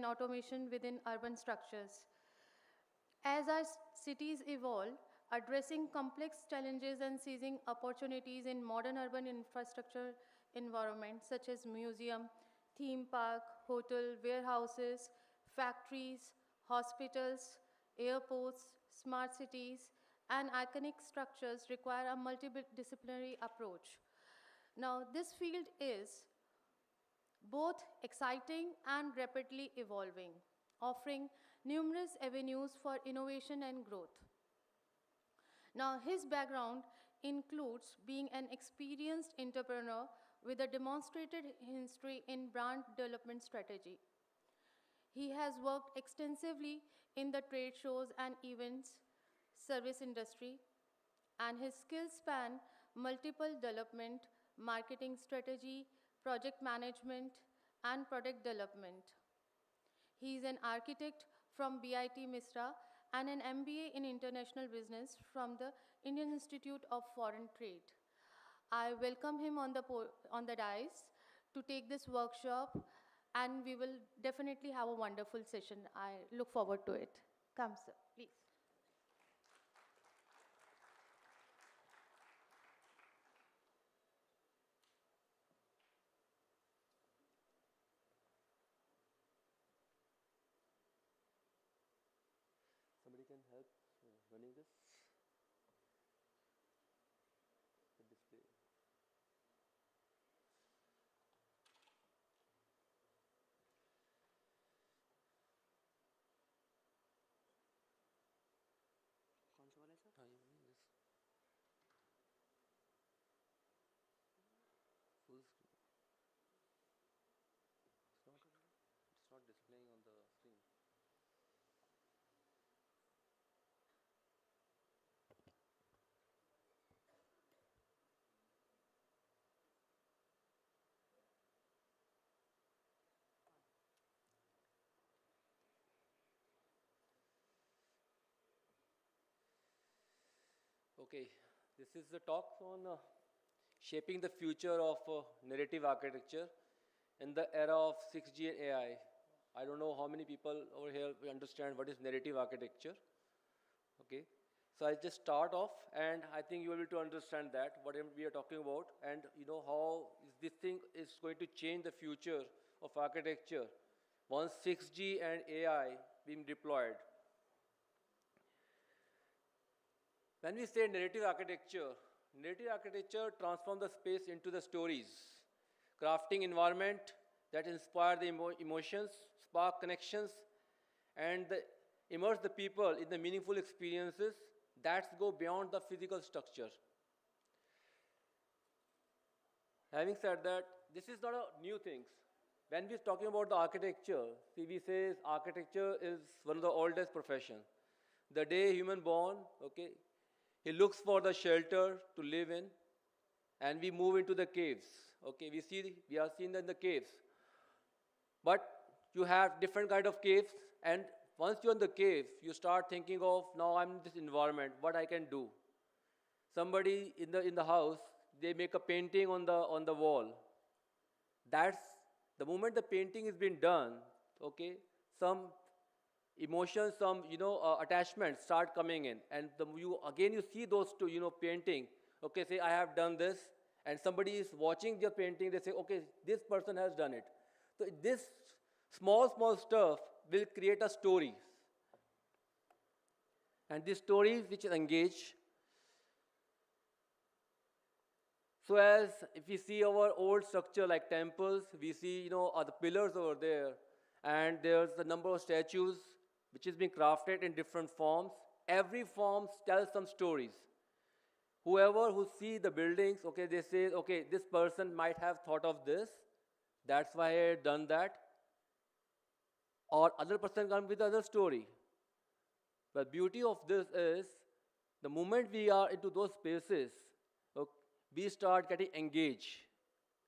and automation within urban structures. As our cities evolve, addressing complex challenges and seizing opportunities in modern urban infrastructure environments such as museum, theme park, hotel, warehouses, factories, hospitals, airports, smart cities, and iconic structures require a multidisciplinary approach. Now, this field is both exciting and rapidly evolving, offering numerous avenues for innovation and growth. Now, his background includes being an experienced entrepreneur with a demonstrated history in brand development strategy. He has worked extensively in the trade shows and events service industry, and his skills span multiple development, marketing strategy, project management, and product development. He is an architect from BIT Misra and an MBA in International Business from the Indian Institute of Foreign Trade. I welcome him on the dais to take this workshop, and we will definitely have a wonderful session. I look forward to it. Come, sir, please. Somebody can help running this? The display. कौन सा वाला है sir? हाँ ये running this. Full screen. It's not displaying on the screen. Okay, this is the talk on shaping the future of narrative architecture in the era of 6G and AI. I don't know how many people over here understand what is narrative architecture. Okay, so I'll just start off, and I think you will be able to understand that, what we are talking about, and you know how this thing is going to change the future of architecture once 6G and AI being deployed. When we say narrative architecture transforms the space into the stories, crafting environment that inspire the emotions, spark connections, and immerse the people in the meaningful experiences that go beyond the physical structure. Having said that, this is not a new thing. When we're talking about the architecture, see, we say architecture is one of the oldest professions. The day human born, okay, he looks for the shelter to live in, and we move into the caves. Okay, we are seen in the caves. But you have different kind of caves, and once you're in the cave, you start thinking of, now I'm in this environment, what I can do. Somebody in the house, they make a painting on the wall. That's the moment the painting is being done, okay, some emotions, some attachments start coming in, and you see those two painting. Okay, say I have done this, and somebody is watching the painting. They say, okay, this person has done it. So this small stuff will create a story, and these stories which engage. So as if we see our old structure like temples, we see the pillars over there, and there's a number of statues which is being crafted in different forms. Every form tells some stories. Whoever who see the buildings, okay, they say, okay, this person might have thought of this, that's why I had done that. Or other person comes with other story. But beauty of this is, the moment we are into those spaces, okay, we start getting engaged,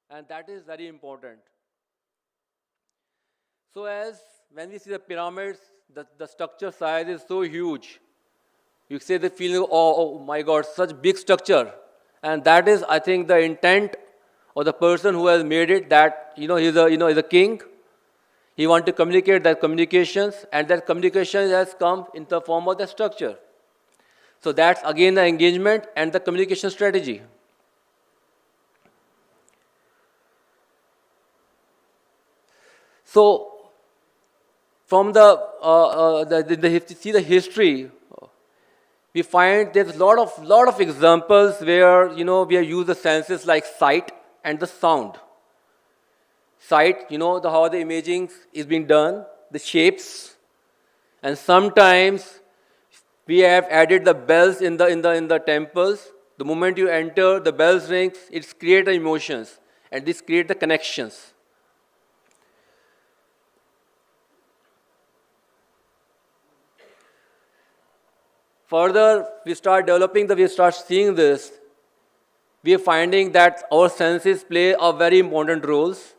and that is very important. So as when we see the pyramids, the structure size is so huge. You say the feeling, oh my God, such big structure. And that is, I think, the intent of the person who has made it, that he's a king. He wants to communicate that communications, and that communication has come in the form of the structure. So that's again the engagement and the communication strategy. So from see the history, we find there's a lot of examples where we have used the senses like sight and the sound. Sight, how the imaging is being done, the shapes, and sometimes we have added the bells in the temples. The moment you enter, the bells rings. It creates the emotions, and this creates the connections. Further, we start seeing this. We are finding that our senses play a very important roles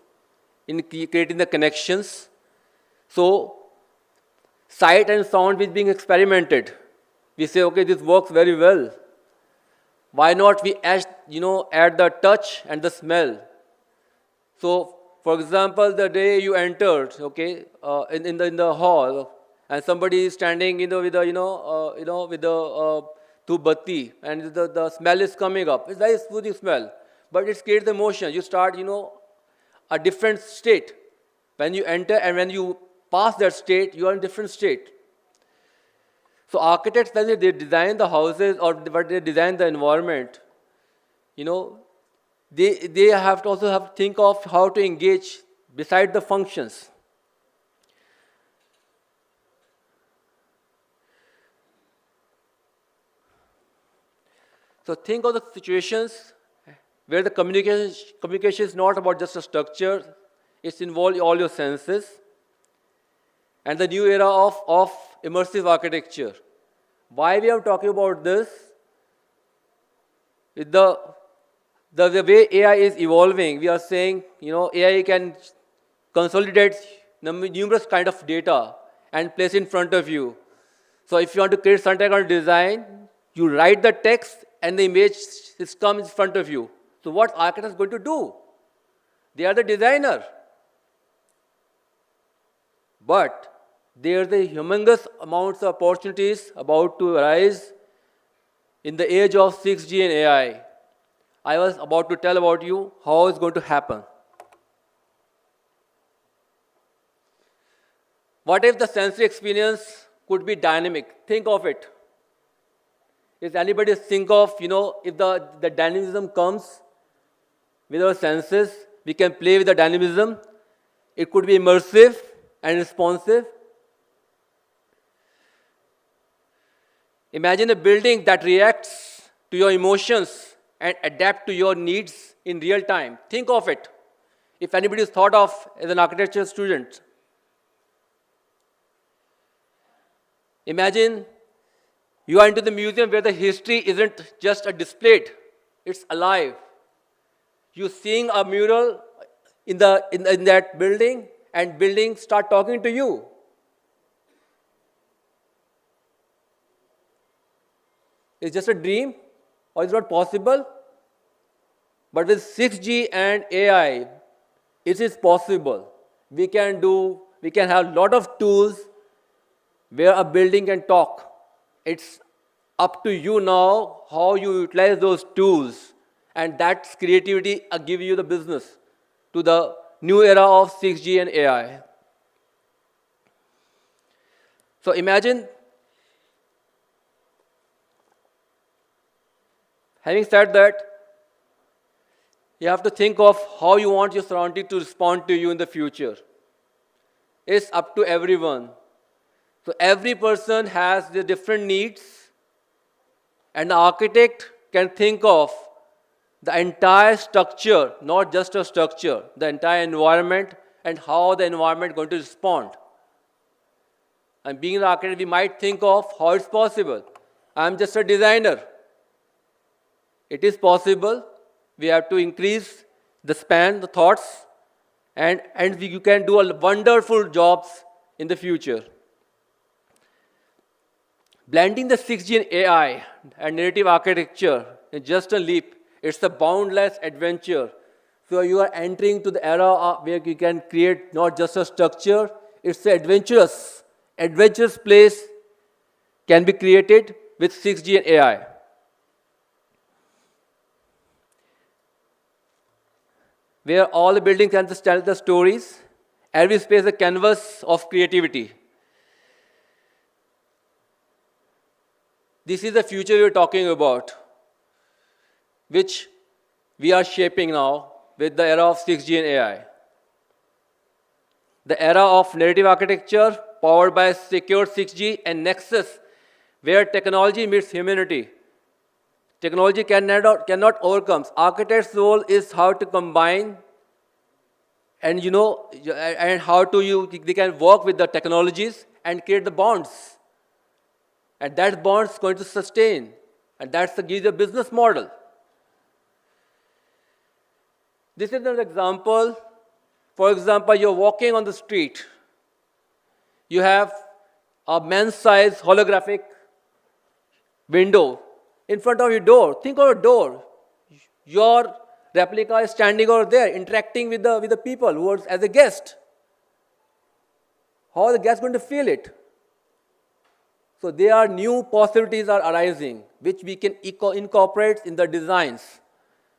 in creating the connections. So, sight and sound is being experimented. We say, okay, this works very well. Why not we add the touch and the smell? So, for example, the day you entered, okay, in the hall, and somebody is standing, with a with the dhupbatti, and the smell is coming up. It's very soothing smell, but it creates the emotion. You start, a different state. When you enter and when you pass that state, you are in a different state. So architects, when they design the houses or when they design the environment, they have to also have to think of how to engage beside the functions. So think of the situations where the communication is not about just a structure, it's involved all your senses. And the new era of immersive architecture. Why we are talking about this? With the way AI is evolving, we are saying, AI can consolidate numerous kind of data and place in front of you. So if you want to create some kind of design, you write the text and the image comes in front of you. So what architect is going to do? They are the designer. But there are the humongous amounts of opportunities about to arise in the age of 6G and AI. I was about to tell about you how it's going to happen. What if the sensory experience could be dynamic? Think of it. If anybody think of, if the dynamism comes with our senses, we can play with the dynamism. It could be immersive and responsive. Imagine a building that reacts to your emotions and adapt to your needs in real time. Think of it. If anybody is thought of as an architecture student, imagine you are into the museum where the history isn't just a displayed, it's alive. You're seeing a mural in that building, and buildings start talking to you. It's just a dream, or it's not possible. But with 6G and AI, it is possible. We can have a lot of tools where a building can talk. It's up to you now how you utilize those tools, and that's creativity give you the business to the new era of 6G and AI. So imagine, having said that, you have to think of how you want your surrounding to respond to you in the future. It's up to everyone. So every person has their different needs, and the architect can think of the entire structure, not just a structure, the entire environment and how the environment is going to respond. And being an architect, we might think of how it's possible. I'm just a designer. It is possible. We have to increase the span, the thoughts, and you can do a wonderful jobs in the future. Blending the 6G and AI and narrative architecture is just a leap. It's a boundless adventure. So you are entering to the era where you can create not just a structure, it's an adventurous place can be created with 6G and AI. Where all the buildings can just tell the stories, every space is a canvas of creativity. This is the future we're talking about, which we are shaping now with the era of 6G and AI. The era of narrative architecture powered by secure 6G and Nexus, where technology meets humanity. Technology cannot overcome. Architect's role is how to combine and and how they can work with the technologies and create the bonds. And that bond is going to sustain. And that's the business model. This is an example. For example, you're walking on the street. You have a man-sized holographic window in front of your door. Think of a door. Your replica is standing over there, interacting with the people who are as a guest. How are the guests going to feel it? So there are new possibilities are arising, which we can incorporate in the designs,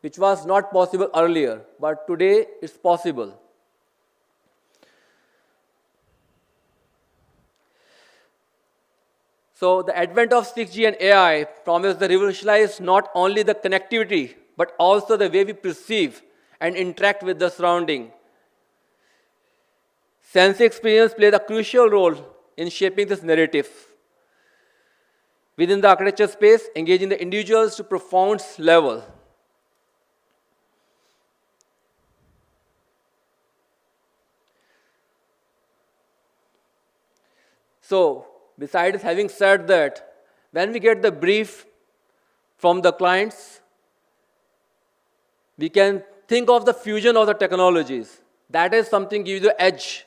which was not possible earlier, but today it's possible. So the advent of 6G and AI promises to revolutionize not only the connectivity, but also the way we perceive and interact with the surrounding. Sensory experience plays a crucial role in shaping this narrative. Within the architecture space, engaging the individuals to profound level. So, besides having said that, when we get the brief from the clients, we can think of the fusion of the technologies. That is something gives you the edge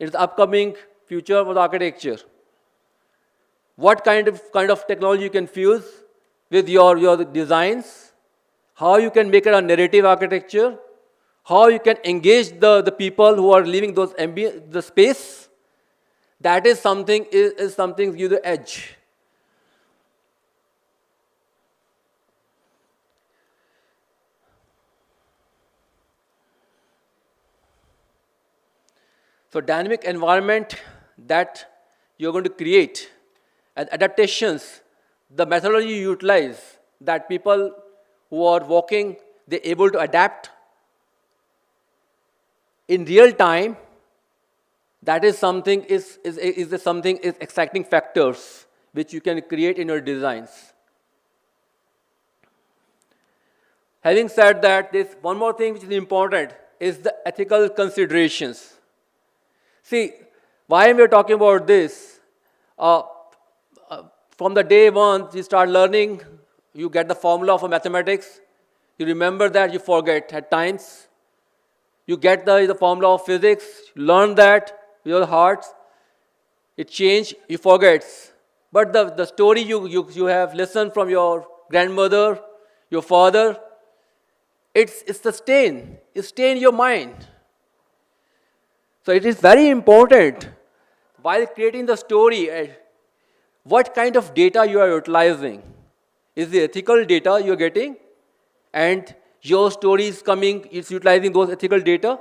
in the upcoming future of the architecture. What kind of technology you can fuse with your designs, how you can make it a narrative architecture, how you can engage the people who are living the space. That is something is something gives you the edge. So dynamic environment that you're going to create and adaptations, the methodology you utilize, that people who are working, they're able to adapt in real time. That is something is exciting factors which you can create in your designs. Having said that, there's one more thing which is important is the ethical considerations. See, why we are talking about this? From the day one, you start learning, you get the formula for mathematics, you remember that, you forget at times. You get the formula of physics, you learn that with your hearts, it changes, you forget. But the story you have listened from your grandmother, your father, it's sustained, it's stay in your mind. So it is very important while creating the story, what kind of data you are utilizing. Is the ethical data you are getting? And your story is utilizing those ethical data?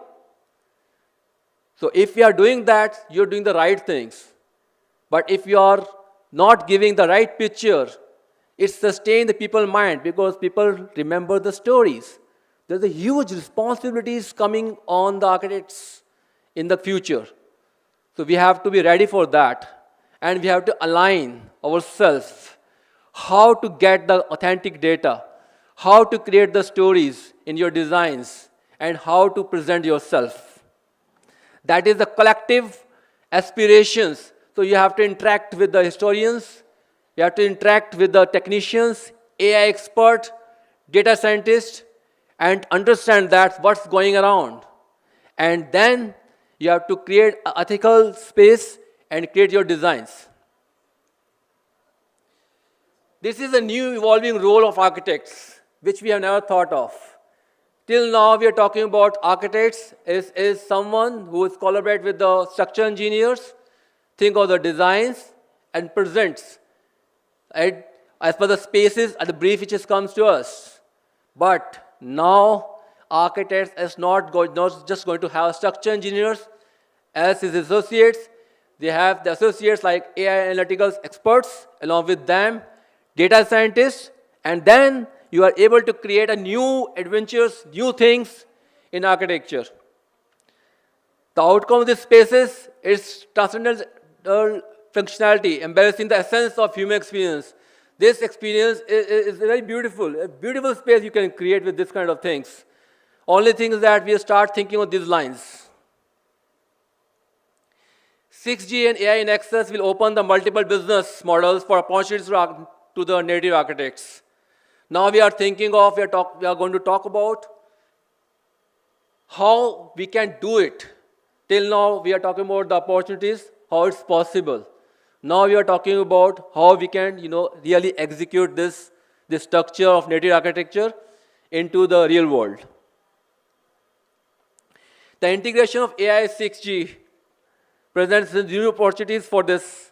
So if you are doing that, you are doing the right things. But if you are not giving the right picture, it sustains the people's mind because people remember the stories. There's a huge responsibilities coming on the architects in the future. So we have to be ready for that. And we have to align ourselves how to get the authentic data, how to create the stories in your designs, and how to present yourself. That is the collective aspirations. So you have to interact with the historians, you have to interact with the technicians, AI expert, data scientists, and understand that what's going around. And then you have to create an ethical space and create your designs. This is a new evolving role of architects, which we have never thought of. Till now, we are talking about architects is someone who is collaborate with the structural engineers, think of the designs, and presents right, as per the spaces and the brief which comes to us. But now, architects is not just going to have structural engineers as his associates. They have the associates like AI analytical experts, along with them, data scientists, and then you are able to create a new adventures, new things in architecture. The outcome of these spaces is transcendental functionality, embracing the essence of human experience. This experience is very beautiful, a beautiful space you can create with this kind of things. Only thing is that we start thinking of these lines. 6G and AI Nexus will open the multiple business models for opportunities to the native architects. Now we are thinking of, we are going to talk about how we can do it. Till now, we are talking about the opportunities, how it's possible. Now we are talking about how we can, really execute this structure of native architecture into the real world. The integration of AI 6G presents new opportunities for this,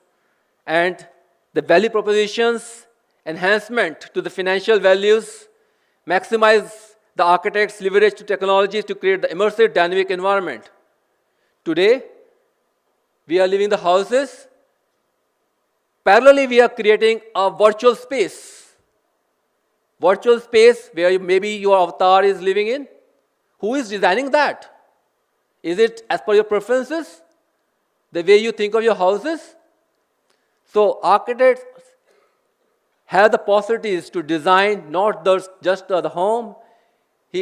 and the value propositions, enhancement to the financial values, maximize the architect's leverage to technologies to create the immersive dynamic environment. Today, we are leaving the houses. Parallelly, we are creating a virtual space. Virtual space where maybe your avatar is living in. Who is designing that? Is it as per your preferences? The way you think of your houses? So architects have the possibilities to design not just the home. He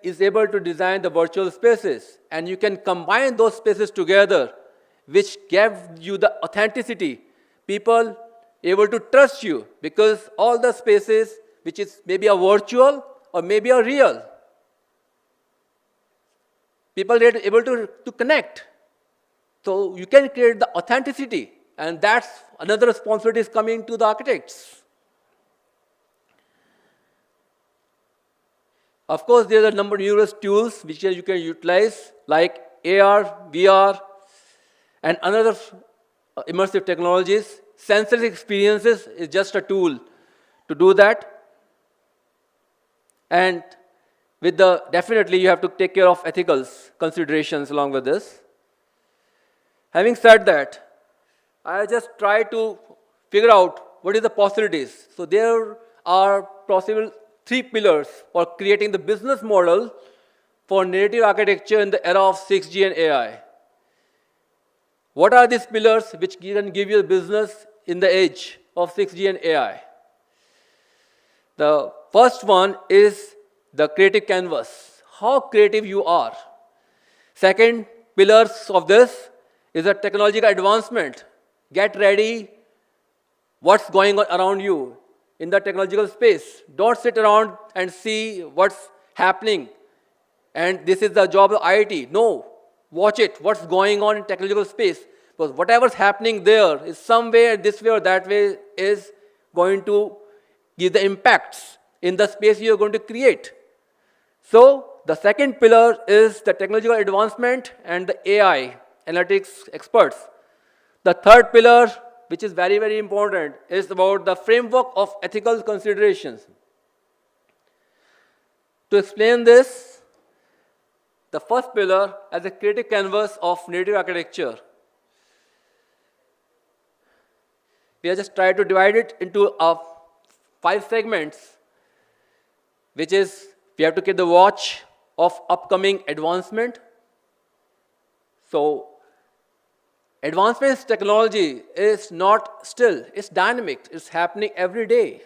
is able to design the virtual spaces, and you can combine those spaces together, which give you the authenticity. People able to trust you because all the spaces, which is maybe a virtual or maybe a real, people are able to connect. So you can create the authenticity, and that's another responsibility is coming to the architects. Of course, there are a number of numerous tools which you can utilize, like AR, VR, and another immersive technologies. Sensory experiences is just a tool to do that. And definitely you have to take care of ethical considerations along with this. Having said that, I just try to figure out what is the possibilities. So there are possible 3 pillars for creating the business model for native architecture in the era of 6G and AI. What are these pillars which can give you a business in the age of 6G and AI? The first one is the creative canvas, how creative you are. Second pillars of this is a technological advancement. Get ready, what's going on around you in the technological space. Don't sit around and see what's happening, and this is the job of IT. No, watch it, what's going on in technological space. Because whatever's happening there is somewhere, this way or that way, is going to give the impacts in the space you're going to create. So the second pillar is the technological advancement and the AI, analytics experts. The third pillar, which is very, very important, is about the framework of ethical considerations. To explain this, the first pillar as a creative canvas of native architecture. We have just tried to divide it into 5 segments, which is we have to get the watch of upcoming advancement. So advancement in technology is not still, it's dynamic, it's happening every day.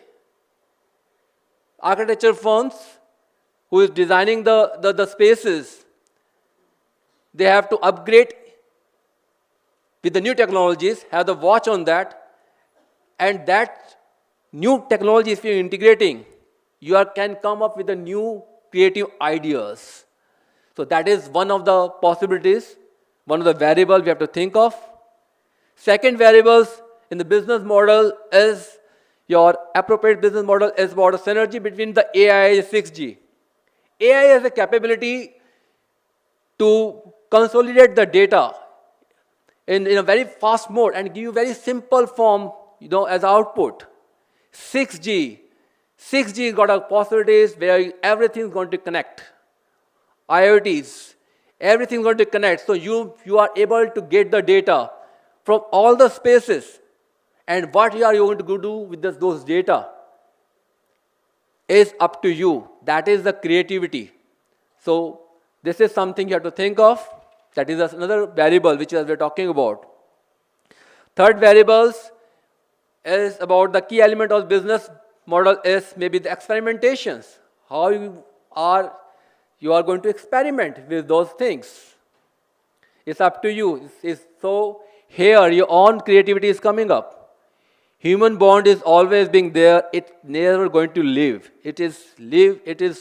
Architecture firms who is designing the spaces, they have to upgrade with the new technologies, have the watch on that, and that new technology if you're integrating, you can come up with the new creative ideas. So that is one of the possibilities, one of the variables we have to think of. Second variables in the business model is your appropriate business model is about a synergy between the AI and 6G. AI has a capability to consolidate the data in a very fast mode and give you very simple form, as output. 6G. 6G got a possibilities where everything is going to connect. IoTs, everything is going to connect. So you are able to get the data from all the spaces. And what are you going to do with those data is up to you. That is the creativity. So this is something you have to think of. That is another variable which we're talking about. Third variables is about the key element of business model is maybe the experimentations. How you are going to experiment with those things. It's up to you. So here your own creativity is coming up. Human bond is always being there. It's never going to live. It is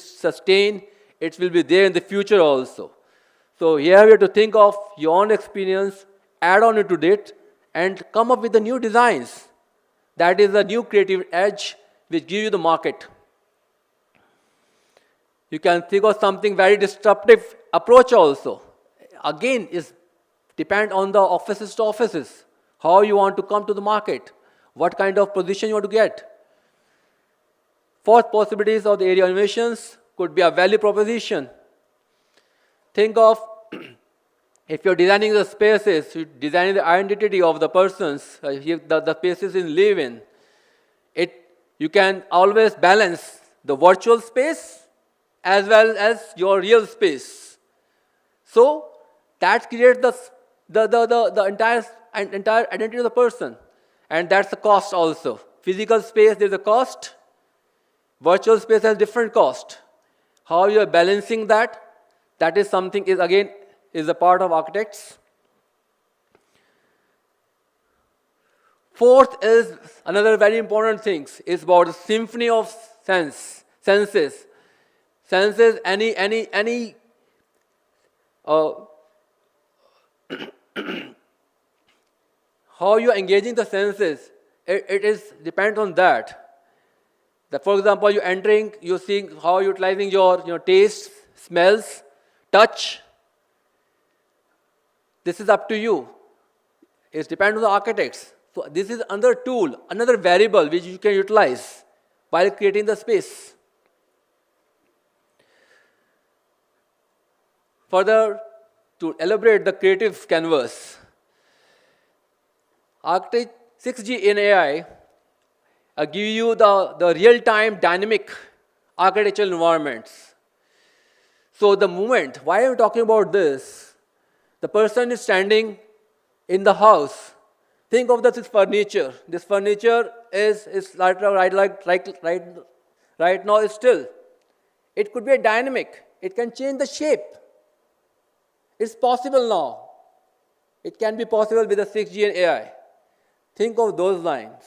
sustained. It will be there in the future also. So here we have to think of your own experience, add on into it, and come up with the new designs. That is a new creative edge which gives you the market. You can think of something very disruptive approach also. Again, is depend on the offices to offices. How you want to come to the market. What kind of position you want to get. Fourth possibilities of the area innovations could be a value proposition. Think of if you're designing the spaces, you're designing the identity of the persons, the spaces in live in. You can always balance the virtual space as well as your real space. So that creates the entire identity of the person. And that's the cost also. Physical space, there's a cost. Virtual space has different cost. How you are balancing that is something is a part of architects. Fourth is another very important thing. Is about the symphony of senses. Senses, any how you are engaging the senses, it is depends on that. For example, you're entering, you're seeing how you're utilizing your tastes, smells, touch. This is up to you. It depends on the architects. So this is another tool, another variable which you can utilize while creating the space. Further, to elaborate the creative canvas, Architect 6G in AI give you the real-time dynamic architectural environments. So the moment, why am I talking about this? The person is standing in the house. Think of this furniture. This furniture is right now is still. It could be a dynamic. It can change the shape. It's possible now. It can be possible with the 6G and AI. Think of those lines.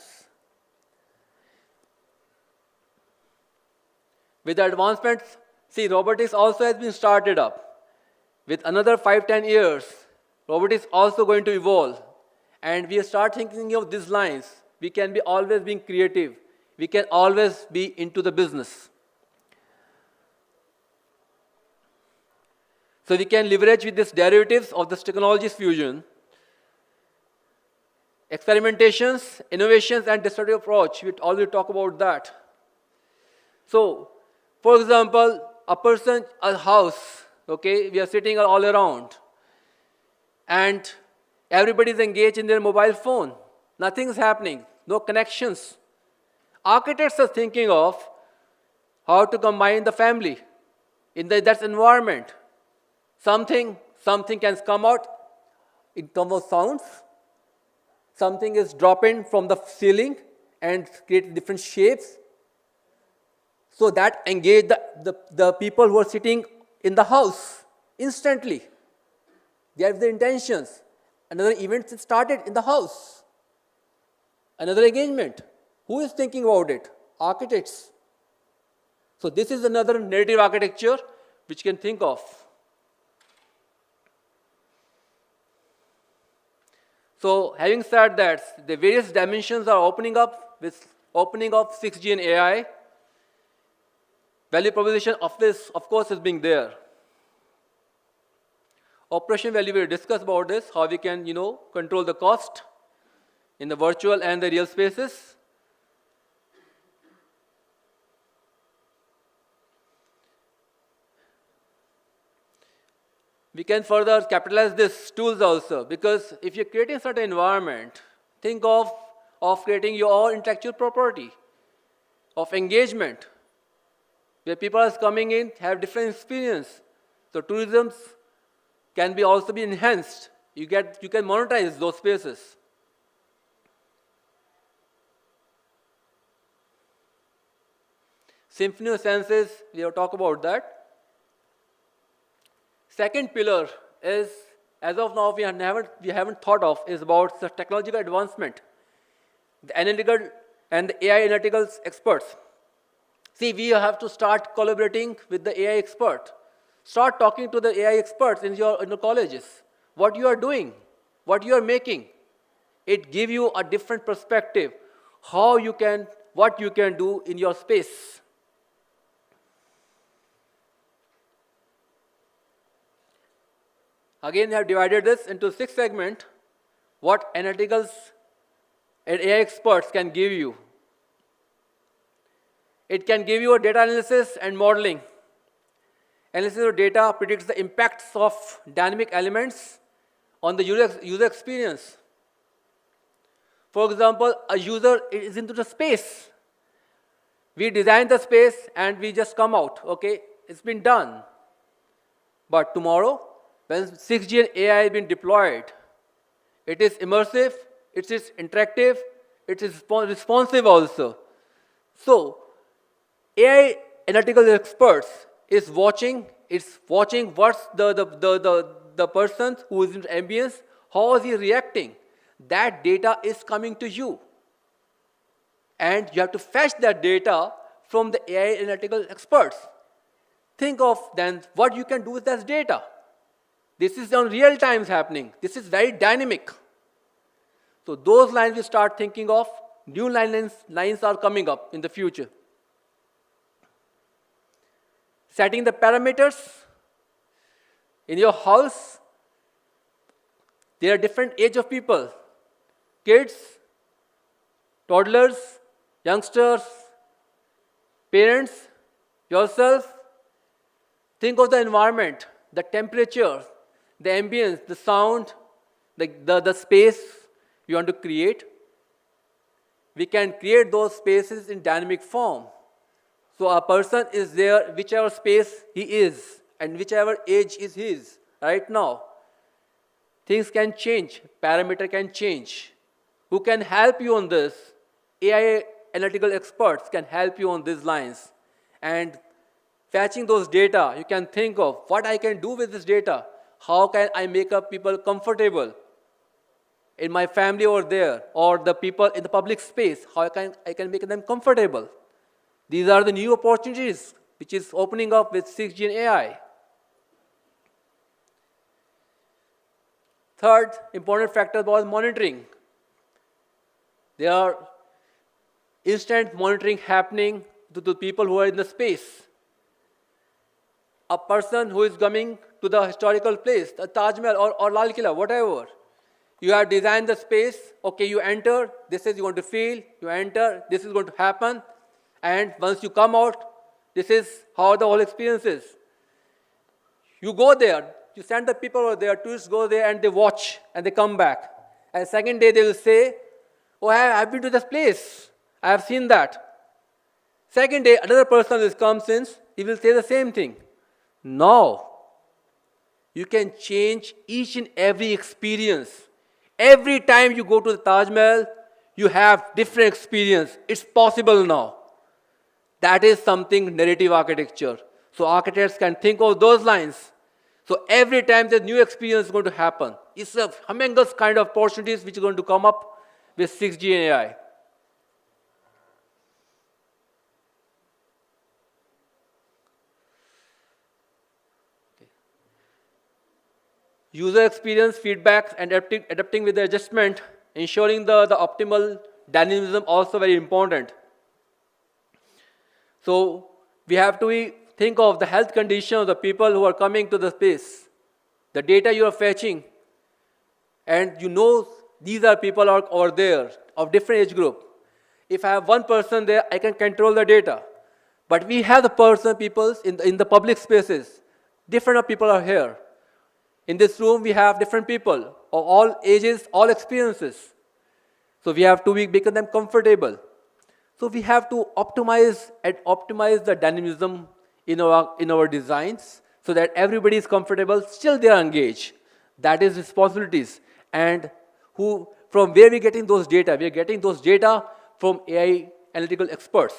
With the advancements, see, robotics also has been started up. With another 5-10 years, robotics also going to evolve. And we start thinking of these lines. We can be always being creative. We can always be into the business. So we can leverage with these derivatives of this technology's fusion, experimentations, innovations, and disruptive approach. We already talk about that. So, for example, a house, okay, we are sitting all around, and everybody is engaged in their mobile phone. Nothing is happening, no connections. Architects are thinking of how to combine the family in that environment. Something can come out in terms of sounds. Something is dropping from the ceiling and create different shapes. So that engage the people who are sitting in the house instantly. They have the intentions. Another event started in the house. Another engagement. Who is thinking about it? Architects. So this is another narrative architecture which you can think of. So having said that, the various dimensions are opening up with opening of 6G and AI. value proposition of this, of course, is being there. Operation value, we discuss about this, how we can, control the cost in the virtual and the real spaces. We can further capitalize these tools also, because if you're creating certain environment, think of creating your own intellectual property, of engagement, where people are coming in, have different experience. So tourism can be also be enhanced. You can monetize those spaces. Symphony of senses, we have talked about that. Second pillar is, as of now, we haven't thought of, is about the technological advancement, the analytical and the AI analytical experts. See, we have to start collaborating with the AI expert. Start talking to the AI experts in your colleges. What you are doing, what you are making. It gives you a different perspective, what you can do in your space. Again, we have divided this into 6 segments, what analyticals and AI experts can give you. It can give you a data analysis and modeling. Analysis of data predicts the impacts of dynamic elements on the user experience. For example, a user is into the space. We design the space and we just come out, okay? It's been done. But tomorrow, when 6G and AI has been deployed, it is immersive, it is interactive, it is responsive also. So, AI analytical experts is watching what's the person who is in the ambience, how is he reacting. That data is coming to you. And you have to fetch that data from the AI analytical experts. Think of then what you can do with that data. This is on real times happening. This is very dynamic. So those lines we start thinking of, new lines are coming up in the future. Setting the parameters in your house. There are different age of people. Kids, toddlers, youngsters, parents, yourself. Think of the environment, the temperature, the ambience, the sound, the space you want to create. We can create those spaces in dynamic form. So a person is there, whichever space he is, and whichever age is his right now. Things can change, parameter can change. Who can help you on this? AI analytical experts can help you on these lines. And fetching those data, you can think of what I can do with this data. How can I make up people comfortable in my family over there, or the people in the public space? How I can make them comfortable? These are the new opportunities which is opening up with 6G and AI. Third important factor was monitoring. There are instant monitoring happening to the people who are in the space. A person who is coming to the historical place, the Taj Mahal or Lal Killa, whatever. You have designed the space, okay, you enter, this is you want to feel, you enter, this is going to happen, and once you come out, this is how the whole experience is. You go there, you send the people over there, tourists go there and they watch and they come back. And second day they will say, oh, I've been to this place, I have seen that. Second day, another person will come since, he will say the same thing. No. You can change each and every experience. Every time you go to the Taj Mahal, you have different experience. It's possible now. That is something narrative architecture. So architects can think of those lines. So every time there's new experience is going to happen. It's a humongous kind of opportunities which are going to come up with 6G and AI. User experience, feedback, and adapting with the adjustment, ensuring the optimal dynamism also very important. So We have to think of the health condition of the people who are coming to the space, the data you are fetching, and you know these are people over there of different age group. If I have one person there, I can control the data. But we have the people in the public spaces. Different people are here. In this room, we have different people of all ages, all experiences. So we have to make them comfortable. So we have to optimize the dynamism in our designs so that everybody is comfortable, still they are engaged. That is responsibilities. And from where we are getting those data? We are getting those data from AI analytical experts.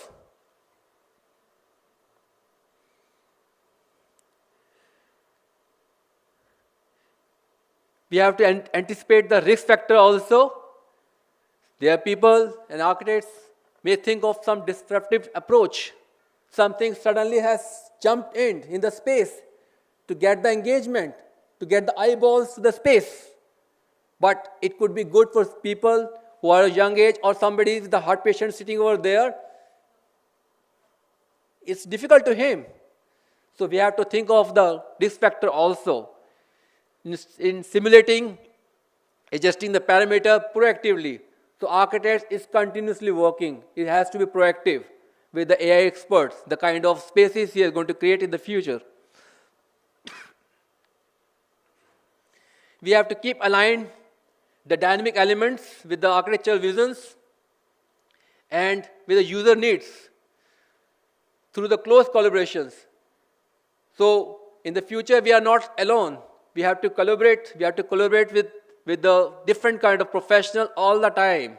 We have to anticipate the risk factor also. There are people and architects may think of some disruptive approach. Something suddenly has jumped in the space to get the engagement, to get the eyeballs to the space. But it could be good for people who are a young age or somebody with the heart patient sitting over there. It's difficult to him. So we have to think of the risk factor also. In simulating, adjusting the parameter proactively. So architects is continuously working. It has to be proactive with the AI experts, the kind of spaces he is going to create in the future. We have to keep aligned the dynamic elements with the architectural visions and with the user needs through the close collaborations. So in the future, we are not alone. We have to collaborate. We have to collaborate with the different kind of professional all the time.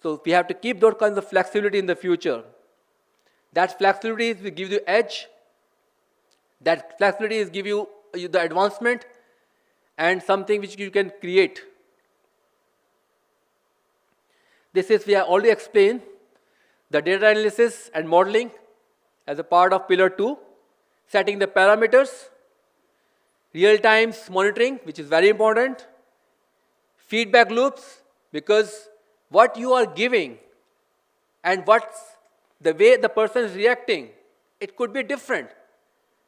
So we have to keep those kinds of flexibility in the future. That flexibility will give you edge. That flexibility is give you the advancement and something which you can create. This is, we have already explained, the data analysis and modeling as a part of pillar 2, setting the parameters, real-time monitoring, which is very important, feedback loops, because what you are giving and what's the way the person is reacting, it could be different.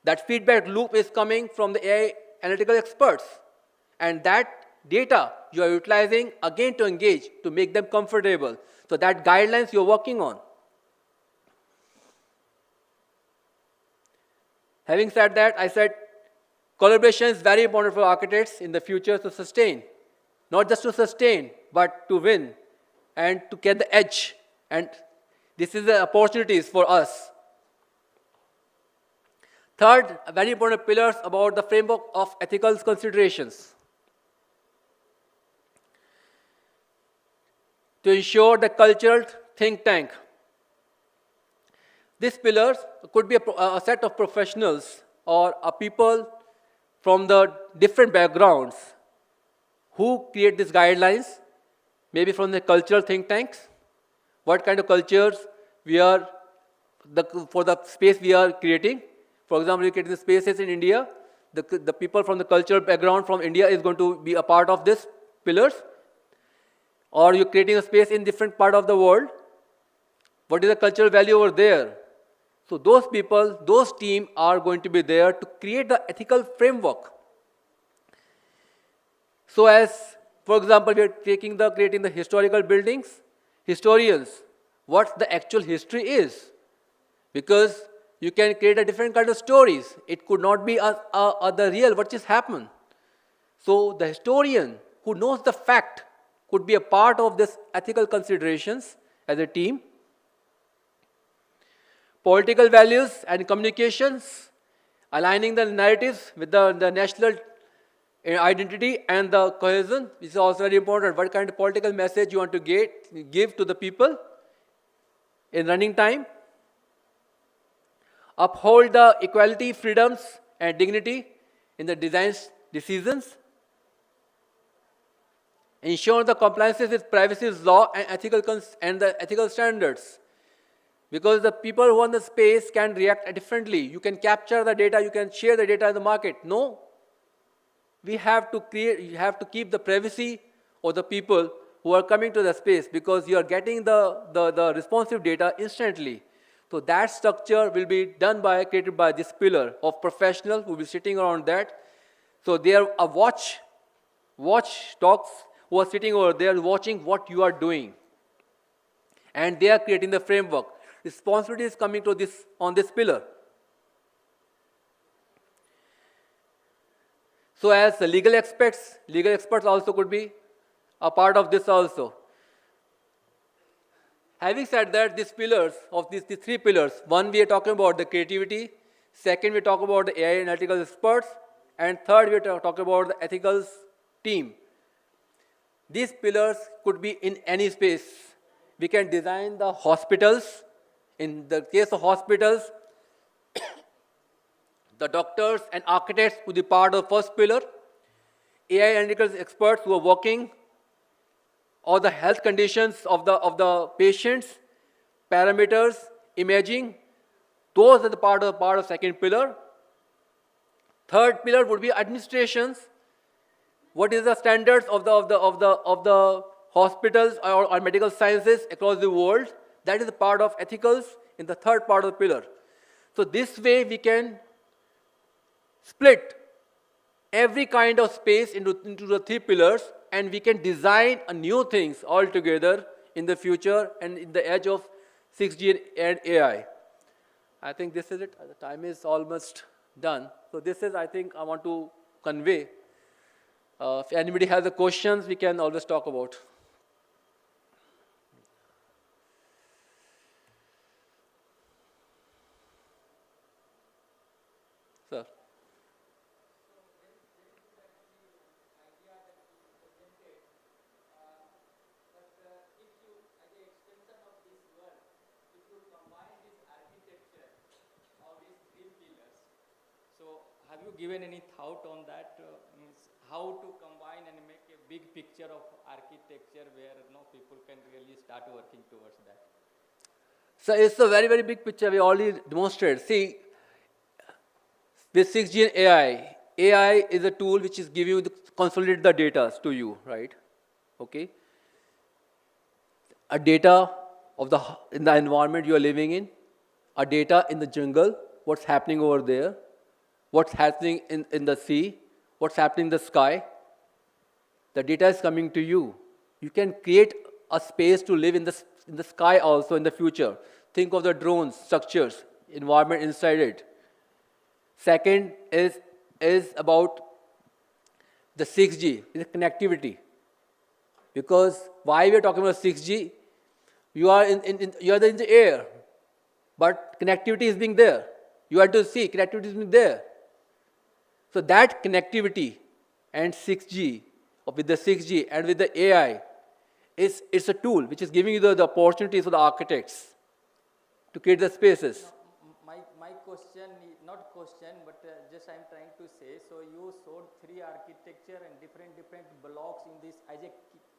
That feedback loop is coming from the AI analytical experts. And that data you are utilizing again to engage, to make them comfortable. So that guidelines you're working on. Having said that, I said collaboration is very important for architects in the future to sustain. Not just to sustain, but to win and to get the edge. And this is the opportunities for us. Third, very important pillars about the framework of ethical considerations. To ensure the cultural think tank. These pillars could be a set of professionals or a people from the different backgrounds who create these guidelines, maybe from the cultural think tanks, what kind of cultures we are, for the space we are creating. For example, we create the spaces in India, the people from the cultural background from India is going to be a part of these pillars. Or you're creating a space in different part of the world. What is the cultural value over there? So those people, those teams are going to be there to create the ethical framework. So as, for example, we are creating the historical buildings, historians, what the actual history is. Because you can create a different kind of stories. It could not be the real, what just happened. So the historian who knows the fact could be a part of this ethical considerations as a team. Political values and communications, aligning the narratives with the national identity and the cohesion, which is also very important. What kind of political message you want to give to the people in running time. Uphold the equality, freedoms, and dignity in the design decisions. Ensure the compliances with privacy law and the ethical standards. Because the people who own the space can react differently. You can capture the data, you can share the data in the market. No. You have to keep the privacy of the people who are coming to the space because you are getting the responsive data instantly. So that structure will be created by this pillar of professionals who will be sitting around that. So they are a watch dogs who are sitting over there watching what you are doing. And they are creating the framework. Responsibility is coming to this on this pillar. So as the legal experts also could be a part of this also. Having said that, these pillars, of these three pillars, one we are talking about the creativity, second we talk about the AI analytical experts, and third we are talking about the ethical team. These pillars could be in any space. We can design the hospitals. In the case of hospitals, the doctors and architects could be part of the first pillar. AI analytical experts who are working or the health conditions of the patients, parameters, imaging, those are the part of second pillar. Third pillar would be administrations. What is the standards of the hospitals or medical sciences across the world? That is the part of ethicals in the third part of the pillar. So this way we can split every kind of space into the three pillars, and we can design a new things altogether in the future and in the edge of 6G and AI. I think this is it. The time is almost done. So this is, I think, I want to convey. If anybody has a questions, we can always talk about. Sir. Have you given any thought on that? Means how to combine and make a big picture of architecture where people can really start working towards that? So it's a very, very big picture we already demonstrated. See, with 6G and AI is a tool which is giving you consolidate the data to you, right? Okay. A data of in the environment you are living in, a data in the jungle, what's happening over there, what's happening in the sea, what's happening in the sky. The data is coming to you. You can create a space to live in the sky also in the future. Think of the drones, structures, environment inside it. Second is about the 6G, the connectivity. Because why we are talking about 6G? You are in the air, but connectivity is being there. You are to see, connectivity is being there. So that connectivity and 6G, or with the 6G and with the AI, it's a tool which is giving you the opportunities for the architects to create the spaces. My question, not question, but just I'm trying to say, so you showed three architecture and different blocks in this as a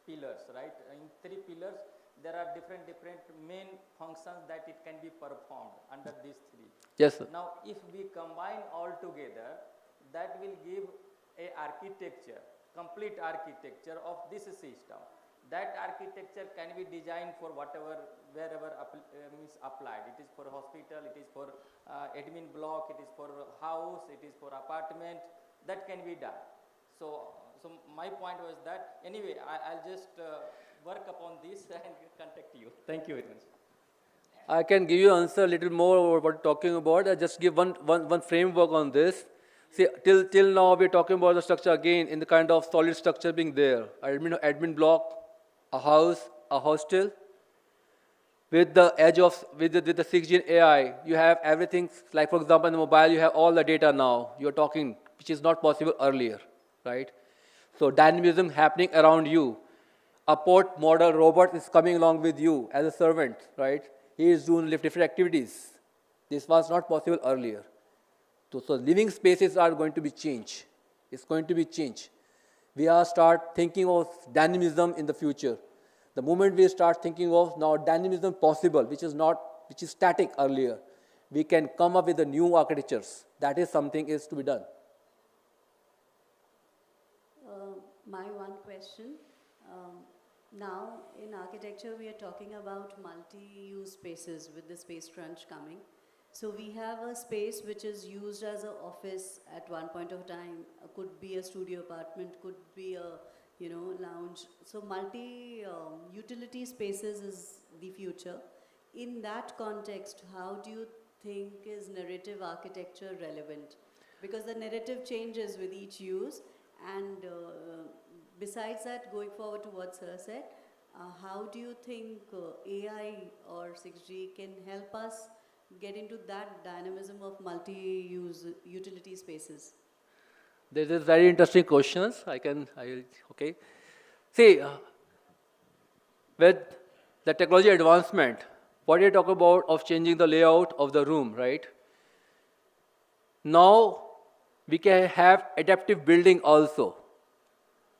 pillars, right? In three pillars, there are different main functions that it can be performed under these three. Yes, sir. Now, if we combine all together, that will give a architecture, complete architecture of this system. That architecture can be designed for wherever means applied. It is for hospital, it is for admin block, it is for house, it is for apartment. That can be done. So my point was that, anyway, I'll just work upon this and contact you. Thank you very much. I can give you answer a little more about what you're talking about. I just give one framework on this. See, till now we're talking about the structure again in the kind of solid structure being there. Admin block, a house, a hostel. With the edge of, with the 6G and AI, you have everything, like for example in the mobile, you have all the data now. You're talking, which is not possible earlier, right? So dynamism happening around you. A port model robot is coming along with you as a servant, right? He is doing different activities. This was not possible earlier. So living spaces are going to be changed. It's going to be changed. We are start thinking of dynamism in the future. The moment we start thinking of now dynamism possible, which is static earlier, we can come up with the new architectures. That is something is to be done. My one question. Now, in architecture, we are talking about multi-use spaces with the space crunch coming. So we have a space which is used as an office at one point of time. Could be a studio apartment, could be a lounge. So utility spaces is the future. In that context, how do you think is narrative architecture relevant? Because the narrative changes with each use, and besides that, going forward to what Sir said, how do you think AI or 6G can help us get into that dynamism of multi-use utility spaces? This is very interesting questions. Okay. See, with the technology advancement, what you talk about of changing the layout of the room, right? Now, we can have adaptive building also.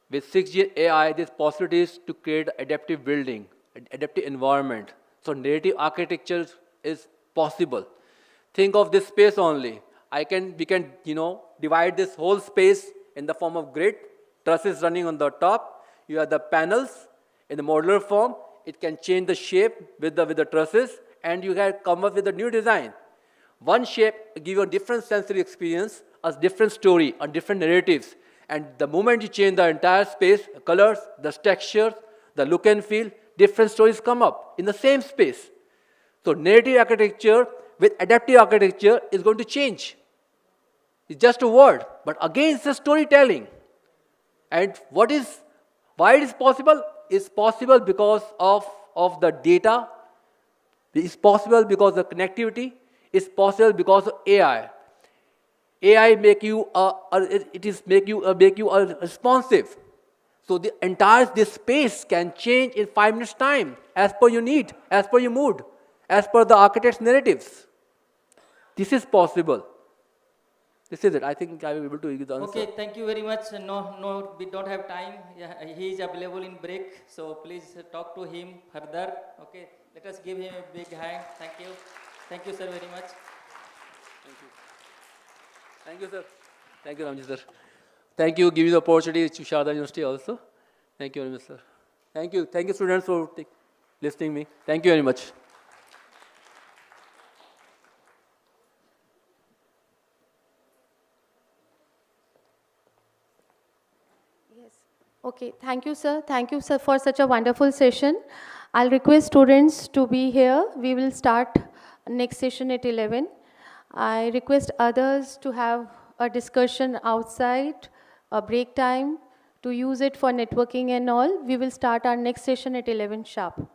With 6G AI, there's possibilities to create adaptive building, adaptive environment. So narrative architecture is possible. Think of this space only. We can, divide this whole space in the form of grid, trusses running on the top. You have the panels in the modular form. It can change the shape with the trusses, and you can come up with a new design. One shape give you a different sensory experience, a different story, a different narratives. And the moment you change the entire space, the colors, the textures, the look and feel, different stories come up in the same space. So narrative architecture with adaptive architecture is going to change. It's just a word, but again it's a storytelling. And why it is possible? It's possible because of the data. It's possible because of the connectivity. It's possible because of AI. AI make you responsive. So the entire this space can change in 5 minutes time as per your need, as per your mood, as per the architect's narratives. This is possible. This is it. I think I will be able to give the answer. Okay, thank you very much. No, we don't have time. Yeah, he is available in break, so please talk to him further. Okay, let us give him a big hand. Thank you, sir, very much. Thank you, sir. Thank you, Ramji, sir. Thank you, giving the opportunity to Sharda University also. Thank you very much, sir. Thank you, students, for listening me. Thank you very much. Yes. Okay, thank you, sir. Thank you, sir, for such a wonderful session. I'll request students to be here. We will start next session at 11. I request others to have a discussion outside, a break time, to use it for networking and all. We will start our next session at 11 sharp.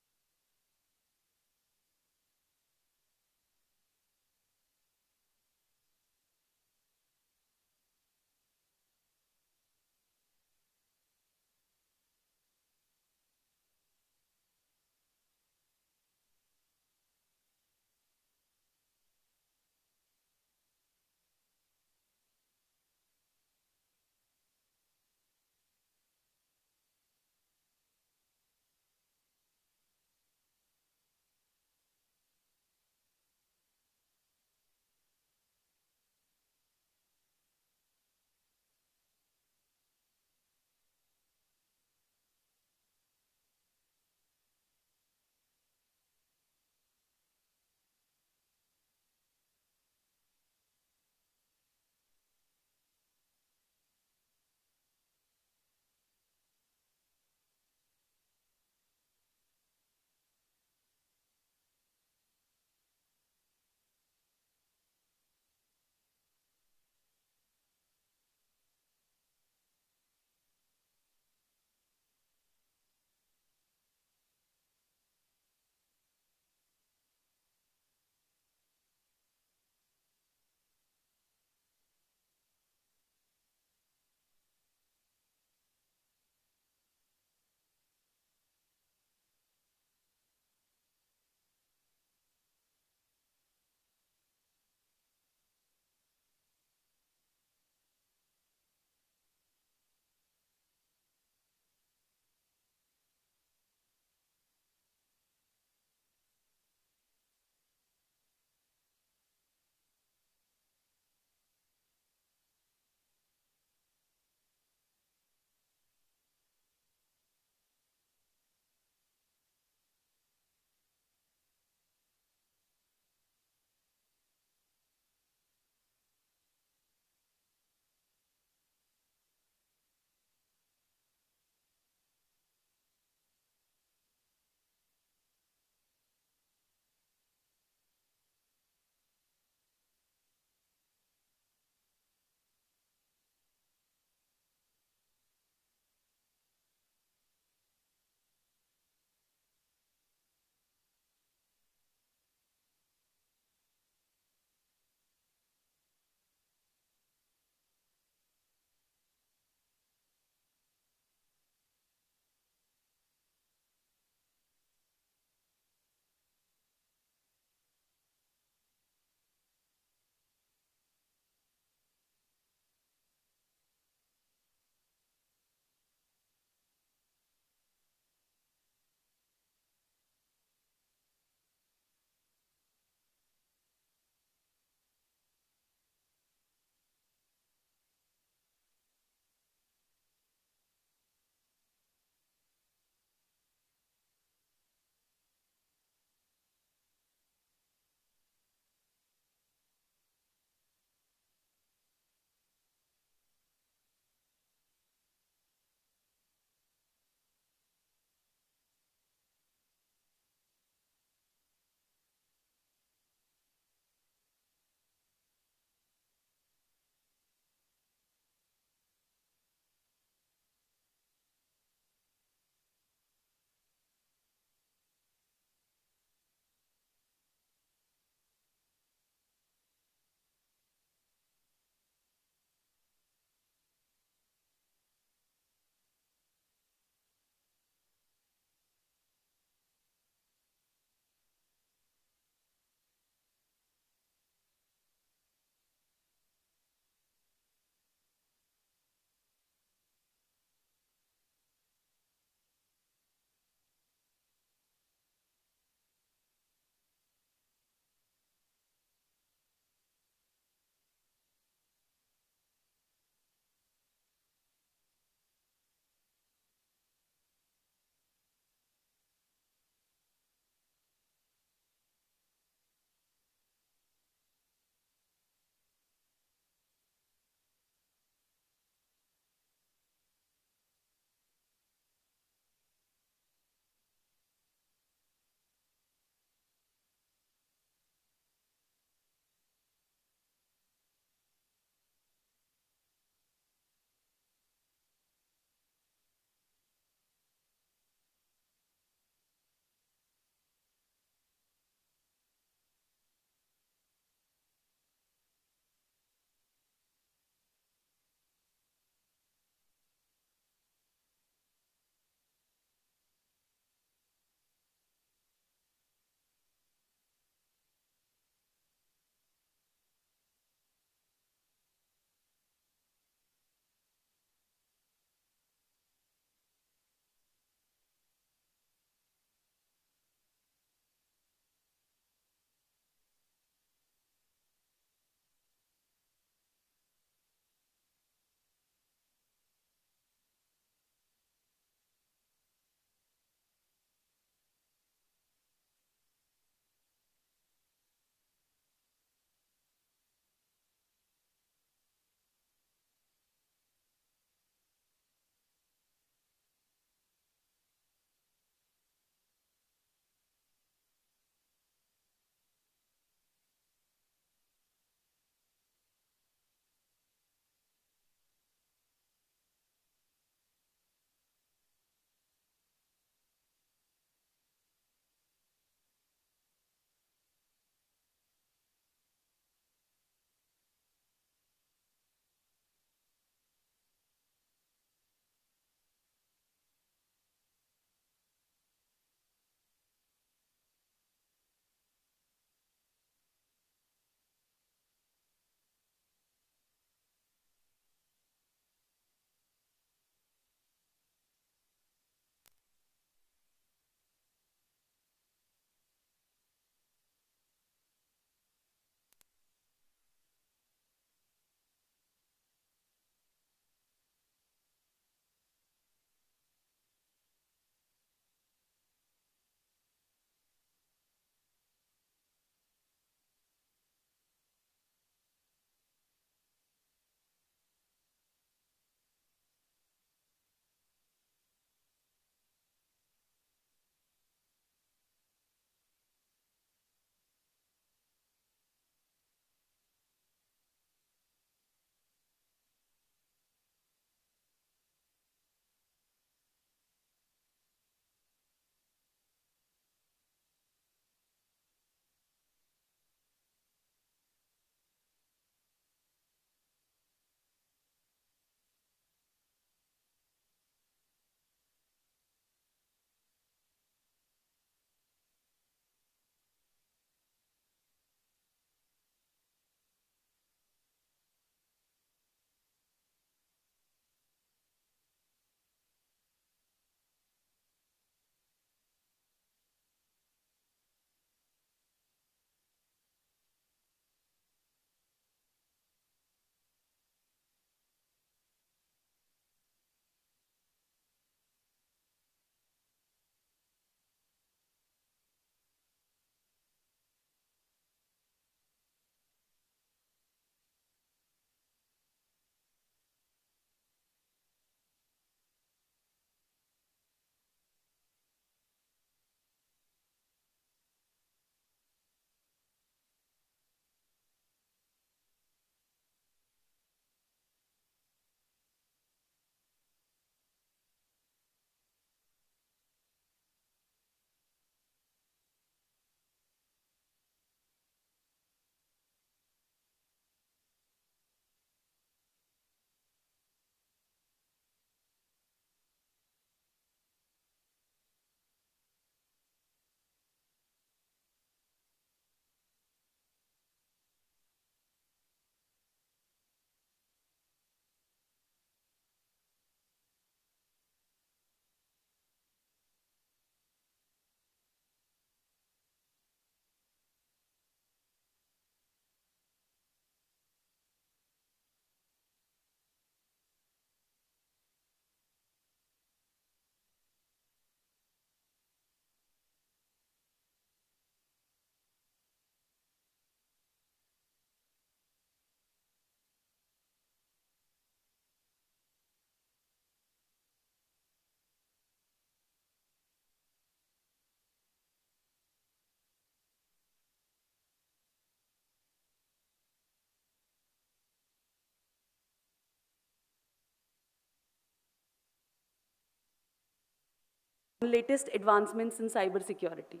latest advancements in cybersecurity.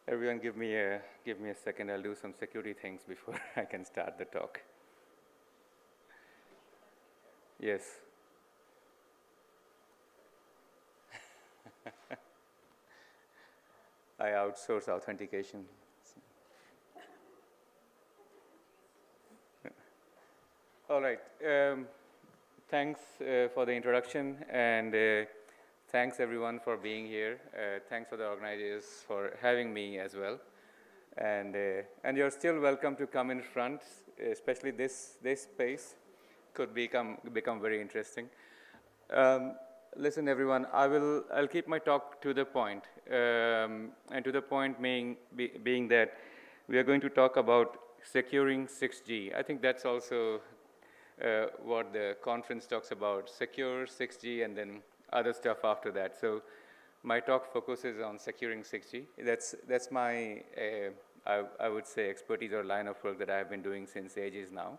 Everyone give me a second. I'll do some security things before I can start the talk. Yes. I outsource authentication. All right. Thanks for the introduction, and thanks everyone for being here. Thanks for the organizers for having me as well. And you're still welcome to come in front, especially this space could become very interesting. Listen, everyone, I'll keep my talk to the point, and to the point being that we are going to talk about securing 6G. I think that's also what the conference talks about, secure 6G and then other stuff after that. So my talk focuses on securing 6G. That's my, I would say, expertise or line of work that I've been doing since ages now.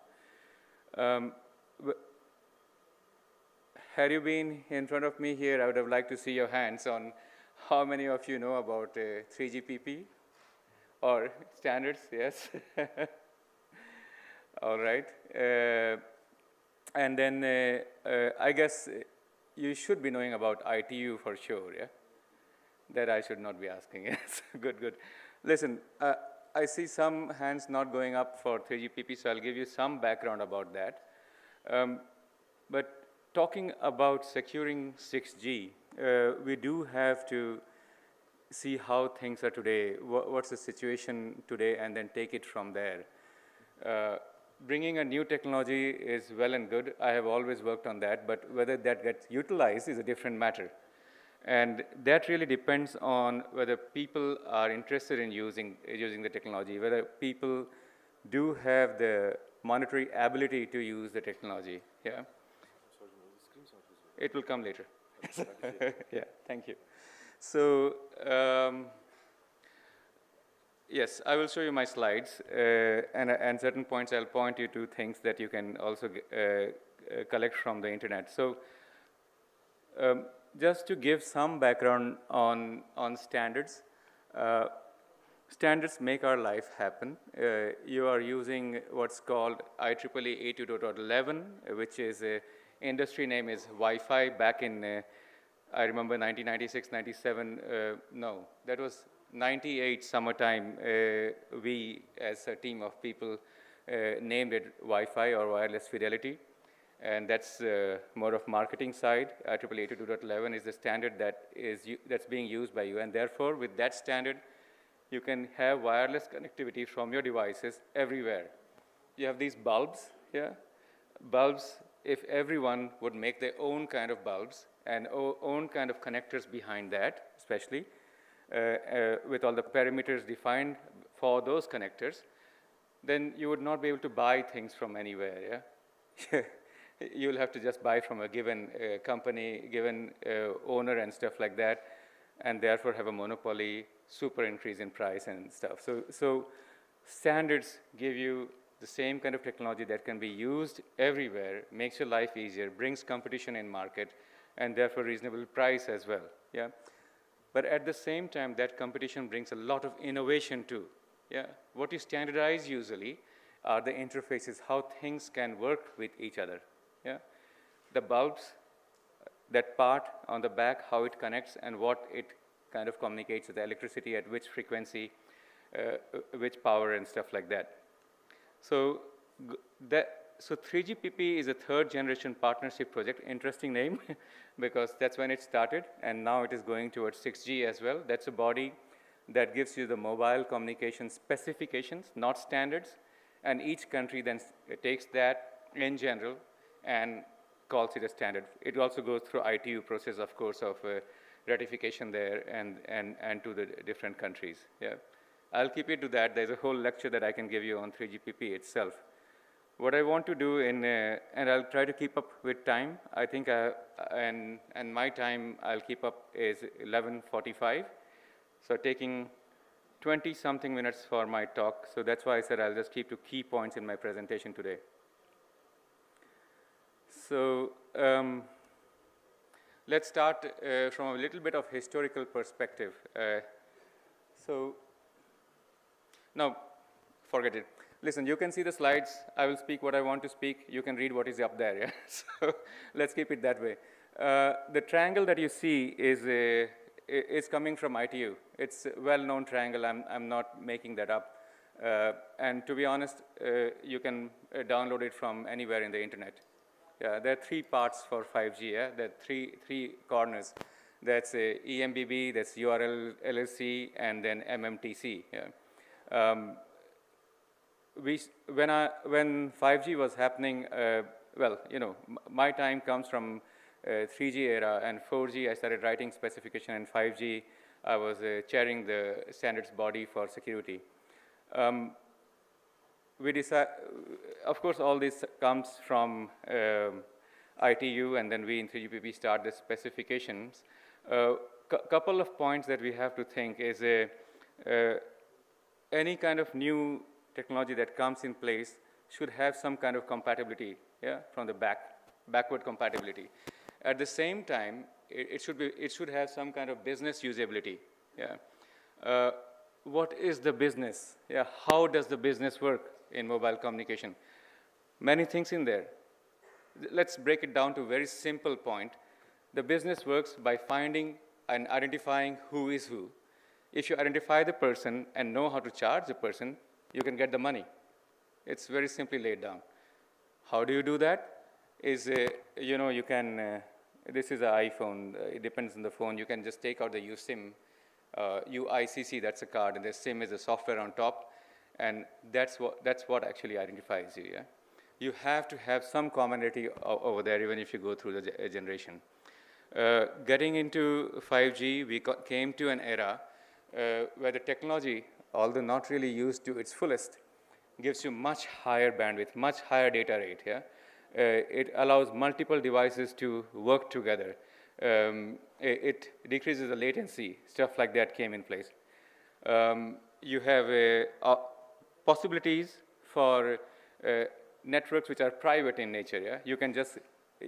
Had you been in front of me here, I would have liked to see your hands on how many of you know about 3GPP or standards, yes? All right. And then I guess you should be knowing about ITU for sure, yeah? That I should not be asking, yes. Good, good. Listen, I see some hands not going up for 3GPP, so I'll give you some background about that. But talking about securing 6G, we do have to see how things are today, what's the situation today, and then take it from there. Bringing a new technology is well and good. I have always worked on that, but whether that gets utilized is a different matter. And that really depends on whether people are interested in using the technology, whether people do have the monetary ability to use the technology, yeah? It will come later. Yeah, thank you. So, yes, I will show you my slides, and at certain points I'll point you to things that you can also collect from the internet. So, just to give some background on standards, standards make our life happen. You are using what's called IEEE 802.11, which is industry name is Wi-Fi. Back in, I remember 1996, 97, no, that was 98 summertime, we as a team of people named it Wi-Fi or wireless fidelity. And that's more of marketing side. IEEE 802.11 is the standard that's being used by you. And therefore, with that standard, you can have wireless connectivity from your devices everywhere. You have these bulbs here. Bulbs, if everyone would make their own kind of bulbs and own kind of connectors behind that, especially, with all the parameters defined for those connectors, then you would not be able to buy things from anywhere, yeah? You'll have to just buy from a given company, given owner and stuff like that, and therefore have a monopoly, super increase in price and stuff. So standards give you the same kind of technology that can be used everywhere, makes your life easier, brings competition in market, and therefore reasonable price as well, yeah? But at the same time, that competition brings a lot of innovation too, yeah? What you standardize usually are the interfaces, how things can work with each other, yeah? The bulbs, that part on the back, how it connects and what it kind of communicates with the electricity, at which frequency, which power and stuff like that. So 3GPP is a third generation partnership project, interesting name, because that's when it started, and now it is going towards 6G as well. That's a body that gives you the mobile communication specifications, not standards, and each country then takes that in general and calls it a standard. It also goes through ITU process, of course, of ratification there and to the different countries, yeah. I'll keep it to that. There's a whole lecture that I can give you on 3GPP itself. What I want to do and I'll try to keep up with time. I think, and my time I'll keep up is 11:45. So taking 20-something minutes for my talk, so that's why I said I'll just keep to key points in my presentation today. So let's start from a little bit of historical perspective. So now, forget it. Listen, you can see the slides. I will speak what I want to speak. You can read what is up there. Yeah? So let's keep it that way. The triangle that you see is coming from ITU. It's a well-known triangle. I'm not making that up. And to be honest, you can download it from anywhere in the internet. Yeah, there are 3 parts for 5G. Yeah? There are three corners. That's EMBB, that's URL LLC, and then MMTC. Yeah? When 5G was happening, well, you know, my time comes from 3G era, and 4G I started writing specification, and 5G I was chairing the standards body for security. Of course, all this comes from ITU, and then we in 3GPP start the specifications. Couple of points that we have to think is any kind of new technology that comes in place should have some kind of compatibility, yeah, from the backward compatibility. At the same time, it should have some kind of business usability. Yeah. What is the business? Yeah. How does the business work in mobile communication? Many things in there. Let's break it down to a very simple point. The business works by finding and identifying who is who. If you identify the person and know how to charge the person, you can get the money. It's very simply laid down. How do you do that? Is, you know, you can, this is an iPhone. It depends on the phone. You can just take out the USIM, UICC, that's a card, and the SIM is the software on top, and that's what actually identifies you. Yeah? You have to have some commonality over there, even if you go through the generation. Getting into 5G, we came to an era where the technology, although not really used to its fullest, gives you much higher bandwidth, much higher data rate. Yeah? It allows multiple devices to work together. It decreases the latency, stuff like that came in place. You have possibilities for networks which are private in nature. Yeah?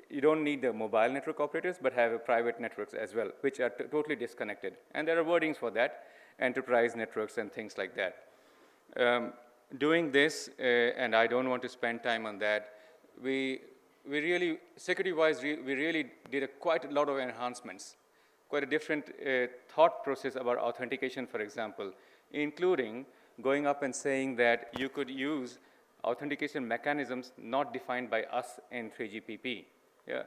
You don't need the mobile network operators, but have private networks as well, which are totally disconnected. And there are wordings for that, enterprise networks and things like that. Doing this, and I don't want to spend time on that, we really, security-wise, we really did quite a lot of enhancements, quite a different thought process about authentication, for example, including going up and saying that you could use authentication mechanisms not defined by us in 3GPP. Yeah.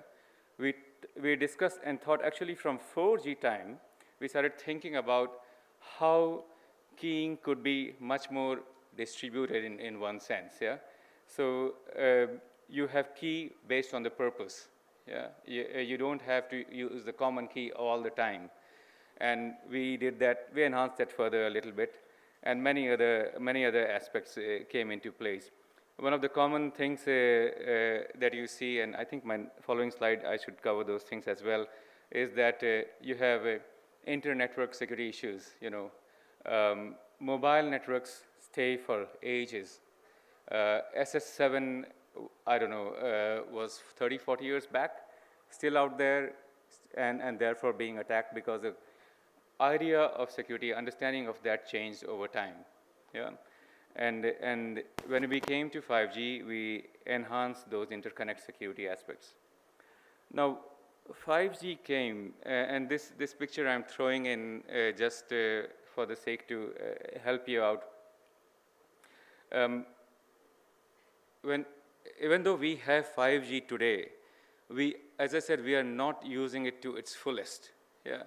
We discussed and thought actually from 4G time, we started thinking about how keying could be much more distributed in one sense. Yeah. So you have key based on the purpose. Yeah. You don't have to use the common key all the time. And we did that, we enhanced that further a little bit, and many other aspects came into place. One of the common things that you see, and I think my following slide, I should cover those things as well, is that you have inter-network security issues. You know, mobile networks stay for ages. SS7, I don't know, was 30, 40 years back, still out there, and therefore being attacked because the idea of security, understanding of that changed over time. Yeah. And when we came to 5G, we enhanced those interconnect security aspects. Now, 5G came, and this picture I'm throwing in just for the sake to help you out. Even though we have 5G today, as I said, we are not using it to its fullest. Yeah.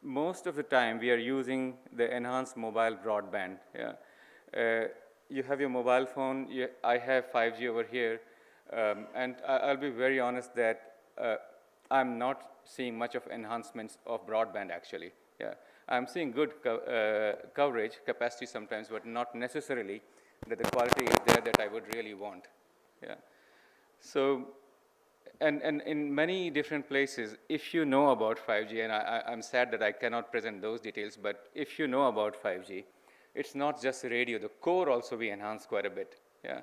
Most of the time, we are using the enhanced mobile broadband. Yeah. You have your mobile phone. I have 5G over here. And I'll be very honest that I'm not seeing much of enhancements of broadband, actually. Yeah. I'm seeing good coverage, capacity sometimes, but not necessarily that the quality is there that I would really want. Yeah. So and in many different places, if you know about 5G, and I'm sad that I cannot present those details, but if you know about 5G, it's not just radio. The core also we enhance quite a bit. Yeah,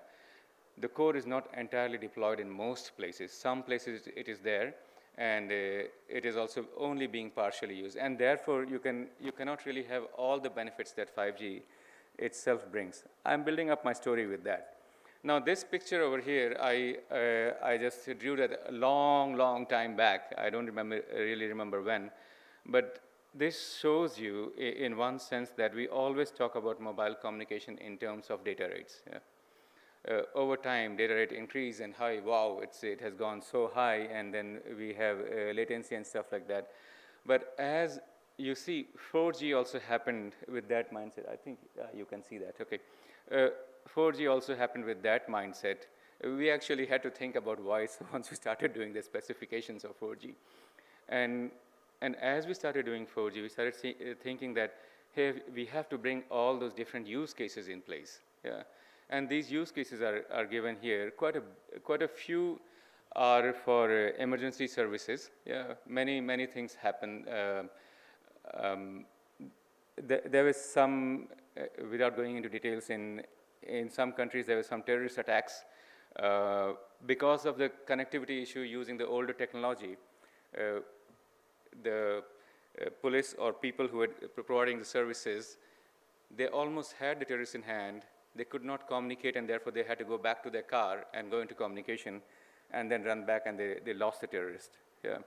the core is not entirely deployed in most places. Some places it is there, and it is also only being partially used. And therefore, you cannot really have all the benefits that 5G itself brings. I'm building up my story with that. Now, this picture over here, I just drew that a long time back. I don't really remember when, but this shows you, in one sense, that we always talk about mobile communication in terms of data rates. Yeah? Over time, data rate increase and high, wow, it has gone so high, and then we have latency and stuff like that. But as you see, 4G also happened with that mindset. I think you can see that, okay. 4G also happened with that mindset. We actually had to think about why once we started doing the specifications of 4G. And as we started doing 4G, we started thinking that, hey, we have to bring all those different use cases in place. Yeah. And these use cases are given here. Quite a few are for emergency services. Yeah, many things happen. There was some, without going into details, in some countries there were some terrorist attacks because of the connectivity issue using the older technology. The police or people who were providing the services, they almost had the terrorists in hand. They could not communicate, and therefore they had to go back to their car and go into communication and then run back, and they lost the terrorist. Yeah.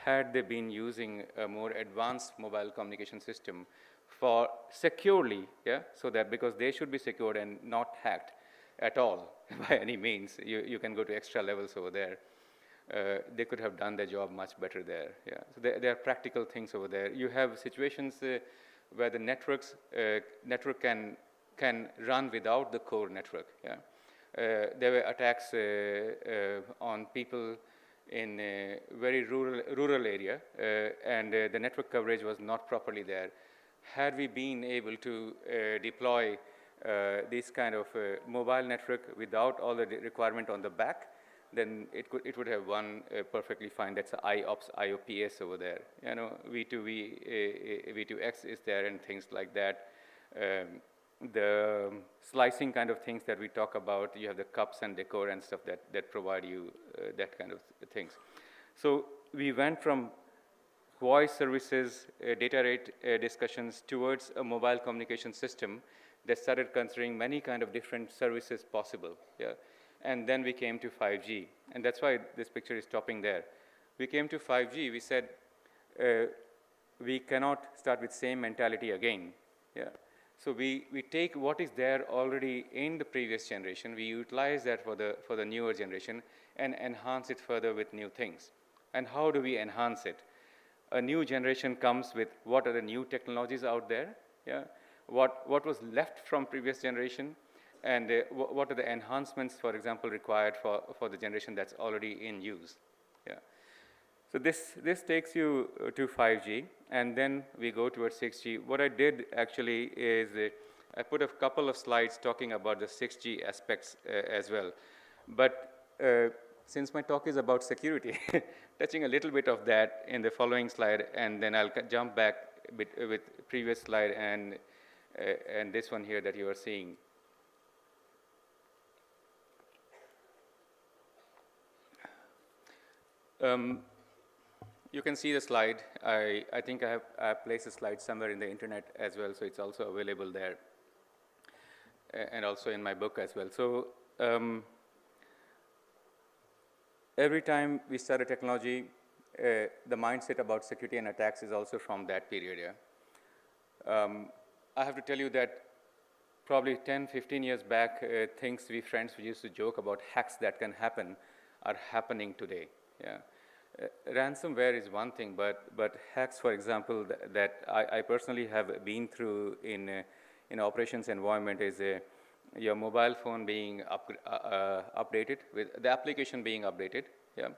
Had they been using a more advanced mobile communication system for securely, yeah, so that, because they should be secured and not hacked at all by any means. You can go to extra levels over there. They could have done their job much better there. Yeah. So there are practical things over there. You have situations where the network can run without the core network. Yeah. There were attacks on people in a very rural area, and the network coverage was not properly there. Had we been able to deploy this kind of mobile network without all the requirement on the back, then it would have run perfectly fine. That's IOPS, IOPS over there. You know, V2V, V2X is there, and things like that. The slicing kind of things that we talk about, you have the cups and decor and stuff that provide you that kind of things. So we went from voice services, data rate discussions towards a mobile communication system that started considering many kind of different services possible. Yeah. And then we came to 5G, and that's why this picture is stopping there. We came to 5G, we said, we cannot start with same mentality again. Yeah. So we take what is there already in the previous generation, we utilize that for the newer generation and enhance it further with new things. And how do we enhance it? A new generation comes with what are the new technologies out there, yeah? What was left from previous generation, and what are the enhancements, for example, required for the generation that's already in use. Yeah. So this takes you to 5G, and then we go towards 6G. What I did actually is I put a couple of slides talking about the 6G aspects as well. But since my talk is about security, touching a little bit of that in the following slide, and then I'll jump back with previous slide and this one here that you are seeing. You can see the slide. I think I have placed a slide somewhere in the internet as well, so it's also available there, and also in my book as well. So every time we start a technology, the mindset about security and attacks is also from that period. Yeah. I have to tell you that probably 10, 15 years back, things we used to joke about hacks that can happen are happening today. Yeah. Ransomware is one thing, but hacks, for example, that I personally have been through in operations environment is your mobile phone being updated, with the application being updated. Yeah.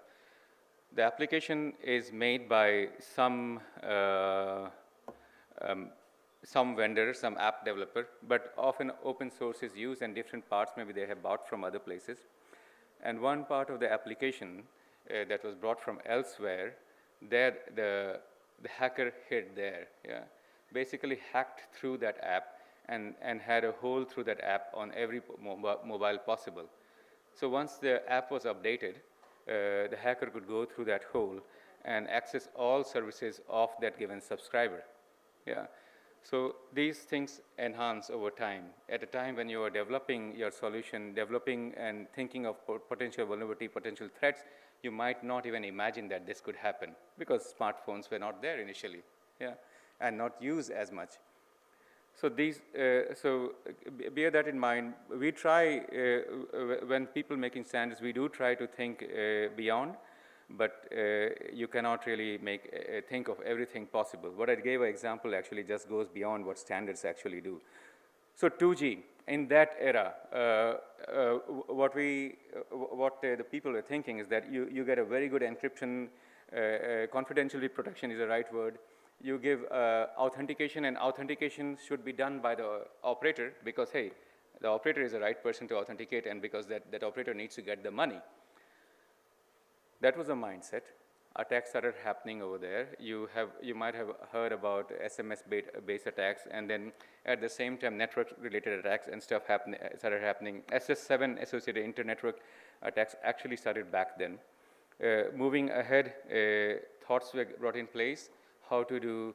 The application is made by some vendor, some app developer, but often open source is used and different parts maybe they have bought from other places. And one part of the application that was brought from elsewhere, there the hacker hid there, yeah? Basically hacked through that app and had a hole through that app on every mobile possible. So once the app was updated, the hacker could go through that hole and access all services of that given subscriber. Yeah. So these things enhance over time. At a time when you are developing your solution, developing and thinking of potential vulnerability, potential threats, you might not even imagine that this could happen because smartphones were not there initially, yeah, and not used as much. So bear that in mind. We try, when people making standards, we do try to think beyond, but you cannot really think of everything possible. What I gave an example actually just goes beyond what standards actually do. So 2G, in that era, what the people are thinking is that you get a very good encryption, confidentiality protection is the right word. You give authentication, and authentication should be done by the operator because, hey, the operator is the right person to authenticate, and because that operator needs to get the money. That was the mindset. Attacks started happening over there. You might have heard about SMS-based attacks, and then at the same time, network-related attacks and stuff started happening. SS7 associated inter-network attacks actually started back then. Moving ahead, thoughts were brought in place, how to do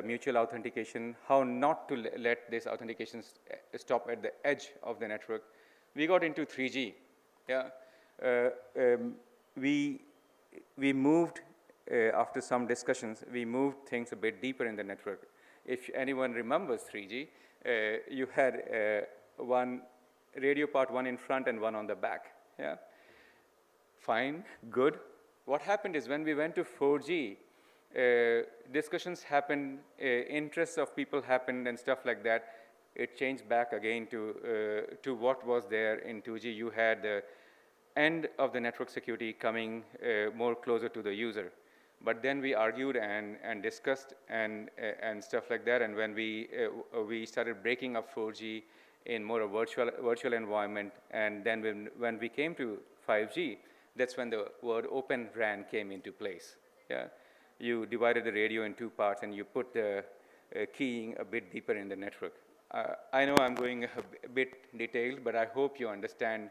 mutual authentication, how not to let this authentication stop at the edge of the network. We got into 3G. Yeah. We moved, after some discussions, we moved things a bit deeper in the network. If anyone remembers 3G, you had one radio part, one in front and one on the back. Yeah. Fine, good. What happened is when we went to 4G, discussions happened, interests of people happened and stuff like that. It changed back again to what was there in 2G. You had the end of the network security coming more closer to the user. But then we argued and discussed and stuff like that. And when we started breaking up 4G in more a virtual environment, and then when we came to 5G, that's when the word Open RAN came into place. Yeah. You divided the radio in two parts, and you put the keying a bit deeper in the network. I know I'm going a bit detailed, but I hope you understand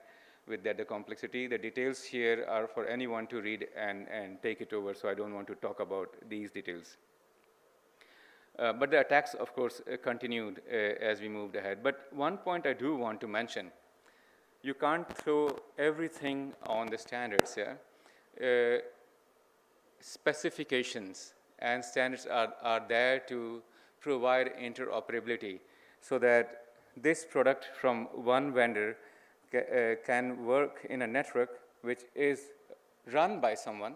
with that the complexity. The details here are for anyone to read and take it over, so I don't want to talk about these details. But the attacks, of course, continued as we moved ahead. But one point I do want to mention, you can't throw everything on the standards, yeah? Specifications and standards are there to provide interoperability so that this product from one vendor can work in a network which is run by someone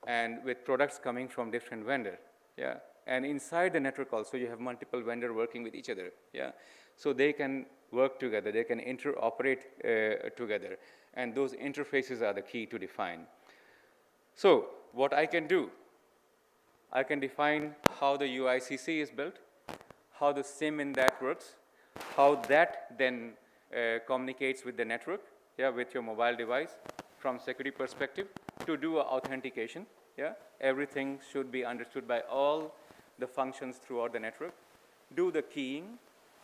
and with products coming from different vendor, yeah? And inside the network also you have multiple vendors working with each other, yeah? So they can work together, they can interoperate together, and those interfaces are the key to define. So what I can do, I can define how the UICC is built, how the SIM in that works, how that then communicates with the network, yeah, with your mobile device from security perspective to do authentication, yeah. Everything should be understood by all the functions throughout the network, do the keying,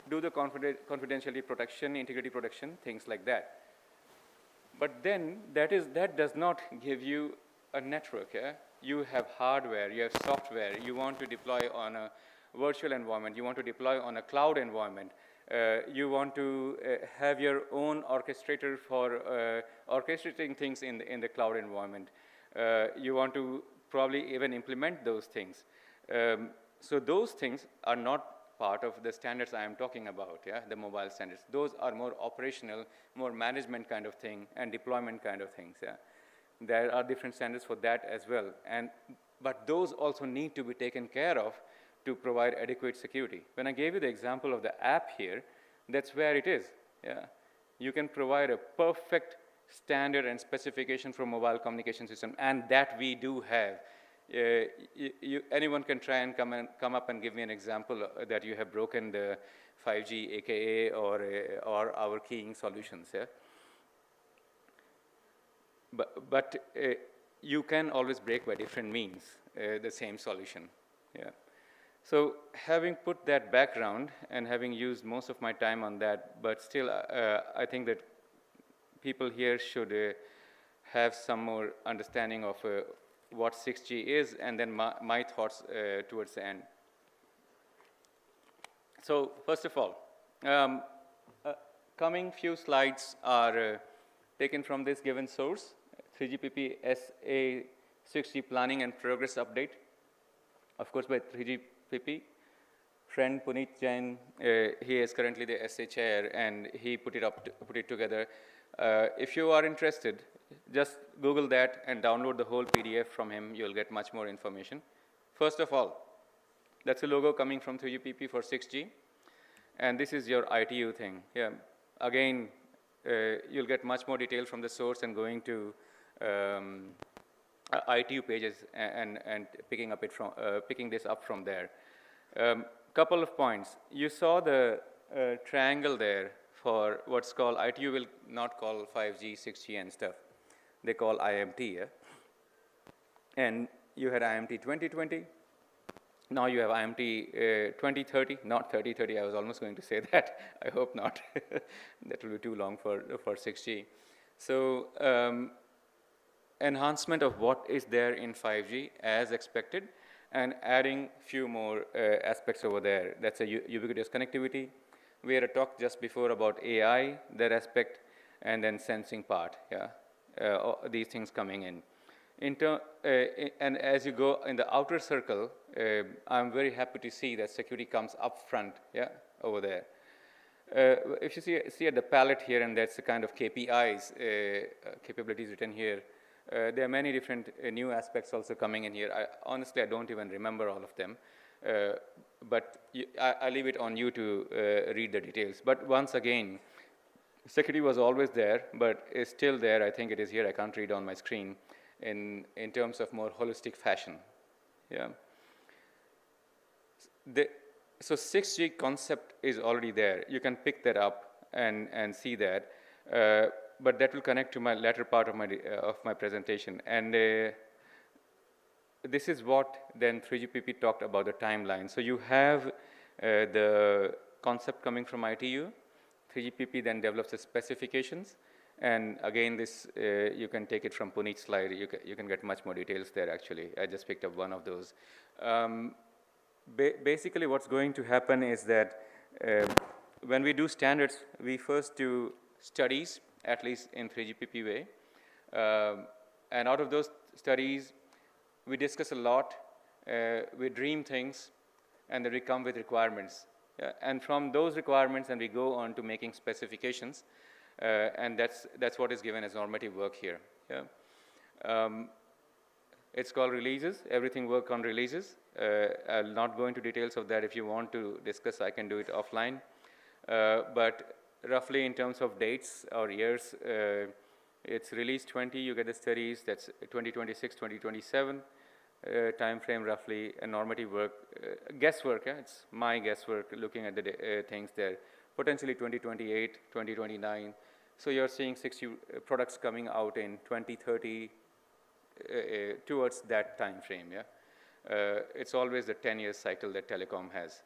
do the confidentiality protection, integrity protection, things like that. But then that does not give you a network, yeah? You have hardware, you have software, you want to deploy on a virtual environment, you want to deploy on a cloud environment, you want to have your own orchestrator for orchestrating things in the cloud environment. You want to probably even implement those things. So those things are not part of the standards I am talking about, yeah, the mobile standards. Those are more operational, more management kind of thing, and deployment kind of things, yeah. There are different standards for that as well, but those also need to be taken care of to provide adequate security. When I gave you the example of the app here, that's where it is, yeah. You can provide a perfect standard and specification for mobile communication system, and that we do have. Anyone can try and come up and give me an example that you have broken the 5G AKA or our keying solutions, yeah? but you can always break by different means the same solution. Yeah. So having put that background and having used most of my time on that, but still I think that people here should have some more understanding of what 6G is, and then my thoughts towards the end. So first of all, coming few slides are taken from this given source, 3GPP SA 6G Planning and Progress Update, of course by 3GPP. Friend Puneet Jain, he is currently the SA chair, and he put it together. If you are interested, just Google that and download the whole PDF from him. You'll get much more information. First of all, that's a logo coming from 3GPP for 6G. And this is your ITU thing. Yeah. Again, you'll get much more detail from the source and going to ITU pages and picking this up from there. Couple of points. You saw the triangle there for what's called, ITU will not call 5G, 6G and stuff. They call IMT, yeah? And you had IMT 2020. Now you have IMT 2030, not 3030. I was almost going to say that. I hope not. That will be too long for 6G. So enhancement of what is there in 5G as expected, and adding few more aspects over there. That's a ubiquitous connectivity. We had a talk just before about AI, that aspect, and then sensing part. Yeah, these things coming in. And as you go in the outer circle, I'm very happy to see that security comes up front, yeah, over there. If you see at the palette here, and that's the kind of KPIs, capabilities written here, there are many different new aspects also coming in here. Honestly, I don't even remember all of them, but I leave it on you to read the details. But once again, security was always there, but it's still there. I think it is here. I can't read on my screen in terms of more holistic fashion. Yeah. So 6G concept is already there. You can pick that up and see that. But that will connect to my latter part of my presentation. And this is what then 3GPP talked about the timeline. So you have the concept coming from ITU. 3GPP then develops the specifications. And again, this you can take it from Puneet's slide. You can get much more details there, actually. I just picked up one of those. Basically, what's going to happen is that when we do standards, we first do studies, at least in 3GPP way. And out of those studies, we discuss a lot, we dream things, and then we come with requirements. Yeah? And from those requirements, and we go on to making specifications, and that's what is given as normative work here. Yeah? It's called releases. Everything work on releases. I'll not go into details of that. If you want to discuss, I can do it offline. But roughly in terms of dates or years, it's release 20, you get the studies, that's 2026, 2027 time frame roughly, and normative work, guesswork, yeah? It's my guesswork looking at the things there, potentially 2028, 2029. So you're seeing 60 products coming out in 2030 towards that time frame, yeah? It's always the 10-year cycle that telecom has.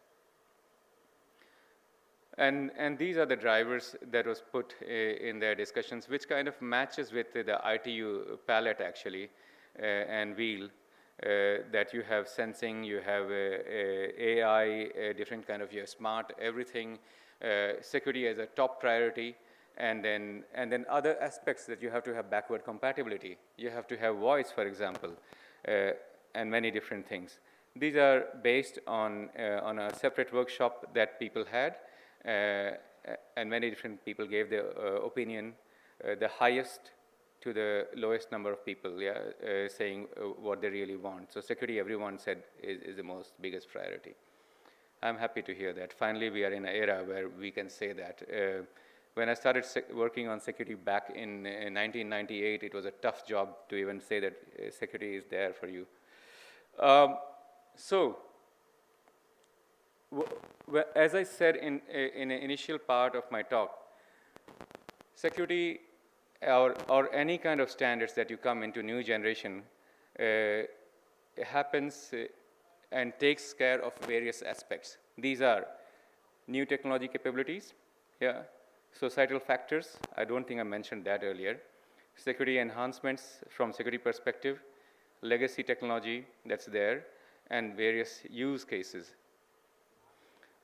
And these are the drivers that was put in their discussions, which kind of matches with the ITU palette, actually, and wheel, that you have sensing, you have AI, different kind of your smart, everything, security as a top priority, and then other aspects that you have to have backward compatibility. You have to have voice, for example, and many different things. These are based on a separate workshop that people had, and many different people gave their opinion, the highest to the lowest number of people, yeah, saying what they really want. So security, everyone said, is the biggest priority. I'm happy to hear that. Finally, we are in an era where we can say that. When I started working on security back in 1998, it was a tough job to even say that security is there for you. As I said in the initial part of my talk, security or any kind of standards that you come into new generation happens and takes care of various aspects. These are new technology capabilities, yeah, societal factors, I don't think I mentioned that earlier, security enhancements from security perspective, legacy technology that's there, and various use cases.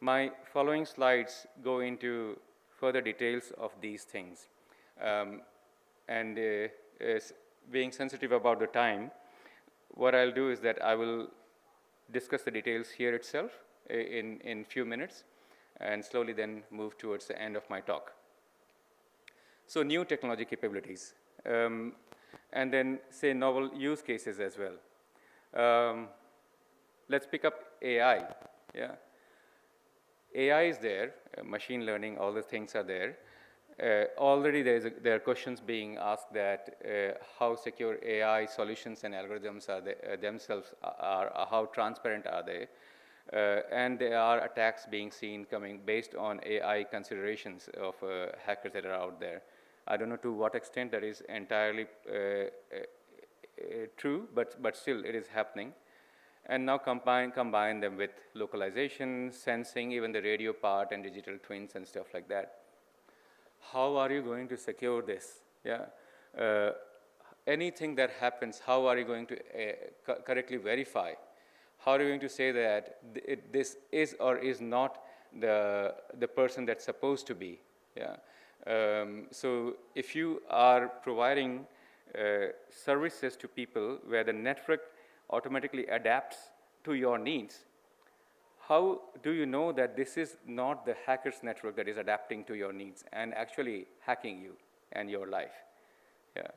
My following slides go into further details of these things. And being sensitive about the time, what I'll do is that I will discuss the details here itself in few minutes and slowly then move towards the end of my talk. So new technology capabilities, and then say novel use cases as well. Let's pick up AI, yeah. AI is there, machine learning, all the things are there. Already there are questions being asked that how secure AI solutions and algorithms are they, themselves are, how transparent are they? And there are attacks being seen coming based on AI considerations of hackers that are out there. I don't know to what extent that is entirely true, but still it is happening. And now combine them with localization, sensing, even the radio part and digital twins and stuff like that. How are you going to secure this? Yeah. Anything that happens, how are you going to correctly verify? How are you going to say that this is or is not the person that's supposed to be? Yeah. So if you are providing services to people where the network automatically adapts to your needs, how do you know that this is not the hacker's network that is adapting to your needs and actually hacking you and your life? Yeah.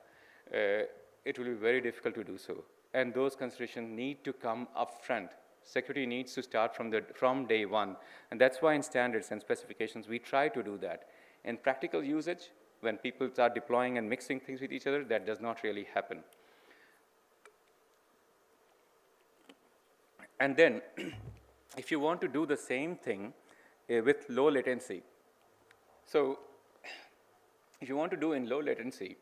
It will be very difficult to do so. And those considerations need to come up front. Security needs to start from day one. And that's why in standards and specifications, we try to do that. In practical usage, when people start deploying and mixing things with each other, that does not really happen. And then, if you want to do the same thing with low latency, so if you want to do in low latency,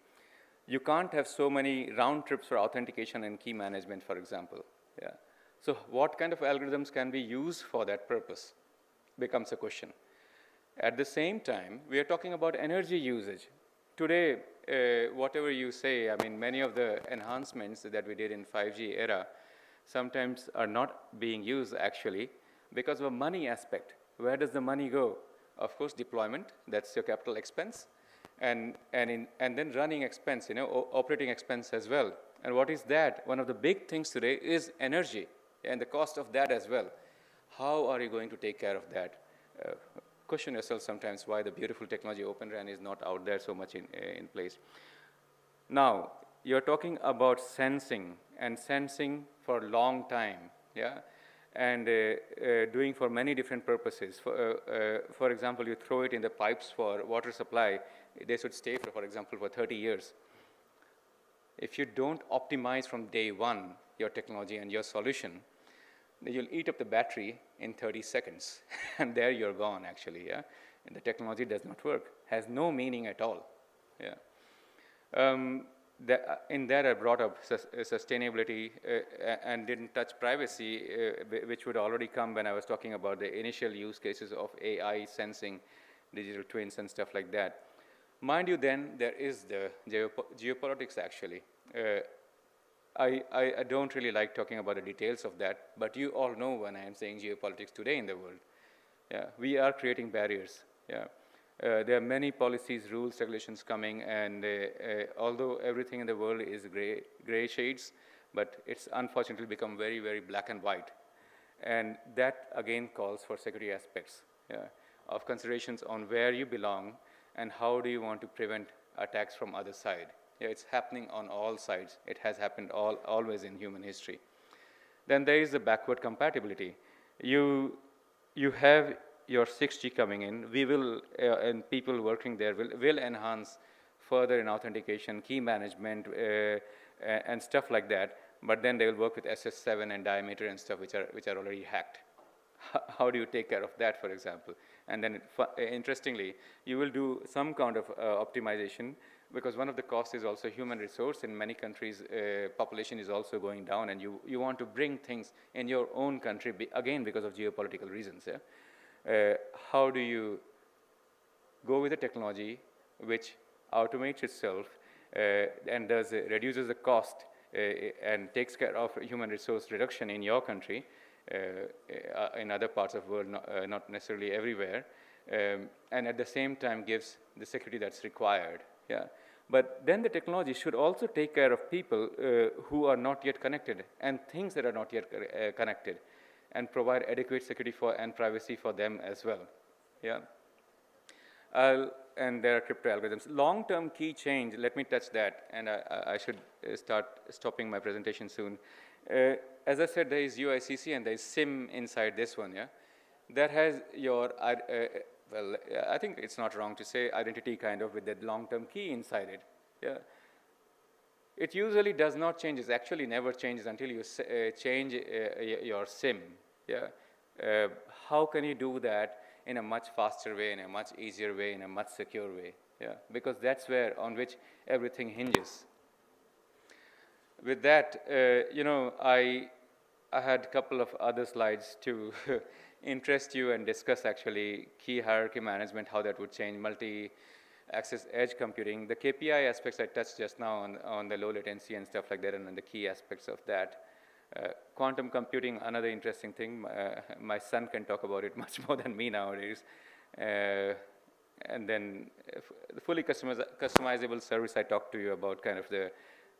you can't have so many round trips for authentication and key management, for example. Yeah. So what kind of algorithms can be used for that purpose becomes a question. At the same time, we are talking about energy usage. Today, whatever you say, I mean, many of the enhancements that we did in 5G era sometimes are not being used actually because of a money aspect. Where does the money go? Of course, deployment, that's your capital expense, and then running expense, operating expense as well. And what is that? One of the big things today is energy and the cost of that as well. How are you going to take care of that? Question yourself sometimes why the beautiful technology Open RAN is not out there so much in place. Now, you're talking about sensing, and sensing for a long time, yeah? And doing for many different purposes. For example, you throw it in the pipes for water supply, they should stay, for example, for 30 years. If you don't optimize from day one your technology and your solution, then you'll eat up the battery in 30 seconds. And there you're gone, actually, yeah? And the technology does not work, has no meaning at all, yeah? In that I brought up sustainability and didn't touch privacy, which would already come when I was talking about the initial use cases of AI, sensing, digital twins, and stuff like that. Mind you, then, there is the geopolitics, actually. I don't really like talking about the details of that, but you all know when I am saying geopolitics today in the world. Yeah, we are creating barriers, yeah. There are many policies, rules, regulations coming, and although everything in the world is gray shades, but it's unfortunately become very, very black and white. And that, again, calls for security aspects, yeah, of considerations on where you belong and how do you want to prevent attacks from other side. Yeah, it's happening on all sides. It has happened always in human history. Then there is the backward compatibility. You have your 6G coming in, we will, and people working there will enhance further in authentication, key management, and stuff like that, but then they will work with SS7 and diameter and stuff which are already hacked. how do you take care of that, for example? And then, interestingly, you will do some kind of optimization, because one of the costs is also human resource. In many countries, population is also going down, and you want to bring things in your own country, again, because of geopolitical reasons. Yeah? How do you go with a technology which automates itself and reduces the cost and takes care of human resource reduction in your country, in other parts of the world, not necessarily everywhere, and at the same time gives the security that's required. Yeah. But then the technology should also take care of people who are not yet connected and things that are not yet connected, and provide adequate security and privacy for them as well. Yeah. And there are crypto algorithms. Long-term key change, let me touch that, and I should start stopping my presentation soon. As I said, there is UICC and there is SIM inside this one, yeah? That has your, well, I think it's not wrong to say identity kind of with that long-term key inside it, yeah? It usually does not change, it actually never changes until you change your SIM, yeah? How can you do that in a much faster way, in a much easier way, in a much secure way? Yeah, because that's where on which everything hinges. With that, you know, I had a couple of other slides to interest you and discuss actually key hierarchy management, how that would change multi-access edge computing. The KPI aspects I touched just now on the low latency and stuff like that, and the key aspects of that. Quantum computing, another interesting thing. My son can talk about it much more than me nowadays. And then the fully customizable service I talked to you about, kind of the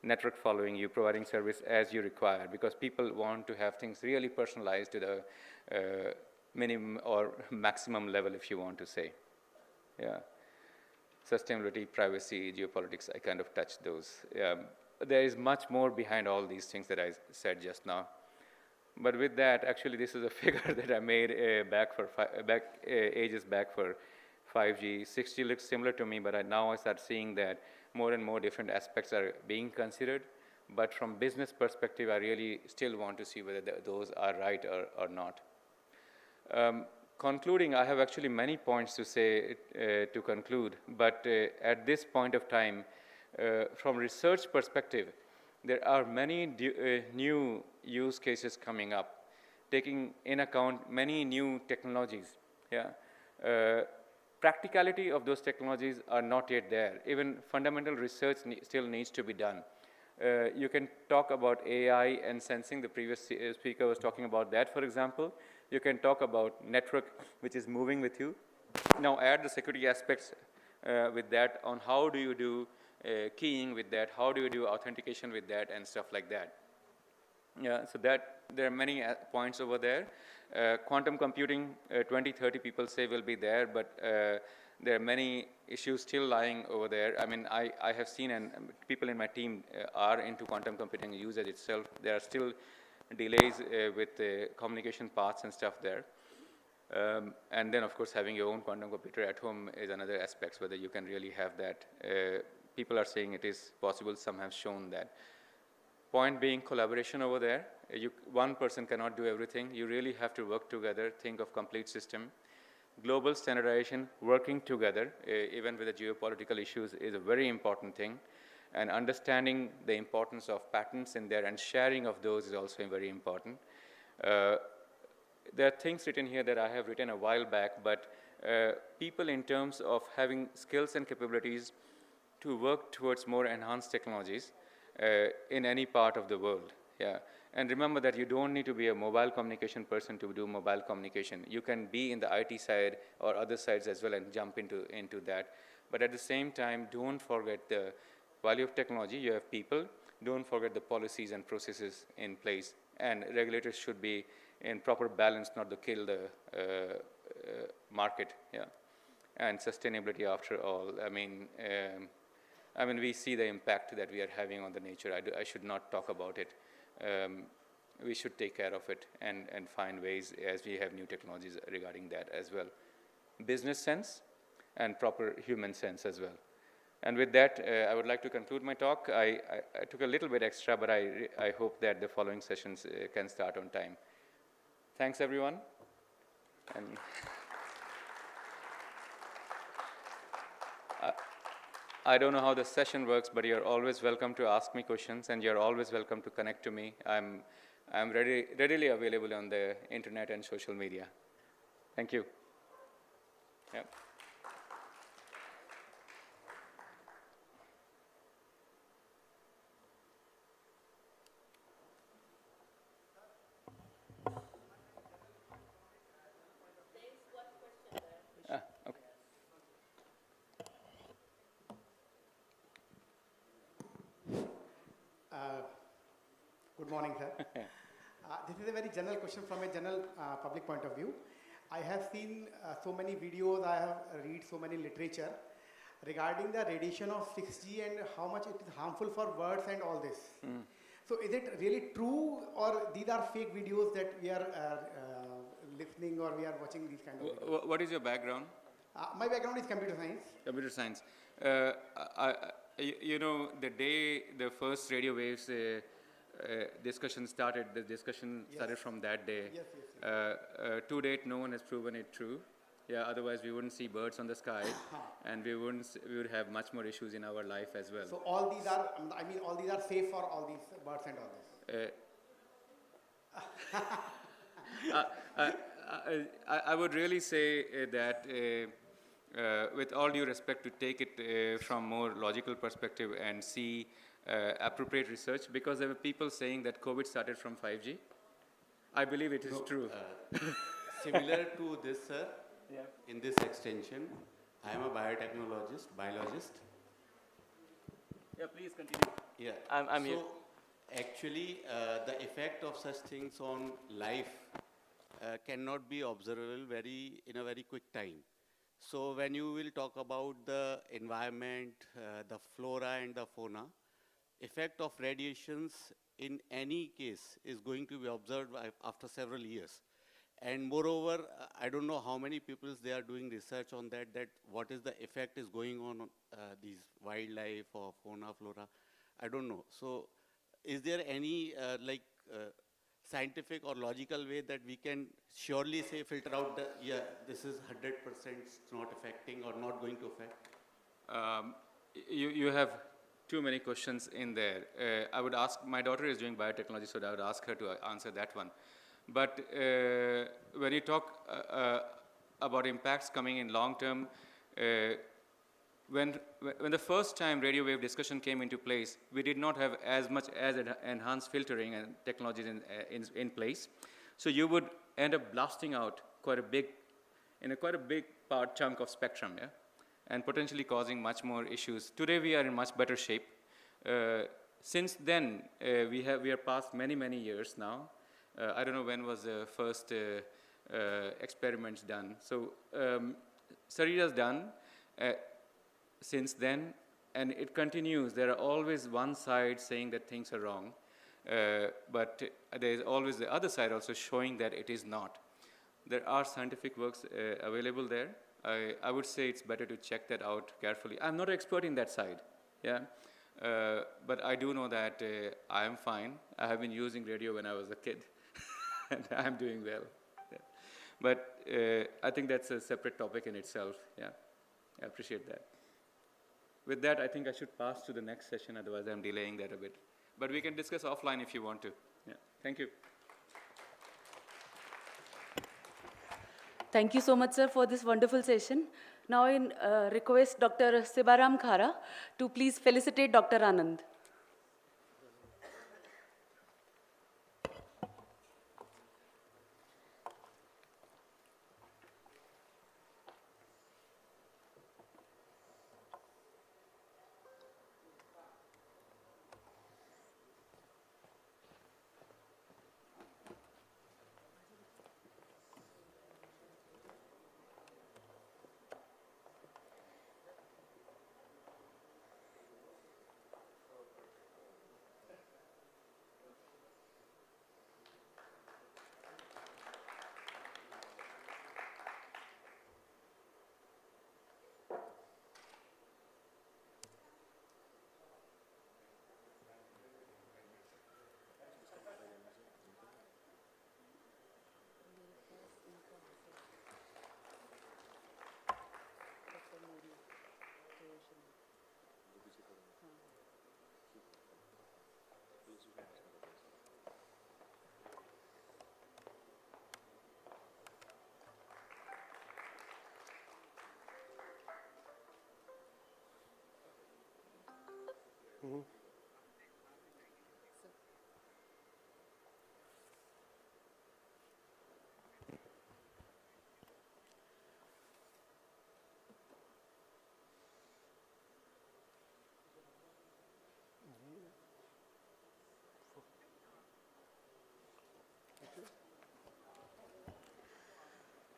network following you, providing service as you require, because people want to have things really personalized to the minimum or maximum level, if you want to say. Yeah. Sustainability, privacy, geopolitics, I kind of touched those. There is much more behind all these things that I said just now. But with that, actually, this is a figure that I made ages back for 5G. 6G looks similar to me, but now I start seeing that more and more different aspects are being considered. But from business perspective, I really still want to see whether those are right or not. Concluding, I have actually many points to say to conclude, but at this point of time, from research perspective, there are many new use cases coming up, taking in account many new technologies. Yeah. Practicality of those technologies are not yet there. Even fundamental research still needs to be done. You can talk about AI and sensing. The previous speaker was talking about that, for example. You can talk about network, which is moving with you. Now add the security aspects with that on how do you do keying with that, how do you do authentication with that, and stuff like that. Yeah, so that there are many points over there. Quantum computing, 2030 people say will be there, but there are many issues still lying over there. I mean, I have seen, and people in my team are into quantum computing usage itself. There are still delays with the communication paths and stuff there. And then, of course, having your own quantum computer at home is another aspect, whether you can really have that. People are saying it is possible. Some have shown that. Point being collaboration over there. One person cannot do everything. You really have to work together, think of complete system. Global standardization, working together, even with the geopolitical issues, is a very important thing. And understanding the importance of patents in there and sharing of those is also very important. There are things written here that I have written a while back, but people in terms of having skills and capabilities to work towards more enhanced technologies in any part of the world. Yeah. And remember that you don't need to be a mobile communication person to do mobile communication. You can be in the IT side or other sides as well and jump into that. But at the same time, don't forget the value of technology. You have people. Don't forget the policies and processes in place. And regulators should be in proper balance, not to kill the market. Yeah. And sustainability, after all, I mean, we see the impact that we are having on the nature. I should not talk about it. We should take care of it and find ways as we have new technologies regarding that as well. Business sense and proper human sense as well. And with that, I would like to conclude my talk. I took a little bit extra, but I hope that the following sessions can start on time. Thanks, everyone. And I don't know how the session works, but you're always welcome to ask me questions, and you're always welcome to connect to me. I'm readily available on the internet and social media. Thank you. Yeah. Okay. Good morning, sir. This is a very general question from a general public point of view. I have seen so many videos, I have read so many literature regarding the radiation of 6G and how much it is harmful for birds and all this. So is it really true, or these are fake videos that we are listening or we are watching these kind of videos? What is your background? My background is computer science. Computer science. You know, the day the first radio waves discussion started, the discussion started from that day. Yes. To date, no one has proven it true. Yeah, otherwise we wouldn't see birds on the sky, and we would have much more issues in our life as well. So all these are, I mean, all these are safe for all these birds and all this? I would really say that with all due respect, to take it from more logical perspective and see appropriate research, because there were people saying that COVID started from 5G. I believe it is true. Similar to this, sir, in this extension, I am a biologist. Yeah, please continue. Yeah, I'm so here. Actually, the effect of such things on life cannot be observable in a very quick time. So when you will talk about the environment, the flora and the fauna, effect of radiations in any case is going to be observed after several years. And moreover, I don't know how many people they are doing research on that what is the effect is going on these wildlife or fauna, flora, I don't know. So is there any scientific or logical way that we can surely say, filter out this is 100% not affecting or not going to affect? You have too many questions in there. I would ask, my daughter is doing biotechnology, so I would ask her to answer that one. But when you talk about impacts coming in long term, when the first time radio wave discussion came into place, we did not have as much as enhanced filtering and technologies in place. So you would end up blasting out quite a big chunk of spectrum, yeah, and potentially causing much more issues. Today we are in much better shape. Since then, we are past many years now. I don't know when was the first experiments done. So Sharda's done since then, and it continues. There are always one side saying that things are wrong, but there is always the other side also showing that it is not. There are scientific works available there. I would say it's better to check that out carefully. I'm not an expert in that side, yeah, but I do know that I am fine. I have been using radio when I was a kid. And I'm doing well. Yeah. But I think that's a separate topic in itself. Yeah, I appreciate that. With that, I think I should pass to the next session, otherwise I'm delaying that a bit. But we can discuss offline if you want to. Yeah. Thank you. Thank you so much, sir, for this wonderful session. Now I request Dr. Sibaram Khara to please felicitate Dr. Anand.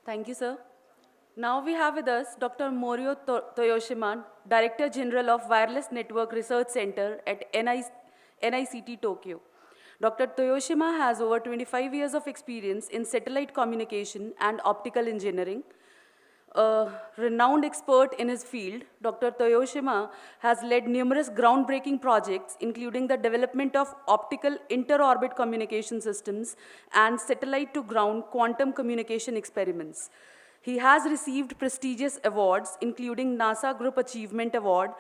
Thank you, sir. Now we have with us Dr. Morio Toyoshima, Director General of Wireless Network Research Center at NICT Tokyo. Dr. Toyoshima has over 25 years of experience in satellite communication and optical engineering. A renowned expert in his field, Dr. Toyoshima has led numerous groundbreaking projects, including the development of optical inter-orbit communication systems and satellite-to-ground quantum communication experiments. He has received prestigious awards, including NASA Group Achievement Award,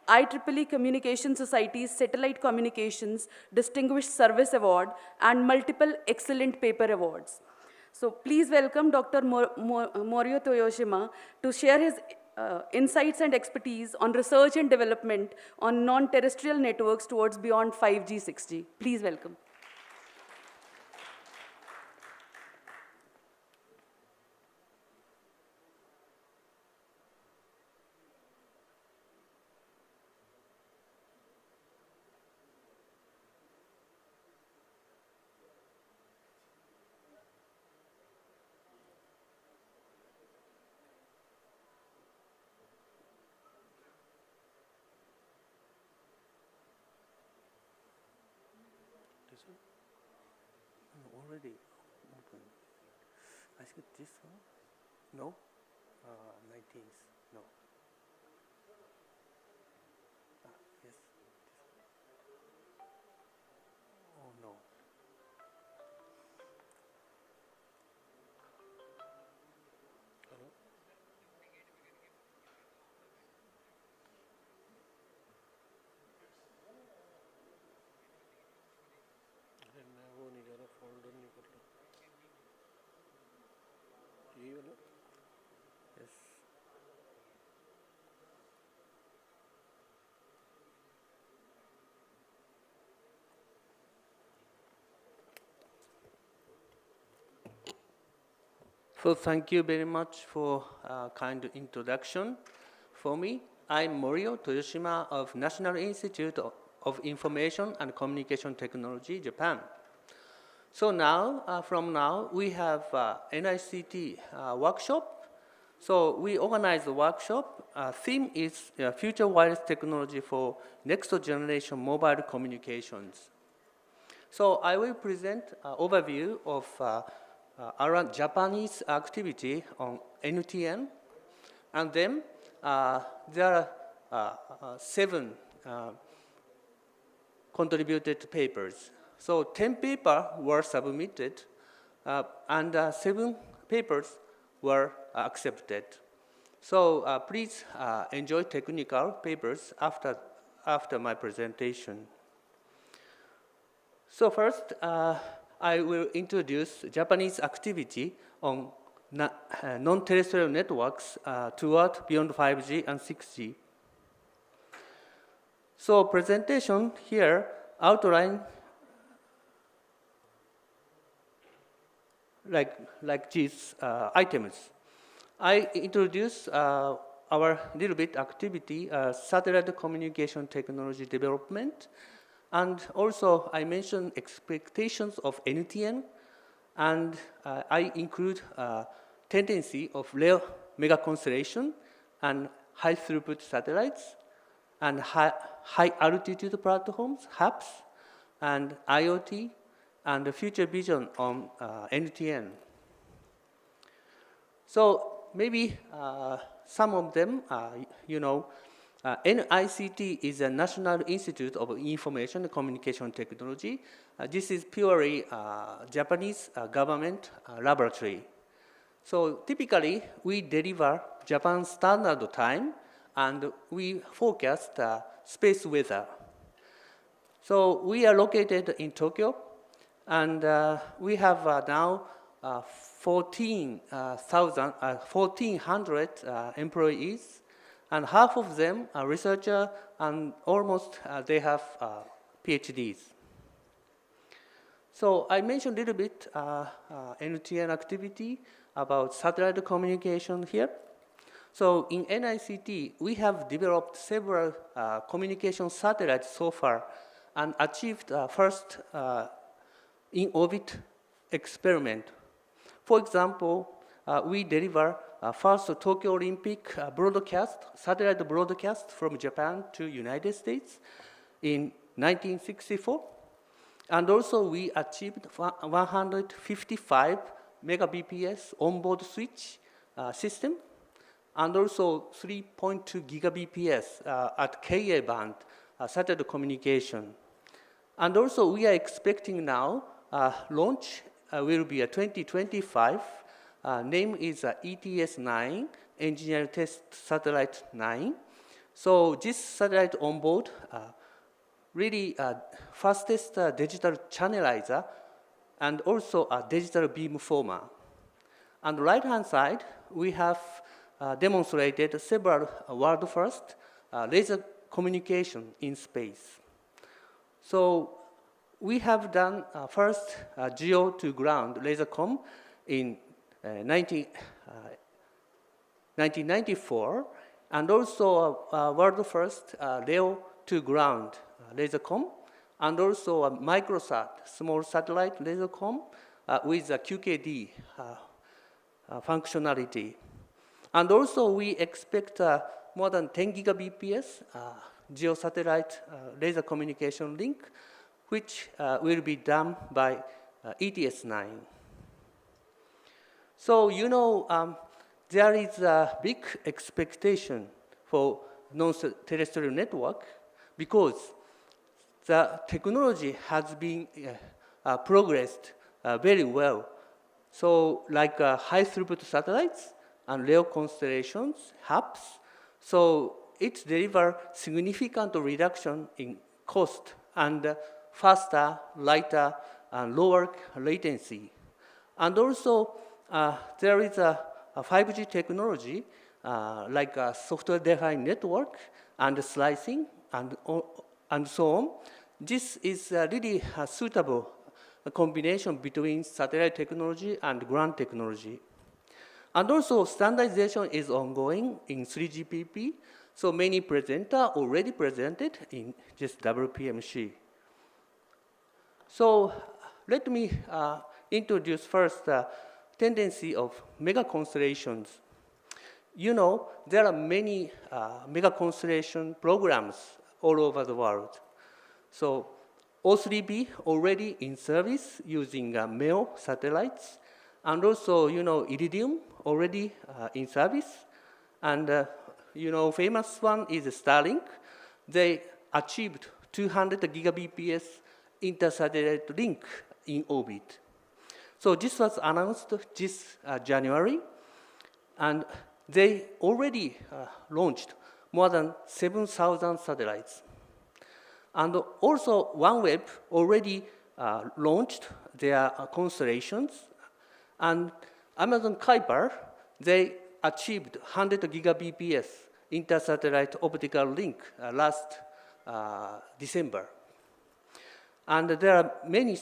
IEEE Communication Society's Satellite Communications Distinguished Service Award, and multiple excellent paper awards. So please welcome Dr. Morio Toyoshima to share his insights and expertise on research and development on non-terrestrial networks towards beyond 5G, 6G. Please welcome. Already open. I think this one. No. 19th. No. Yes. Oh no. Hello. वो नहीं कर रहा, folder नहीं कर रहा, यही वाला, yes. So thank you very much for a kind introduction for me. I'm Morio Toyoshima of National Institute of Information and Communication Technology, Japan. So now, from now, we have NICT workshop. So we organize the workshop. Theme is Future Wireless Technology for Next Generation Mobile Communications. So I will present an overview of around Japanese activity on NTN. And then there are 7 contributed papers. So 10 papers were submitted, and 7 papers were accepted. So please enjoy technical papers after my presentation. So first, I will introduce Japanese activity on non-terrestrial networks toward beyond 5G and 6G. So presentation here outline like these items. I introduce our little bit activity, satellite communication technology development, and also I mentioned expectations of NTN, and I include tendency of rare mega constellation and high throughput satellites and high altitude platforms, HAPS, and IoT, and the future vision on NTN. So maybe some of them, you know, NICT is a National Institute of Information and Communication Technology. This is purely Japanese government laboratory. So typically, we deliver Japan standard time, and we forecast space weather. So we are located in Tokyo, and we have now 1,400 employees, and half of them are researchers, and almost they have PhDs. So I mentioned a little bit NTN activity about satellite communication here. So in NICT, we have developed several communication satellites so far and achieved first in-orbit experiment. For example, we deliver first Tokyo Olympic broadcast, satellite broadcast from Japan to United States in 1964. And also we achieved 155 megabps onboard switch system, and also 3.2 gigabps at Ka band satellite communication. And also we are expecting now launch will be a 2025. Name is ETS-9, Engineer Test Satellite 9. So this satellite on board really fastest digital channelizer and also a digital beamformer. On the right-hand side, we have demonstrated several world-first laser communication in space. So we have done first GEO to ground laser comm in 1994, and also world first LEO to ground laser comm, and also a microsat, small satellite laser comm with a QKD functionality. And also we expect more than 10 gigabps geosatellite laser communication link, which will be done by ETS-9. So, you know, there is a big expectation for non-terrestrial network because the technology has been progressed very well. So, like high throughput satellites and LEO constellations, hubs, so it delivers significant reduction in cost and faster, lighter, and lower latency. And also, there is a 5G technology like a software-defined network and slicing and so on. This is really a suitable combination between satellite technology and ground technology. And also, standardization is ongoing in 3GPP. So many presenters already presented in this WPMC. So let me introduce first the tendency of mega constellations. You know, there are many mega constellation programs all over the world. So O3b already in service using MEO satellites, and also, you know, Iridium already in service. And, you know, famous one is Starlink. They achieved 200 gigabps intersatellite link in orbit. So this was announced this January, and they already launched more than 7,000 satellites. And also OneWeb already launched their constellations, and Amazon Kuiper, they achieved 100 gigabps intersatellite optical link last December. And there are many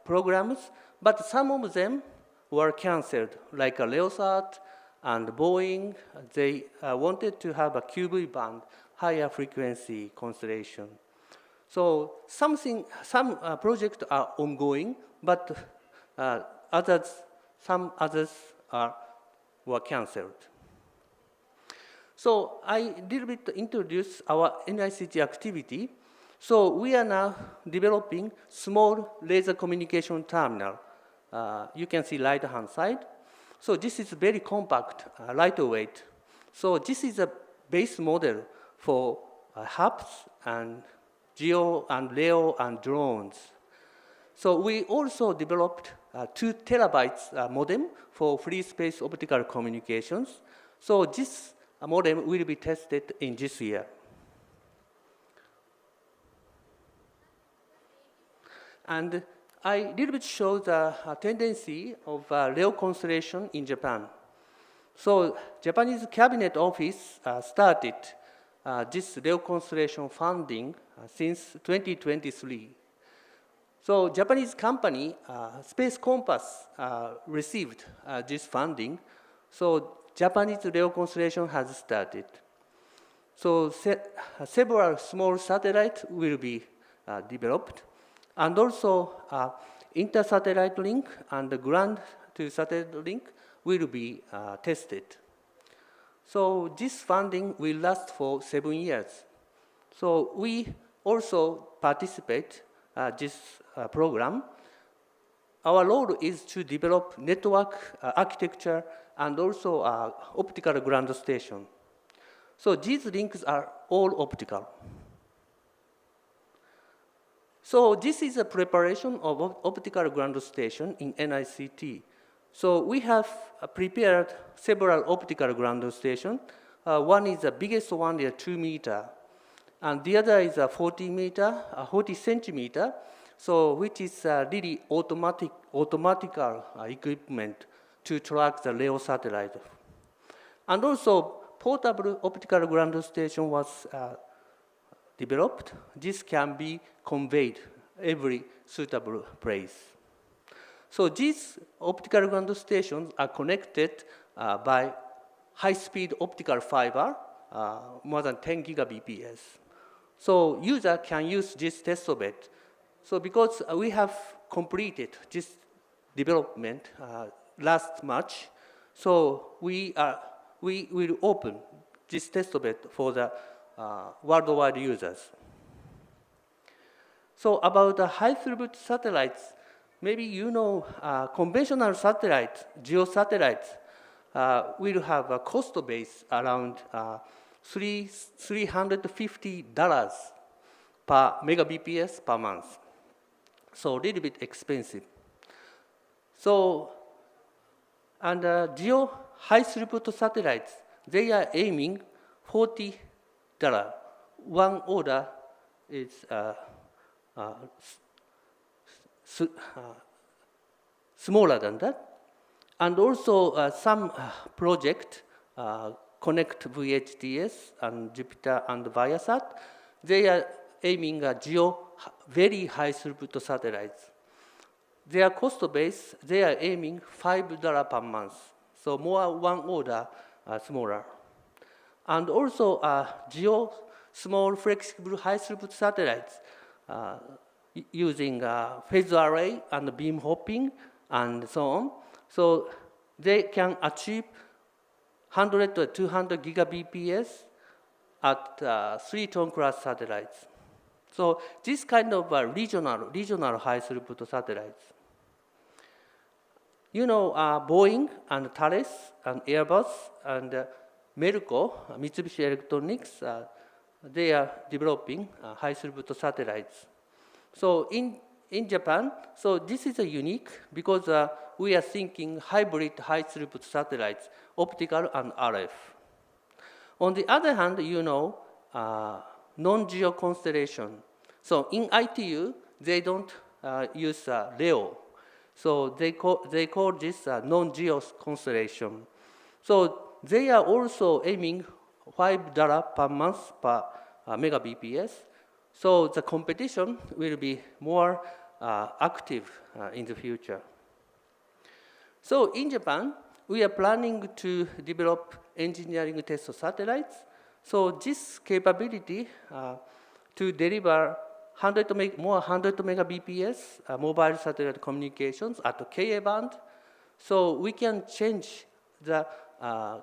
programs, but some of them were canceled, like Leosat and Boeing. They wanted to have a QV band, higher frequency constellation. So some projects are ongoing, but some others were canceled. So I little bit introduce our NICT activity. So we are now developing small laser communication terminal. You can see right-hand side. So this is very compact, lightweight. So this is a base model for hubs and GEO and LEO and drones. So we also developed 2 terabytes modem for free space optical communications. So this modem will be tested in this year. And I little bit show the tendency of LEO constellation in Japan. So Japanese Cabinet Office started this LEO constellation funding since 2023. So Japanese company, Space Compass, received this funding. So Japanese LEO constellation has started. So several small satellites will be developed. And also inter-satellite link and the ground-to-satellite link will be tested. So this funding will last for 7 years. So we also participate this program. Our role is to develop network architecture and also optical ground station. So these links are all optical. So this is a preparation of optical ground station in NICT. So we have prepared several optical ground stations. One is the biggest one, is 2 meter. And the other is a 40 centimeter, so which is really automatical equipment to track the LEO satellite. And also, portable optical ground station was developed. This can be conveyed every suitable place. So these optical ground stations are connected by high-speed optical fiber, more than 10 gigabps. So user can use this test bed. So because we have completed this development last March, so we will open this test bed for the worldwide users. So about the high-throughput satellites, maybe you know conventional satellites, geo satellites, will have a cost base around $350 per megabps per month. So a little bit expensive. So, and geo high-throughput satellites, they are aiming $40. One order is smaller than that. And also some project, Connect VHTS and Jupiter and Viasat, they are aiming at very high throughput satellites. Their cost base, they are aiming $5 per month. So more one order smaller. And also small flexible high throughput satellites using phase array and beam hopping and so on. So they can achieve 100 to 200 gigabps at 3-ton class satellites. So this kind of regional high throughput satellites. You know, Boeing and Thales and Airbus and Merco, Mitsubishi Electronics, they are developing high throughput satellites. So in Japan, so this is a unique because we are thinking hybrid high throughput satellites, optical and RF. On the other hand, you know, non-geo constellation. So in ITU, they don't use LEO. So they call this non-geo constellation. So they are also aiming $5 per month per megabps. So the competition will be more active in the future. So in Japan, we are planning to develop engineering test satellites. So this capability to deliver 100 megabps mobile satellite communications at the Ka band. So we can change the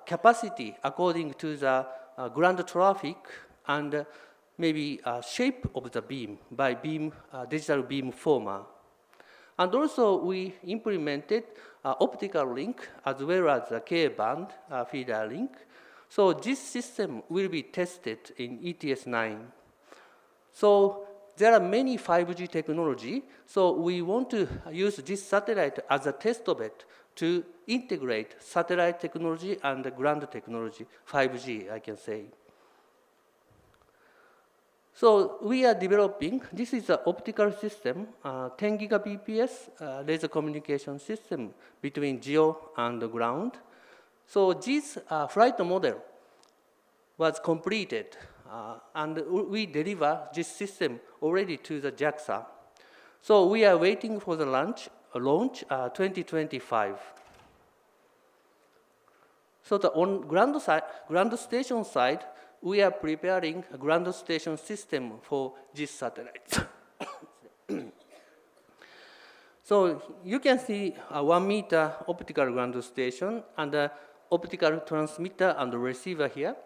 capacity according to the ground traffic and maybe shape of the beam by digital beam former. And also we implemented optical link as well as the K-band feeder link. So this system will be tested in ETS-9. So there are many 5G technology. So we want to use this satellite as a test bed to integrate satellite technology and ground technology, 5G, I can say. So we are developing, this is an optical system, 10 gigabps laser communication system between geo and the ground. So this flight model was completed, and we deliver this system already to the JAXA. So we are waiting for the launch 2025. So on ground station side, we are preparing a ground station system for these satellites. So you can see a 1 meter optical ground station and an optical transmitter and receiver here.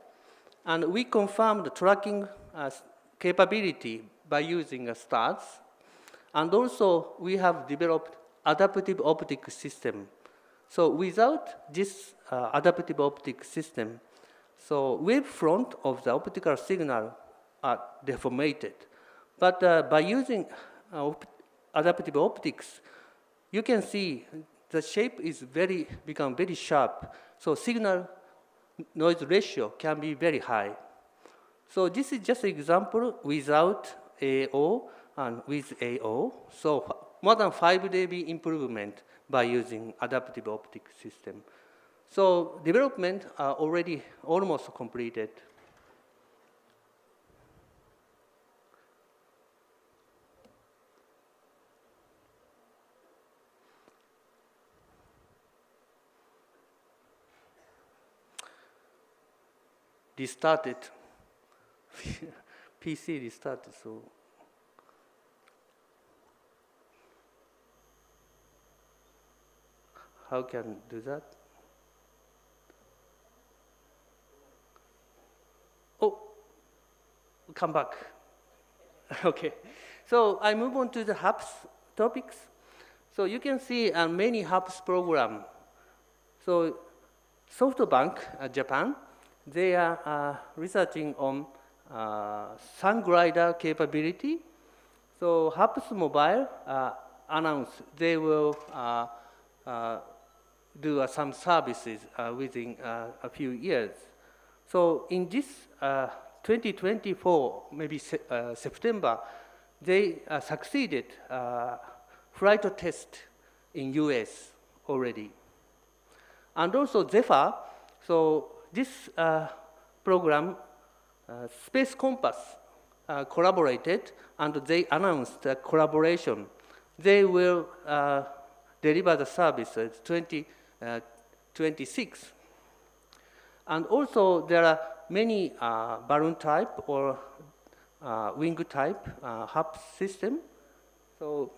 And we confirmed the tracking capability by using stars. And also, we have developed adaptive optic system. So without this adaptive optic system, so wave front of the optical signal are deformated. But by using adaptive optics, you can see the shape is become very sharp. So signal noise ratio can be very high. So this is just an example without AO and with AO. So more than 5 dB improvement by using adaptive optic system. So development are already almost completed. Restarted. PC restarted, so. How can do that? Oh, come back. Okay. So I move on to the HAPS topics. So you can see many HAPS program. So SoftBank, Japan, they are researching on sun glider capability. So HAPS Mobile announced they will do some services within a few years. So in this 2024, maybe September, they succeeded flight test in US already. And also Zephyr, so this program, Space Compass, collaborated, and they announced a collaboration. They will deliver the service at 2026. And also there are many balloon type or wing type HAPS system. So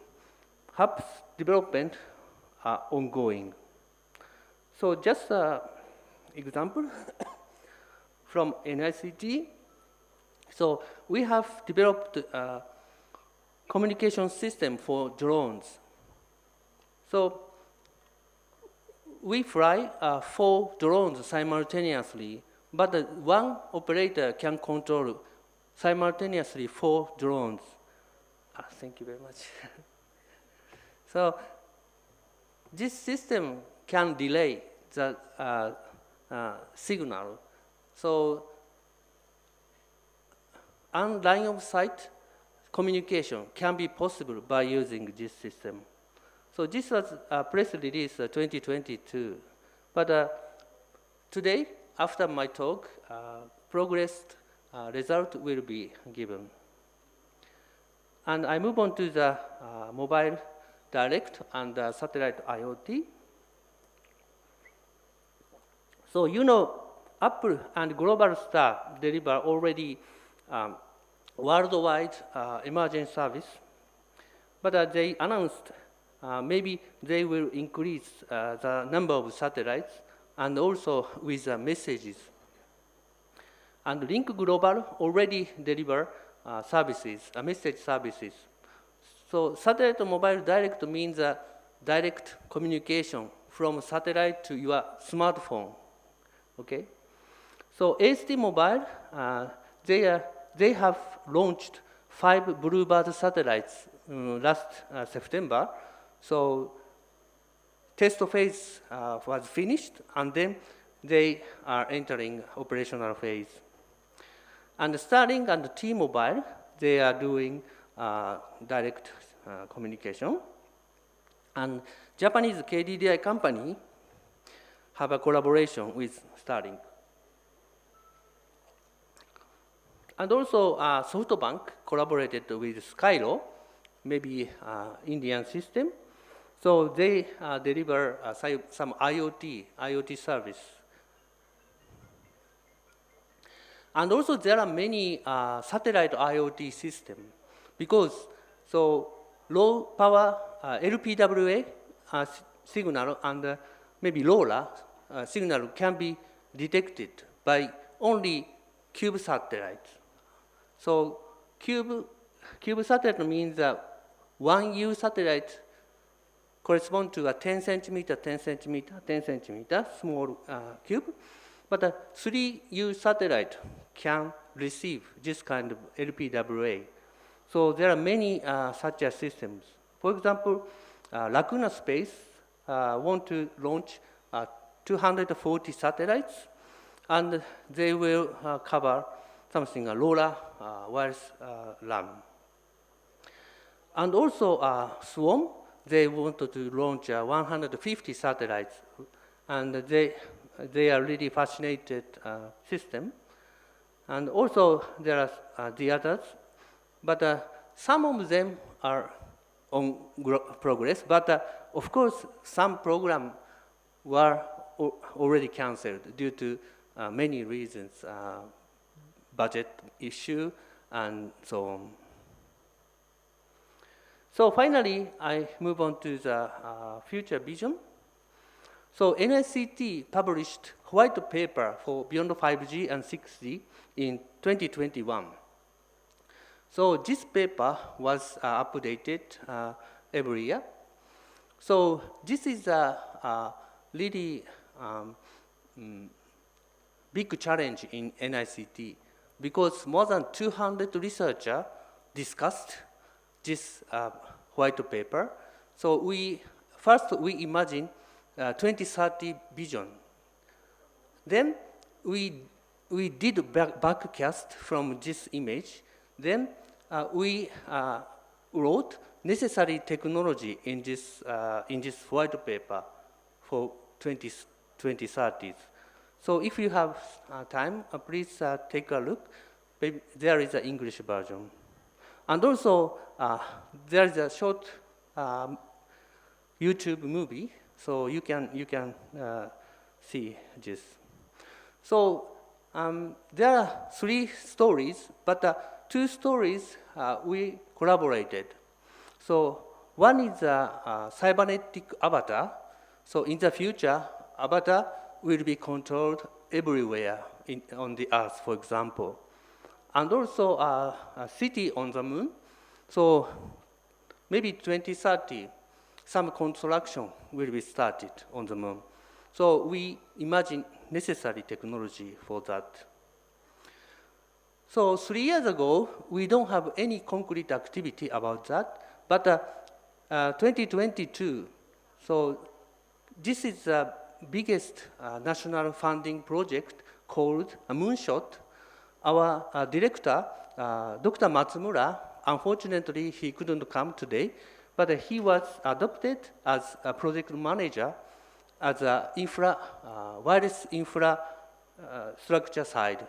HAPS development are ongoing. So just an example from NICT. So we have developed a communication system for drones. So we fly 4 drones simultaneously, but one operator can control simultaneously 4 drones. Thank you very much. So this system can delay the signal. So on line of sight communication can be possible by using this system. So this was a press release 2022. But today, after my talk, progress result will be given. And I move on to the mobile direct and satellite IoT. So you know, Apple and Global Star deliver already worldwide emerging service, but they announced maybe they will increase the number of satellites and also with messages. And Link Global already deliver services, message services. So satellite mobile direct means direct communication from satellite to your smartphone. Okay. So AST Mobile, they have launched 5 Bluebird satellites last September. So test phase was finished, and then they are entering operational phase. And Starlink and T-Mobile, they are doing direct communication. And Japanese KDDI company, have a collaboration with Starlink. And also, SoftBank collaborated with Skylo, maybe Indian system. So they deliver some IoT service. And also there are many satellite IoT systems because so low power LPWA signal and maybe LoRa signal can be detected by only cube satellites. So cube satellite means that one U satellite corresponds to a 10 centimeter, 10 centimeter, 10 centimeter small cube. But 3U satellite can receive this kind of LPWA. So there are many such systems. For example, Lacuna Space want to launch 240 satellites, and they will cover something LoRa wireless LAN. And also Swarm, they wanted to launch 150 satellites, and they are really fascinated system. And also there are the others, but some of them are on progress, but of course some programs were already canceled due to many reasons, budget issue and so on. So finally, I move on to the future vision. So NICT published white paper for beyond 5G and 6G in 2021. So this paper was updated every year. So this is a really big challenge in NICT because more than 200 researchers discussed this white paper. So first we imagine 2030 vision. Then we did backcast from this image. Then we wrote necessary technology in this white paper for 2030s. So if you have time, please take a look. Maybe there is an English version. And also, there is a short YouTube movie, so you can see this. So there are 3 stories, but 2 stories we collaborated. So one is a cybernetic avatar. So in the future, avatar will be controlled everywhere on the Earth, for example. And also a city on the moon. So maybe 2030, some construction will be started on the moon. So we imagine necessary technology for that. So 3 years ago, we don't have any concrete activity about that, but 2022, so this is the biggest national funding project called Moonshot. Our director, Dr. Matsumura, unfortunately, he couldn't come today, but he was adopted as a project manager as a wireless infrastructure side.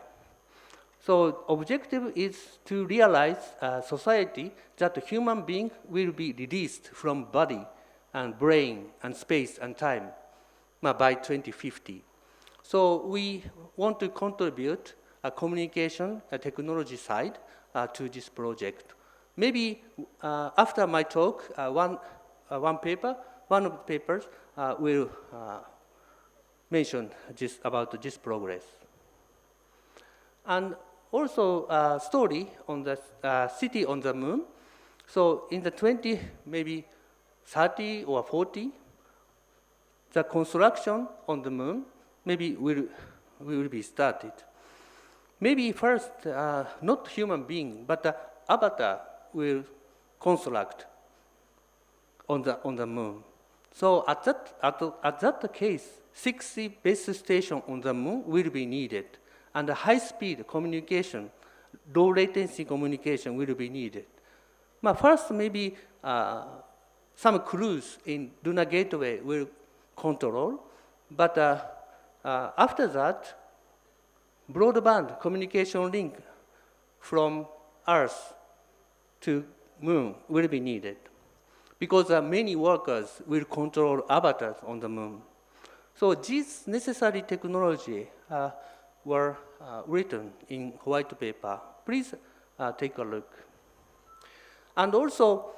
So objective is to realize a society that human being will be released from body and brain and space and time by 2050. So we want to contribute a communication, a technology side to this project. Maybe after my talk, one of the papers will mention about this progress. And also a story on the city on the moon. So in the maybe 30 or 40, the construction on the moon maybe will be started. Maybe first, not human being, but the avatar will construct on the moon. So at that case, 60 base stations on the moon will be needed, and the high-speed communication, low latency communication will be needed. First, maybe some crews in lunar gateway will control, but after that, broadband communication link from Earth to Moon will be needed because many workers will control avatars on the Moon. So these necessary technology were written in white paper. Please take a look. And also,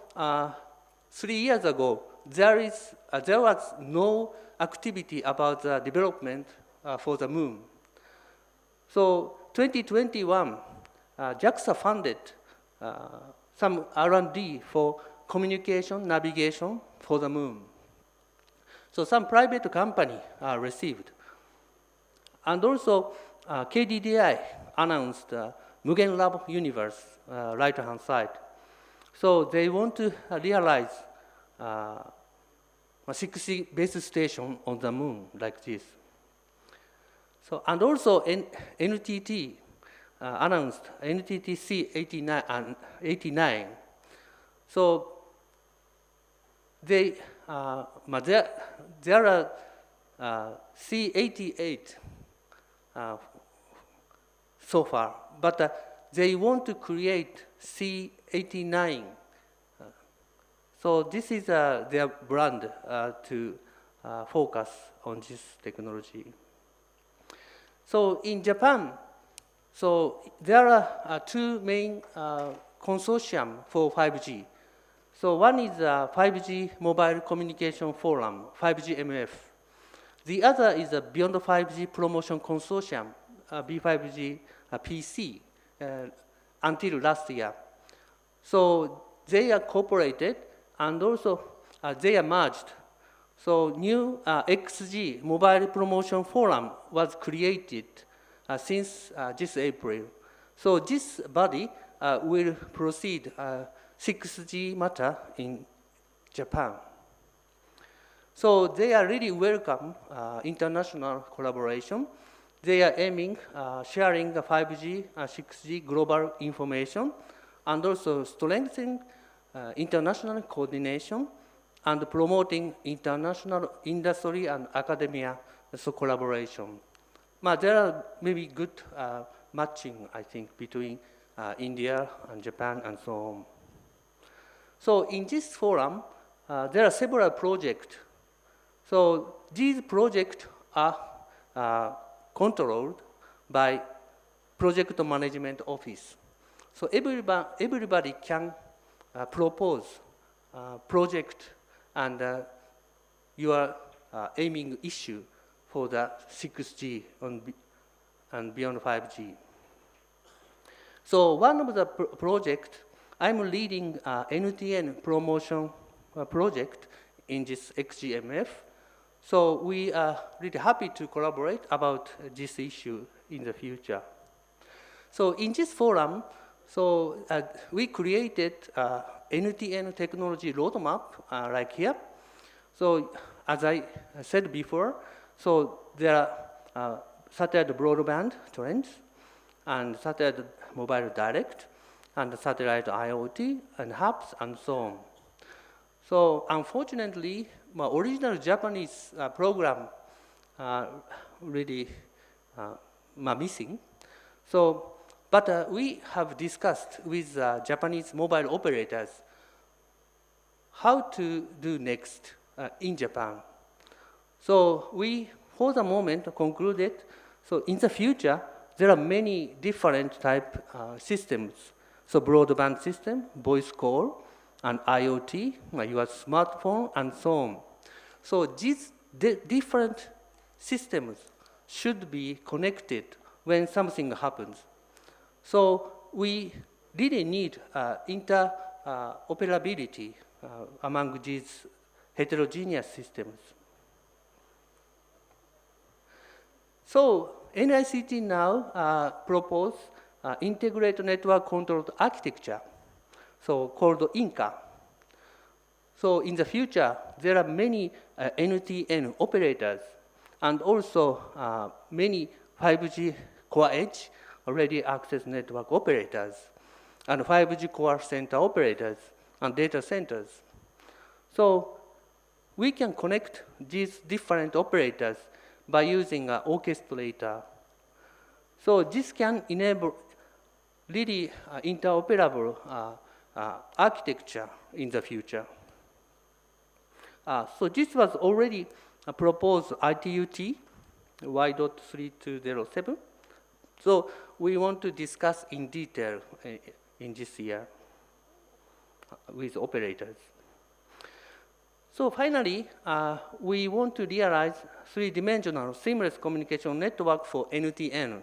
3 years ago, there was no activity about the development for the Moon. So 2021, JAXA funded some R&D for communication, navigation for the Moon. So some private company received. And also, KDDI announced Mugen Lab Universe, right-hand side. So they want to realize a 60 base station on the Moon like this. So, and also NTT announced NTTC 89 and 89. So they, there are C88 so far, but they want to create C89. So this is their brand to focus on this technology. So in Japan, so there are two main consortium for 5G. So one is 5G Mobile Communication Forum, 5GMF. The other is a Beyond 5G Promotion Consortium, B5G PC, until last year. So they are cooperated and also they are merged. So new XG Mobile Promotion Forum was created since this April. So this body will proceed 6G matter in Japan. So they are really welcome international collaboration. They are aiming sharing the 5G, 6G global information, and also strengthening international coordination and promoting international industry and academia collaboration. But there are maybe good matching, I think, between India and Japan and so on. So in this forum, there are several projects. So these projects are controlled by project management office. So everybody can propose project and your aiming issue for the 6G and beyond 5G. So one of the project, I'm leading NTN promotion project in this XGMF. So we are really happy to collaborate about this issue in the future. So in this forum, so we created NTN technology roadmap like here. So as I said before, so there are satellite broadband trends and satellite mobile direct and satellite IoT and hubs and so on. So unfortunately, my original Japanese program really missing. So, but we have discussed with Japanese mobile operators how to do next in Japan. So we, for the moment, concluded, so in the future, there are many different type systems. So broadband system, voice call, and IoT, your smartphone, and so on. So these different systems should be connected when something happens. So we really need interoperability among these heterogeneous systems. So NICT now propose integrated network controlled architecture, so called INCA. So in the future, there are many NTN operators and also many 5G core edge already access network operators and 5G core center operators and data centers. So we can connect these different operators by using an orchestrator. So this can enable really interoperable architecture in the future. So this was already proposed ITUT Y.3207. So we want to discuss in detail in this year with operators. So finally, we want to realize three-dimensional seamless communication network for NTN.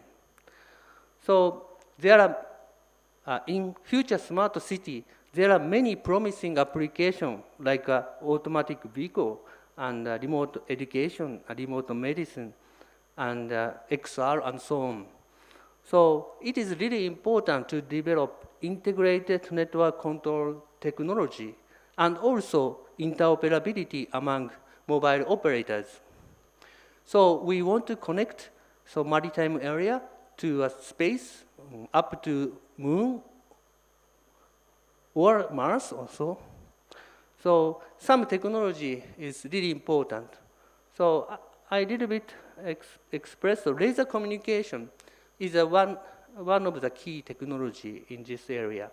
So there are, in future smart city, there are many promising applications like automatic vehicle and remote education, remote medicine, and XR and so on. So it is really important to develop integrated network control technology and also interoperability among mobile operators. So we want to connect maritime area to a space up to Moon or Mars also. So some technology is really important. So I little bit express laser communication is one of the key technology in this area.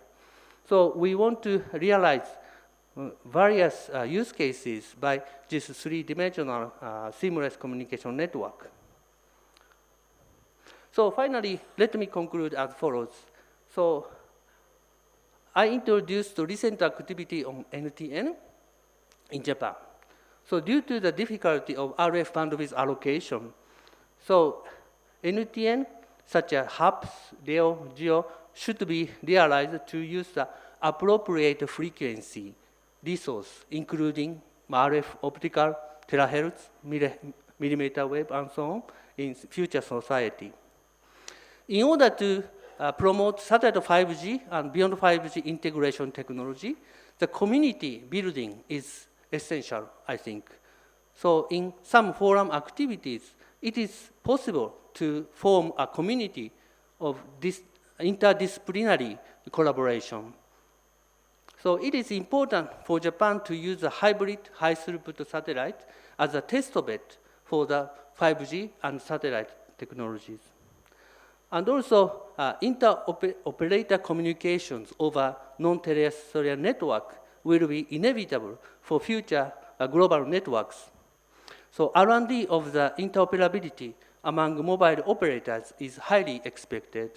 So we want to realize various use cases by this three-dimensional seamless communication network. So finally, let me conclude as follows. So I introduced the recent activity on NTN in Japan. So due to the difficulty of RF bandwidth allocation, so NTN such as HAPS, LEO, GEO should be realized to use the appropriate frequency resource, including RF optical, terahertz, millimeter wave, and so on in future society. In order to promote satellite 5G and beyond 5G integration technology, the community building is essential, I think. So in some forum activities, it is possible to form a community of this interdisciplinary collaboration. So it is important for Japan to use a hybrid high-throughput satellite as a test bed for the 5G and satellite technologies. And also, inter-operator communications over non-terrestrial network will be inevitable for future global networks. So R&D of the interoperability among mobile operators is highly expected.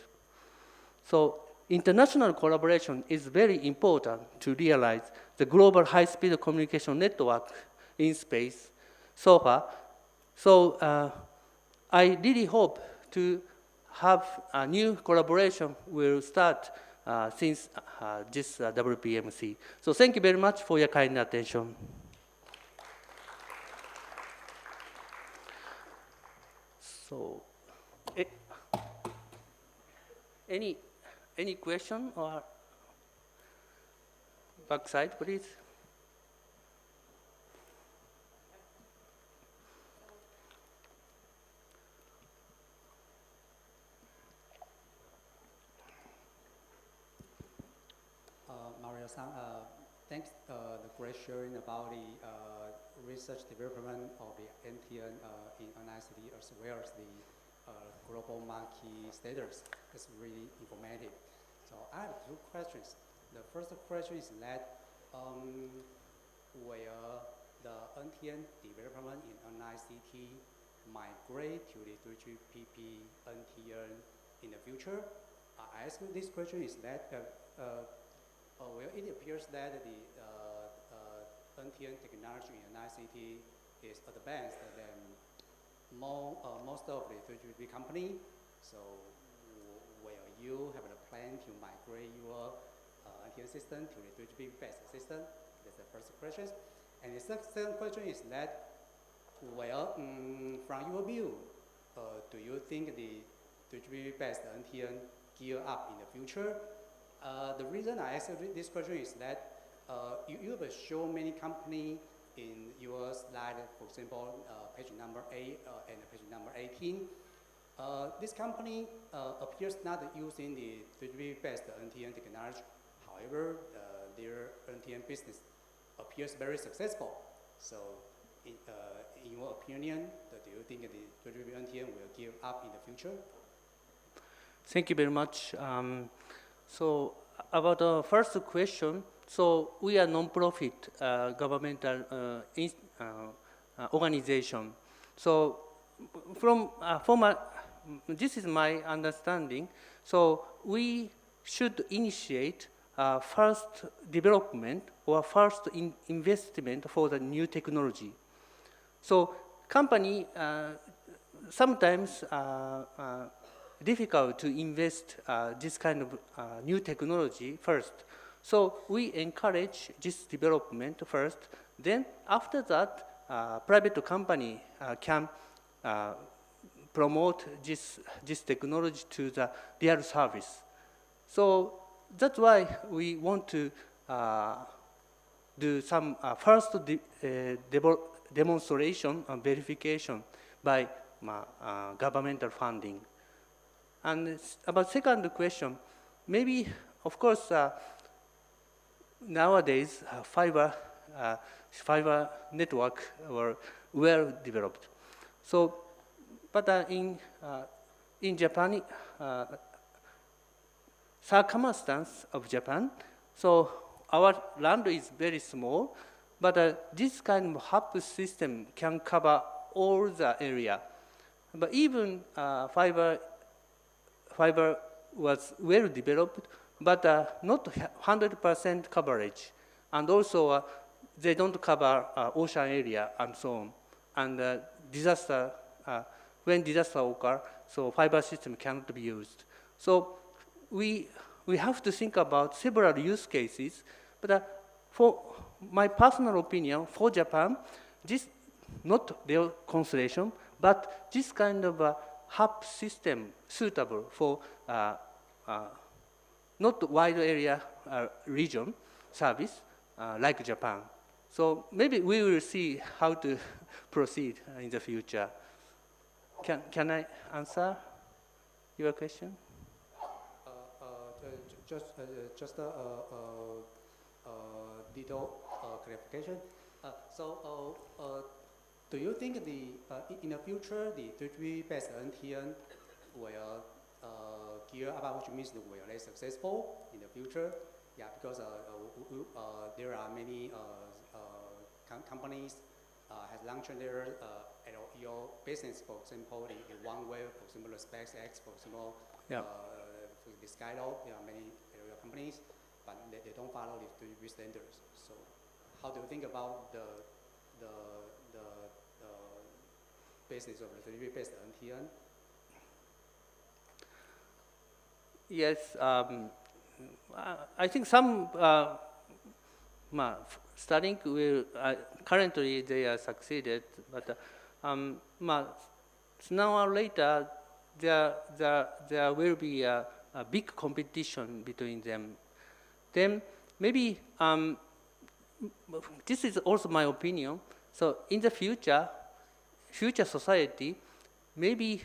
So international collaboration is very important to realize the global high-speed communication network in space so far. So I really hope to have a new collaboration will start since this WPMC. So thank you very much for your kind attention. So, any question or backside, please? Mario-san, thanks the great sharing about the research development of the NTN in NICT as well as the global marquee status. It's really informative. So I have two questions. The first question is that where the NTN development in NICT migrate to the 3GPP NTN in the future? I ask this question is that well, it appears that the NTN technology in NICT is advanced than most of the 3GPP company. So will you have a plan to migrate your NTN system to the 3GPP-based system? That's the first question. And the second question is that, well, from your view, do you think the 3GPP-based NTN gear up in the future? The reason I ask this question is that you have shown many companies in your slide, for example, page number 8 and page number 18. This company appears not using the 3GPP-based NTN technology. However, their NTN business appears very successful. So in your opinion, do you think the 3GPP NTN will give up in the future? Thank you very much. So about the first question, so we are non-profit governmental organization. So this is my understanding. So we should initiate first development or first investment for the new technology. So company sometimes difficult to invest this kind of new technology first. So we encourage this development first. Then after that, private company can promote this technology to the real service. So that's why we want to do some first demonstration and verification by governmental funding. And about second question, maybe, of course, nowadays, fiber network were well developed. So, but in Japan, circumstance of Japan, so our land is very small, but this kind of hub system can cover all the area. But even fiber was well developed, but not 100% coverage. And also, they don't cover ocean area and so on. And disaster, when disaster occurs, so fiber system cannot be used. So we have to think about several use cases. But for my personal opinion, for Japan, this not their constellation, but this kind of hub system suitable for not wide area region service like Japan. So maybe we will see how to proceed in the future. Can I answer your question? Just a little clarification. Do you think in the future the 3G-based NTN will gear up, which means will be successful in the future? Yeah, because there are many companies has launched their LEO business, for example, in OneWeb, for example, SpaceX, for example, the Skylo. There are many LEO companies, but they don't follow the 3G standards. So, how do you think about the business of the 3G-based NTN? Yes, I think some studying will currently they are succeeded, but sooner or later there will be a big competition between them. Then maybe this is also my opinion. So in the future society, maybe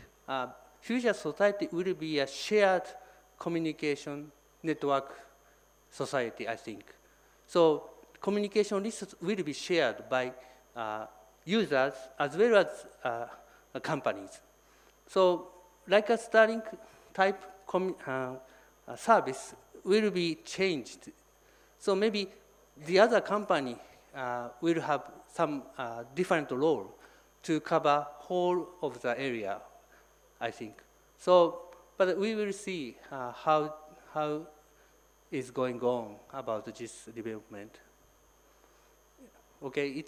future society will be a shared communication network society, I think. So communication risks will be shared by users as well as companies. So like a Starlink type service will be changed. So maybe the other company will have some different role to cover whole of the area, I think. So, but we will see how is going on about this development. Okay,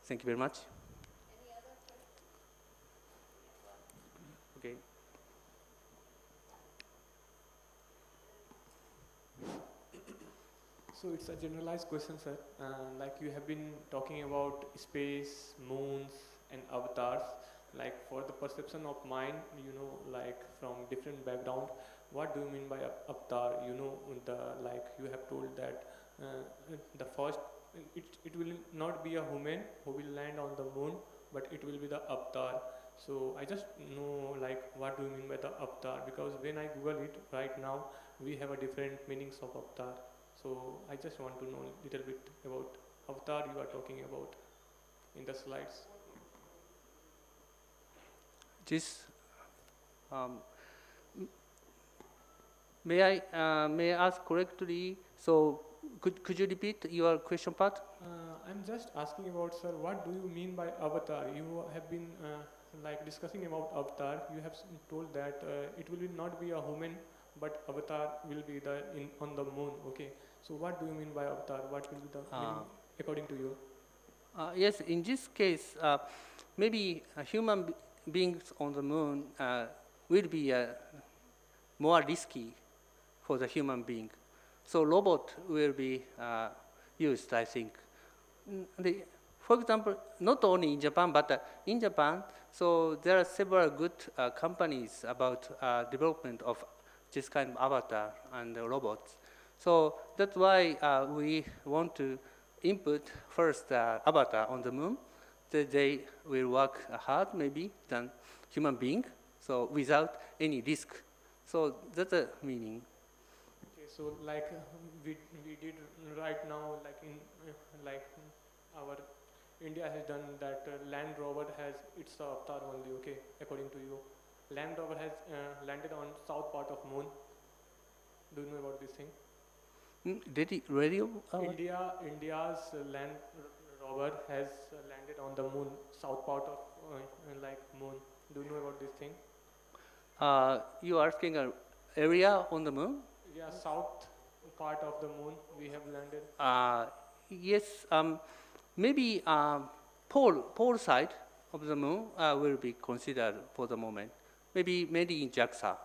thank you very much. Any other questions? Okay. So it's a generalized question, sir. Like you have been talking about space, moons, and avatars. Like for the perception of mind, like from different background, what do you mean by avatar? Like you have told that the first, it will not be a human who will land on the moon, but it will be the avatar. So I just know like what do you mean by the avatar? Because when I Google it right now, we have a different meanings of avatar. So I just want to know a little bit about avatar you are talking about. in the slides. This, may I ask correctly? So could you repeat your question part? I'm just asking about, sir, what do you mean by avatar? You have been like discussing about avatar. You have told that it will not be a human, but avatar will be on the moon. Okay. So what do you mean by avatar? What will be the meaning according to you? Yes, in this case, maybe human beings on the moon will be more risky for the human being. So robot will be used, I think. For example, not only in Japan, but in Japan, so there are several good companies about development of this kind of avatar and robots. So that's why we want to input first avatar on the moon. They will work hard, maybe, than human being, so without any risk. So that's the meaning. Okay, so like we did right now, like in our India has done that. Land rover has its avatar only. Okay, according to you, Land rover has landed on south part of moon. Do you know about this thing? Did it radio? India's land rover has landed on the moon, south part of like moon. Do you know about this thing? You are asking an area on the moon? Yeah, south part of the moon we have landed. Yes, maybe pole side of the moon will be considered for the moment. Maybe in JAXA,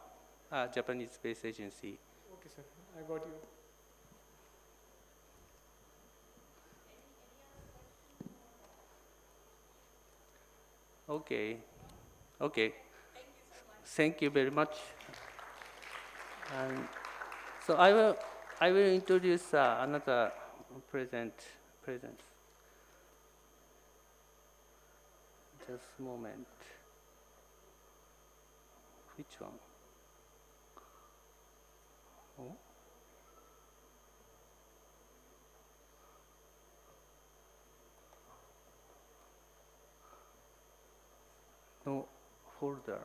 Japanese Space Agency. Okay, sir, I got you. Okay. Thank you very much. And so I will introduce another present. Just a moment. Which one? Oh. No folder.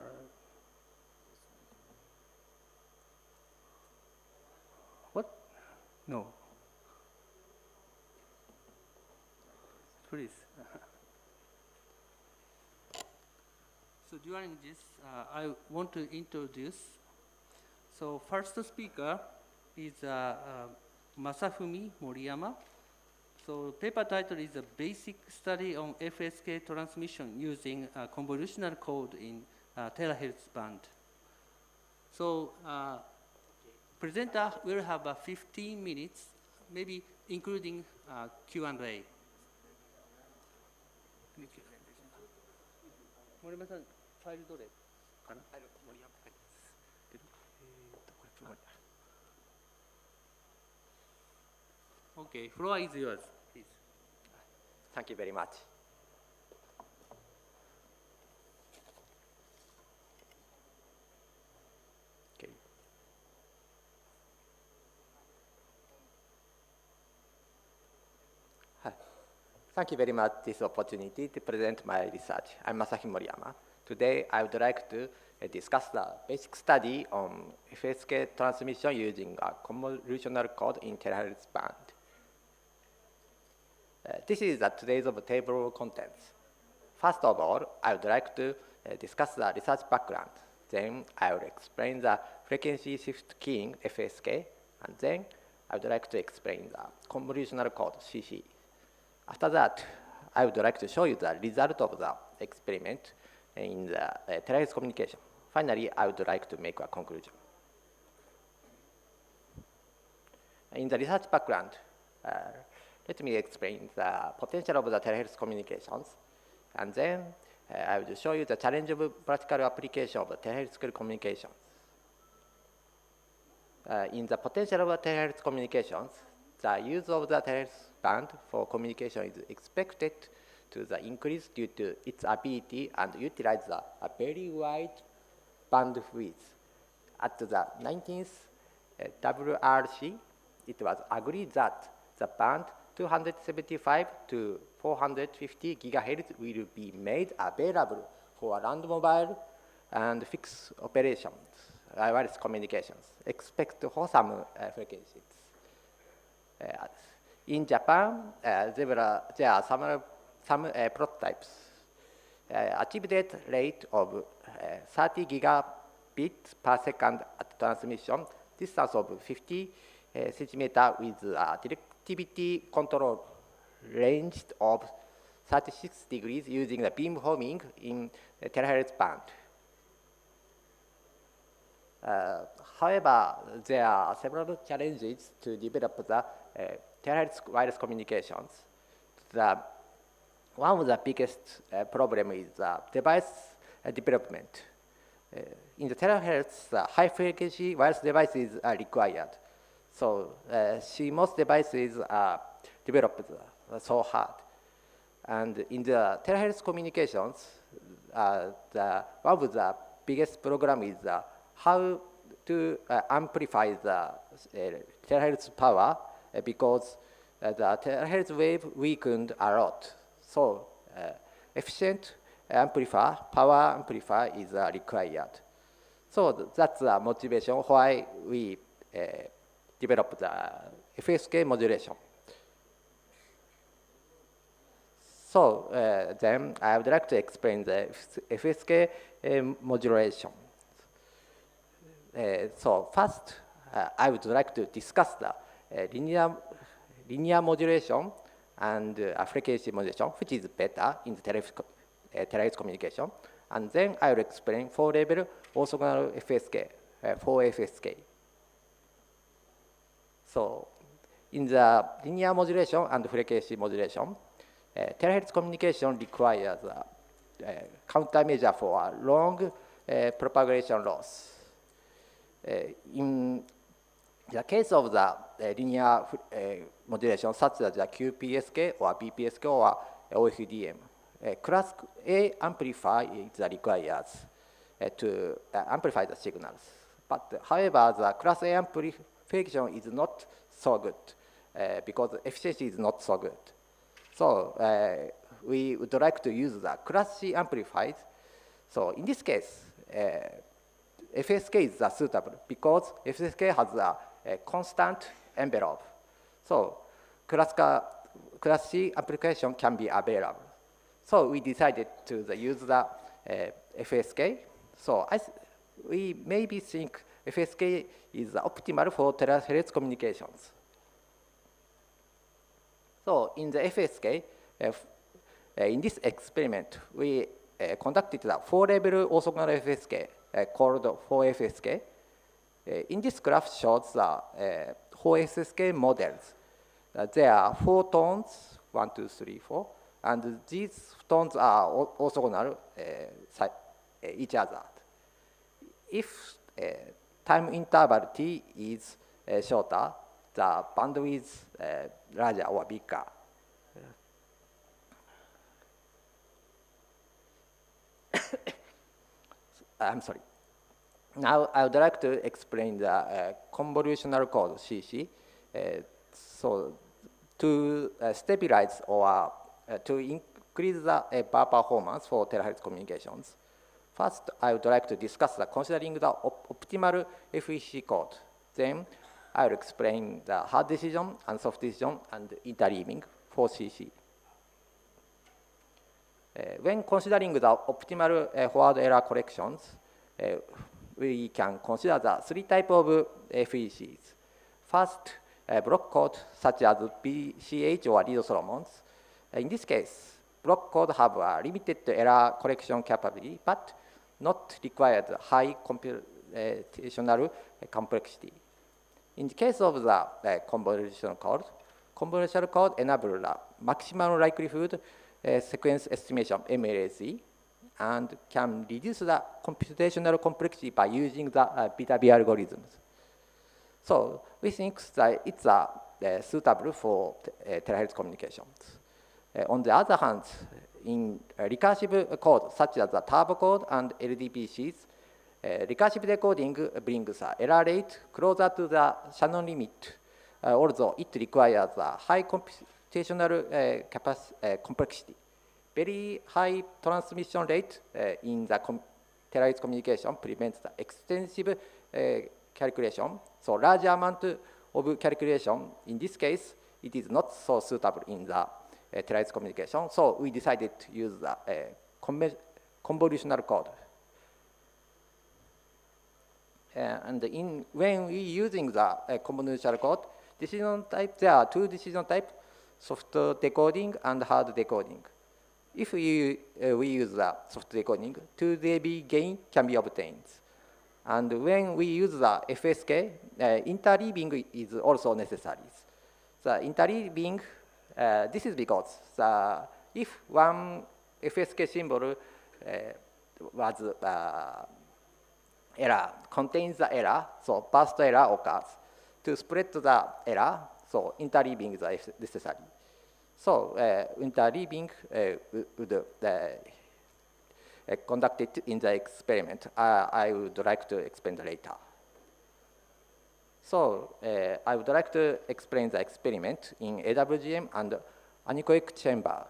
What? No. Please. So during this, I want to introduce. So first speaker is Masafumi Moriyama. So paper title is a basic study on FSK transmission using convolutional code in terahertz band. So presenter will have 15 minutes, maybe including Q&A. 森山さん、ファイルどれかな？森山。Okay, floor is yours, please. Thank you very much. Okay. Hi. Thank you very much for this opportunity to present my research. I'm Masahi Moriyama. Today, I would like to discuss the basic study on FSK transmission using a convolutional code in terahertz band. This is today's table of contents. First of all, I would like to discuss the research background. Then I will explain the frequency shift keying FSK, and then I would like to explain the convolutional code CC. After that, I would like to show you the result of the experiment in the terahertz communication. Finally, I would like to make a conclusion. In the research background, let me explain the potential of the terahertz communications, and then I will show you the challenge of practical application of terahertz communications. In the potential of terahertz communications, the use of the terahertz band for communication is expected to increase due to its ability and utilize a very wide band width. At the 19th WRC, it was agreed that the band 275 to 450 gigahertz will be made available for land mobile and fixed operations, wireless communications, except for some frequencies. In Japan, there are some prototypes. Achieved rate of 30 gigabits per second at transmission, distance of 50 centimeters with directivity control range of 36 degrees using the beamforming in the terahertz band. However, there are several challenges to develop the terahertz wireless communications. One of the biggest problem is device development. In the terahertz, high-frequency wireless devices are required. So CMOS devices are developed so hard. And in the terahertz communications, one of the biggest program is how to amplify the terahertz power because the terahertz wave weakened a lot. So efficient amplifier, power amplifier is required. So that's the motivation why we developed the FSK modulation. So then I would like to explain the FSK modulation. So first, I would like to discuss the linear modulation and frequency modulation, which is better in the terahertz communication. And then I will explain four-level orthogonal FSK, 4FSK. So in the linear modulation and frequency modulation, terahertz communication requires a countermeasure for a long propagation loss. In the case of the linear modulation, such as the QPSK or BPSK or OFDM, class A amplifier is required to amplify the signals. But however, the class A amplification is not so good because the efficiency is not so good. So we would like to use the class C amplifiers. So in this case, FSK is suitable because FSK has a constant envelope. So class C application can be available. So we decided to use the FSK. So we maybe think FSK is optimal for terahertz communications. So in the FSK, in this experiment, we conducted the four-level orthogonal FSK called 4FSK. In this graph shows the 4FSK models. There are 4 tones, 1, 2, 3, 4, and these tones are orthogonal each other. If time interval t is shorter, the bandwidth is larger or bigger. I'm sorry. Now I would like to explain the convolutional code CC. So to stabilize or to increase the power performance for terahertz communications, first I would like to discuss considering the optimal FEC code. Then I will explain the hard decision and soft decision and interleaving for CC. When considering the optimal forward error corrections, we can consider the 3 types of FECs. First, block code such as BCH or Reed-Solomons. In this case, block code have a limited error correction capability, but not required high computational complexity. In the case of the convolutional code enables the maximum likelihood sequence estimation (MLSE) and can reduce the computational complexity by using the beta-B algorithms. So we think that it's suitable for terahertz communications. On the other hand, in recursive code such as the turbo code and LDPCs, recursive decoding brings error rate closer to the Shannon limit, although it requires a high computational complexity. Very high transmission rate in the terabyte communication prevents the extensive calculation. So large amount of calculation, in this case, it is not so suitable in the terabyte communication. So we decided to use the convolutional code. And when we using the convolutional code, decision type, there are two decision types, soft decoding and hard decoding. If we use the soft decoding, 2 dB gain can be obtained. And when we use the FSK, interleaving is also necessary. The interleaving, this is because if one FSK symbol was error, contains the error, so burst error occurs. To spread the error, so interleaving is necessary. So interleaving would conducted in the experiment. I would like to explain later. So I would like to explain the experiment in AWGM and anechoic chambers.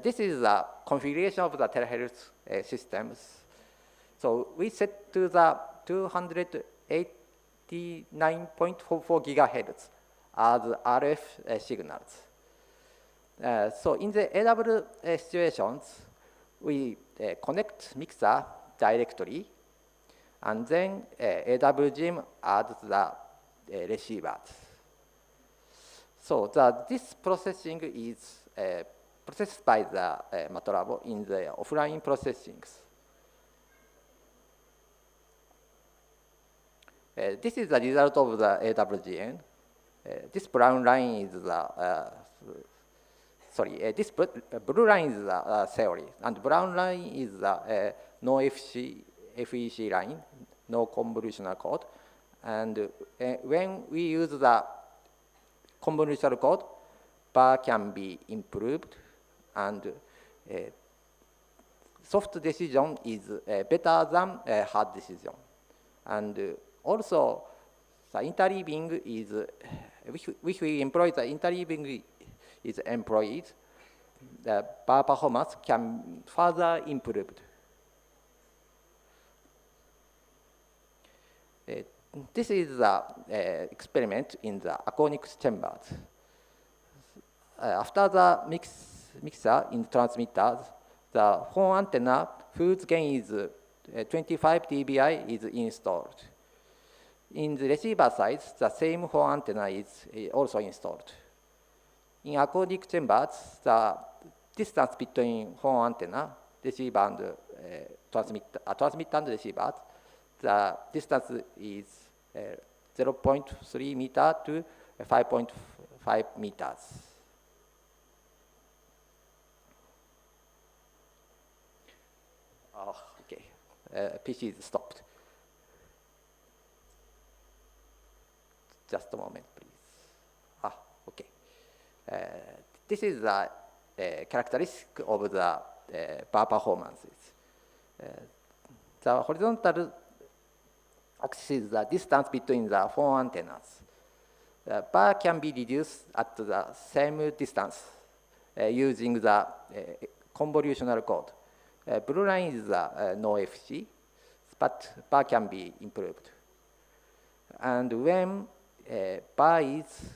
This is the configuration of the terahertz systems. So we set to the 289.44 gigahertz as RF signals. So in the AW situations, we connect mixer directly, and then AWGM adds the receivers. So this processing is processed by the MATLAB in the offline processings. This is the result of the AWGN. This brown line is the this blue line is the theory, and brown line is the no FEC line, no convolutional code. And when we use the convolutional code, bar can be improved, and soft decision is better than hard decision. And also, the interleaving is, if we employ the interleaving is employed, the bar performance can further improved. This is the experiment in the aconic chambers. After the mixer in transmitters, the horn antenna whose gain is 25 dBi is installed. In the receiver side, the same horn antenna is also installed. In aconic chambers, the distance between horn antenna, receiver and transmitter and receiver, the distance is 0.3 meter to 5.5 meters. Oh, okay. PC is stopped. Just a moment, please. Okay. This is the characteristic of the bar performances. The horizontal axis is the distance between the four antennas. The bar can be reduced at the same distance using the convolutional code. Blue line is the no FC, but bar can be improved. And when bar is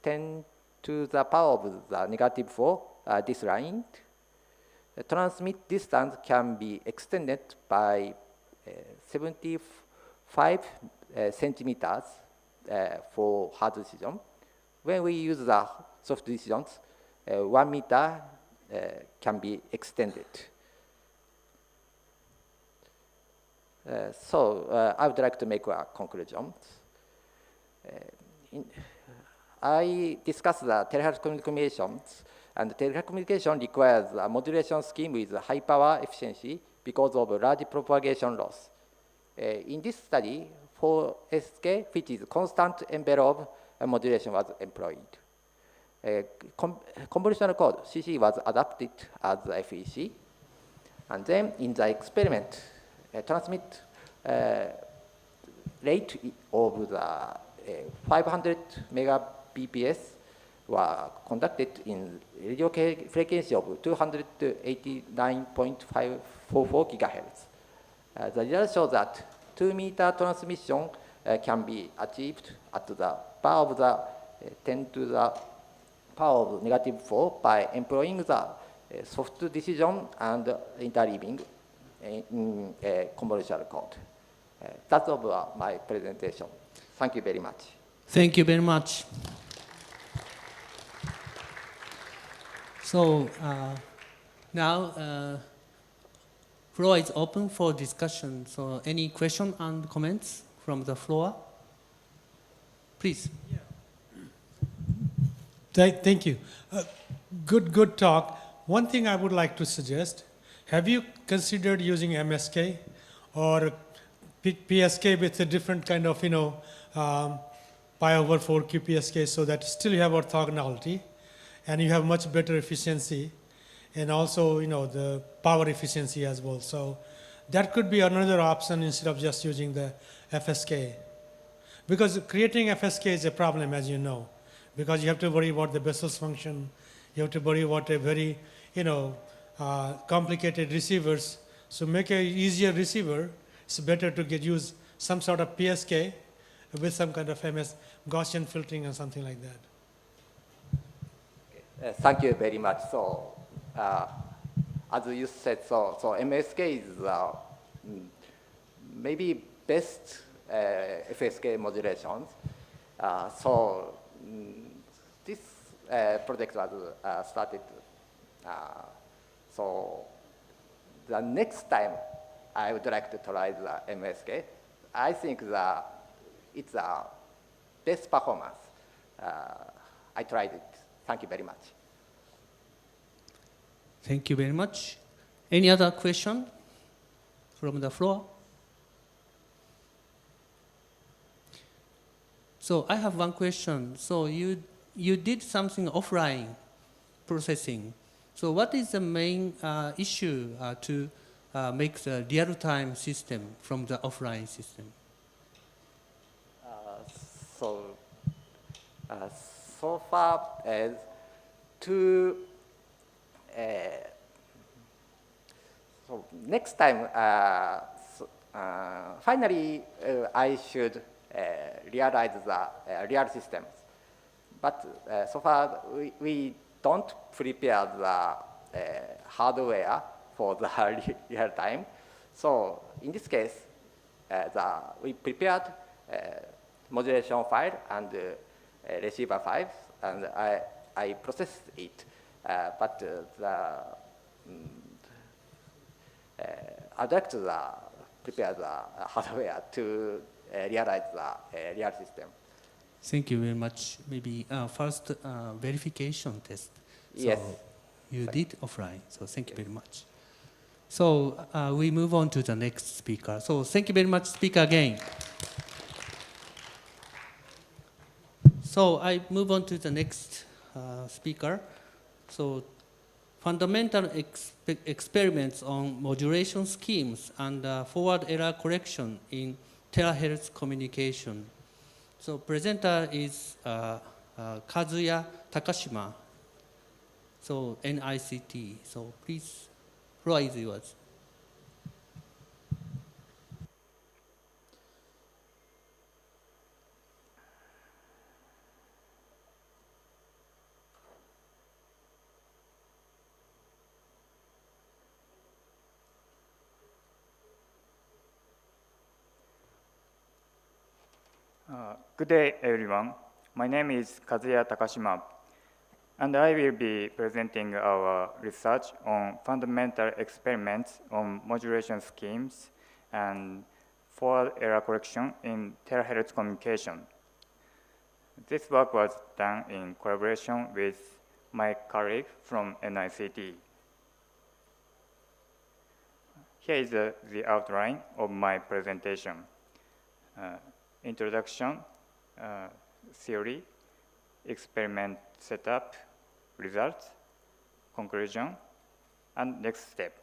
10 to the power of the negative 4, this line, the transmit distance can be extended by 75 centimeters for hard decision. When we use the soft decisions, 1 meter can be extended. So I would like to make a conclusion. I discussed the telehealth communications, and the telehealth communication requires a modulation scheme with high power efficiency because of large propagation loss. In this study, for SK, which is constant envelope modulation, was employed. Convolutional code, CC, was adapted as FEC. And then in the experiment, transmit rate of the 500 BPS were conducted in radio frequency of 289.544 gigahertz. The results show that 2-meter transmission can be achieved at the power of the 10 to the power of negative 4 by employing the soft decision and interleaving in convolutional code. That's all my presentation. Thank you very much. Thank you very much. So now floor is open for discussion. So any question and comments from the floor? Please. Yeah. Thank you. Good talk. One thing I would like to suggest, have you considered using MSK or PSK with a different kind of, pi over 4 QPSK, so that still you have orthogonality and you have much better efficiency and also, the power efficiency as well. So that could be another option instead of just using the FSK. Because creating FSK is a problem, as you know, because you have to worry about the Bessel's function, you have to worry about a very, complicated receivers. So make an easier receiver. It's better to use some sort of PSK with some kind of Gaussian filtering or something like that. Thank you very much. So, as you said, so MSK is maybe best FSK modulations. This project was started. So the next time I would like to try the MSK. I think it's a best performance. I tried it. Thank you very much. Thank you very much. Any other question from the floor? So I have one question. So you did something offline processing. So what is the main issue to make the real-time system from the offline system? So far as to so next time, finally, I should realize the real systems. But so far, we don't prepare the hardware for the real time. So in this case, we prepared modulation file and receiver files, and I processed it. But I'd like to prepare the hardware to realize the real system. Thank you very much. Maybe first verification test. So yes. You did offline, so thank you very much. So we move on to the next speaker. So thank you very much, speaker again. So I move on to the next speaker. So fundamental experiments on modulation schemes and forward error correction in terahertz communication. So presenter is Kazuya Takashima, so NICT. So please, floor is yours. Good day, everyone. My name is Kazuya Takashima, and I will be presenting our research on fundamental experiments on modulation schemes and forward error correction in terahertz communication. This work was done in collaboration with my colleague from NICT. Here is the outline of my presentation. Introduction, theory, experiment setup, results, conclusion, and next step.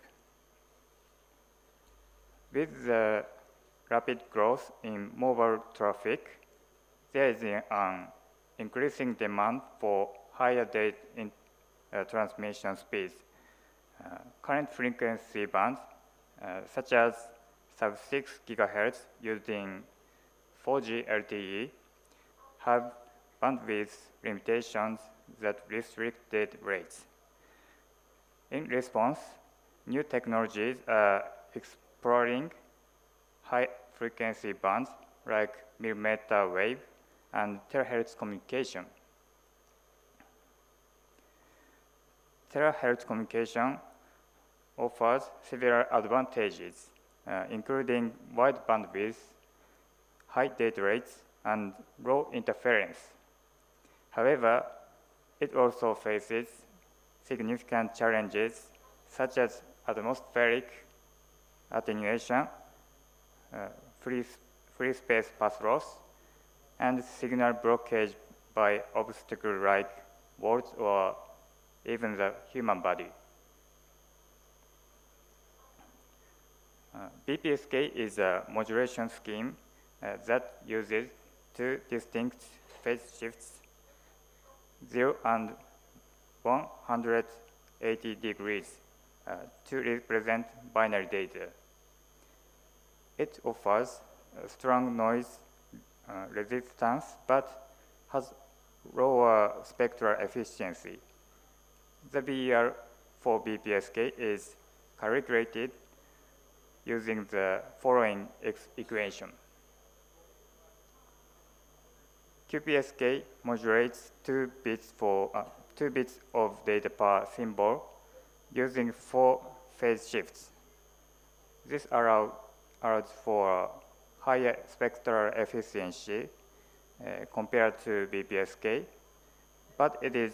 With the rapid growth in mobile traffic, there is an increasing demand for higher data transmission speeds. Current frequency bands, such as sub-6 GHz using 4G LTE, have bandwidth limitations that restrict data rates. In response, new technologies are exploring high-frequency bands like millimeter wave and terahertz communication. Terahertz communication offers several advantages, including wide bandwidth, high data rates, and low interference. However, it also faces significant challenges such as atmospheric attenuation, free space path loss, and signal blockage by obstacles like walls or even the human body. BPSK is a modulation scheme that uses two distinct phase shifts, 0 and 180 degrees, to represent binary data. It offers strong noise resistance but has lower spectral efficiency. The BER for BPSK is calculated using the following equation. QPSK modulates 2 bits of data per symbol using 4 phase shifts. This allows for higher spectral efficiency compared to BPSK, but it is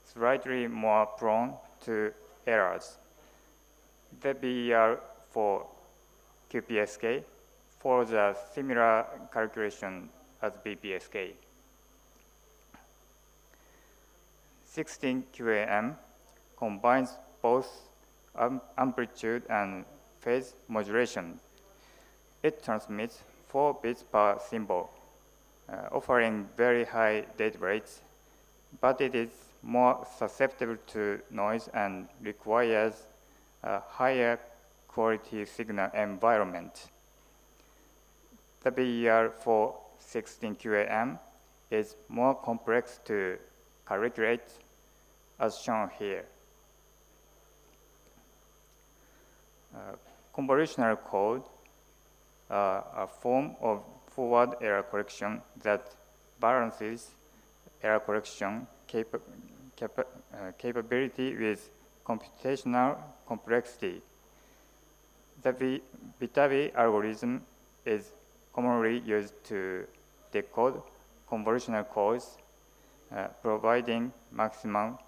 slightly more prone to errors. The BER for QPSK follows a similar calculation as BPSK. 16 QAM combines both amplitude and phase modulation. It transmits 4 bits per symbol, offering very high data rates, but it is more susceptible to noise and requires a higher quality signal environment. The BER for 16 QAM is more complex to calculate, as shown here. Convolutional code a form of forward error correction that balances error correction capability with computational complexity. The Vitavi algorithm is commonly used to decode convolutional codes, providing maximum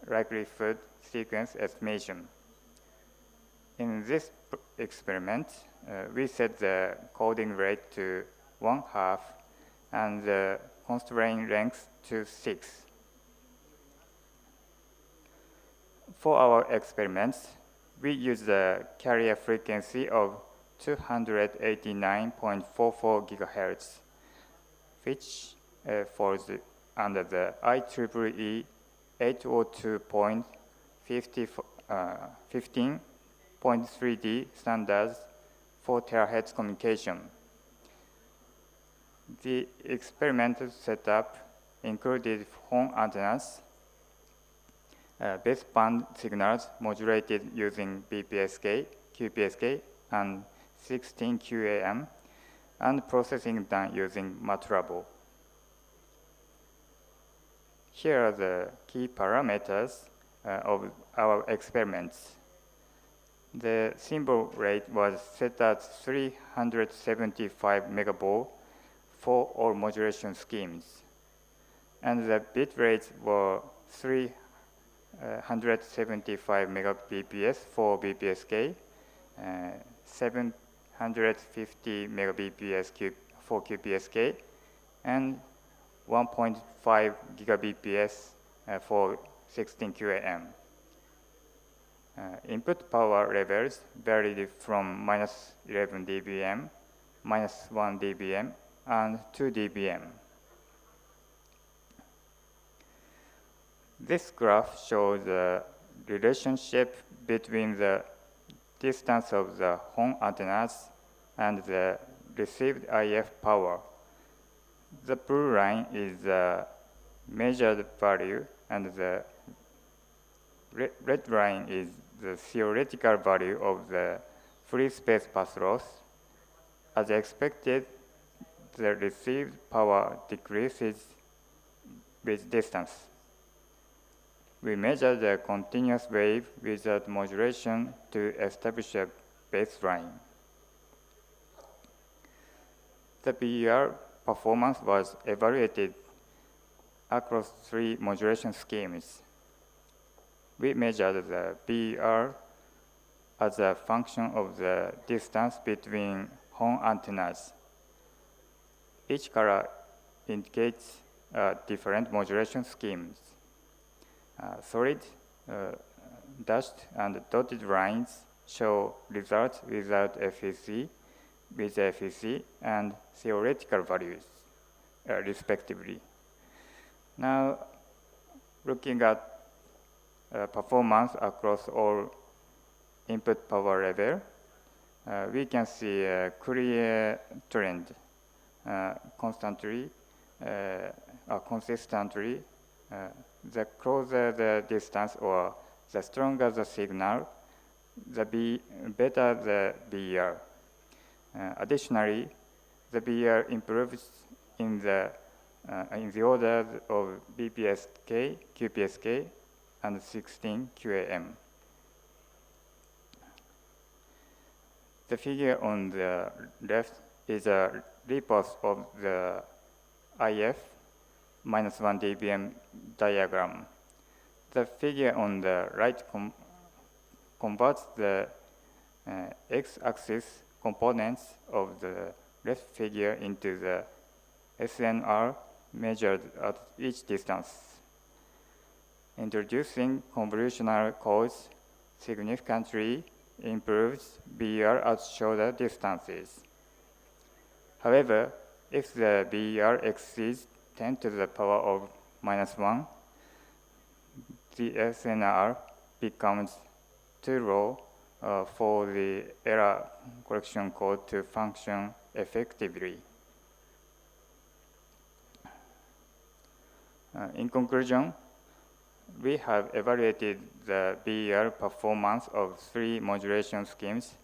likelihood sequence estimation. In this experiment, we set the coding rate to 1/2 and the constraint length to 6. For our experiments, we use the carrier frequency of 289.44 GHz, which falls under the IEEE 802.15.3D standards for terahertz communication. The experimental setup included horn antennas, baseband signals modulated using BPSK, QPSK, and 16 QAM, and processing done using MATLAB. Here are the key parameters of our experiments. The symbol rate was set at 375 megaball for all modulation schemes, and the bit rates were 375 megabps for BPSK, 750 megabps for QPSK, and 1.5 gigabps for 16 QAM. Input power levels varied from -11 dBm, -1 dBm, and 2 dBm. This graph shows the relationship between the distance of the home antennas and the received IF power. The blue line is the measured value, and the red line is the theoretical value of the free space path loss. As expected, the received power decreases with distance. We measure the continuous wave without modulation to establish a baseline. The BER performance was evaluated across 3 modulation schemes. We measured the BER as a function of the distance between home antennas. Each color indicates different modulation schemes. Solid, dashed, and dotted lines show results without FEC, with FEC, and theoretical values, respectively. Now, looking at performance across all input power level, we can see a clear trend. Consistently, the closer the distance or the stronger the signal, the better the BER. Additionally, the BER improves in the order of BPSK, QPSK, and 16 QAM. The figure on the left is a repose of the IF -1 dBm diagram. The figure on the right converts the x-axis components of the left figure into the SNR measured at each distance. Introducing convolutional codes significantly improves BER at shorter distances. However, if the BER exceeds 10 to the power of -1, the SNR becomes too low for the error correction code to function effectively. In conclusion, we have evaluated the BER performance of 3 modulation schemes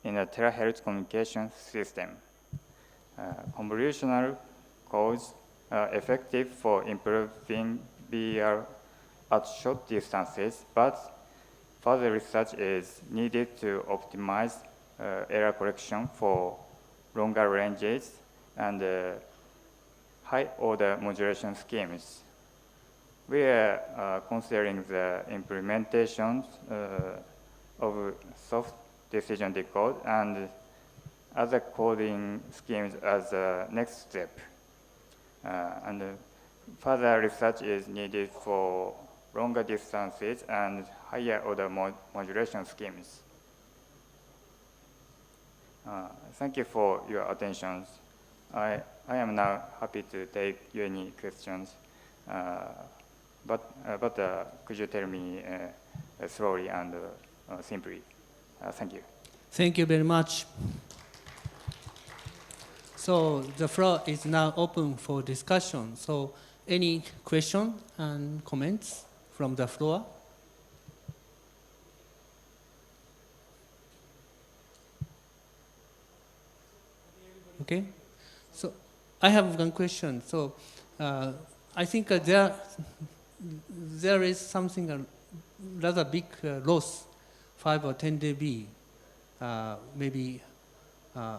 in a terahertz communication system. Convolutional codes are effective for improving BER at short distances, but further research is needed to optimize error correction for longer ranges and high-order modulation schemes. We are considering the implementation of soft decision decode and other coding schemes as a next step. And further research is needed for longer distances and higher order modulation schemes. Thank you for your attention. I am now happy to take any questions. But could you tell me slowly and simply? Thank you. Thank you very much. So the floor is now open for discussion. So any questions and comments from the floor? Okay. So I have one question. So I think there is something rather big loss, 5 or 10 dB, maybe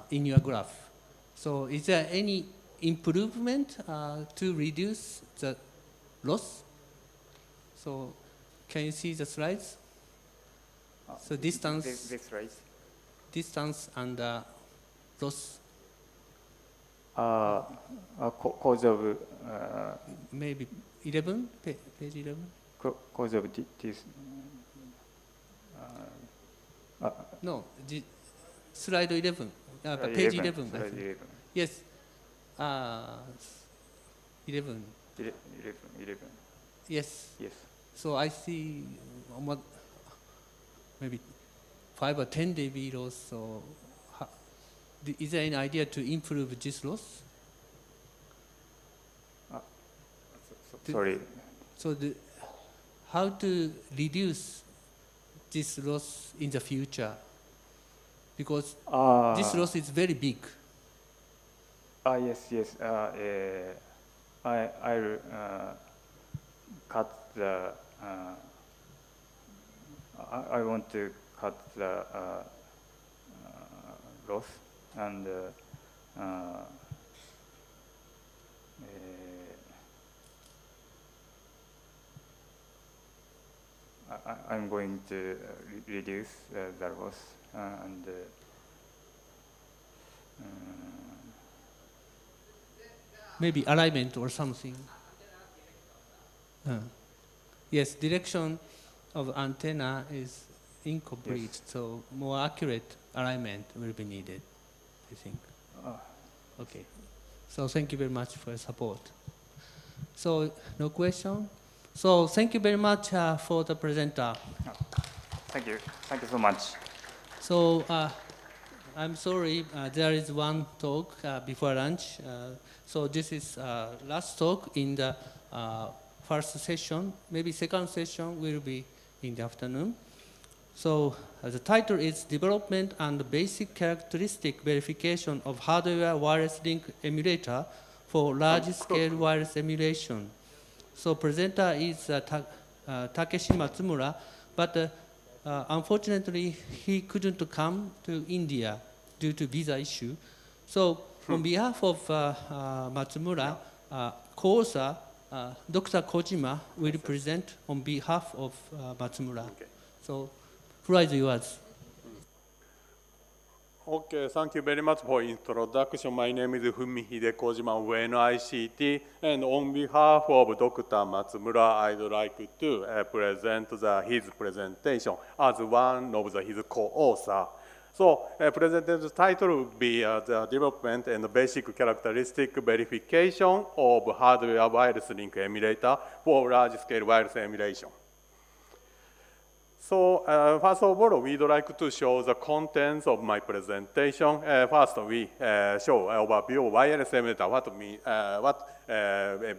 in your graph. So is there any improvement to reduce the loss? So can you see the slides? So distance, this right? Distance and loss. Cause of maybe 11, page 11. Cause of this. No, slide 11, page 11. Slide 11. Yes, 11. 11. Yes. Yes. So I see maybe 5 or 10 dB loss. So is there any idea to improve this loss? Sorry. So how to reduce this loss in the future? Because this loss is very big. Yes, yes. I'll cut the. I want to cut the loss and. I'm going to reduce the loss and maybe alignment or something. Yes, direction of antenna is incomplete, yes. So more accurate alignment will be needed, I think. Okay. So thank you very much for your support. So no question? So thank you very much for the presenter. Thank you. Thank you so much. So I'm sorry, there is one talk before lunch. So this is last talk in the first session. Maybe second session will be in the afternoon. So the title is Development and Basic Characteristic Verification of Hardware Wireless Link Emulator for Large-Scale Wireless Emulation. So presenter is Takeshi Matsumura, but unfortunately he couldn't come to India due to visa issue. So on behalf of Matsumura, co-author Dr. Kojima will present on behalf of Matsumura. Okay. So floor is yours. Okay, thank you very much for introduction. My name is Fumihide Kojima of NICT, and on behalf of Dr. Matsumura, I'd like to present his presentation as one of his co-authors. So, presentation title would be the Development and Basic Characteristic Verification of Hardware Wireless Link Emulator for Large-Scale Wireless Emulation. So first of all, we'd like to show the contents of my presentation. First, we show an overview of wireless emulator, what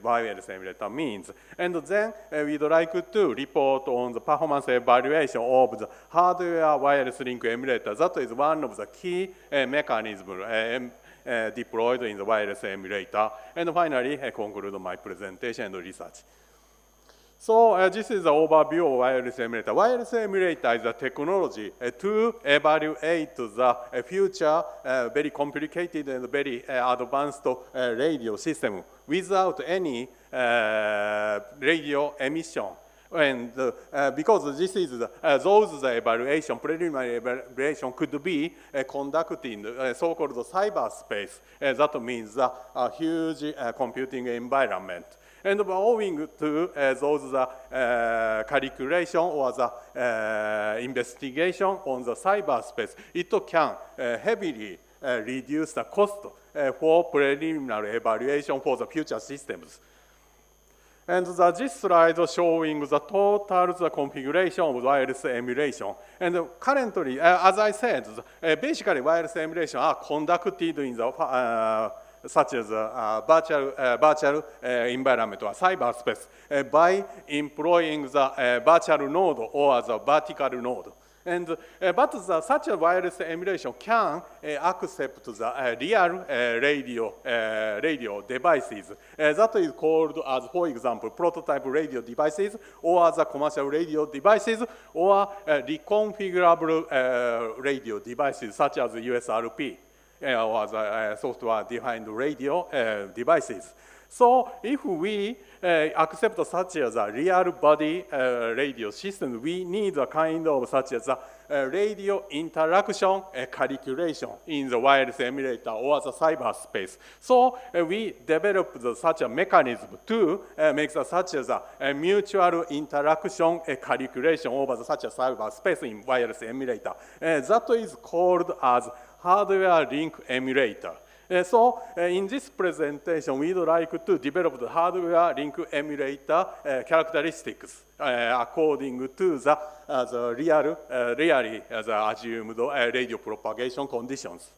wireless emulator means. And then we'd like to report on the performance evaluation of the hardware wireless link emulator. That is one of the key mechanisms deployed in the wireless emulator. And finally, I conclude my presentation and research. So this is the overview of wireless emulator. Wireless emulator is a technology to evaluate the future very complicated and very advanced radio system without any radio emission. And because this is those evaluation, preliminary evaluation could be conducted in so-called cyberspace. That means a huge computing environment. And owing to those calculation or the investigation on the cyberspace, it can heavily reduce the cost for preliminary evaluation for the future systems. And this slide is showing the total configuration of wireless emulation. And currently, as I said, basically wireless emulation are conducted in the such as virtual environment or cyberspace by employing the virtual node or the vertical node. And, but such a wireless emulation can accept the real radio devices. That is called as, for example, prototype radio devices or the commercial radio devices or reconfigurable radio devices such as USRP. Or the software-defined radio devices. So if we accept such as a real body radio system, we need a kind of such as a radio interaction calculation in the wireless emulator or the cyberspace. So we developed such a mechanism to make such as a mutual interaction calculation over such a cyberspace in wireless emulator. That is called as hardware link emulator. In this presentation, we'd like to develop the hardware link emulator characteristics according to the really assumed radio propagation conditions.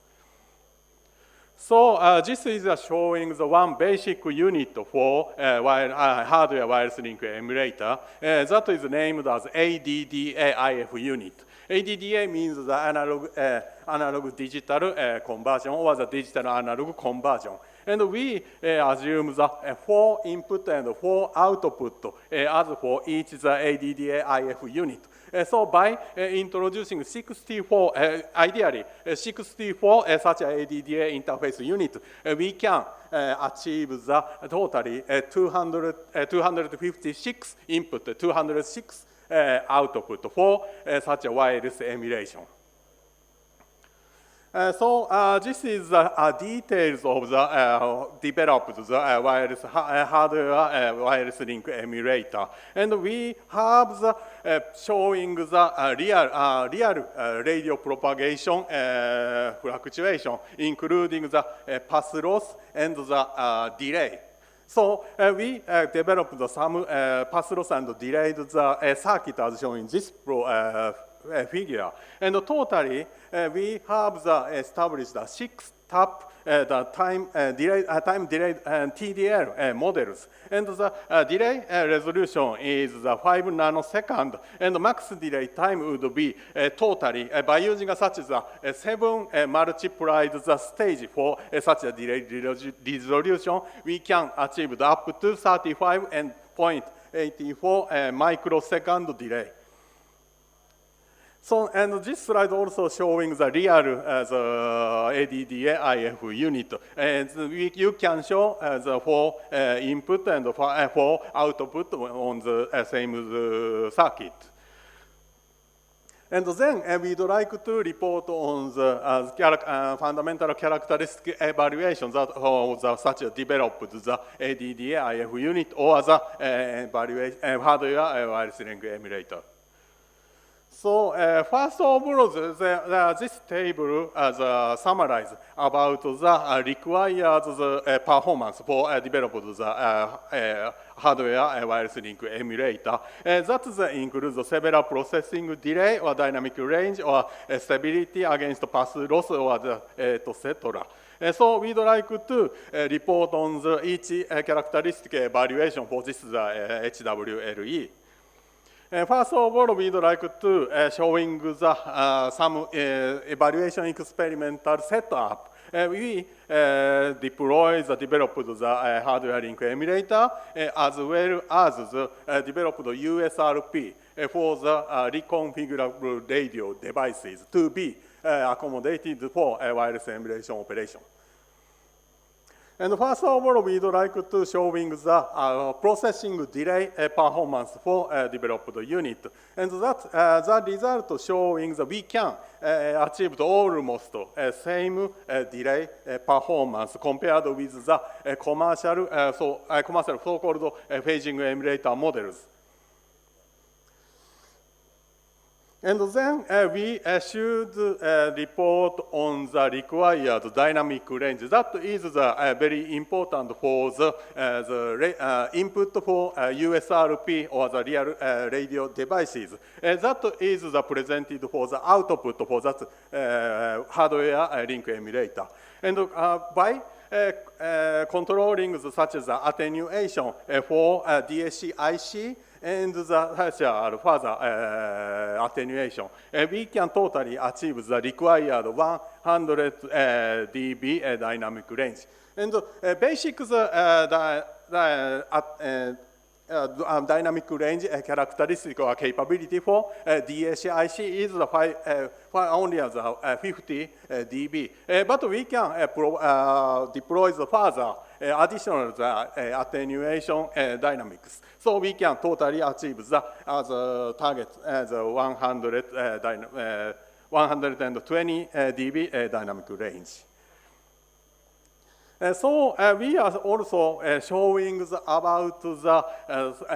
So this is showing the one basic unit for hardware wireless link emulator. That is named as ADDA-IF unit. ADDA means the analog digital conversion or the digital analog conversion. And we assume the 4 input and 4 output as for each the ADDA-IF unit. So by introducing 64, ideally 64 such ADDA interface unit, we can achieve the totally 256 input, 206 output for such a wireless emulation. This is details of the developed wireless hardware wireless link emulator, and we have the showing the real radio propagation fluctuation, including the pass loss and the delay. So we developed some pass loss and delayed the circuit as shown in this figure. And totally, we have established the 6 tap the time delayed TDL models, and the delay resolution is 5 nanosecond, and the max delay time would be totally by using such as 7 multiplied the stage for such a delay resolution, we can achieve up to 35.84 microsecond delay. So, and this slide also showing the real ADDA-IF unit. And you can show the 4 input and 4 output on the same circuit. And then we'd like to report on the fundamental characteristic evaluation that such developed the ADDA-IF unit or the hardware wireless link emulator. So first of all, this table summarizes about the required performance for developing the hardware wireless link emulator. That includes several processing delay or dynamic range or stability against pass loss or etc. So we'd like to report on each characteristic evaluation for this HWLE. First of all, we'd like to showing some evaluation experimental setup. We deploy the developed hardware link emulator as well as developed USRP for the reconfigurable radio devices to be accommodated for wireless emulation operation. And first of all, we'd like to showing the processing delay performance for developed unit. And that the result showing that we can achieve almost same delay performance compared with the commercial so-called phasing emulator models. And then we should report on the required dynamic range. That is very important for the input for USRP or the real radio devices. That is presented for the output for that hardware link emulator. And by controlling such as attenuation for DSC IC, and the further attenuation, we can totally achieve the required 100 dB dynamic range. And basic dynamic range characteristic or capability for DSC-IC is only as 50 dB. But we can deploy the further additional attenuation dynamics. So we can totally achieve the target as 120 dB dynamic range. So we are also showing about the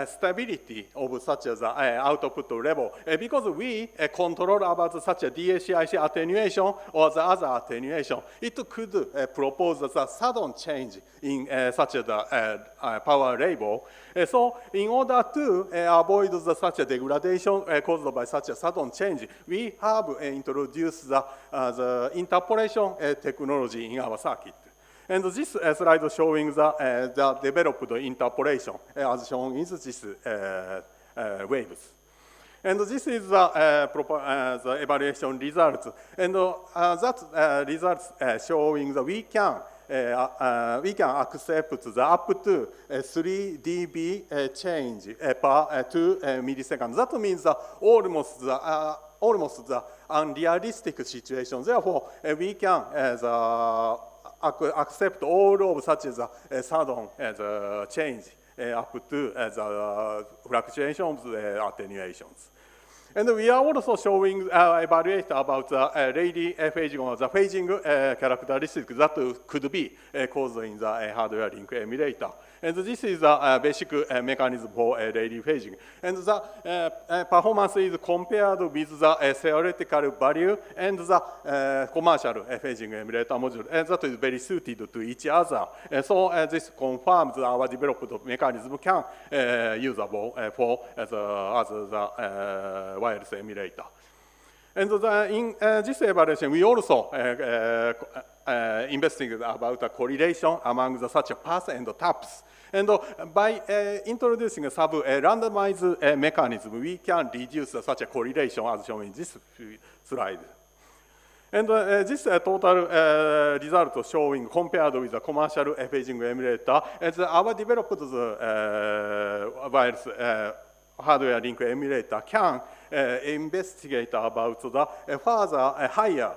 stability of such as output level because we control about such a DAC-IC attenuation or the other attenuation. It could propose a sudden change in such a power level. So in order to avoid such a degradation caused by such a sudden change, we have introduced the interpolation technology in our circuit. And this slide showing the developed interpolation as shown in this waves. And this is the evaluation results. And that results showing that we can accept the up to 3 dB change per 2 milliseconds. That means almost the unrealistic situation. Therefore, we can accept all of such as a sudden change up to the fluctuations attenuations. And we are also showing, evaluate about the Rayleigh phasing or the phasing characteristics that could be caused in the hardware link emulator. And this is the basic mechanism for Rayleigh phasing. And the performance is compared with the theoretical value and the commercial phasing emulator module. And that is very suited to each other. So this confirms our developed mechanism can usable for as the wireless emulator. And in this evaluation, we also investigated about the correlation among such paths and taps. And by introducing a randomized mechanism, we can reduce such a correlation as shown in this slide. And this total result showing compared with the commercial phasing emulator, as our developed wireless hardware link emulator can investigate about the further higher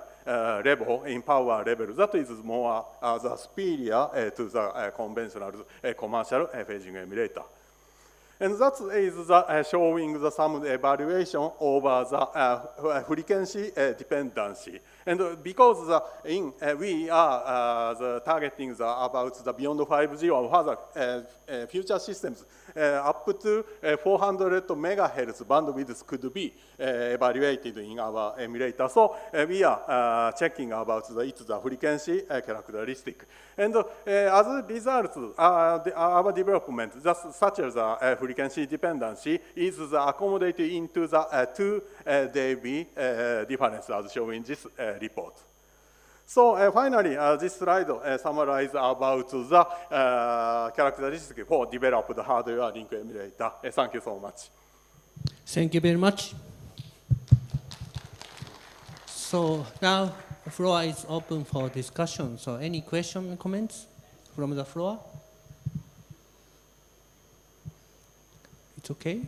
level in power level that is more the superior to the conventional commercial phasing emulator. And that is showing some evaluation over the frequency dependency. And because we are targeting about the beyond 5G or further future systems, up to 400 megahertz bandwidth could be evaluated in our emulator. So we are checking about its frequency characteristic. And as a result, our development, such as frequency dependency, is accommodated into the 2 dB difference as shown in this report. So finally, this slide summarizes about the characteristics for developed hardware link emulator. Thank you so much. Thank you very much. So now the floor is open for discussion. So any questions, comments from the floor? It's okay.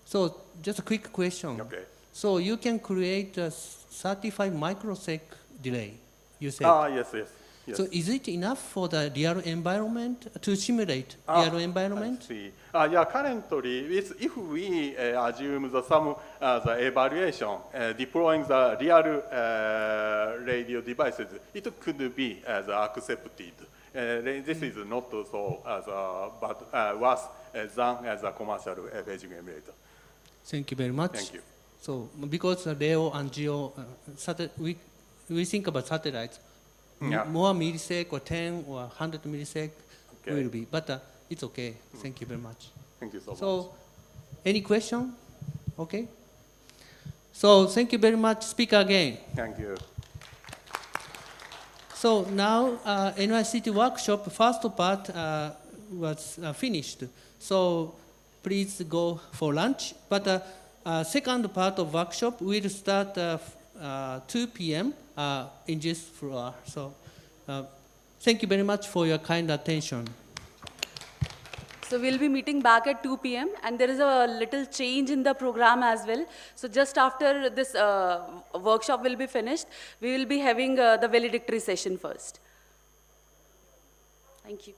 So just a quick question. Okay. So you can create a 35 microsecond delay, you said? Yes, yes. Yes. So is it enough for the real environment, to simulate real environment? I see. Yeah, currently, if we assume some the evaluation, deploying the real radio devices, it could be accepted. This is not so but worse than as a commercial phasing emulator. Thank you very much. Thank you. So because LEO and GEO, we think about satellites, yeah. More millisecond or 10 or 100 millisecond will be, but it's okay. Thank you very much. Thank you so much. So, any question? Okay. So thank you very much. Speak again. Thank you. So now NYCT workshop first part was finished. So please go for lunch. But second part of workshop will start 2 p.m. In this floor. So thank you very much for your kind attention. So we'll be meeting back at 2 p.m. and there is a little change in the program as well. So just after this workshop will be finished, we will be having the valedictory session first. Thank you.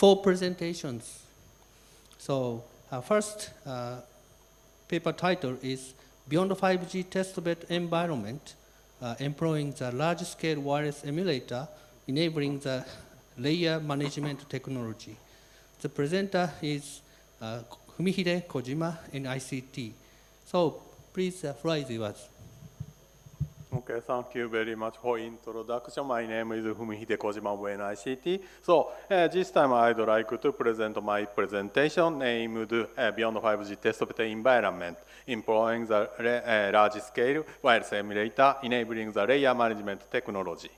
4 presentations. So first paper title is Beyond 5G Testbed Environment, Employing the Large-Scale Wireless Emulator, Enabling the Layer Management Technology. The presenter is Fumihide Kojima in ICT. So please, the floor is yours. Okay, thank you very much for introduction. My name is Fumihide Kojima of NICT. So this time I'd like to present my presentation named Beyond 5G Testbed Environment, Employing the Large-Scale Wireless Emulator, Enabling the Layer Management Technology.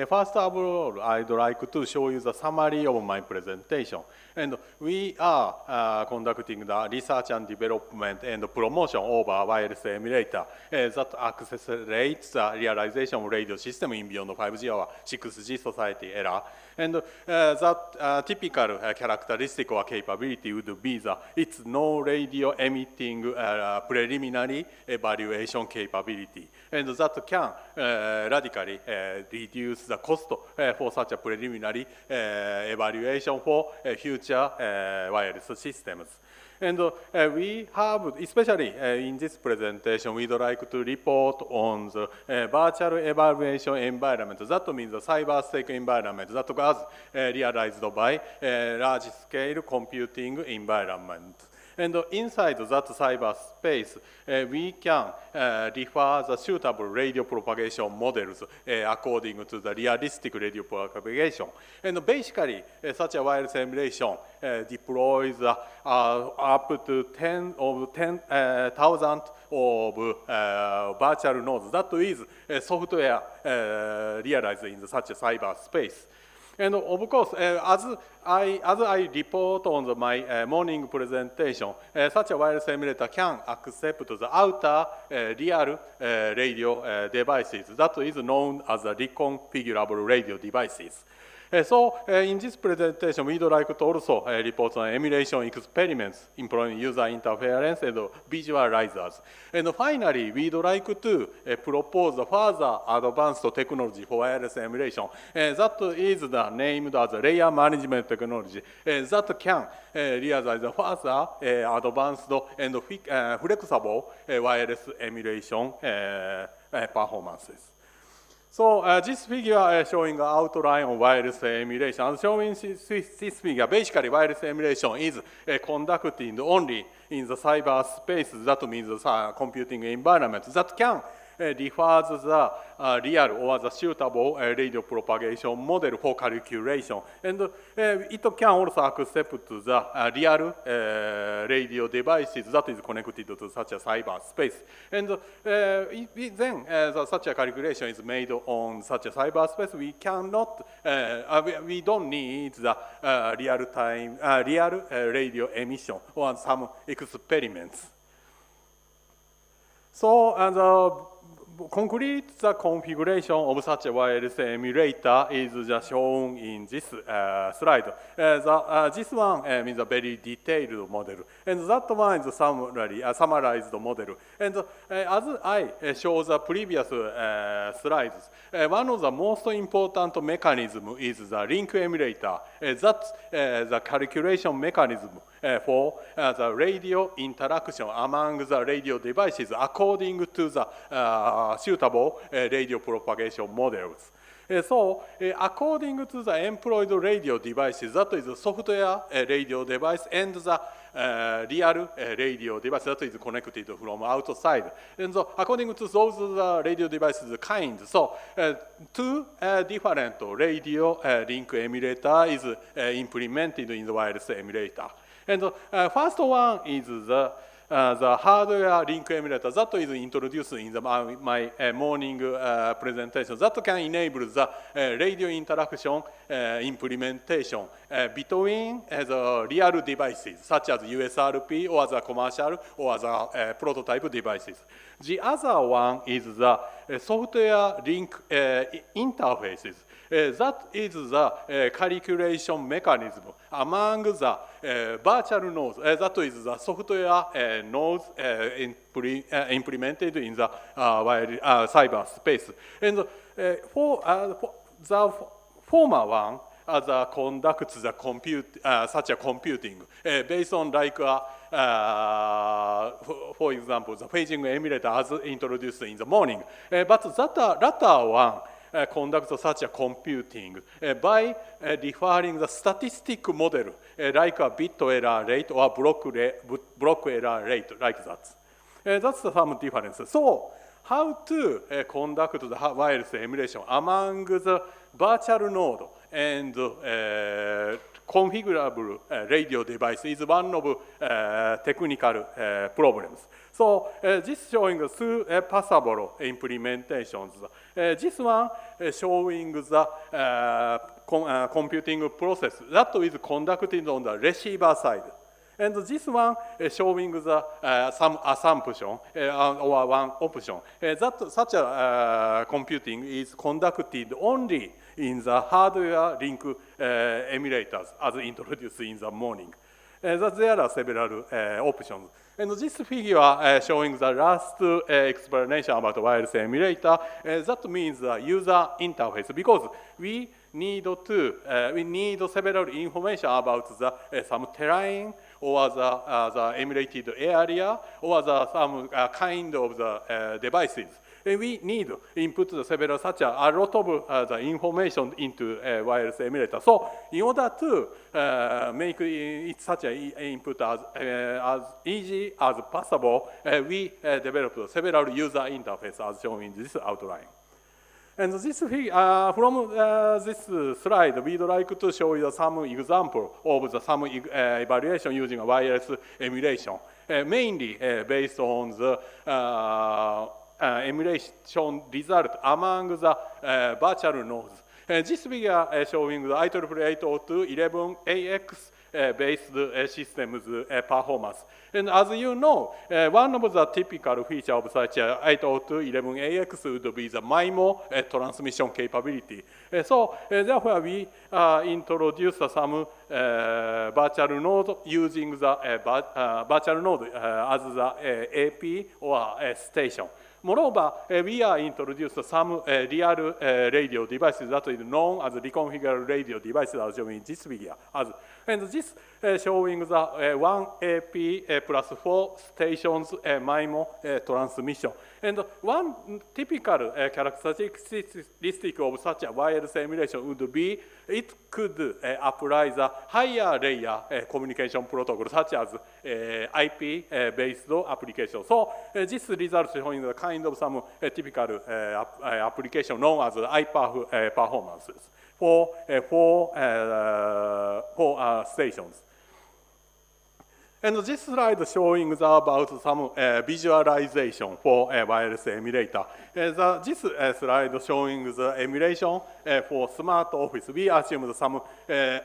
First of all, I'd like to show you the summary of my presentation. And we are conducting the research and development and promotion of a wireless emulator that accelerates the realization of radio system in beyond 5G or 6G society era. And that typical characteristic or capability would be that it's no radio emitting preliminary evaluation capability. And that can radically reduce the cost for such a preliminary evaluation for future wireless systems. And we have, especially in this presentation, we'd like to report on the virtual evaluation environment. That means the cyberspace environment that was realized by large-scale computing environment. And inside that cyberspace, we can refer the suitable radio propagation models according to the realistic radio propagation. And basically, such a wireless emulation deploys up to 10,000 of virtual nodes. That is software realized in such a cyberspace. And of course, as I report on my morning presentation, such a wireless emulator can accept the outer real radio devices. That is known as the reconfigurable radio devices. So in this presentation, we'd like to also report on emulation experiments employing user interference and visualizers. And finally, we'd like to propose a further advanced technology for wireless emulation. That is named as layer management technology. That can realize the further advanced and flexible wireless emulation performances. So this figure is showing an outline of wireless emulation. And showing this figure, basically wireless emulation is conducted only in the cyberspace. That means the computing environment that can refers the real or the suitable radio propagation model for calculation. And it can also accept the real radio devices that is connected to such a cyberspace. And then such a calculation is made on such a cyberspace. We cannot, we don't need the real radio emission or some experiments. So concrete the configuration of such a wireless emulator is just shown in this slide. This one is a very detailed model, and that one is a summarized model. And as I show the previous slides, one of the most important mechanisms is the link emulator. That's the calculation mechanism for the radio interaction among the radio devices according to the suitable radio propagation models. So, according to the employed radio devices, that is the software radio device and the real radio device that is connected from outside. And so, according to those radio devices kinds, so two different radio link emulator is implemented in the wireless emulator. And first one is the hardware link emulator that is introduced in my morning presentation that can enable the radio interaction implementation between the real devices such as USRP or the commercial or the prototype devices. The other one is the software link interfaces. That is the calculation mechanism among the virtual nodes. That is the software nodes implemented in the cyberspace. And for the former one, conducts the such a computing based on like for example the phasing emulator as introduced in the morning, but that latter one conducts such a computing by referring the statistic model like a bit error rate or block error rate like that. That's some difference. So how to conduct the wireless emulation among the virtual node and configurable radio device is one of technical problems. So this showing two possible implementations. This one showing the computing process that is conducted on the receiver side. And this one showing the some assumption or one option that such a computing is conducted only in the hardware link emulators as introduced in the morning. That there are several options. And this figure showing the last explanation about wireless emulator, that means the user interface, because we need several information about the some terrain or the emulated area or some kind of the devices. And we need input several such a lot of the information into wireless emulator. So in order to make it such an input as easy as possible, we developed several user interfaces as shown in this outline. And this from this slide, we'd like to show you some example of some evaluation using a wireless emulation, mainly based on the emulation result among the virtual nodes. This figure showing the IEEE 802.11ax based systems performance. And as you know, one of the typical features of such 802.11ax would be the MIMO transmission capability. So therefore, we introduced some virtual node using the virtual node as the AP or station. Moreover, we are introduced some real radio devices that is known as reconfigurable radio devices as shown in this figure. And this showing the 1 AP plus 4 stations MIMO transmission. And one typical characteristic of such a wireless emulation would be it could apply the higher layer communication protocol such as IP-based application. So this result showing the kind of some typical application known as IPAF performances for stations. And this slide showing about some visualization for wireless emulator. This slide showing the emulation for smart office. We assume some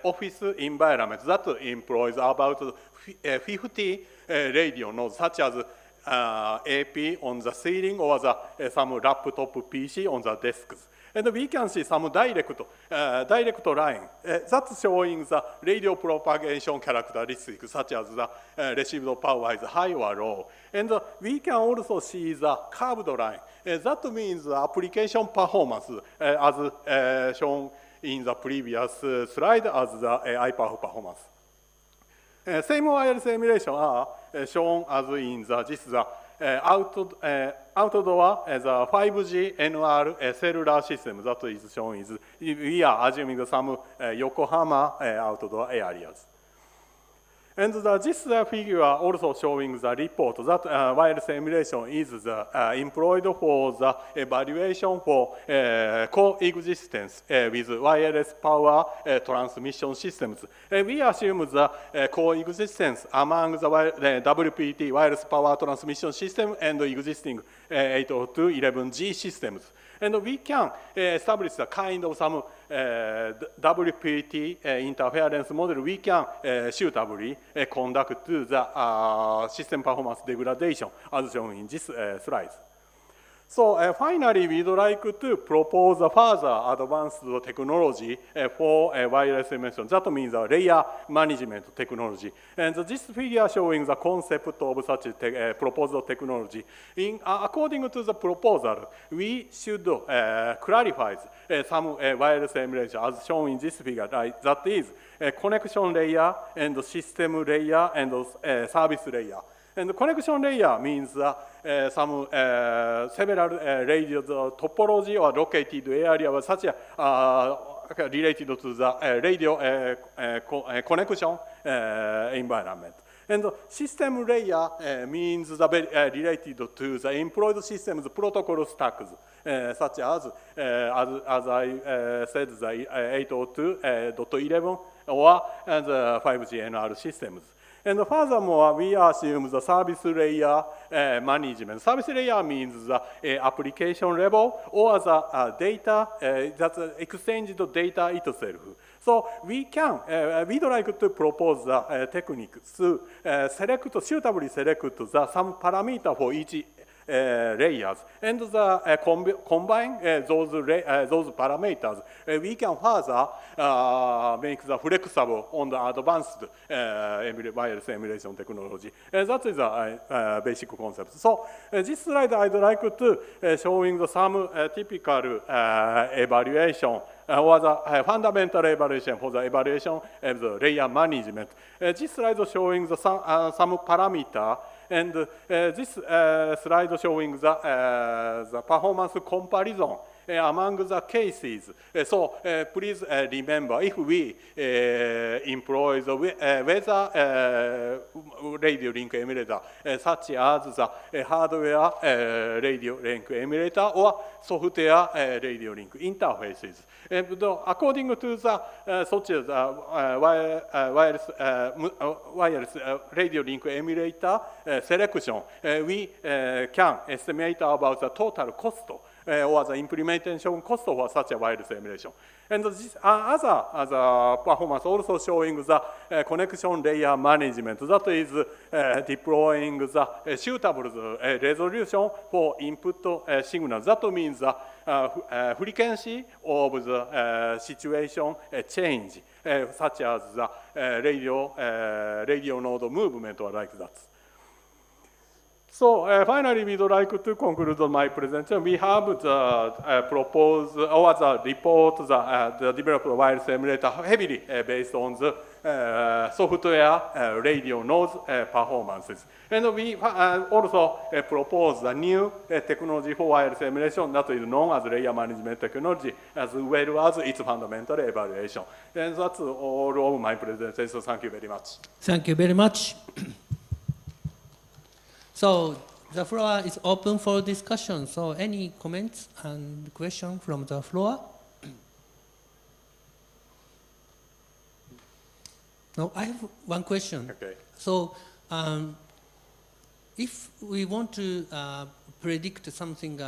office environment that employs about 50 radio nodes, such as AP on the ceiling or some laptop PC on the desks. And we can see some direct line that's showing the radio propagation characteristics, such as the received power is high or low. And we can also see the curved line. That means the application performance, as shown in the previous slide, as the IPAF performance. Same wireless emulation are shown as in this outdoor as a 5G NR cellular system that is shown is we are assuming some Yokohama outdoor areas. And this figure also showing the report that wireless emulation is employed for the evaluation for coexistence with wireless power transmission systems. We assume the coexistence among the WPT wireless power transmission system and existing 802.11g systems. And we can establish a kind of some WPT interference model. We can suitably conduct the system performance degradation as shown in this slide. So finally, we'd like to propose a further advanced technology for wireless emission. That means a layer management technology. And this figure showing the concept of such a proposed technology. According to the proposal, we should clarify some wireless emulation as shown in this figure. That is a connection layer and system layer and service layer. And the connection layer means some several radio topology or located area such as related to the radio connection environment. And the system layer means the related to the employed systems protocol stacks, such as I said, the 802.11 or the 5G NR systems. And furthermore, we assume the service layer management. Service layer means the application level or the data, that's exchanged data itself. So we can, we'd like to propose the technique to suitably select some parameter for each layers, and combine those parameters, we can further make the flexible on the advanced wireless emulation technology. That is a basic concept. So this slide I'd like to showing some typical evaluation or the fundamental evaluation for the evaluation of the layer management. This slide showing some parameter. And this slide showing the performance comparison among the cases. So please remember, if we employ the weather radio link emulator, such as the hardware radio link emulator or software radio link interfaces. According to the such as wireless radio link emulator selection, we can estimate about the total cost or the implementation cost for such a wireless emulation. And this other performance also showing the connection layer management, that is deploying the suitable resolution for input signals. That means the frequency of the situation change, such as the radio node movement or like that. So finally, we'd like to conclude my presentation. We have the proposed or the report, the developed wireless emulator heavily based on the software radio nodes performances. And we also propose a new technology for wireless emulation that is known as layer management technology, as well as its fundamental evaluation. And that's all of my presentation. So thank you very much. Thank you very much. So the floor is open for discussion. So any comments and questions from the floor? No, I have one question. Okay. So if we want to predict something,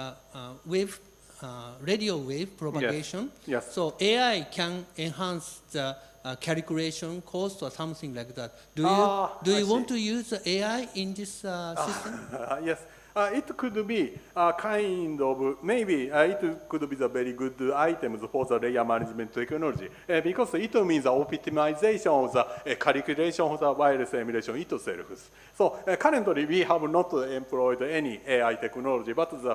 radio wave propagation, yes. So AI can enhance the calculation cost or something like that. Do you want to use AI in this system? Yes. It could be kind of, maybe it could be the very good items for the layer management technology, because it means the optimization of the calculation of the wireless emulation itself. So currently we have not employed any AI technology, but as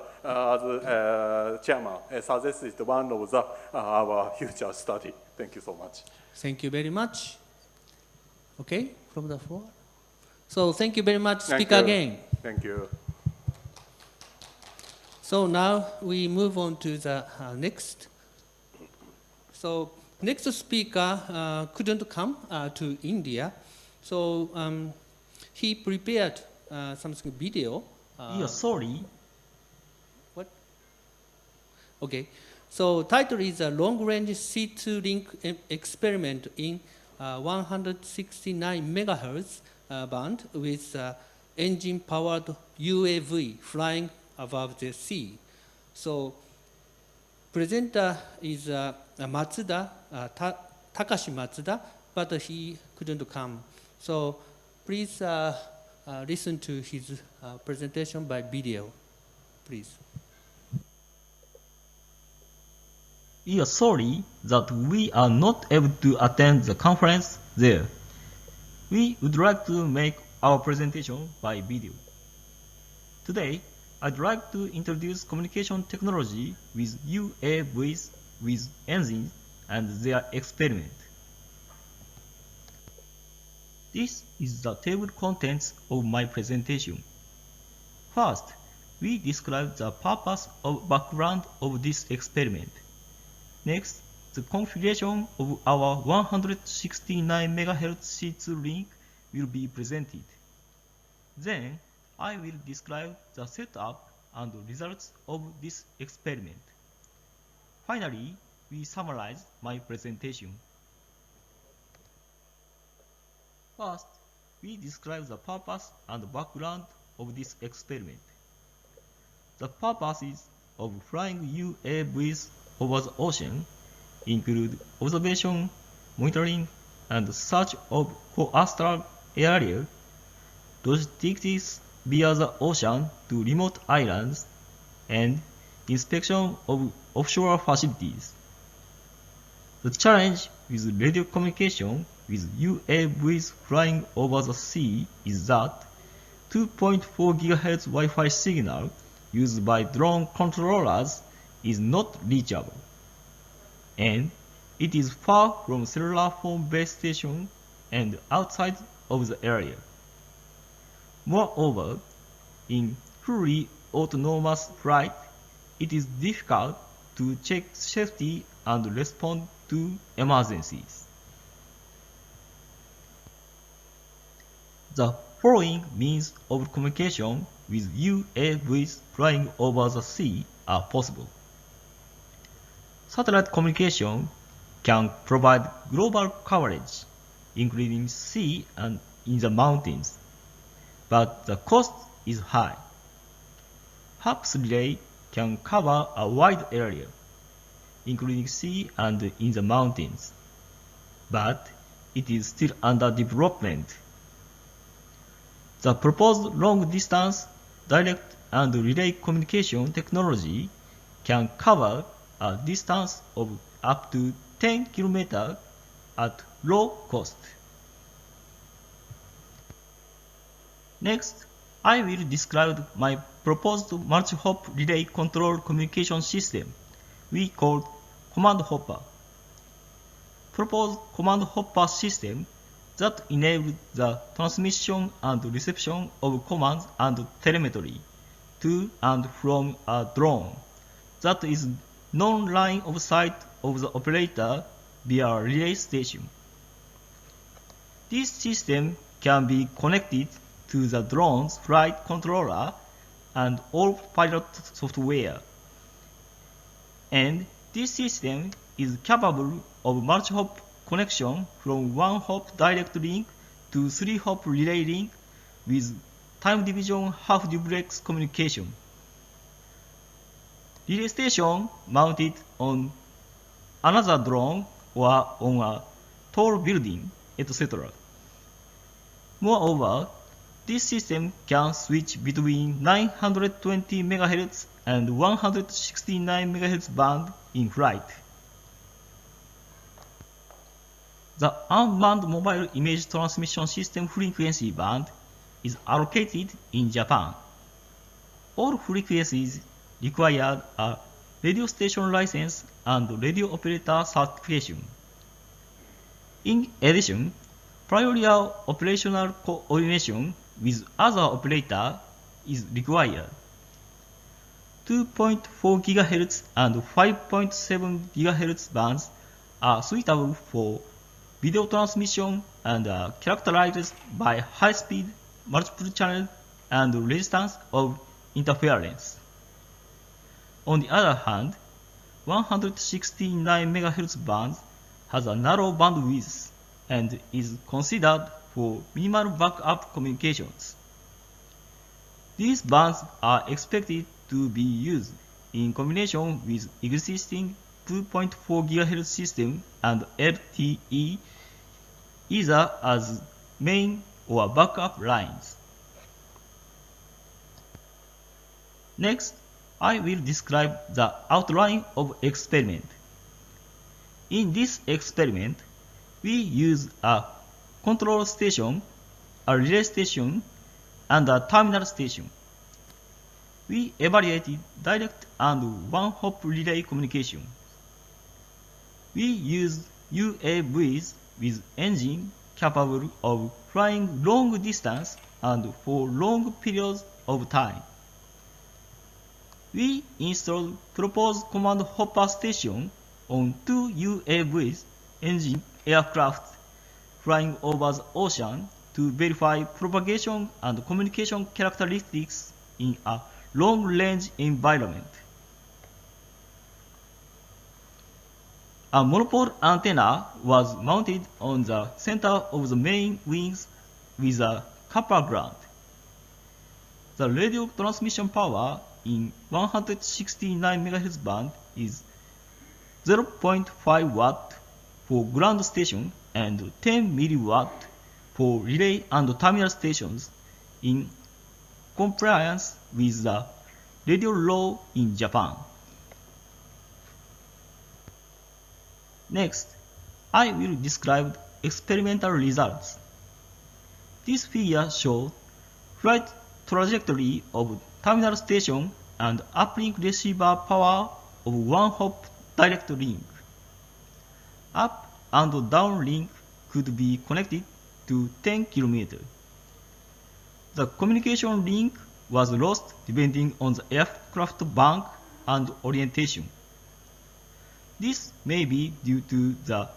chairman suggested, one of our future study. Thank you so much. Thank you very much. Okay, from the floor. So thank you very much. Speak again. Thank you. So now we move on to the next. So next speaker couldn't come to India, so he prepared something video. Yeah, sorry. What? Okay. So title is a long-range C2 link experiment in 169 megahertz band with engine-powered UAV flying above the sea. So presenter is Matsuda, Takashi Matsuda, but he couldn't come. So please listen to his presentation by video, please. We are sorry that we are not able to attend the conference there. We would like to make our presentation by video. Today, I'd like to introduce communication technology with UAVs with engines and their experiment. This is the table contents of my presentation. First, we describe the purpose of background of this experiment. Next, the configuration of our 169 MHz C2 link will be presented. Then, I will describe the setup and results of this experiment. Finally, we summarize my presentation. First, we describe the purpose and background of this experiment. The purposes of flying UAVs over the ocean include observation, monitoring, and search of coastal area, logistics via the ocean to remote islands, and inspection of offshore facilities. The challenge with radio communication with UAVs flying over the sea is that 2.4 GHz Wi-Fi signal used by drone controllers is not reachable, and it is far from cellular phone base station and outside of the area. Moreover, in fully autonomous flight, it is difficult to check safety and respond to emergencies. The following means of communication with UAVs flying over the sea are possible. Satellite communication can provide global coverage, including sea and in the mountains, but the cost is high. HAPS relay can cover a wide area, including sea and in the mountains, but it is still under development. The proposed long-distance direct and relay communication technology can cover a distance of up to 10 km at low cost. Next, I will describe my proposed multi-hop relay control communication system we call Command Hopper. Proposed Command Hopper system that enables the transmission and reception of commands and telemetry to and from a drone that is non-line of sight of the operator via relay station. This system can be connected to the drone's flight controller and all pilot software, and this system is capable of multi-hop connection from one hop direct link to 3-hop relay link with time division half duplex communication. Relay station mounted on another drone or on a tall building, etc. Moreover, this system can switch between 920 MHz and 169 MHz band in flight. The unmanned mobile image transmission system frequency band is allocated in Japan. All frequencies require a radio station license and radio operator certification. In addition, prior operational coordination with other operator is required. 2.4 GHz and 5.7 GHz bands are suitable for video transmission and are characterized by high speed, multiple channel, and resistance of interference. On the other hand, 169 MHz band has a narrow bandwidth and is considered for minimal backup communications. These bands are expected to be used in combination with existing 2.4 GHz system and LTE, either as main or backup lines. Next, I will describe the outline of experiment. In this experiment, we use a control station, a relay station, and a terminal station. We evaluated direct and one-hop relay communication. We used UAVs with engine capable of flying long distance and for long periods of time. We installed proposed command hopper station on 2 UAVs engine aircraft flying over the ocean to verify propagation and communication characteristics in a long-range environment. A monopole antenna was mounted on the center of the main wings with a copper ground. The radio transmission power in 169 MHz band is 0.5 watt for ground station and 10 milliwatt for relay and terminal stations in compliance with the radio law in Japan. Next, I will describe experimental results. This figure shows flight trajectory of terminal station and uplink receiver power of one-hop direct link. Up and down link could be connected to 10 km. The communication link was lost depending on the aircraft bank and orientation. This may be due to the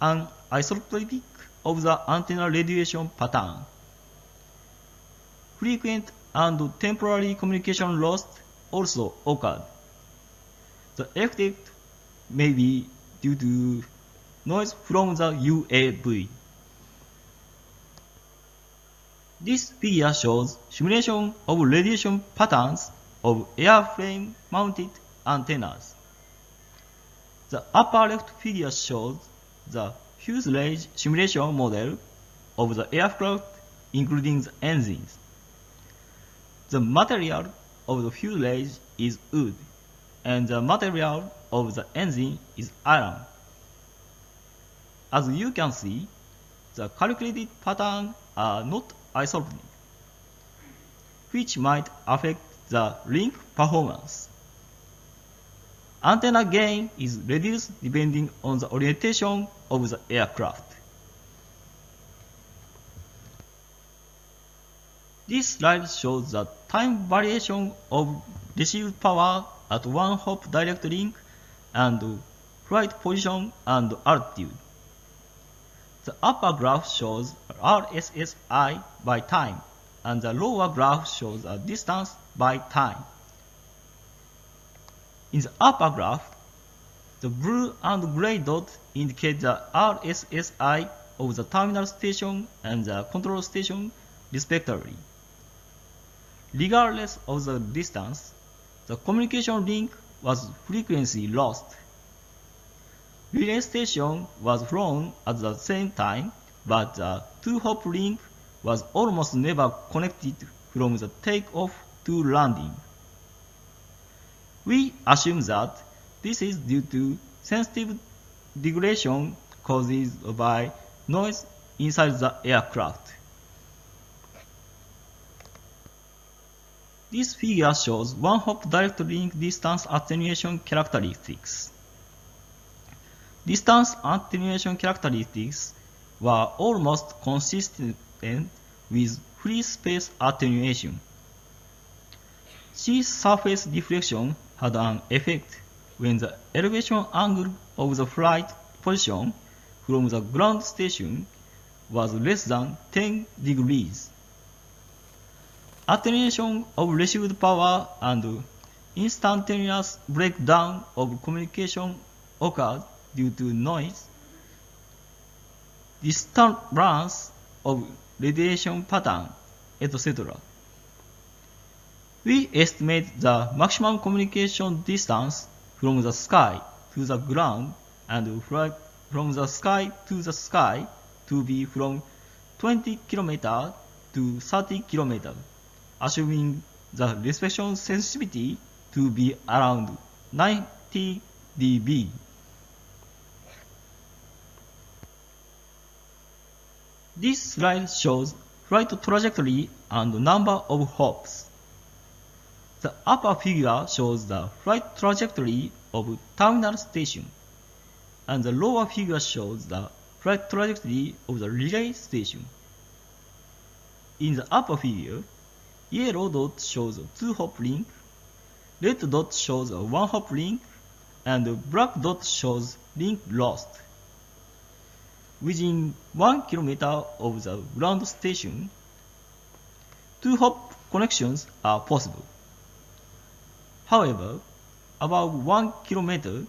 anisotropic of the antenna radiation pattern. Frequent and temporary communication loss also occurred. The effect may be due to noise from the UAV. This figure shows simulation of radiation patterns of airframe mounted antennas. The upper left figure shows the fuselage simulation model of the aircraft, including the engines. The material of the fuselage is wood, and the material of the engine is iron. As you can see, the calculated patterns are not isolated, which might affect the link performance. Antenna gain is reduced depending on the orientation of the aircraft. This slide shows the time variation of received power at one-hop direct link and flight position and altitude. The upper graph shows RSSI by time, and the lower graph shows a distance by time. In the upper graph, the blue and gray dots indicate the RSSI of the terminal station and the control station, respectively. Regardless of the distance, the communication link was frequently lost. Relay station was flown at the same time, but the two-hop link was almost never connected from the takeoff to landing. We assume that this is due to sensitive degradation caused by noise inside the aircraft. This figure shows one-hop direct link distance attenuation characteristics. Distance attenuation characteristics were almost consistent with free space attenuation. Sea surface deflection had an effect when the elevation angle of the flight position from the ground station was less than 10 degrees. Attenuation of received power and instantaneous breakdown of communication occurred due to noise, disturbance of radiation pattern, etc. We estimate the maximum communication distance from the sky to the ground and from the sky to the sky to be from 20 km to 30 km, assuming the reflection sensitivity to be around 90 dB. This slide shows flight trajectory and number of hops. The upper figure shows the flight trajectory of terminal station, and the lower figure shows the flight trajectory of the relay station. In the upper figure, yellow dot shows a 2-hop link, red dot shows a 1-hop link, and black dot shows link lost. Within 1 kilometer of the ground station, 2-hop connections are possible. However, above 1 kilometer,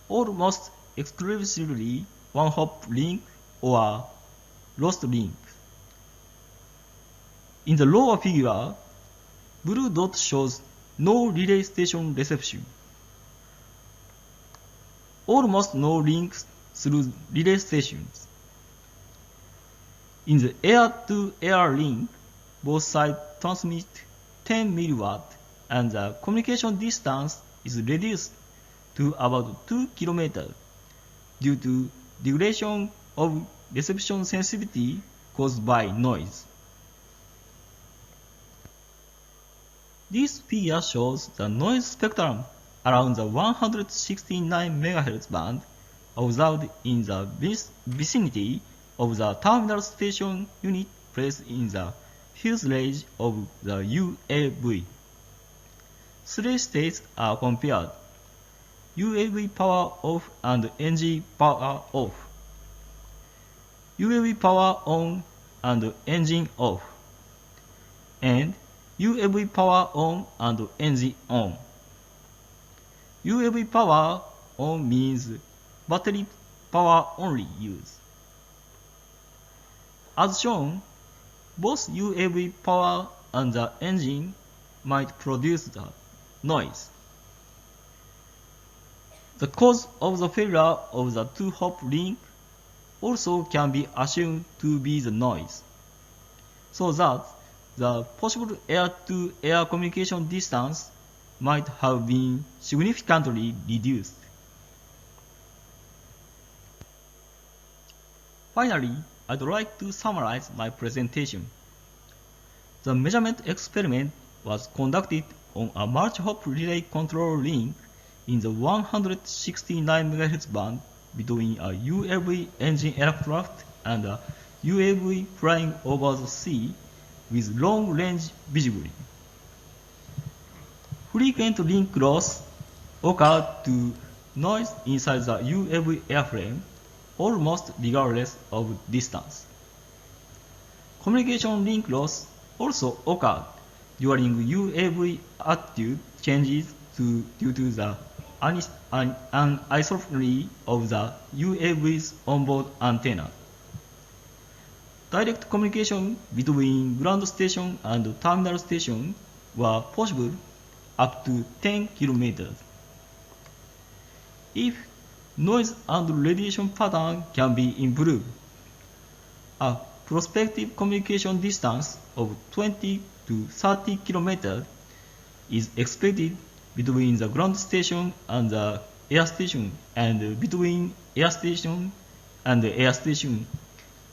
almost exclusively 1-hop link or lost link. In the lower figure, blue dot shows no relay station reception. Almost no links through relay stations. In the air-to-air link, both sides transmit 10 mW and the communication distance is reduced to about 2 km due to degradation of reception sensitivity caused by noise. This figure shows the noise spectrum around the 169 MHz band observed in the vicinity of the terminal station unit placed in the fuselage of the UAV. Three states are compared: UAV power off and engine power off, UAV power on and engine off, and UAV power on and engine on. UAV power on means battery power only use. As shown, both UAV power and the engine might produce the noise. The cause of the failure of the 2-hop link also can be assumed to be the noise, so that the possible air-to-air communication distance might have been significantly reduced. Finally, I'd like to summarize my presentation. The measurement experiment was conducted on a multi-hop relay control link in the 169 MHz band between a UAV engine aircraft and a UAV flying over the sea with long-range visibility. Frequent link loss occurred to noise inside the UAV airframe, almost regardless of distance. Communication link loss also occurred during UAV attitude changes due to the anisotropy of the UAV's onboard antenna. Direct communication between ground station and terminal station were possible up to 10 kilometers. If noise and radiation pattern can be improved, a prospective communication distance of 20 to 30 kilometers is expected between the ground station and the air station, and between air station and the air station,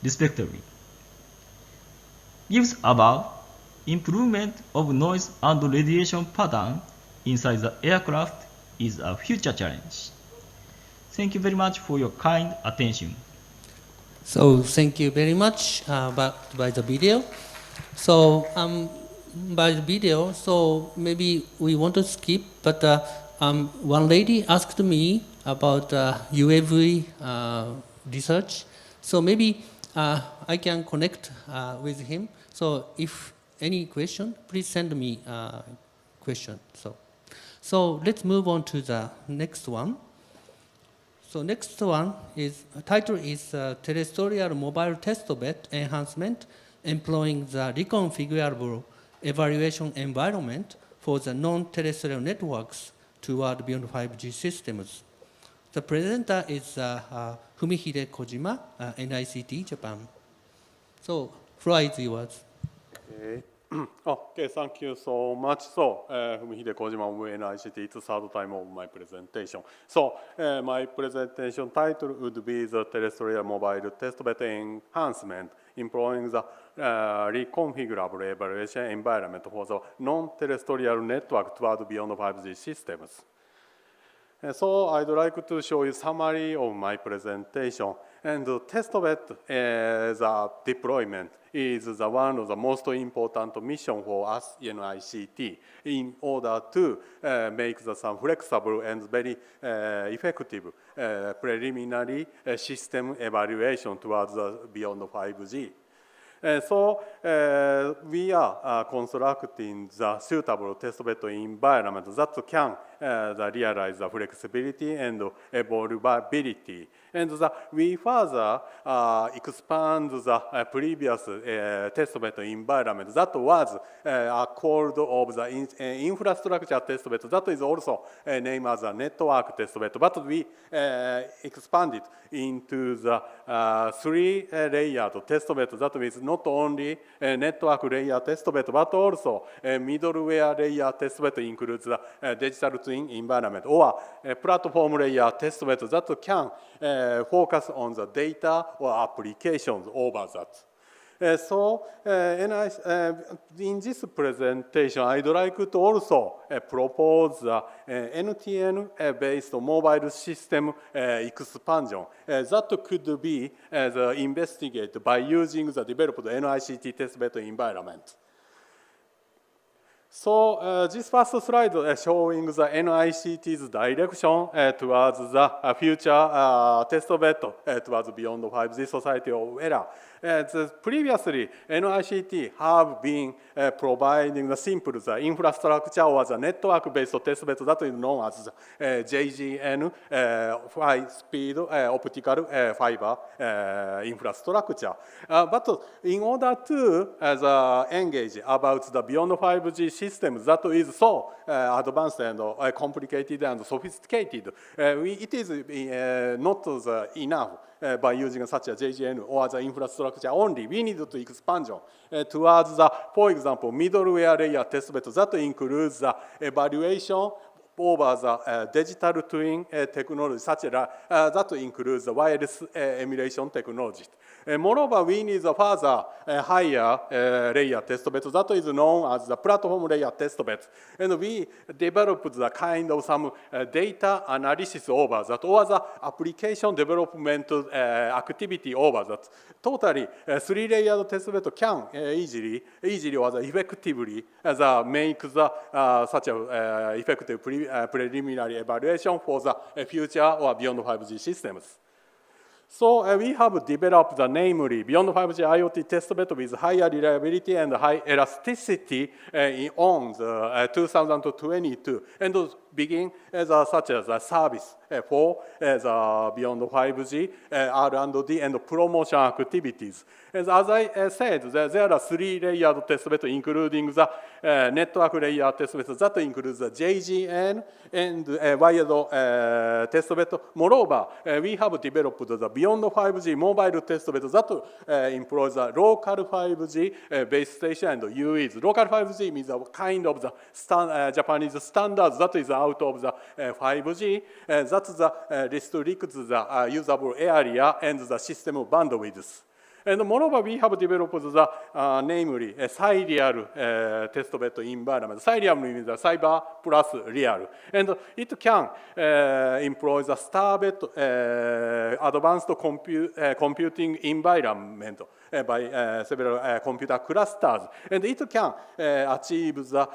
respectively. Gives above, improvement of noise and radiation pattern inside the aircraft is a future challenge. Thank you very much for your kind attention. So thank you very much by the video. So by the video, so maybe we want to skip, but one lady asked me about UAV research. So maybe I can connect with him. So if any question, please send me a question. So let's move on to the next one. So next one is, title is Terrestrial Mobile Testbed Enhancement, employing the reconfigurable evaluation environment for the non-terrestrial networks toward beyond 5G systems. The presenter is Fumihide Kojima, NICT Japan. So, floor is yours. Okay, thank you so much. So, Fumihide Kojima of NICT, it's the third time of my presentation. So, my presentation title would be the Terrestrial Mobile Testbed Enhancement, employing the reconfigurable evaluation environment for the non-terrestrial network toward beyond 5G systems. So I'd like to show you a summary of my presentation. And the testbed the deployment is one of the most important mission for us in ICT in order to make some flexible and very effective preliminary system evaluation towards the beyond 5G. So we are constructing the suitable testbed environment that can realize the flexibility and evolvability. And we further expand the previous testbed environment that was called of the infrastructure testbed. That is also named as a network testbed. But we expanded into the three-layered testbed. That means not only network layer testbed, but also middleware layer testbed includes the digital twin environment, or platform layer testbed that can focus on the data or applications over that. So in this presentation, I'd like to also propose NTN-based mobile system expansion that could be investigated by using the developed NICT testbed environment. So this first slide is showing the NICT's direction towards the future testbed towards beyond 5G society of era. Previously, NICT have been providing the simple infrastructure or the network-based testbed that is known as JGN, high-speed optical fiber infrastructure. But in order to engage about the beyond 5G systems that is so advanced and complicated and sophisticated, it is not enough by using such a JGN or the infrastructure only. We need to expansion towards the, for example, middleware layer testbed that includes the evaluation over the digital twin technology, such that includes the wireless emulation technology. Moreover, we need a further higher layer testbed that is known as the platform layer testbed. And we developed the kind of some data analysis over that, or the application development activity over that. Totally, three-layered testbed can easily or effectively make the such a effective preliminary evaluation for the future or beyond 5G systems. So we have developed the namely beyond 5G IoT testbed with higher reliability and high elasticity on the 2022, and begin such as a service for the beyond 5G R&D and promotion activities. As I said, there are three-layered testbed, including the network layer testbed that includes the JGN and wired testbed. Moreover, we have developed the beyond 5G mobile testbed that employs the local 5G base station and UEs. Local 5G means a kind of the Japanese standards that is out of the 5G. That's the restricts the usable area and the system bandwidth. And moreover, we have developed the namely serial testbed environment. Serial means the cyber plus real. And it can employ the starbed advanced computing environment by several computer clusters. And it can achieve the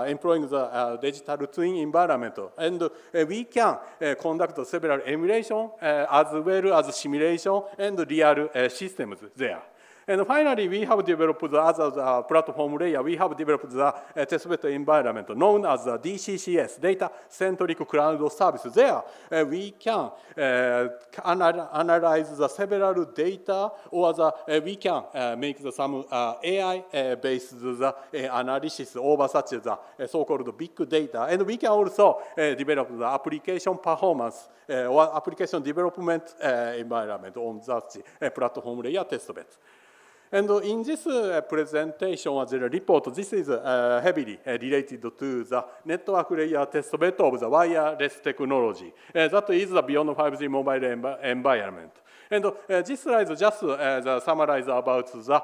employing the digital twin environment. And we can conduct several emulation as well as simulation and real systems there. And finally, we have developed the other platform layer. We have developed the testbed environment known as the DCCS, Data-Centric Cloud Service. There, we can analyze the several data, or we can make some AI-based analysis over such as the so-called big data. And we can also develop the application performance or application development environment on such platform layer testbed. And in this presentation as a report, this is heavily related to the network layer test bed of the wireless technology. That is the beyond 5G mobile environment. And this slide just summarize about the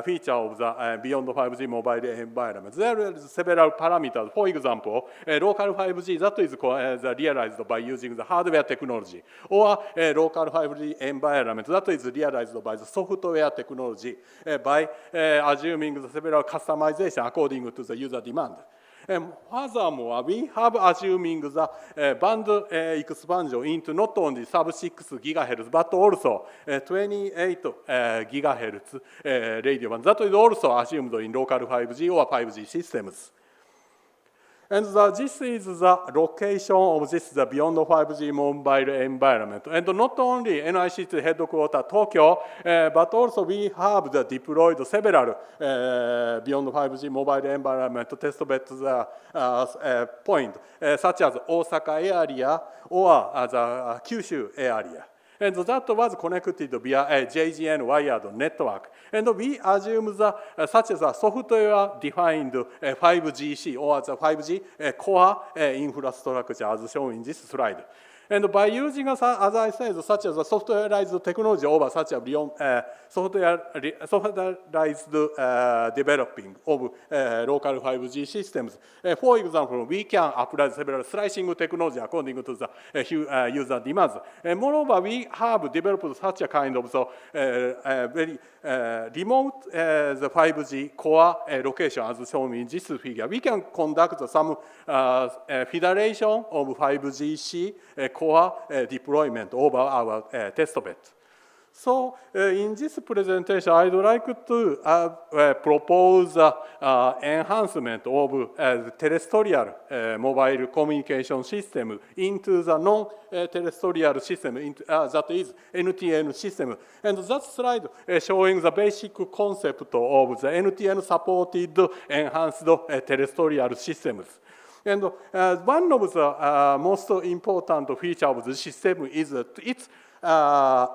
feature of the beyond 5G mobile environment. There are several parameters. For example, local 5G that is realized by using the hardware technology, or local 5G environment that is realized by the software technology by assuming the several customization according to the user demand. Furthermore, we have assuming the band expansion into not only sub-6 GHz, but also 28 GHz radio band. That is also assumed in local 5G or 5G systems. And this is the location of the beyond 5G mobile environment. And not only NICT headquarters Tokyo, but also we have deployed several beyond 5G mobile environment test bed points, such as Osaka area or the Kyushu area. And that was connected via a JGN wired network. And we assume such as a software-defined 5GC or the 5G core infrastructure as shown in this slide. And by using, as I said, such as a softwareized technology over such a softwareized developing of local 5G systems. For example, we can apply several slicing technology according to the user demands. And moreover, we have developed such a kind of very remote the 5G core location as shown in this figure. We can conduct some federation of 5GC core deployment over our test bed. So in this presentation, I'd like to propose enhancement of terrestrial mobile communication system into the non-terrestrial system, that is NTN system. And that slide showing the basic concept of the NTN-supported enhanced terrestrial systems. And one of the most important features of the system is that it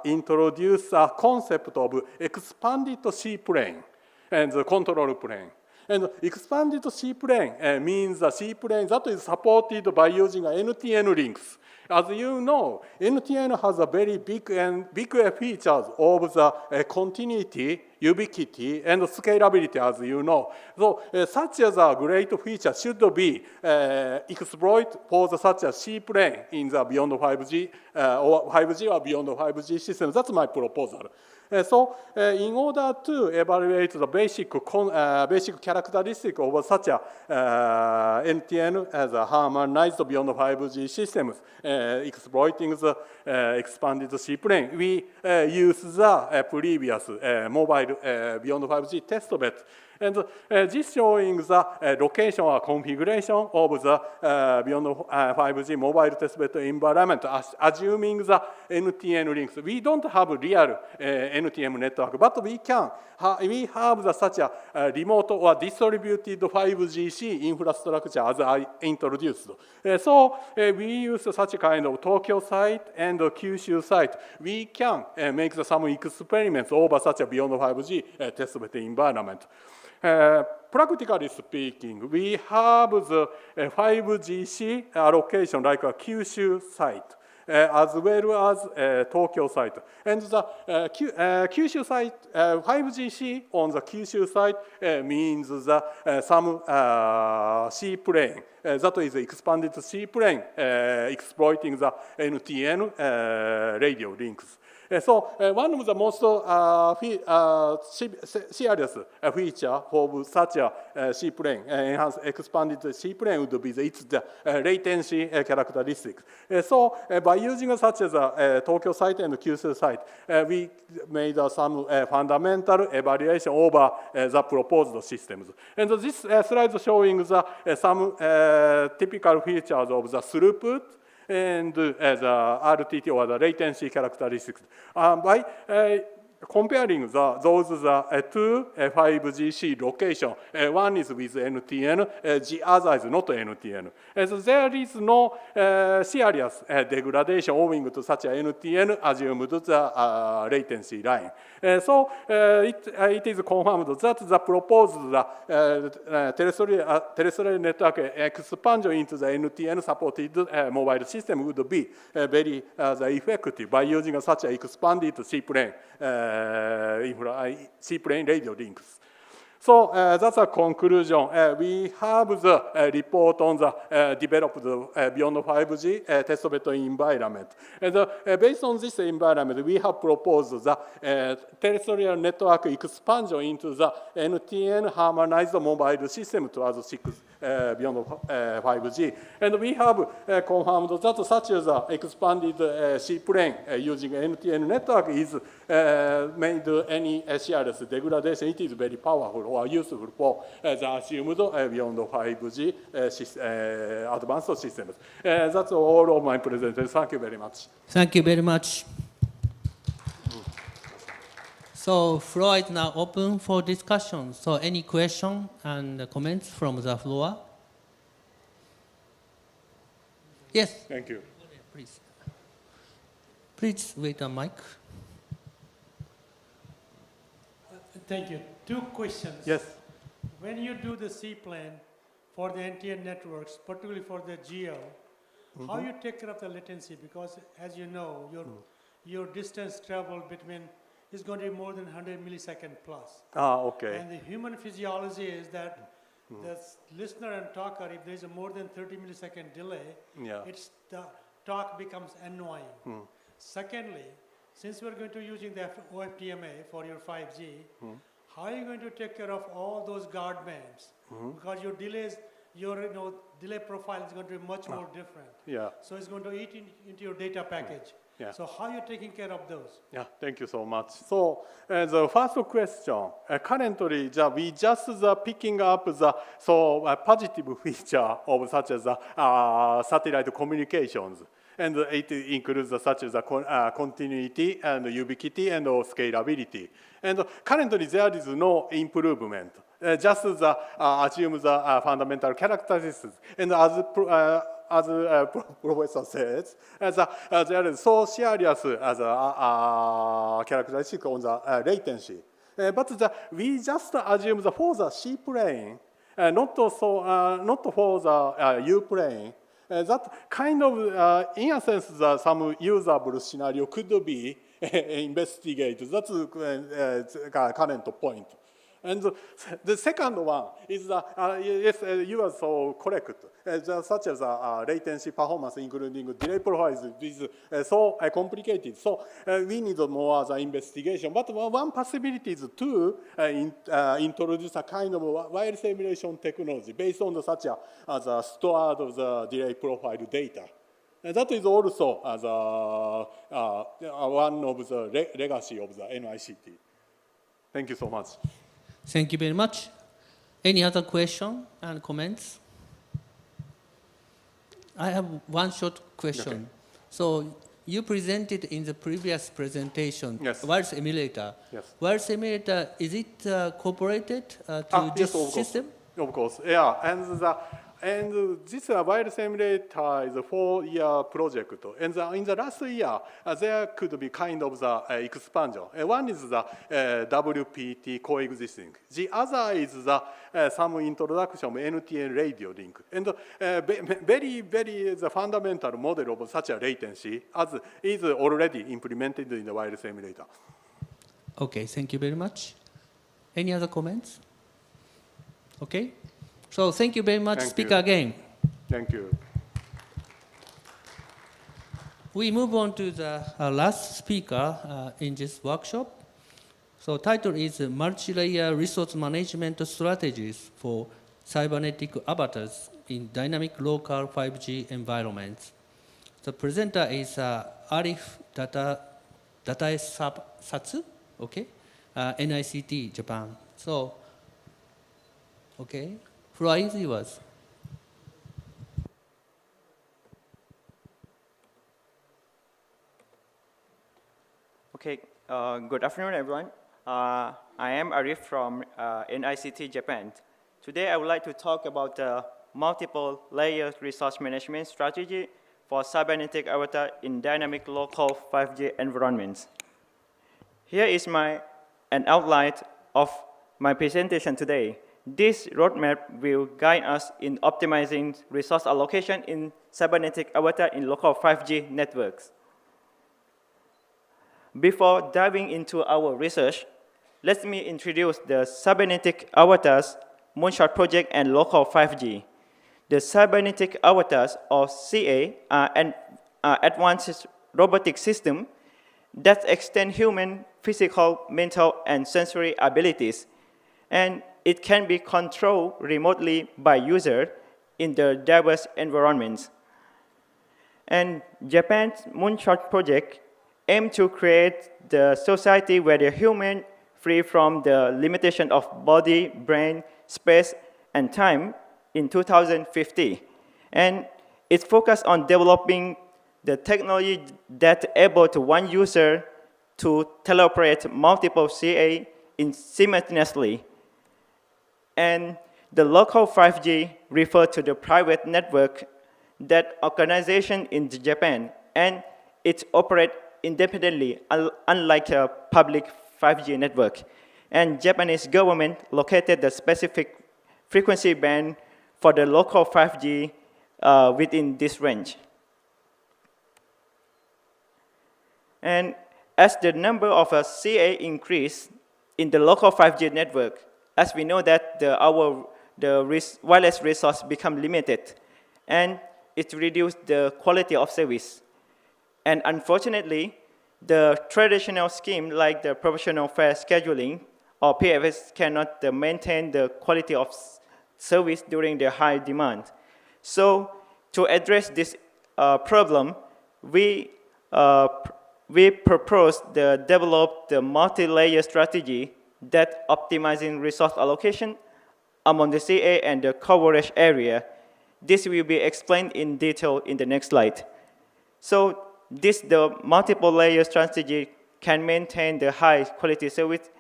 introduces a concept of expanded C-plane and the control plane. And expanded C-plane means a C-plane that is supported by using NTN links. As you know, NTN has a very big features of the continuity, ubiquity, and scalability, as you know. So such as a great feature should be exploited for such a C-plane in the beyond 5G or 5G or beyond 5G system. That's my proposal. So in order to evaluate the basic characteristic of such a NTN as a harmonized beyond 5G systems exploiting the expanded C-plane, we use the previous mobile beyond 5G test bed. And this showing the location or configuration of the beyond 5G mobile testbed environment, assuming the NTN links. We don't have real NTN network, but we have such a remote or distributed 5GC infrastructure as I introduced. So we use such a kind of Tokyo site and Kyushu site. We can make some experiments over such a beyond 5G testbed environment. Practically speaking, we have the 5GC allocation like a Kyushu site, as well as Tokyo site. And the Kyushu site, 5GC on the Kyushu site means the some C-plane. That is expanded C-plane exploiting the NTN radio links. So one of the most serious feature of such a C-plane, enhanced expanded C-plane would be its latency characteristics. So by using such as a Tokyo site and Kyushu site, we made some fundamental evaluation over the proposed systems. And this slide is showing some typical features of the throughput and the RTT or the latency characteristics. By comparing those two 5G location. One is with NTN, the other is not NTN. So there is no serious degradation owing to such a NTN assumed the latency line. So it is confirmed that the proposed terrestrial network expansion into the NTN supported mobile system would be very effective by using such an expanded C-plane radio links. So that's a conclusion. We have the report on the developed beyond 5G testbed environment. And based on this environment, we have proposed the terrestrial network expansion into the NTN harmonized mobile system to other 6 beyond 5G. And we have confirmed that such as expanded C-plane using NTN network is made any serious degradation. It is very powerful or useful for the assumed beyond 5G advanced systems. That's all of my presentation. Thank you very much. Thank you very much. So floor is now open for discussion. So any question and comments from the floor? Yes. Thank you. Please. Please wait a mic. Thank you. 2 questions. Yes. When you do the C-plane for the NTN networks, particularly for the GEO, how you take care of the latency? Because as you know, your distance travel between is going to be more than 100 millisecond plus. Okay. And the human physiology is that the listener and talker, if there is a more than 30 millisecond delay, the talk becomes annoying. Secondly, since we're going to using the OFDMA for your 5G, how are you going to take care of all those guard bands? Because your delays, your delay profile is going to be much more different. Yeah. So it's going to eat into your data package. Yeah. So how are you taking care of those? Yeah, thank you so much. So the first question, currently we just picking up the positive feature of such as satellite communications. And it includes such as continuity and ubiquity and scalability. And currently there is no improvement. Just assume the fundamental characteristics. And as Professor says, there is so serious as a characteristic on the latency. But we just assume for the C-plane, not for the U-plane. That kind of, in a sense, some usable scenario could be investigated. That's the current point. And the second one is, yes, you are so correct. Such as latency performance, including delay profiles, is so complicated. So we need more as an investigation. But one possibility is to introduce a kind of wireless simulation technology based on such as stored of the delay profile data. And that is also as one of the legacy of the NICT. Thank you so much. Thank you very much. Any other question and comments? I have one short question. Okay. So you presented in the previous presentation wireless emulator. Yes. Wireless emulator, is it cooperated to this system? Of course, yeah. And this wireless emulator is a 4-year project. And in the last year, there could be kind of the expansion. One is the WPT coexisting. The other is the some introduction of NTN radio link. And very, very the fundamental model of such a latency as is already implemented in the wireless emulator. Okay, thank you very much. Any other comments? Okay. So thank you very much. Speak again. Thank you. We move on to the last speaker in this workshop. So title is Multi-Layer Resource Management Strategies for Cybernetic Avatars in Dynamic Local 5G Environments. The presenter is Arif Dataesatsu, okay, NICT Japan. So, okay. Floor is yours. Okay. Okay, good afternoon, everyone. I am Arif from NICT Japan. Today, I would like to talk about the multiple layer resource management strategy for cybernetic avatar in dynamic local 5G environments. Here is an outline of my presentation today. This roadmap will guide us in optimizing resource allocation in cybernetic avatar in local 5G networks. Before diving into our research, let me introduce the cybernetic avatars, Moonshot project, and local 5G. The cybernetic avatars, or CA, are an advanced robotic system that extend human physical, mental, and sensory abilities, and it can be controlled remotely by user in the diverse environments. And Japan's Moonshot project aims to create the society where the human, free from the limitation of body, brain, space, and time in 2050. And it's focused on developing the technology that able to one user to teleoperate multiple CA simultaneously. And the local 5G refer to the private network that organization in Japan, and it operates independently, unlike a public 5G network. And Japanese government located the specific frequency band for the local 5G within this range. And as the number of CA increase in the local 5G network, as we know that the wireless resource become limited, and it reduced the quality of service. And unfortunately, the traditional scheme like the proportional fare scheduling or PFS cannot maintain the quality of service during the high demand. So to address this problem, we propose to develop the multi-layer strategy that optimizing resource allocation among the CA and the coverage area. This will be explained in detail in the next slide. So the multiple layer strategy can maintain the high quality service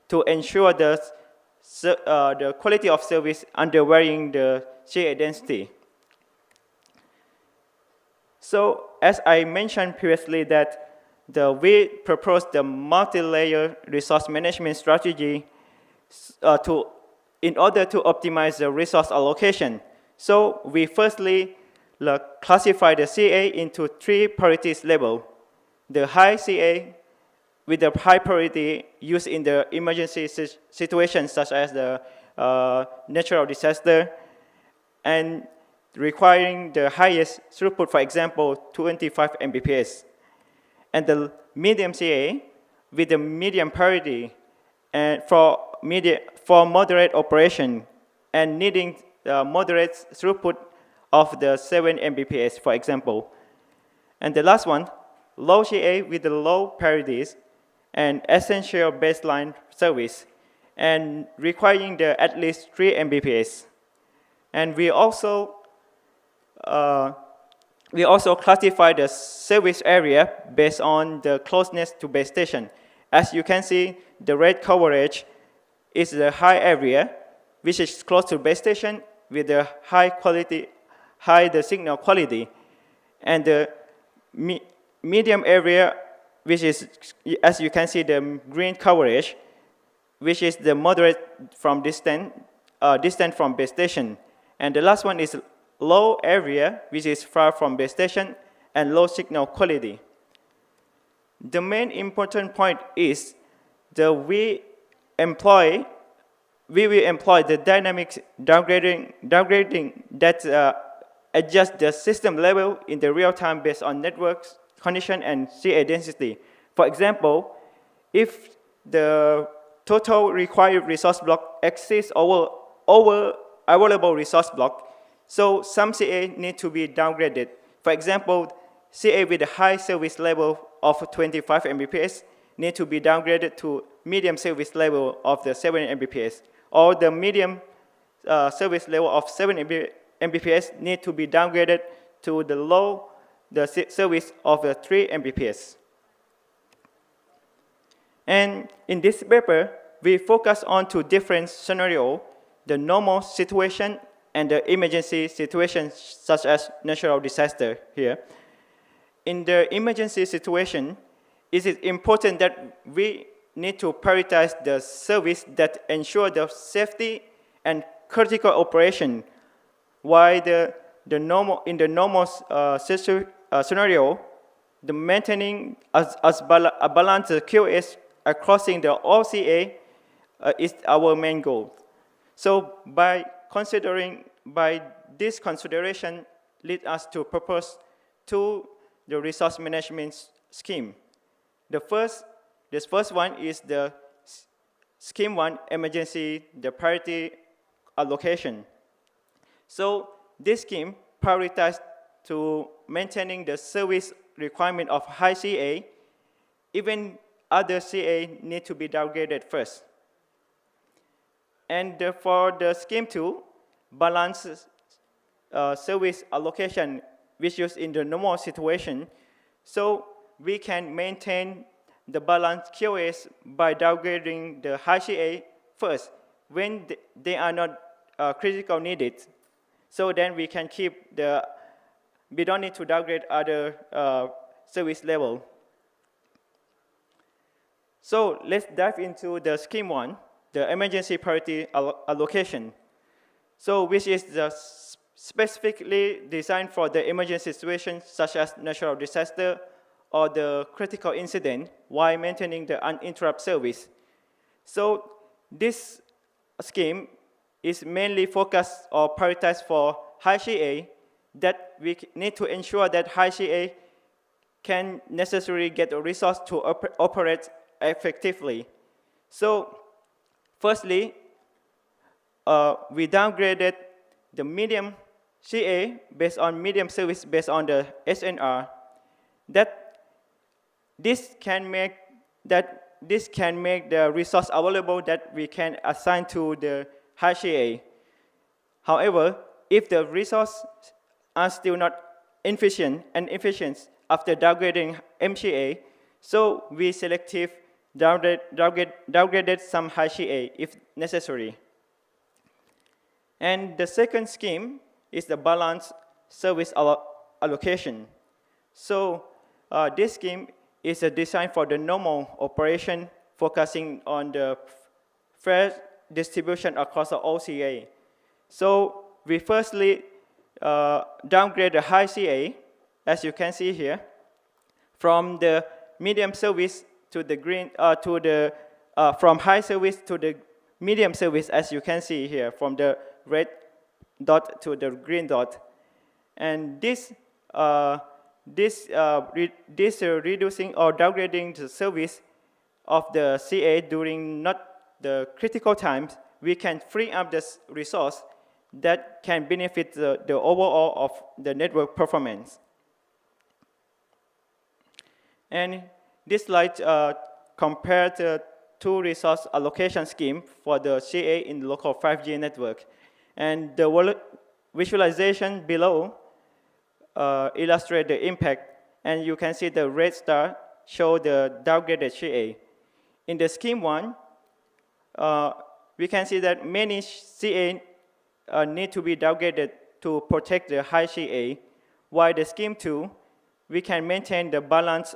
to ensure the quality of service under varying the CA density. So as I mentioned previously that we propose the multi-layer resource management strategy in order to optimize the resource allocation. So we firstly classify the CA into 3 priorities level. The high CA with the high priority used in the emergency situations such as the natural disaster and requiring the highest throughput, for example, 25 Mbps. And the medium CA with the medium priority and for moderate operation and needing moderate throughput of the 7 Mbps, for example. And the last one, low CA with the low priorities and essential baseline service and requiring the at least 3 Mbps. And we also classify the service area based on the closeness to base station. As you can see, the red coverage is the high area, which is close to base station with the high signal quality. And the medium area, which is, as you can see, the green coverage, which is the moderate from distant from base station. And the last one is low area, which is far from base station, and low signal quality. The main important point is that we will employ the dynamic downgrading that adjusts the system level in the real time based on networks condition and CA density. For example, if the total required resource block exceeds over available resource block, so some CA need to be downgraded. For example, CA with a high service level of 25 Mbps need to be downgraded to medium service level of the 7 Mbps, or the medium service level of 7 Mbps need to be downgraded to the service of the 3 Mbps. And in this paper, we focus on two different scenarios, the normal situation and the emergency situation, such as natural disaster here. In the emergency situation, it is important that we need to prioritize the service that ensure the safety and critical operation, while in the normal scenario, the maintaining a balanced QoS crossing the OCA is our main goal. So by this consideration lead us to propose the resource management scheme. This first one is the scheme 1 emergency, the priority allocation. So this scheme prioritizes to maintaining the service requirement of high CA, even other CA need to be downgraded first. And for the scheme 2, balance service allocation, which is in the normal situation, so we can maintain the balanced QoS by downgrading the high CA first when they are not critical needed. So then we can keep we don't need to downgrade other service level. So let's dive into the scheme 1, the emergency priority allocation. So which is specifically designed for the emergency situations such as natural disaster or the critical incident while maintaining the uninterrupted service. So this scheme is mainly focused or prioritized for high CA, that we need to ensure that high CA can necessarily get a resource to operate effectively. So firstly, we downgraded the medium CA based on medium service based on the SNR. This can make the resource available that we can assign to the high CA. However, if the resources are still not efficient after downgrading MCA, so we selective downgraded some high CA if necessary. And the second scheme is the balanced service allocation. So this scheme is designed for the normal operation, focusing on the fair distribution across the OCA. So we firstly downgrade the high CA, as you can see here, from the medium service to the green, from high service to the medium service, as you can see here, from the red dot to the green dot. And this reducing or downgrading the service of the CA during not the critical times, we can free up the resource that can benefit the overall of the network performance. And this slide compared the two resource allocation scheme for the CA in the local 5G network. And the visualization below illustrate the impact, and you can see the red star show the downgraded CA. In the scheme 1, we can see that many CA need to be downgraded to protect the high CA, while the scheme 2, we can maintain the balance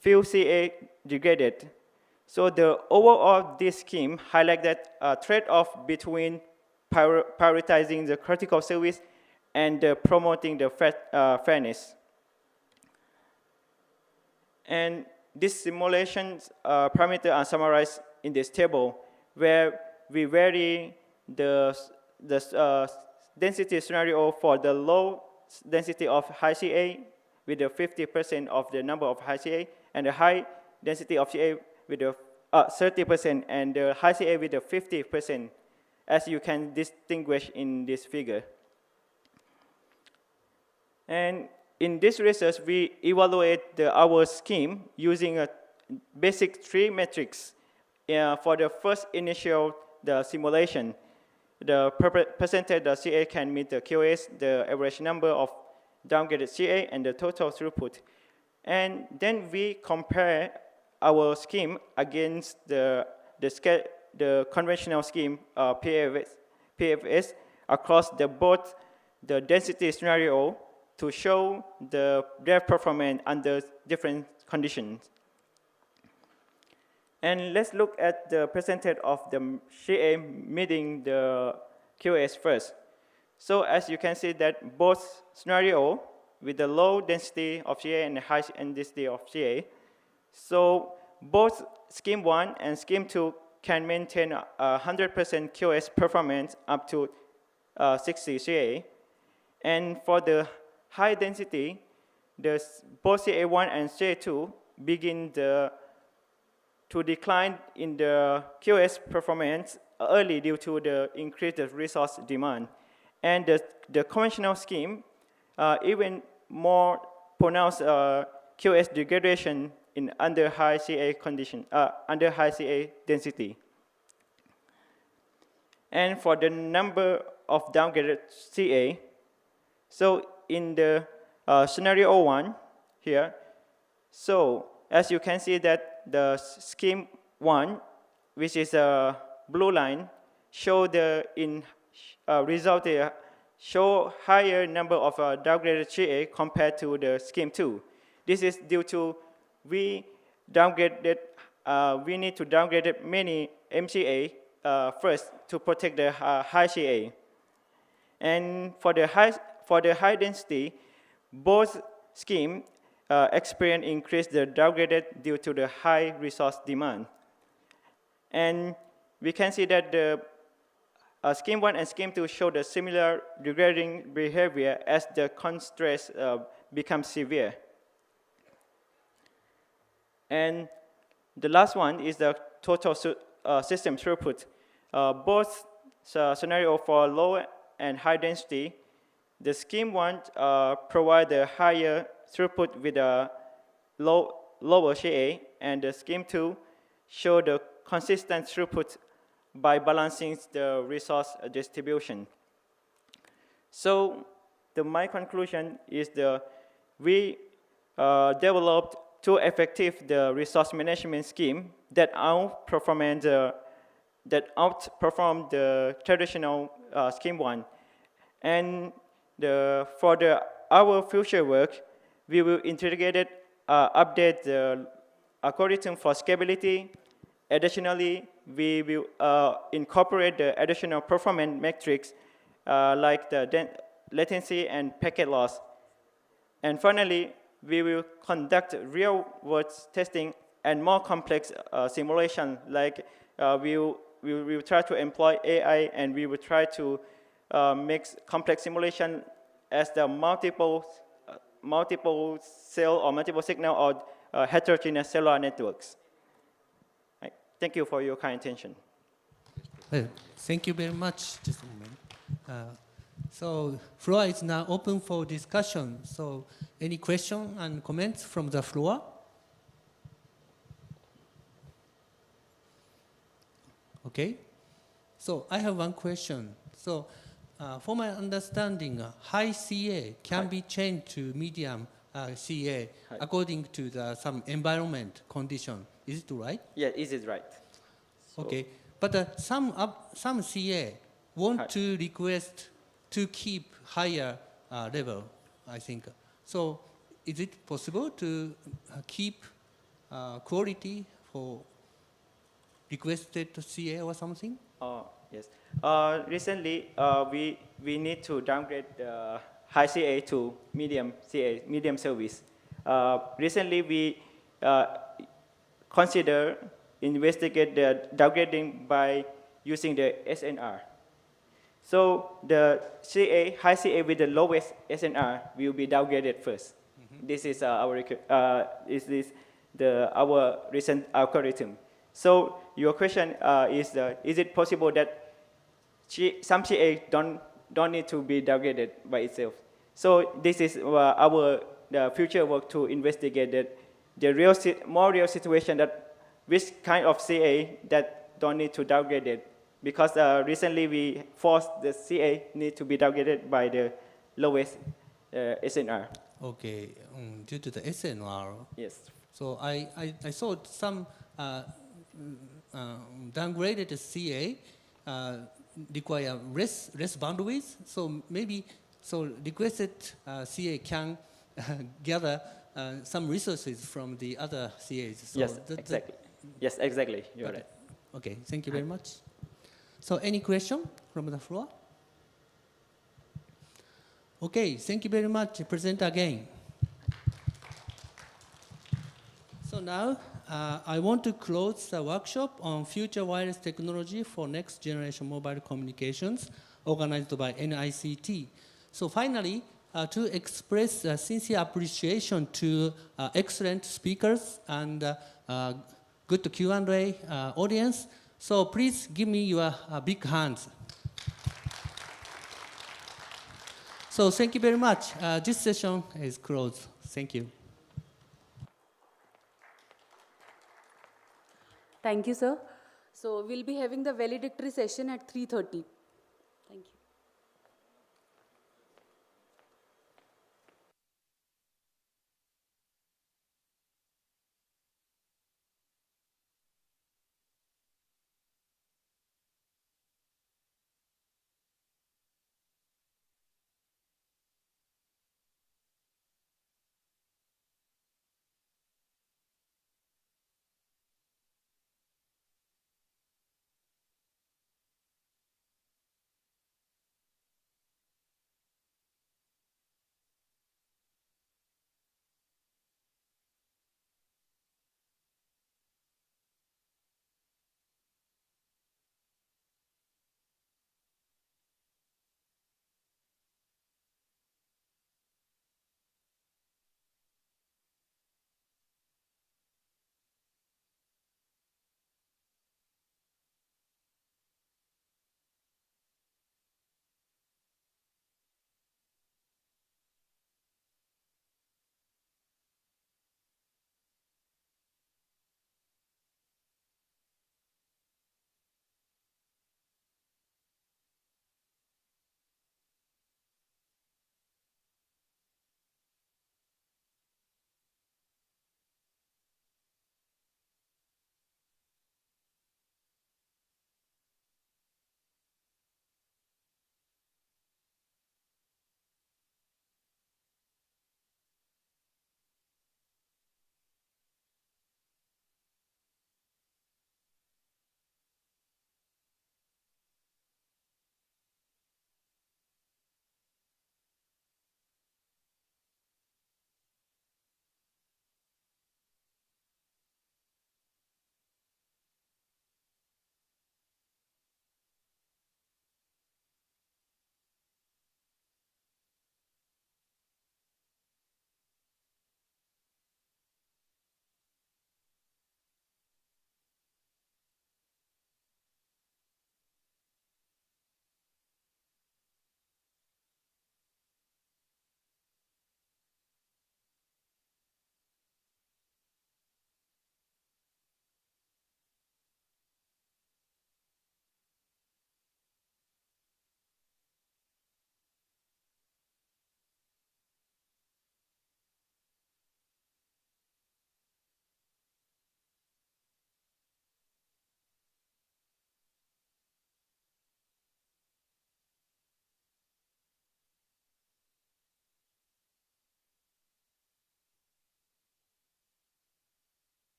few CA degraded. So the overall this scheme highlight that trade-off between prioritizing the critical service and promoting the fairness. And these simulations parameters are summarized in this table, where we vary the density scenario for the low density of high CA with the 50% of the number of high CA, and the high density of CA with the 30%, and the high CA with the 50%, as you can distinguish in this figure. And in this research, we evaluate our scheme using a basic 3 metrics for the first initial simulation. The percentage the CA can meet the QoS, the average number of downgraded CA, and the total throughput. And then we compare our scheme against the conventional scheme PFS across both the density scenario to show their performance under different conditions. And let's look at the percentage of the CA meeting the QoS first. So as you can see that both scenario with the low density of CA and high density of CA, so both scheme 1 and scheme 2 can maintain 100% QoS performance up to 60 CA. And for the high density, both CA1 and CA2 begin to decline in the QoS performance early due to the increased resource demand. And the conventional scheme even more pronounced QoS degradation in under high CA condition, under high CA density. And for the number of downgraded CA, so in the scenario 1 here, so as you can see that the scheme 1, which is a blue line, show show higher number of downgraded CA compared to the scheme 2. This is due to we need to downgrade many MCA first to protect the high CA. And for the high density, both schemes experience increased the downgraded due to the high resource demand. And we can see that the scheme 1 and scheme 2 show the similar degrading behavior as the constraints become severe. And the last one is the total system throughput. Both scenario for low and high density, the scheme 1 provide a higher throughput with a lower CA, and the scheme 2 show the consistent throughput by balancing the resource distribution. So my conclusion is we developed two effective resource management scheme that outperform the traditional scheme 1. And for our future work, we will integrate update the algorithm for scalability. Additionally, we will incorporate the additional performance metrics like the latency and packet loss. And finally, we will conduct real-world testing and more complex simulation. Like we will try to employ AI, and we will try to make complex simulation as the multiple cell or multiple signal or heterogeneous cellular networks. Right. Thank you for your kind attention. Well, thank you very much. Just a moment. So floor is now open for discussion. So any question and comments from the floor? Okay. So I have one question. So for my understanding, high CA can be changed to medium CA according to some environment condition. Is it right? Yeah, is it right? So okay. But some CA want to request to keep higher level, I think. So is it possible to keep quality for requested CA or something? Yes. Recently, we need to downgrade high CA to medium CA, medium service. Recently, we investigate the downgrading by using the SNR. So the high CA with the lowest SNR will be downgraded first. Mm-hmm. This is our recent algorithm. So your question is it possible that some CA don't need to be downgraded by itself? So this is our future work to investigate the more real situation that which kind of CA that don't need to downgrade it. Because recently we forced the CA need to be downgraded by the lowest SNR. Okay, due to the SNR. Yes. So I saw some downgraded CA require less bandwidth. So maybe requested CA can gather some resources from the other CAs. So yes, exactly. Yes, exactly. You're right. Okay, thank you very much. So any question from the floor? Okay, thank you very much. Present again. So now I want to close the workshop on future wireless technology for next generation mobile communications organized by NICT. So finally, to express sincere appreciation to excellent speakers and good Q&A audience. So please give me your big hands. So thank you very much. This session is closed. Thank you. Thank you, sir. So we'll be having the valedictory session at 3:30. Thank you.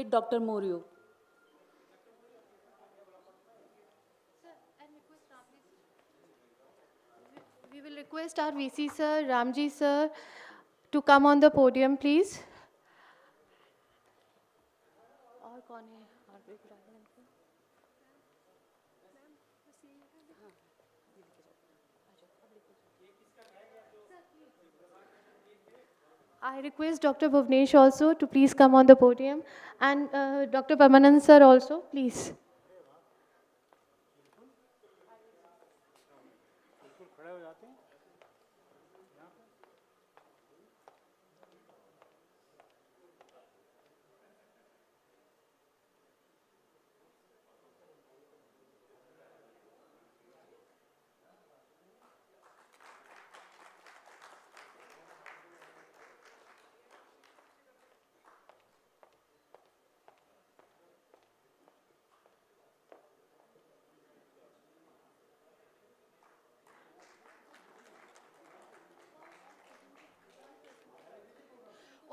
Dr. Morio. We will request our VC sir, Ramji sir, to come on the podium, please. और कौन है? I request Dr. Bhuvnesh also to please come on the podium, and Dr. Pamanand sir also, please.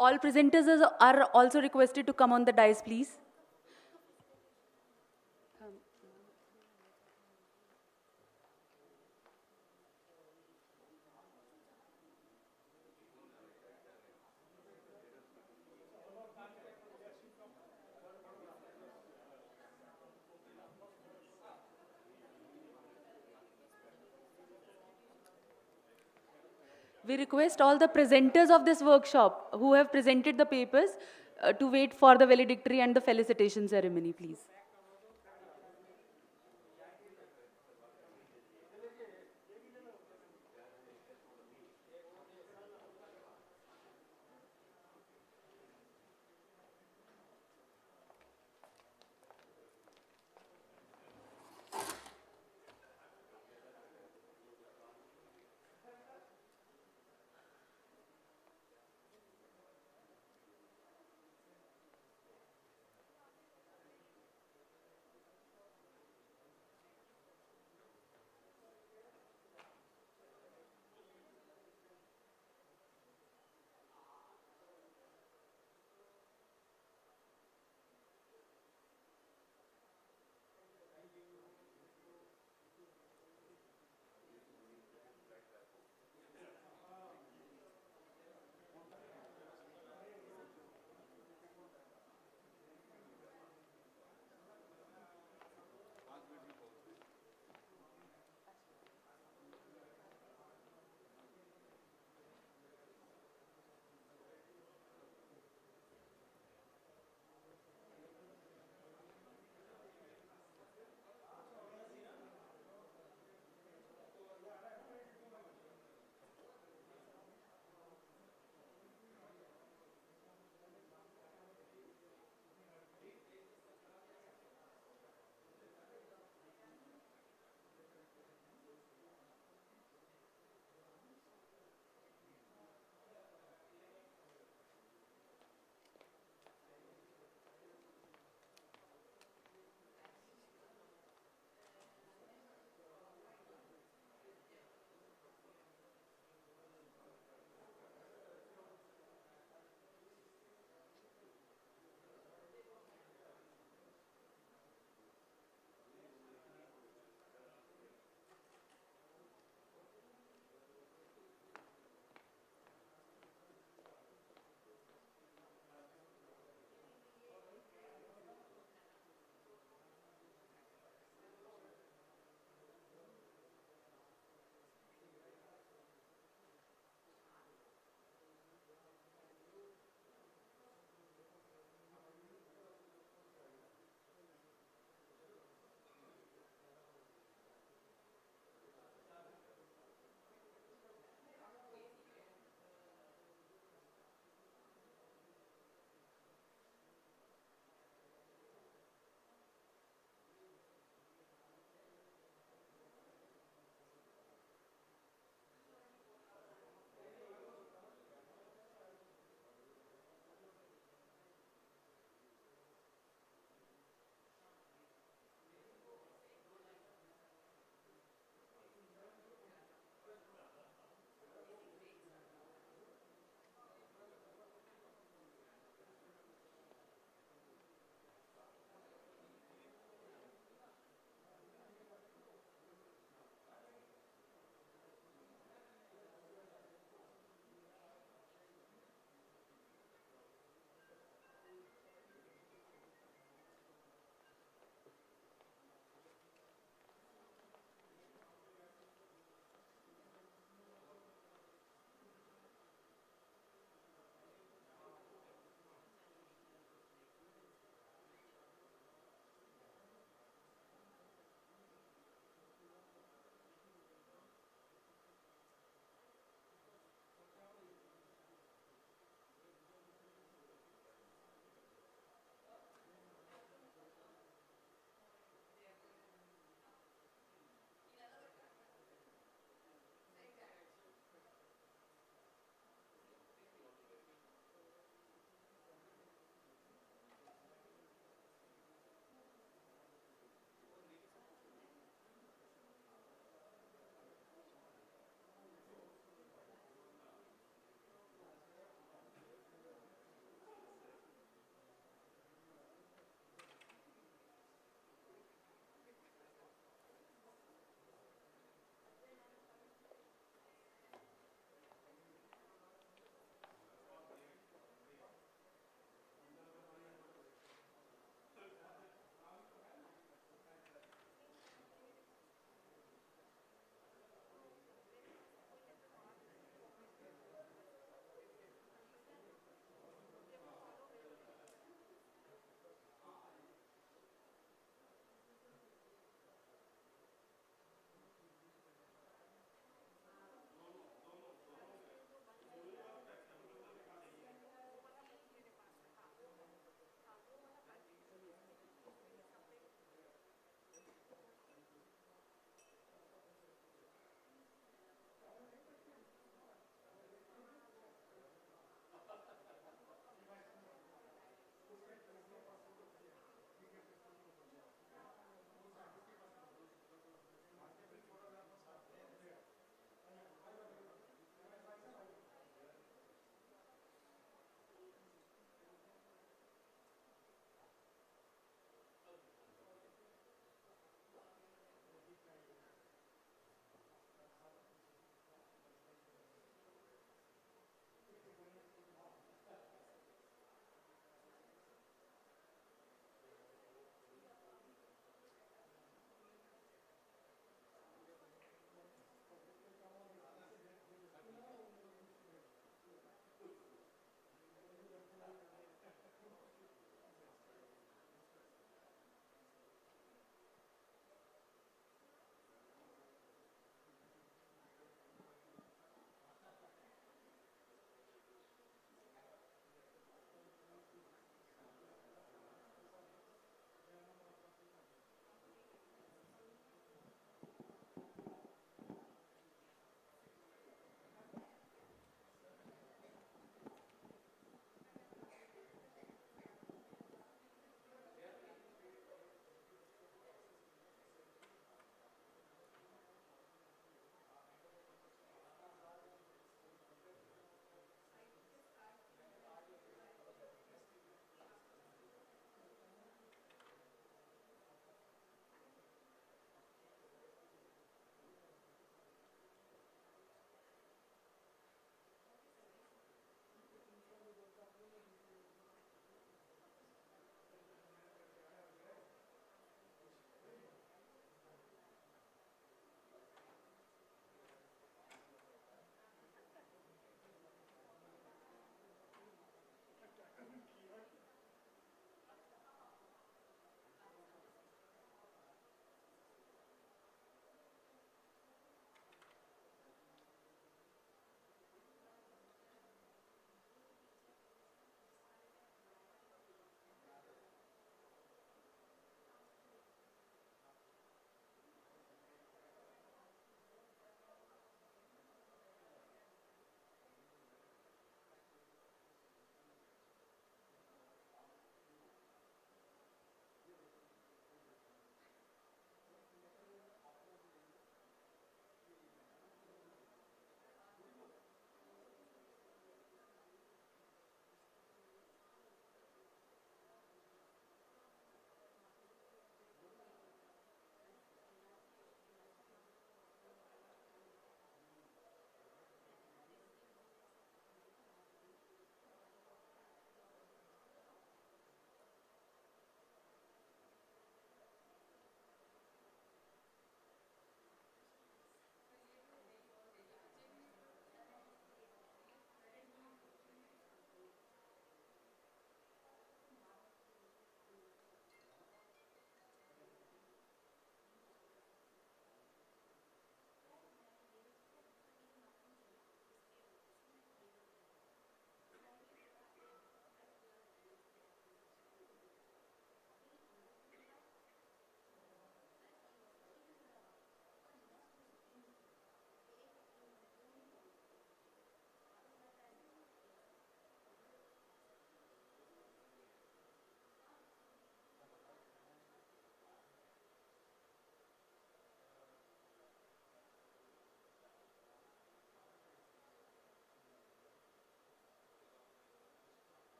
All presenters are also requested to come on the dais, please. We request all the presenters of this workshop who have presented the papers to wait for the valedictory and the felicitation ceremony, please.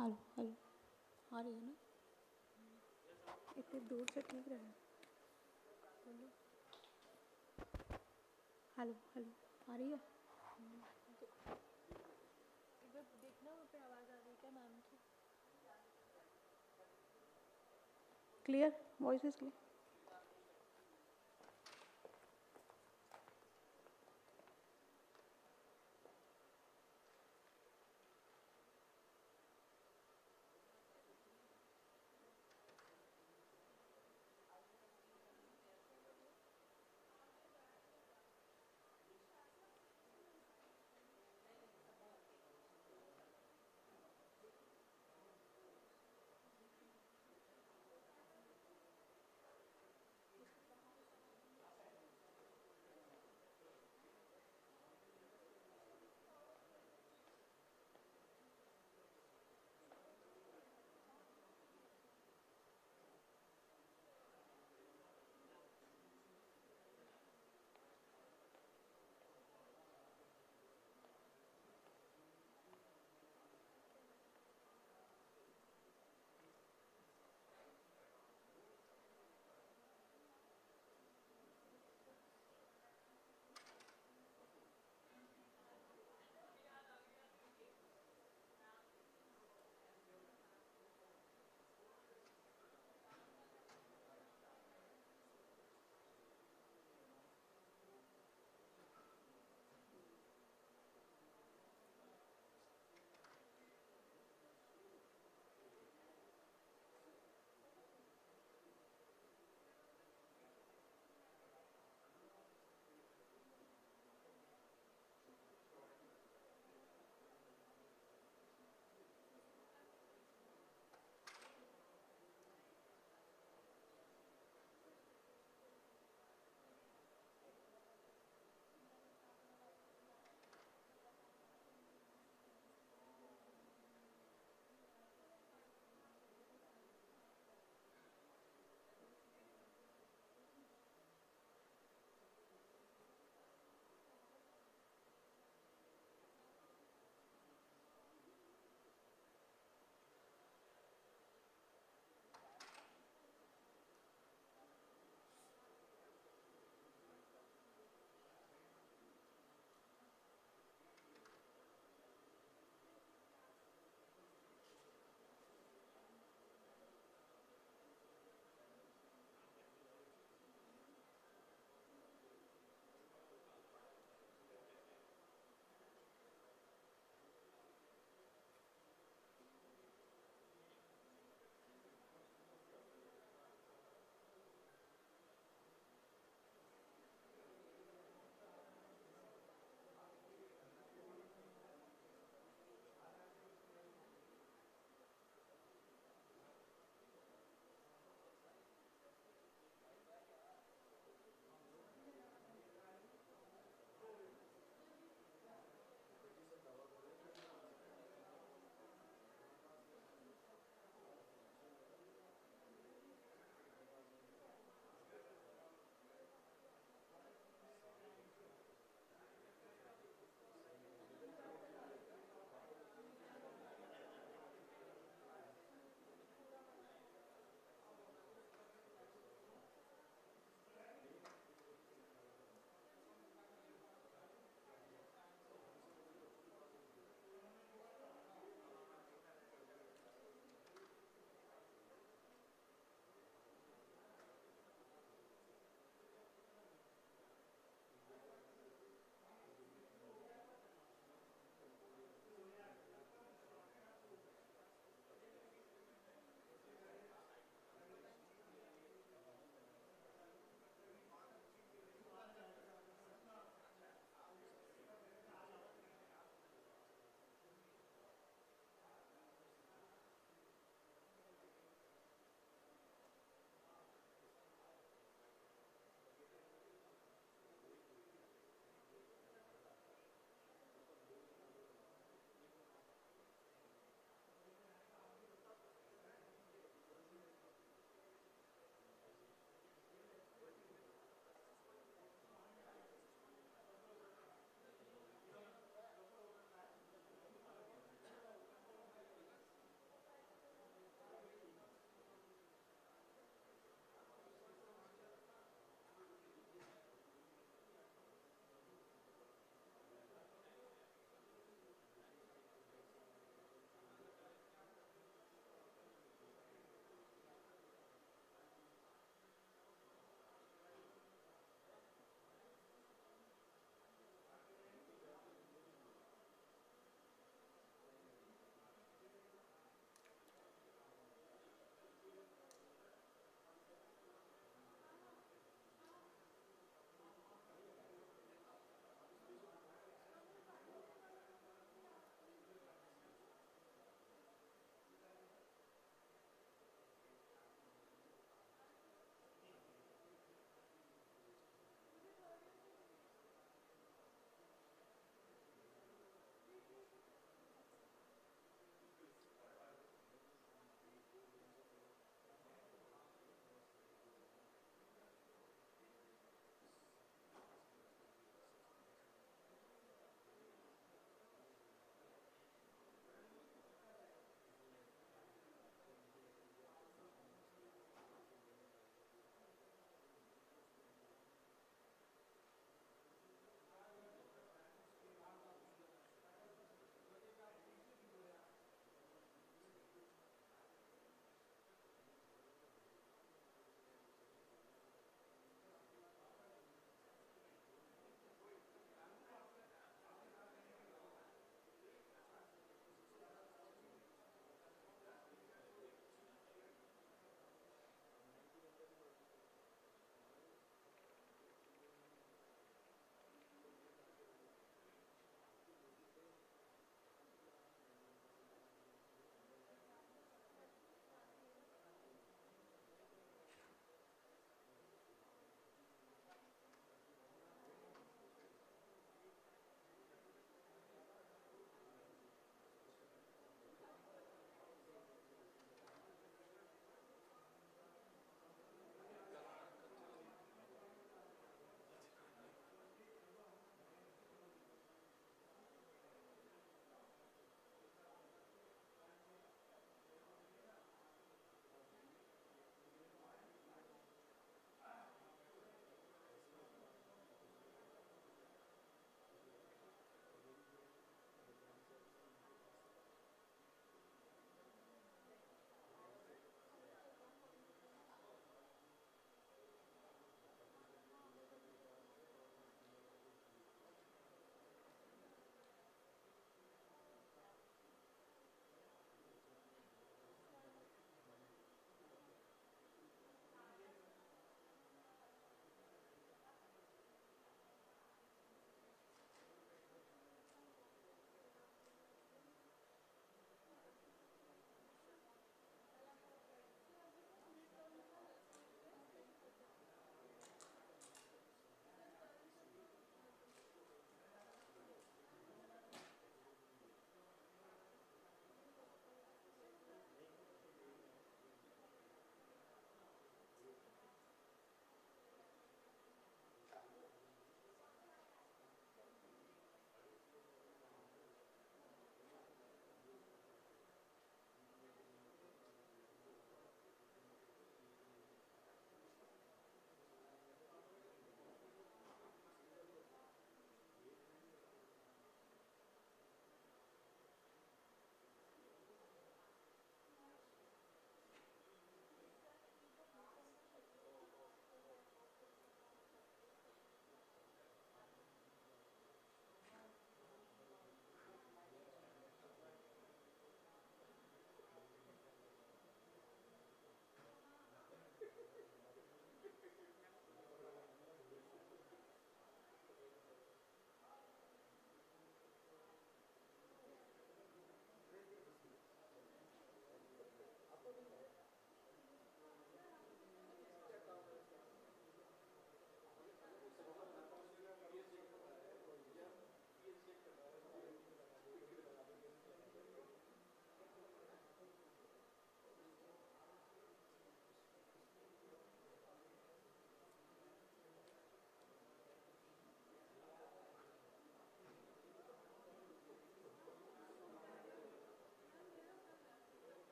Hello hello आ रही है ना इतने दूर से ठीक रहे hello hello आ रही है देखना वहाँ पे आवाज़ आ रही है क्या मैम की clear voice is clear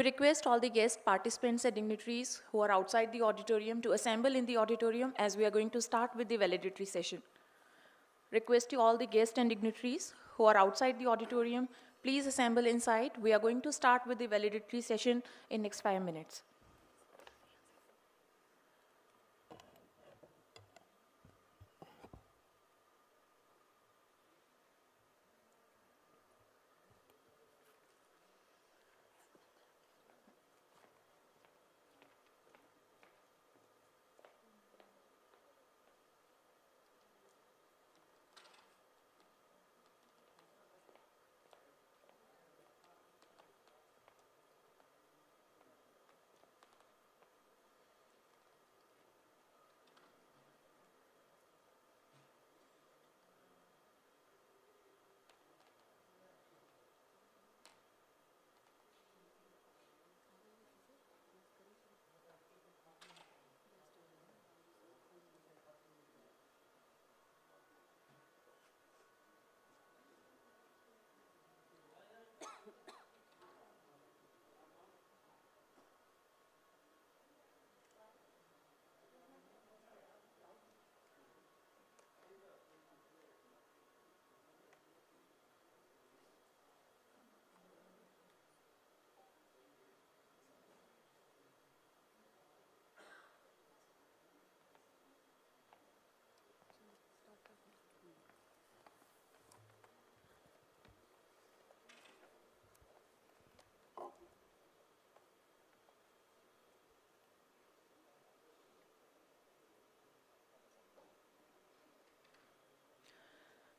We request all the guest participants and dignitaries who are outside the auditorium to assemble in the auditorium as we are going to start with the valedictory session. Request to all the guests and dignitaries who are outside the auditorium, please assemble inside. We are going to start with the valedictory session in next 5 minutes.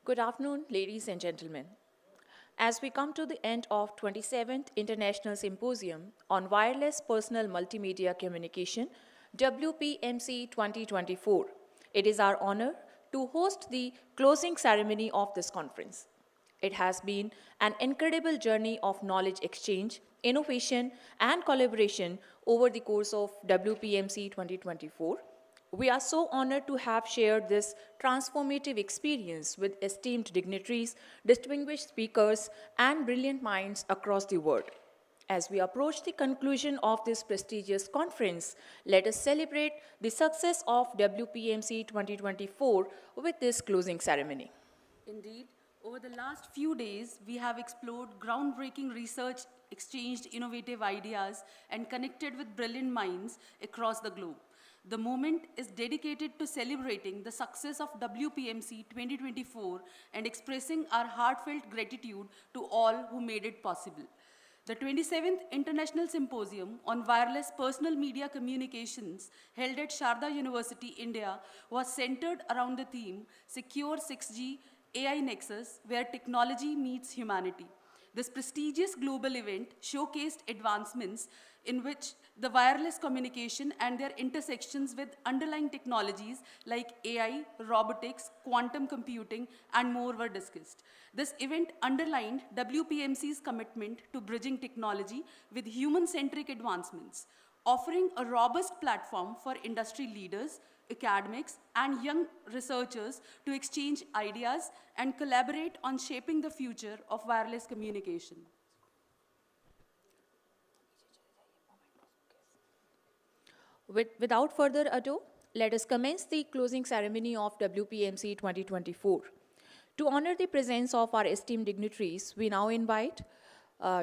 Good afternoon, ladies and gentlemen. As we come to the end of 27th International Symposium on Wireless Personal Multimedia Communication, WPMC 2024, it is our honor to host the closing ceremony of this conference. It has been an incredible journey of knowledge exchange, innovation, and collaboration over the course of WPMC 2024. We are so honored to have shared this transformative experience with esteemed dignitaries, distinguished speakers, and brilliant minds across the world. As we approach the conclusion of this prestigious conference, let us celebrate the success of WPMC 2024 with this closing ceremony. Indeed, over the last few days, we have explored groundbreaking research, exchanged innovative ideas, and connected with brilliant minds across the globe. The moment is dedicated to celebrating the success of WPMC 2024 and expressing our heartfelt gratitude to all who made it possible. The 27th International Symposium on Wireless Personal Media Communications, held at Sharda University, India, was centered around the theme Secure 6G AI Nexus, where technology meets humanity. This prestigious global event showcased advancements in which the wireless communication and their intersections with underlying technologies like AI, robotics, quantum computing, and more were discussed. This event underlined WPMC's commitment to bridging technology with human-centric advancements, offering a robust platform for industry leaders, academics, and young researchers to exchange ideas and collaborate on shaping the future of wireless communication. Without further ado, let us commence the closing ceremony of WPMC 2024. To honor the presence of our esteemed dignitaries, we now invite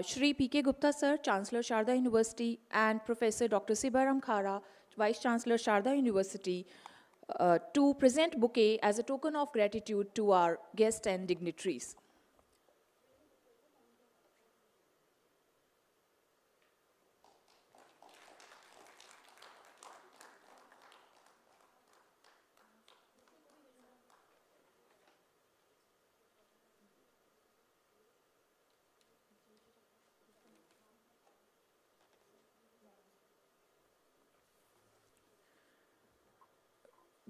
Shri P.K. Gupta Sir, Chancellor Sharda University, and Professor Dr. Sibaram Khara, Vice Chancellor Sharda University, to present bouquet as a token of gratitude to our guests and dignitaries.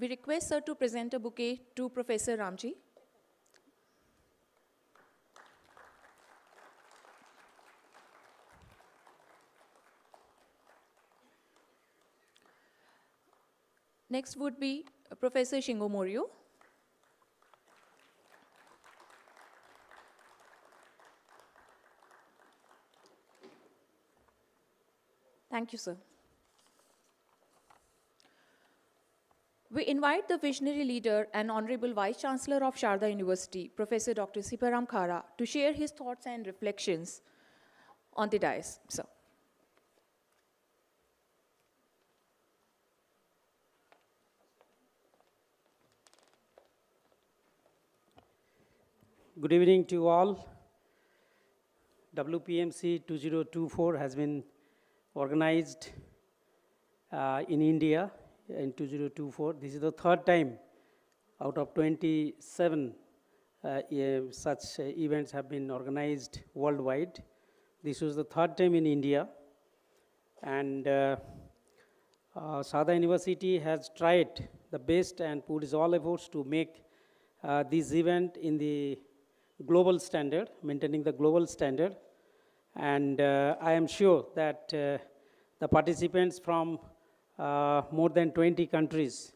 We request Sir to present a bouquet to Professor Ramji. Next would be Professor Shingo Morio. Thank you, sir. We invite the visionary leader and Honorable Vice Chancellor of Sharda University, Professor Dr. Siparam Khara, to share his thoughts and reflections on the dais. Sir. Good evening to all. WPMC 2024 has been organized in India in 2024. This is the third time out of 27 such events have been organized worldwide. This was the third time in India. And Sharda University has tried the best and put its all efforts to make this event in the global standard, maintaining the global standard. And I am sure that the participants from more than 20 countries,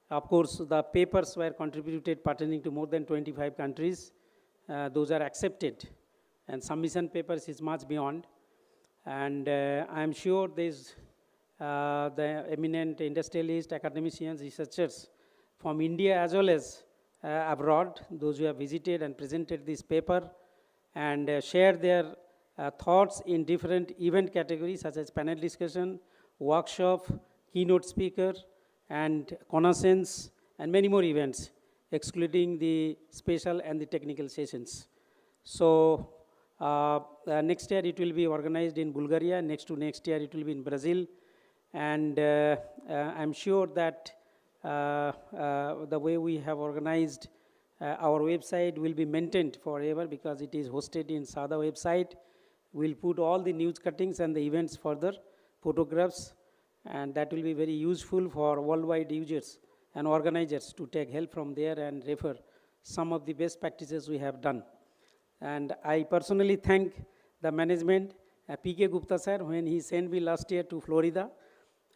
of course, the papers were contributed pertaining to more than 25 countries. Those are accepted. And submission papers is much beyond. And I am sure there's the eminent industrialists, academicians, researchers from India as well as abroad, those who have visited and presented this paper and shared their thoughts in different event categories such as panel discussion, workshop, keynote speaker, and connaissance, and many more events, excluding the special and the technical sessions. So next year it will be organized in Bulgaria, next to next year it will be in Brazil, and I'm sure that the way we have organized our website will be maintained forever because it is hosted in Sharda website. We'll put all the news cuttings and the events further, photographs, and that will be very useful for worldwide users and organizers to take help from there and refer some of the best practices we have done. And I personally thank the management, P.K. Gupta sir, when he sent me last year to Florida,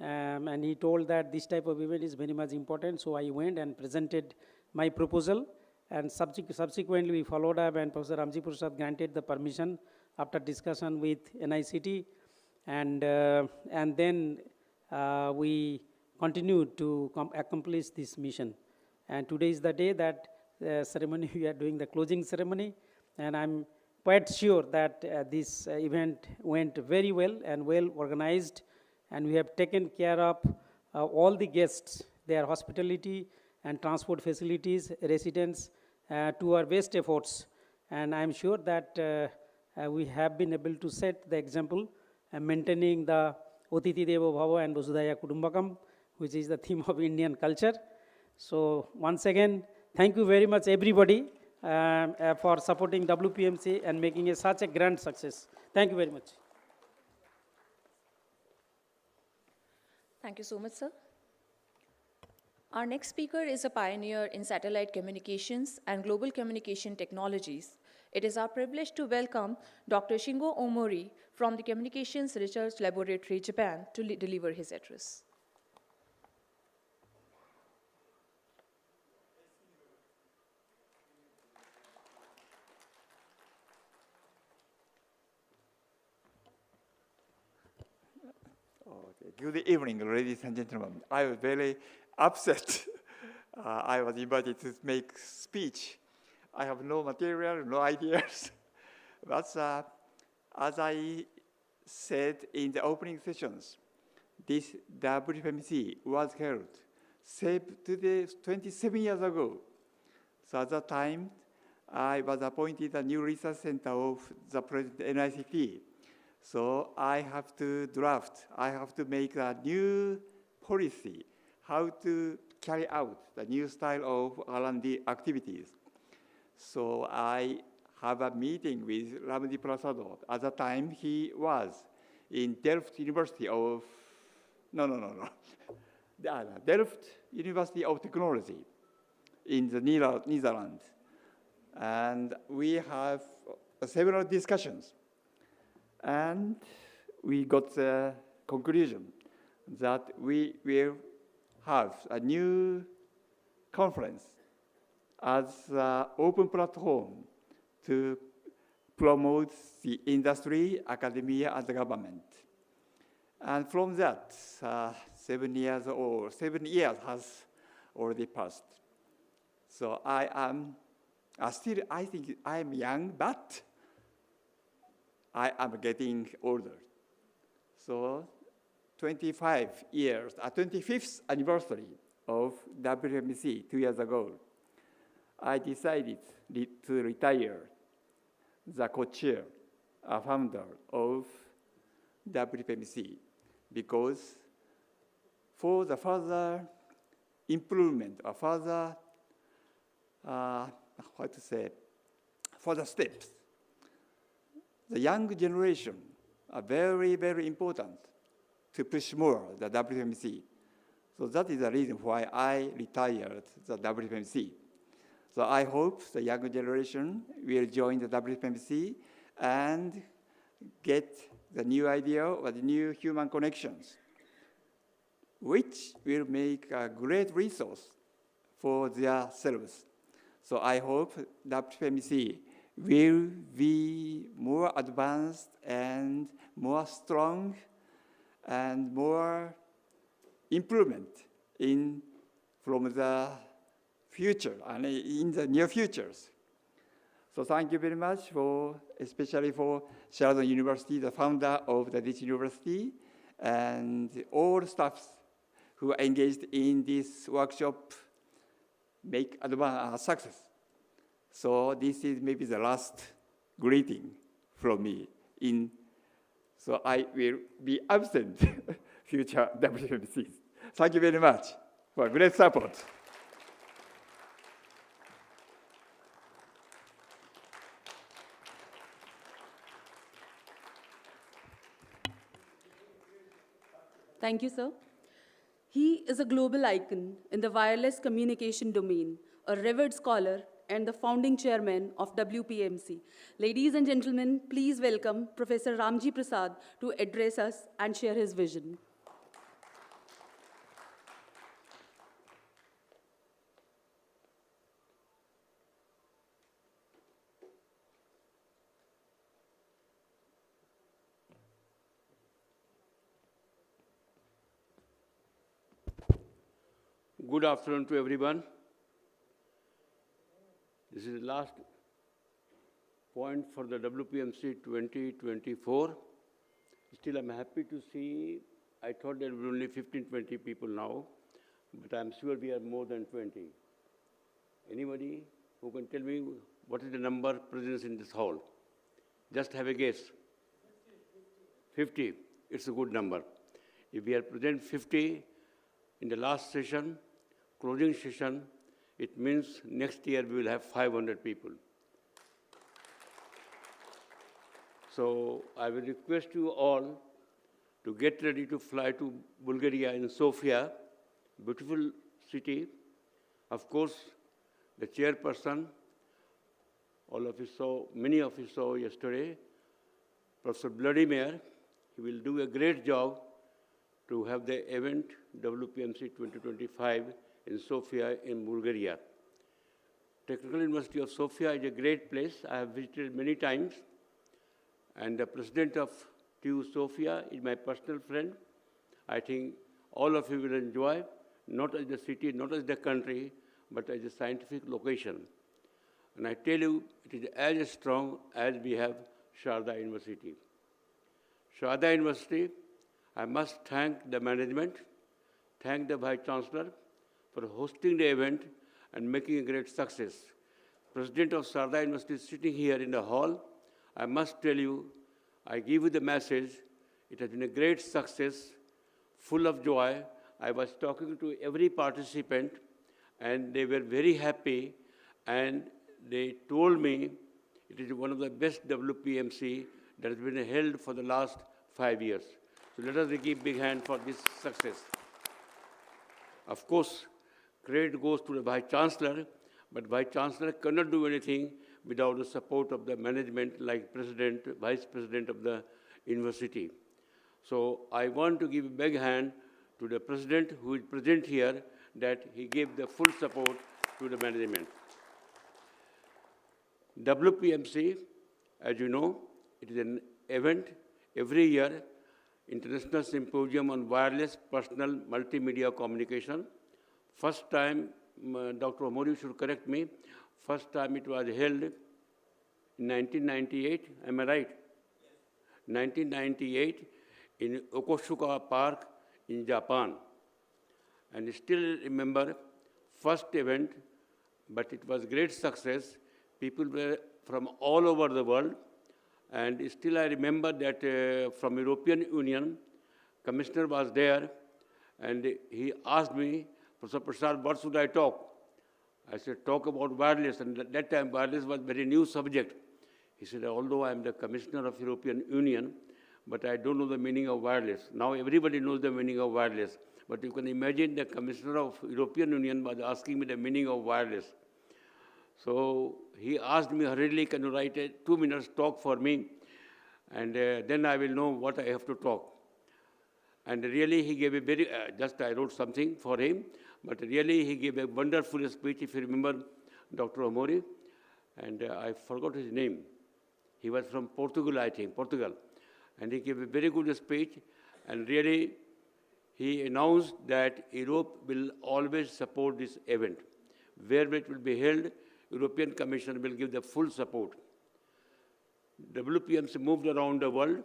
and he told that this type of event is very much important, so I went and presented my proposal, and subsequently we followed up, and Professor Ramji Prasad granted the permission after discussion with NICT, and then we continued to accomplish this mission. And today is the day that ceremony, we are doing the closing ceremony, and I'm quite sure that this event went very well and well organized, and we have taken care of all the guests, their hospitality and transport facilities, residents, to our best efforts. And I'm sure that we have been able to set the example, maintaining the Otiti Devo Bhava and Vasudhaiva Kudumbakam, which is the theme of Indian culture. So once again, thank you very much everybody for supporting WPMC and making it such a grand success. Thank you very much. Thank you so much, sir. Our next speaker is a pioneer in satellite communications and global communication technologies. It is our privilege to welcome Dr. Shingo Omori from the Communications Research Laboratory, Japan, to deliver his address. Good evening, ladies and gentlemen. I was very upset. I was invited to make speech. I have no material, no ideas. But as I said in the opening sessions, this WPMC was held 27 years ago. So at that time, I was appointed a new research center of the present NICT. So I have to draft, I have to make a new policy, how to carry out the new style of R&D activities. So I have a meeting with Ramji Prasad. At the time, he was in Delft University of, Delft University of Technology in the Netherlands. And we have several discussions. And we got the conclusion that we will have a new conference as an open platform to promote the industry, academia, and the government. And from that, 7 years has already passed. So I am still, I think I am young, but I am getting older. So 25 years, 25th anniversary of WPMC 2 years ago, I decided to retire the co-chair, founder of WPMC, because for the further improvement or further, further steps, the young generation are very, very important to push more the WPMC. So that is the reason why I retired the WPMC. So I hope the younger generation will join the WPMC and get the new idea or the new human connections, which will make a great resource for their selves. So I hope WPMC will be more advanced and more strong and more improvement from the future and in the near futures. So thank you very much especially for Sharda University, the founder of this university, and all staffs who are engaged in this workshop make success. So this is maybe the last greeting from me. So I will be absent future WPMCs. Thank you very much for great support. Thank you, sir. He is a global icon in the wireless communication domain, a revered scholar, and the founding chairman of WPMC. Ladies and gentlemen, please welcome Professor Ramji Prasad to address us and share his vision. Good afternoon to everyone. This is the last point for the WPMC 2024. Still, I'm happy to see, I thought there were only 15, 20 people now, but I'm sure we are more than 20. Anybody who can tell me what is the number present in this hall? Just have a guess. 50. It's a good number. If we are present 50 in the last session, closing session, it means next year we will have 500 people. So I will request you all to get ready to fly to Bulgaria in Sofia, beautiful city. Of course, the chairperson, all of you saw, many of you saw yesterday, Professor Vladimir, he will do a great job to have the event WPMC 2025 in Sofia in Bulgaria. Technical University of Sofia is a great place. I have visited many times. And the president of TU Sofia is my personal friend. I think all of you will enjoy, not as the city, not as the country, but as a scientific location. And I tell you, it is as strong as we have Sharda University. Sharda University, I must thank the management, thank the Vice Chancellor for hosting the event and making a great success. President of Sharda University is sitting here in the hall. I must tell you, I give you the message, it has been a great success, full of joy. I was talking to every participant, and they were very happy, and they told me it is one of the best WPMC that has been held for the last 5 years. So let us give a big hand for this success. Of course, credit goes to the Vice Chancellor, but Vice Chancellor cannot do anything without the support of the management like President, Vice President of the university. So I want to give a big hand to the President who is present here, that he gave the full support to the management. WPMC, as you know, it is an event every year. International Symposium on Wireless Personal Multimedia Communication. First time, Dr. Omori should correct me, first time it was held in 1998, am I right? Yes. 1998 in Okoshuka Park in Japan. And I still remember first event, but it was great success. People were from all over the world. And still I remember that from European Union, Commissioner was there, and he asked me, Professor Prasad, what should I talk? I said, talk about wireless, and at that time wireless was a very new subject. He said, although I am the Commissioner of European Union, but I don't know the meaning of wireless. Now everybody knows the meaning of wireless, but you can imagine the Commissioner of European Union was asking me the meaning of wireless. So he asked me hurriedly, can you write a 2 minutes talk for me? And then I will know what I have to talk. And really he gave a very, just I wrote something for him, but really he gave a wonderful speech, if you remember Dr. Omori, and I forgot his name. He was from Portugal, I think, Portugal. And he gave a very good speech, and really he announced that Europe will always support this event. Wherever it will be held, European Commission will give the full support. WPMC moved around the world.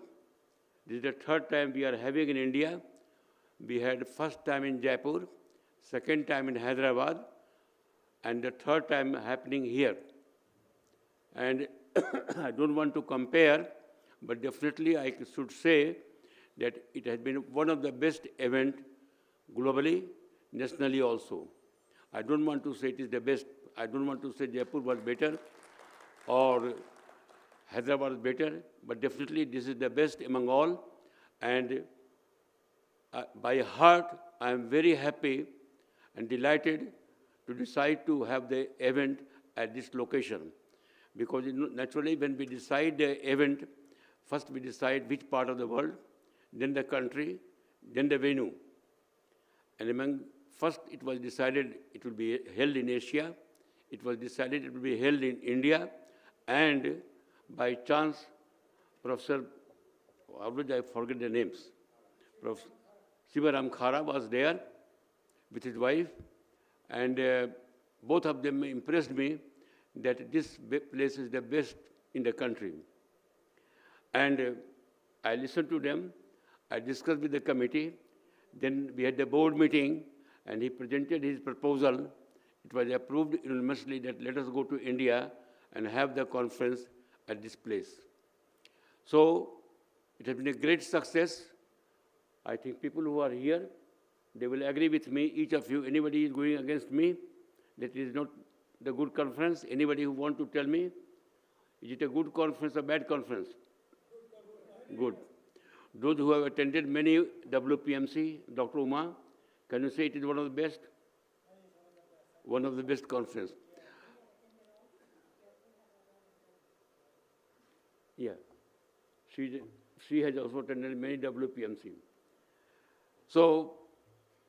This is the third time we are having in India. We had first time in Jaipur, second time in Hyderabad, and the third time happening here. And I don't want to compare, but definitely I should say that it has been one of the best events globally, nationally also. I don't want to say it is the best. I don't want to say Jaipur was better or Hyderabad was better, but definitely this is the best among all. And by heart, I am very happy and delighted to decide to have the event at this location. Because naturally, when we decide the event, first we decide which part of the world, then the country, then the venue. And first it was decided it will be held in Asia. It was decided it will be held in India, and by chance, Professor, always I forget the names, Professor Sivaram Khara was there with his wife, and both of them impressed me that this place is the best in the country. And I listened to them, I discussed with the committee, then we had the board meeting, and he presented his proposal. It was approved unanimously that let us go to India and have the conference at this place. So it has been a great success. I think people who are here, they will agree with me, each of you. Anybody is going against me, that it is not the good conference? Anybody who want to tell me, is it a good conference or bad conference? Good. Those who have attended many WPMC, Dr. Uma, can you say it is one of the best? One of the best conference. Yeah. She has also attended many WPMC. So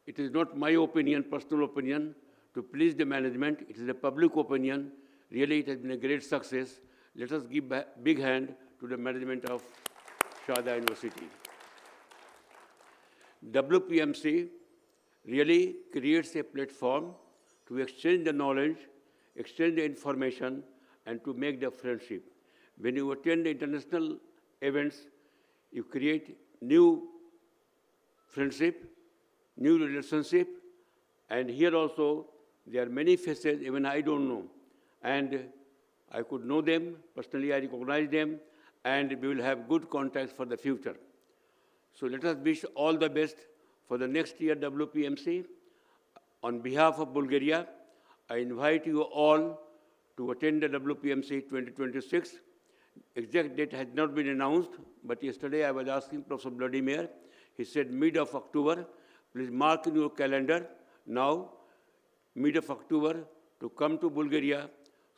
it is not my opinion, personal opinion, to please the management. It is a public opinion. Really, it has been a great success. Let us give a big hand to the management of Sharda University. WPMC really creates a platform to exchange the knowledge, exchange the information, and to make the friendship. When you attend the international events, you create new friendship, new relationship, and here also there are many faces even I don't know. And I could know them, personally I recognize them, and we will have good contacts for the future. So let us wish all the best for the next year WPMC. On behalf of Bulgaria, I invite you all to attend the WPMC 2026. Exact date has not been announced, but yesterday I was asking Professor Vladimir. He said mid of October. Please mark in your calendar now, mid of October, to come to Bulgaria.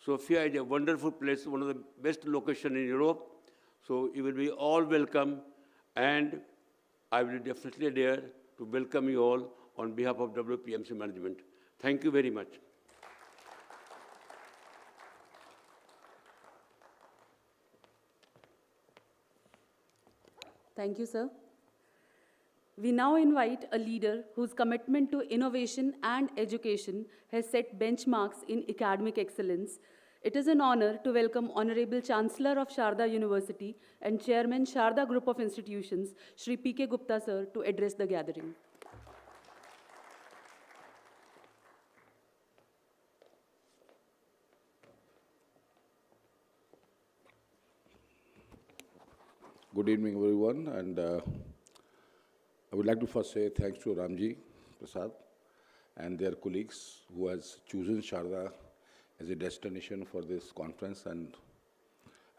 Sofia is a wonderful place, one of the best locations in Europe. So you will be all welcome, and I will be definitely there to welcome you all on behalf of WPMC management. Thank you very much. Thank you, sir. We now invite a leader whose commitment to innovation and education has set benchmarks in academic excellence. It is an honor to welcome Honorable Chancellor of Sharda University and Chairman Sharda Group of Institutions, Shri P.K. Gupta sir, to address the gathering. Good evening, everyone, and I would like to first say thanks to Ramji Prasad and their colleagues who has chosen Sharda as a destination for this conference, and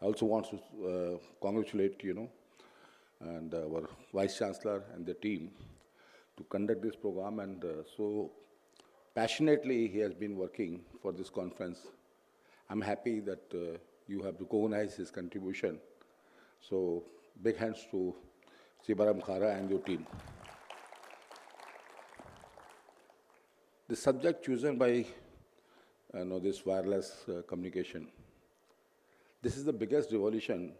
I also want to congratulate, and our Vice Chancellor and the team to conduct this program, and so passionately he has been working for this conference. I'm happy that you have recognized his contribution. So big hands to Sibaram Khara and your team. The subject chosen by this wireless communication, this is the biggest revolution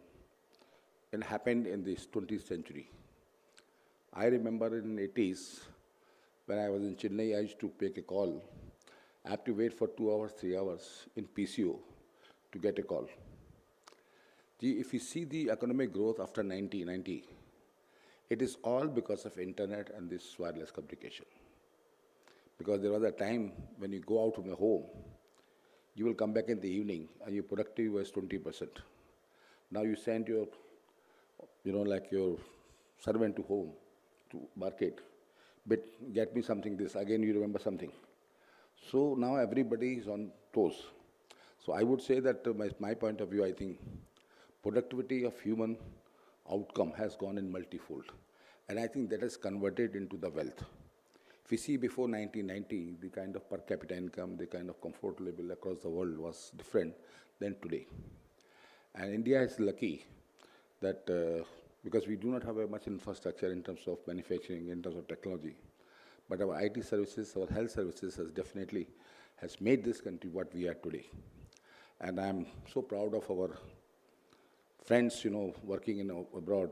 that happened in this 20th century. I remember in the 80s, when I was in Chennai, I used to take a call. I have to wait for 2 hours, 3 hours in PCO to get a call. If you see the economic growth after 1990, it is all because of internet and this wireless communication. Because there was a time when you go out from the home, you will come back in the evening and your productivity was 20%. Now you send your, like your servant to home, to market, but get me something this, again you remember something. So now everybody is on toes. So I would say that my point of view, I think productivity of human outcome has gone in multifold. And I think that has converted into the wealth. If we see before 1990, the kind of per capita income, the kind of comfort level across the world was different than today. And India is lucky that because we do not have much infrastructure in terms of manufacturing, in terms of technology, but our IT services, our health services has made this country what we are today. And I'm so proud of our friends, working in abroad,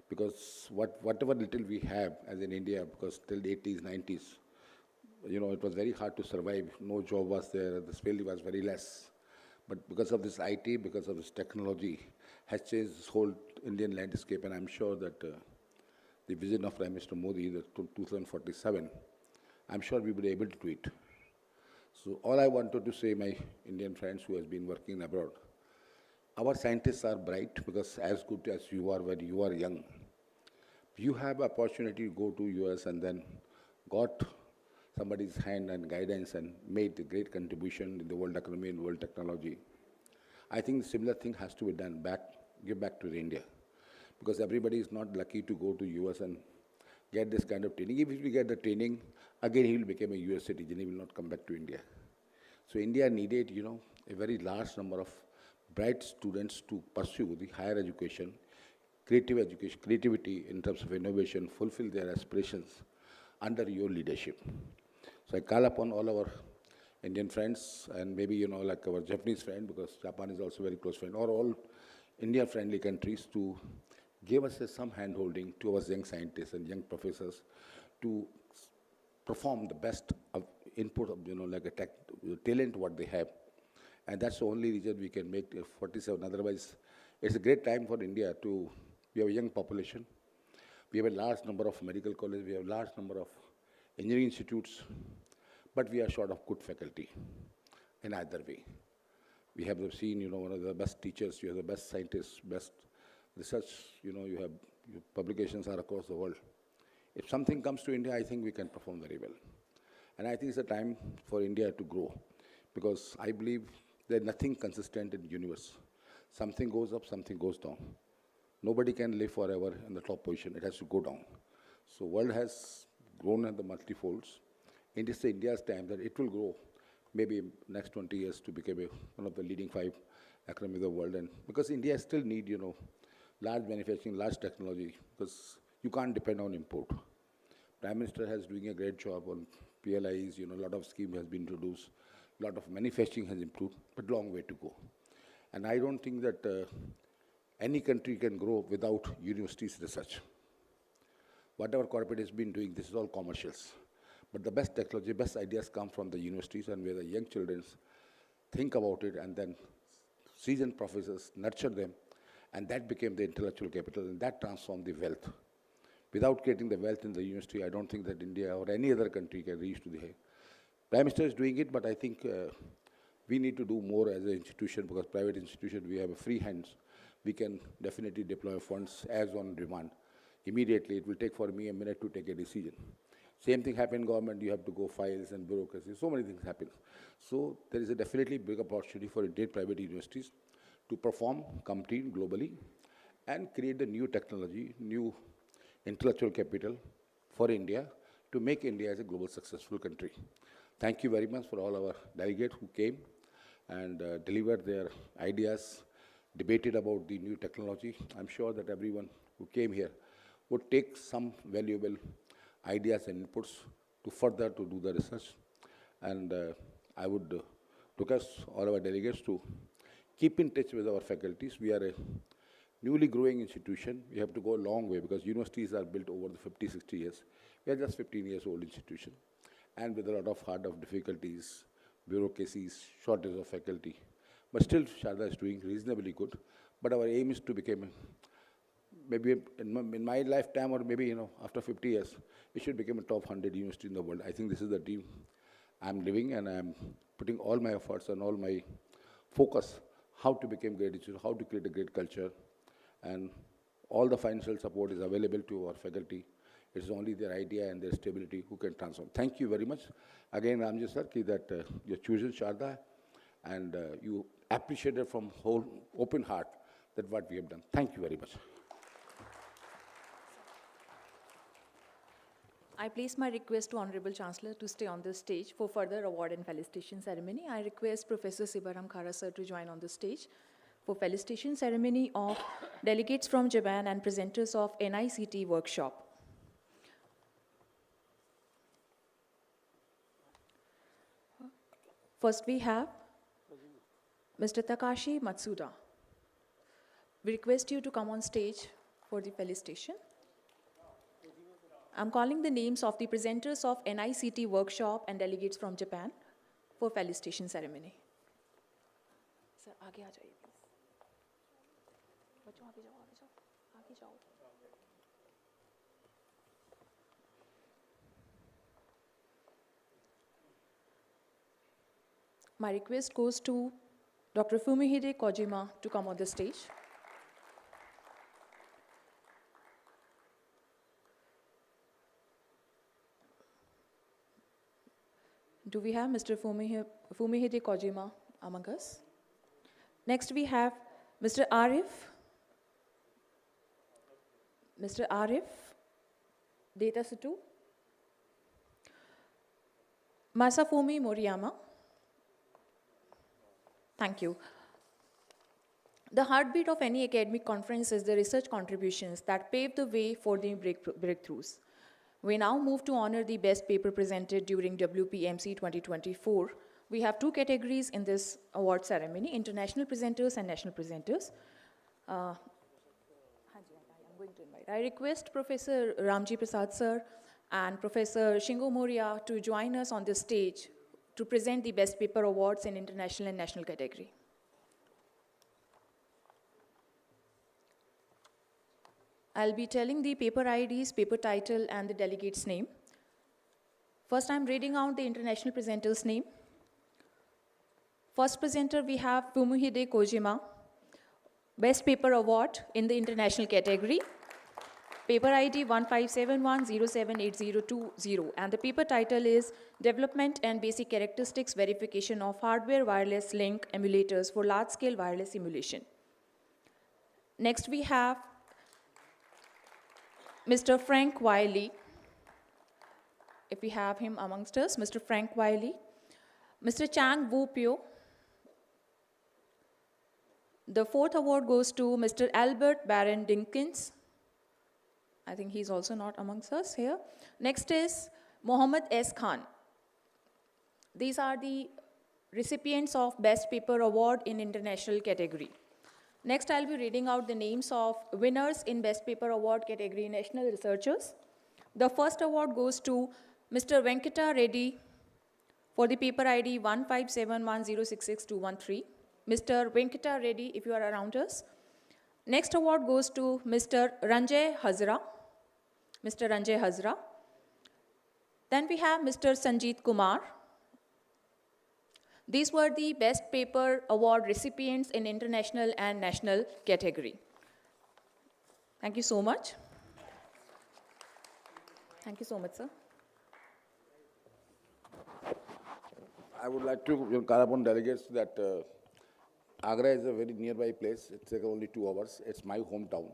because whatever little we have as in India, because till the 80s, 90s, it was very hard to survive. No job was there, the skill was very less. But because of this IT, because of this technology, has changed this whole Indian landscape, and I'm sure that the vision of Prime Minister Modi, the 2047, I'm sure we will be able to do it. So all I wanted to say, my Indian friends who has been working abroad, our scientists are bright because as good as you are when you are young, you have opportunity to go to US and then got somebody's hand and guidance and made a great contribution in the world economy and world technology. I think similar thing has to be done give back to India, because everybody is not lucky to go to US and get this kind of training. If we get the training, again he will become a US citizen, he will not come back to India. So India needed, a very large number of bright students to pursue the higher education, creativity in terms of innovation, fulfill their aspirations under your leadership. So I call upon all our Indian friends and maybe, like our Japanese friend, because Japan is also a very close friend, or all India-friendly countries to give us some hand-holding to our young scientists and young professors to perform the best of input of, like a talent what they have. And that's the only reason we can make 47. Otherwise, it's a great time for India we have a young population. We have a large number of medical colleges. We have a large number of engineering institutes. But we are short of good faculty in either way. We have seen, one of the best teachers, you have the best scientists, best research, you have your publications are across the world. If something comes to India, I think we can perform very well. And I think it's a time for India to grow, because I believe there's nothing consistent in the universe. Something goes up, something goes down. Nobody can live forever in the top position. It has to go down. So world has grown at the multifolds. It is India's time that it will grow, maybe next 20 years to become one of the leading 5 economies of the world. And because India still need, large manufacturing, large technology, because you can't depend on import. Prime Minister has doing a great job on PLIs, a lot of scheme has been introduced, a lot of manufacturing has improved, but long way to go. And I don't think that any country can grow without universities research. whatever corporate has been doing, this is all commercials. But the best technology, best ideas come from the universities and where the young children think about it and then seasoned professors nurture them, and that became the intellectual capital, and that transformed the wealth. Without creating the wealth in the university, I don't think that India or any other country can reach to the height. Prime Minister is doing it, but I think we need to do more as an institution, because private institution, we have a free hands. We can definitely deploy funds as on demand. Immediately, it will take for me a minute to take a decision. Same thing happen in government, you have to go files and bureaucracy, so many things happen. So there is a definitely big opportunity for Indian private universities to perform, compete globally, and create the new technology, new intellectual capital for India to make India as a global successful country. Thank you very much for all our delegates who came and delivered their ideas, debated about the new technology. I'm sure that everyone who came here would take some valuable ideas and inputs to further to do the research. And I would request all our delegates to keep in touch with our faculties. We are a newly growing institution. We have to go a long way because universities are built over the 50, 60 years. We are just 15 years old institution, and with a lot of difficulties, bureaucracies, shortage of faculty. But still, Sharda is doing reasonably good. But our aim is to become, maybe in my lifetime, or maybe after 50 years, it should become a top 100 university in the world. I think this is the dream I'm living, and I'm putting all my efforts and all my focus how to become great institution, how to create a great culture, and all the financial support is available to our faculty. It's only their idea and their stability who can transform. Thank you very much. Again, Ramji sir, that you're choosing Sharda, and you appreciated from whole open heart that what we have done. Thank you very much. I place my request to Honorable Chancellor to stay on the stage for further award and felicitation ceremony. I request Professor Sibaram Khara sir to join on the stage for felicitation ceremony of delegates from Japan and presenters of NICT workshop. First we have Mr. Takashi Matsuda. We request you to come on stage for the felicitation. I'm calling the names of the presenters of NICT workshop and delegates from Japan for felicitation ceremony. Sir, आगे आ जाइए please. बच्चों आगे जाओ, आगे जाओ. My request goes to Dr. Fumihide Kojima to come on the stage. Do we have Mr. Fumihide Kojima among us? Next we have Mr. Arif. Mr. Arif Detasutu. Masafumi Moriyama. Thank you. The heartbeat of any academic conference is the research contributions that pave the way for the breakthroughs. We now move to honor the best paper presented during WPMC 2024. We have two categories in this award ceremony, international presenters and national presenters. I'm going to invite. I request Professor Ramji Prasad sir and Professor Shingo Moria to join us on the stage to present the best paper awards in international and national category. I'll be telling the paper IDs, paper title, and the delegate's name. First, I'm reading out the international presenter's name. First presenter, we have Fumihide Kojima, Best Paper Award in the international category. Paper ID 1571078020, and the paper title is Development and Basic Characteristics Verification of Hardware Wireless Link Emulators for Large-Scale Wireless Simulation. Next, we have Mr. Frank Wiley, if we have him amongst us, Mr. Frank Wiley. Mr. Chang Woo Pyo. The fourth award goes to Mr. Albert Baron Dinkins. I think he's also not amongst us here. Next is Mohammed S. Khan. These are the recipients of Best Paper Award in international category. Next, I'll be reading out the names of winners in Best Paper Award category national researchers. The first award goes to Mr. Venkata Reddy for the paper ID 15710662113. Mr. Venkata Reddy, if you are around us. Next award goes to Mr. Ranjay Hazra. Mr. Ranjay Hazra. Then we have Mr. Sanjeet Kumar. These were the Best Paper Award recipients in international and national category. Thank you so much. Thank you so much, sir. I would like to call upon delegates that Agra is a very nearby place. It takes only 2 hours. It's my hometown.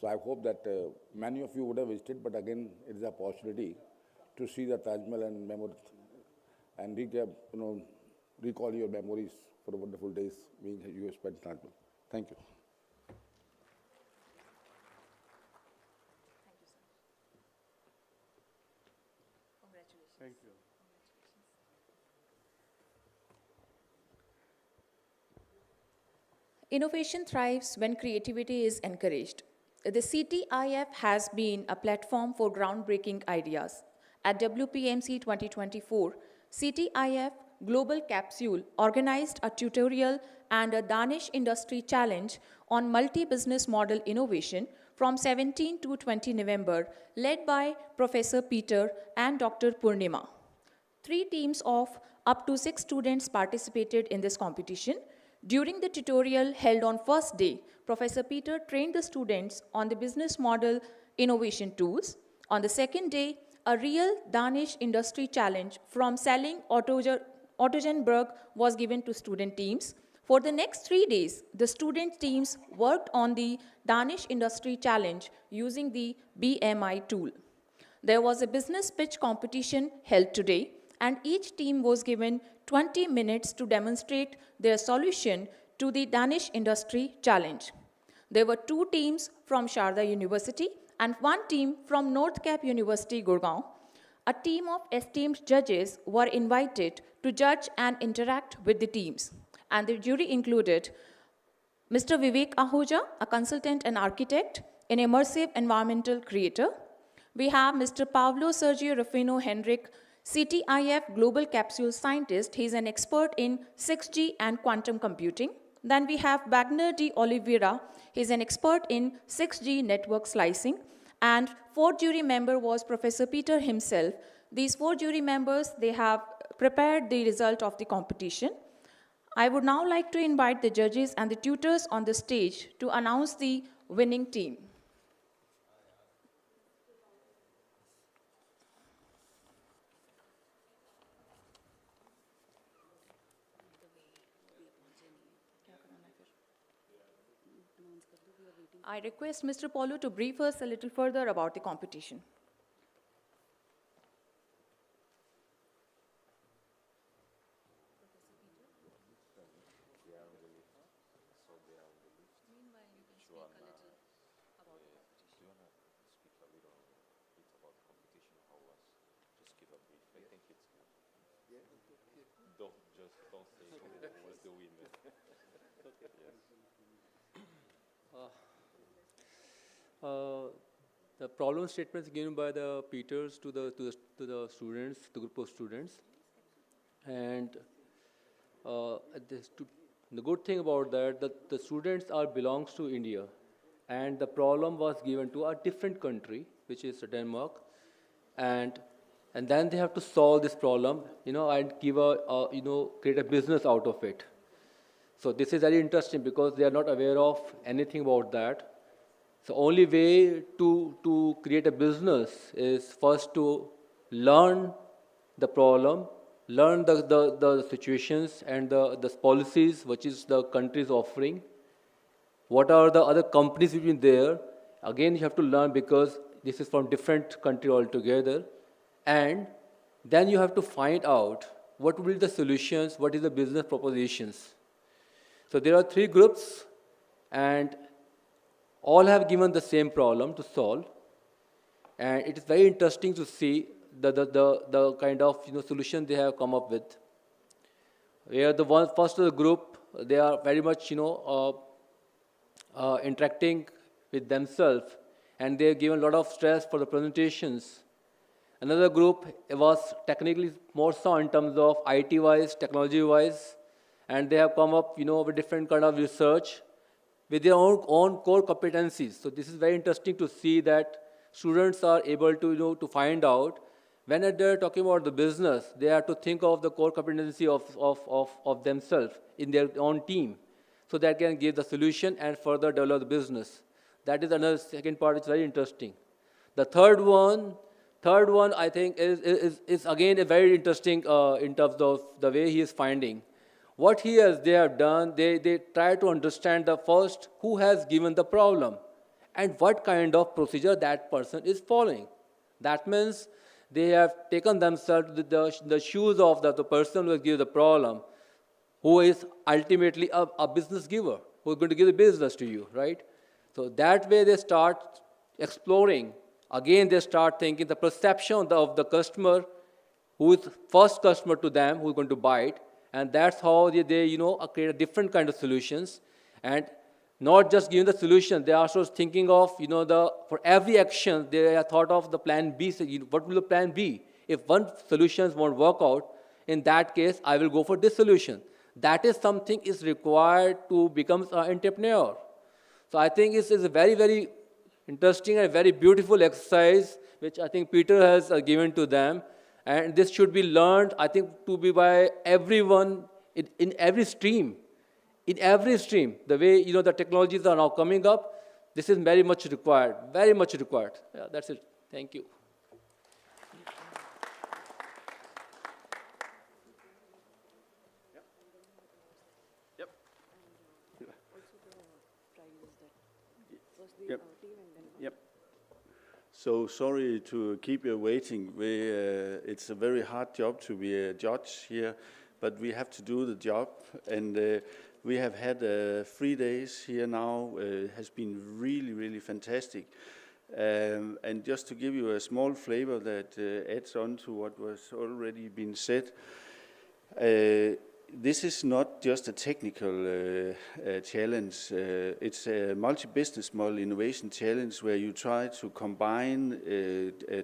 So I hope that many of you would have visited, but again, it is a opportunity to see the Taj Mahal and recall your memories for the wonderful days you have spent in Taj Mahal. Thank you. Thank you. Innovation thrives when creativity is encouraged. The CTIF has been a platform for groundbreaking ideas. At WPMC 2024, CTIF Global Capsule organized a tutorial and a Danish Industry Challenge on multi-business model innovation from 17 to 20 November, led by Professor Peter and Dr. Purnima. 3 teams of up to 6 students participated in this competition. During the tutorial held on first day, Professor Peter trained the students on the business model innovation tools. On the second day, a real Danish industry challenge from selling Autogenberg was given to student teams. For the next 3 days, the student teams worked on the Danish industry challenge using the BMI tool. There was a business pitch competition held today, and each team was given 20 minutes to demonstrate their solution to the Danish industry challenge. There were 2 teams from Sharda University and 1 team from North Cap University, Gurgaon. A team of esteemed judges were invited to judge and interact with the teams. And the jury included Mr. Vivek Ahuja, a consultant and architect, an immersive environmental creator. We have Mr. Pablo Sergio Rufino Henrique, CTIF Global Capsule Scientist. He's an expert in 6G and quantum computing. Then we have Wagner de Oliveira. He's an expert in 6G network slicing. And 4th jury member was Professor Peter himself. These 4 jury members, they have prepared the result of the competition. I would now like to invite the judges and the tutors on the stage to announce the winning team. I request Mr. Paulo to brief us a little further about the competition. The problem statements given by the Peters to the students, the group of students, and the good thing about that the students belongs to India, and the problem was given to a different country, which is Denmark, and then they have to solve this problem, and give create a business out of it. So this is very interesting because they are not aware of anything about that. So only way to create a business is first to learn the problem, learn the situations and the policies which is the country is offering. What are the other companies between there? Again, you have to learn because this is from different country altogether. And then you have to find out what will be the solutions, what is the business propositions. So there are 3 groups, and all have given the same problem to solve, and it is very interesting to see the kind of solution they have come up with. Where the first of the group, they are very much interacting with themselves and they're given a lot of stress for the presentations. Another group was technically more so in terms of IT-wise, technology-wise, and they have come up, with different kind of research with their own core competencies. So this is very interesting to see that students are able to, to find out when they're talking about the business, they have to think of the core competency of themselves in their own team, so that can give the solution and further develop the business. That is another second part, which is very interesting. The third one I think is again a very interesting in terms of the way he is finding. What they have done, they try to understand the first who has given the problem and what kind of procedure that person is following. That means they have taken themselves the shoes of the person who has given the problem, who is ultimately a business giver, who is going to give the business to you, right? So that way they start exploring. Again, they start thinking the perception of the customer, who is first customer to them, who is going to buy it, and that's how they create a different kind of solutions. And not just giving the solution, they are also thinking of, for every action, they have thought of the plan B. So, what will the plan be? If one solution won't work out, in that case, I will go for this solution. That is something is required to become an entrepreneur. So I think it's a very, very interesting and very beautiful exercise, which I think Peter has given to them. And this should be learned, I think, to be by everyone in every stream. In every stream, the way, the technologies are now coming up, this is very much required, very much required. Yeah, that's it. Thank you. Yep. So sorry to keep you waiting. It's a very hard job to be a judge here, but we have to do the job. And we have had 3 days here now. It has been really, really fantastic. And just to give you a small flavor that adds on to what was already been said, this is not just a technical challenge. It's a multi-business model innovation challenge where you try to combine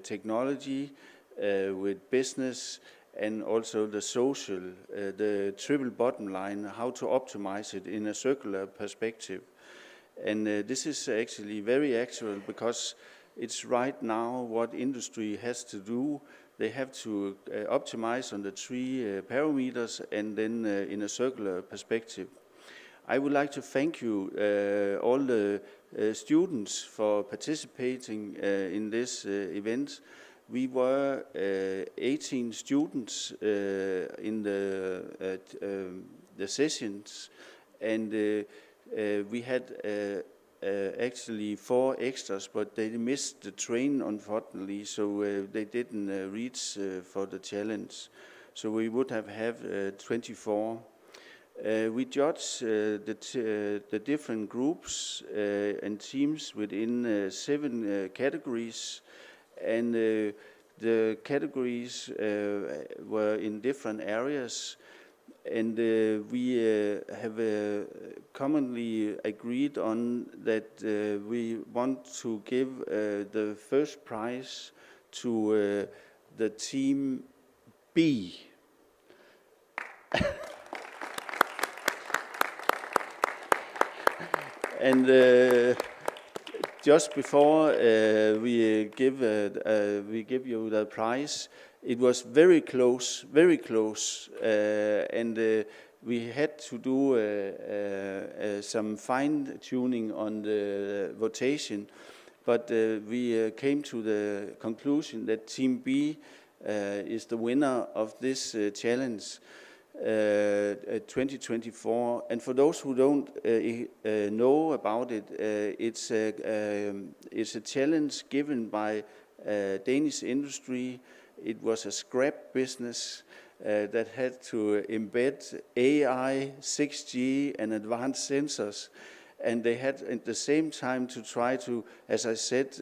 technology with business and also the social, the triple bottom line, how to optimize it in a circular perspective. And this is actually very actual because it's right now what industry has to do. They have to optimize on the 3 parameters and then in a circular perspective. I would like to thank you, all the students, for participating in this event. We were 18 students in the sessions, and we had actually 4 extras, but they missed the train, unfortunately, so they didn't reach for the challenge. So we would have 24. We judge the different groups and teams within 7 categories, and the categories were in different areas. And we have commonly agreed on that we want to give the first prize to the team B. And just before we give you the prize, it was very close, and we had to do some fine-tuning on the votation, but we came to the conclusion that Team B is the winner of this challenge 2024. And for those who don't know about it, it's a challenge given by Danish industry. It was a scrap business that had to embed AI, 6G, and advanced sensors. And they had at the same time to try to, as I said,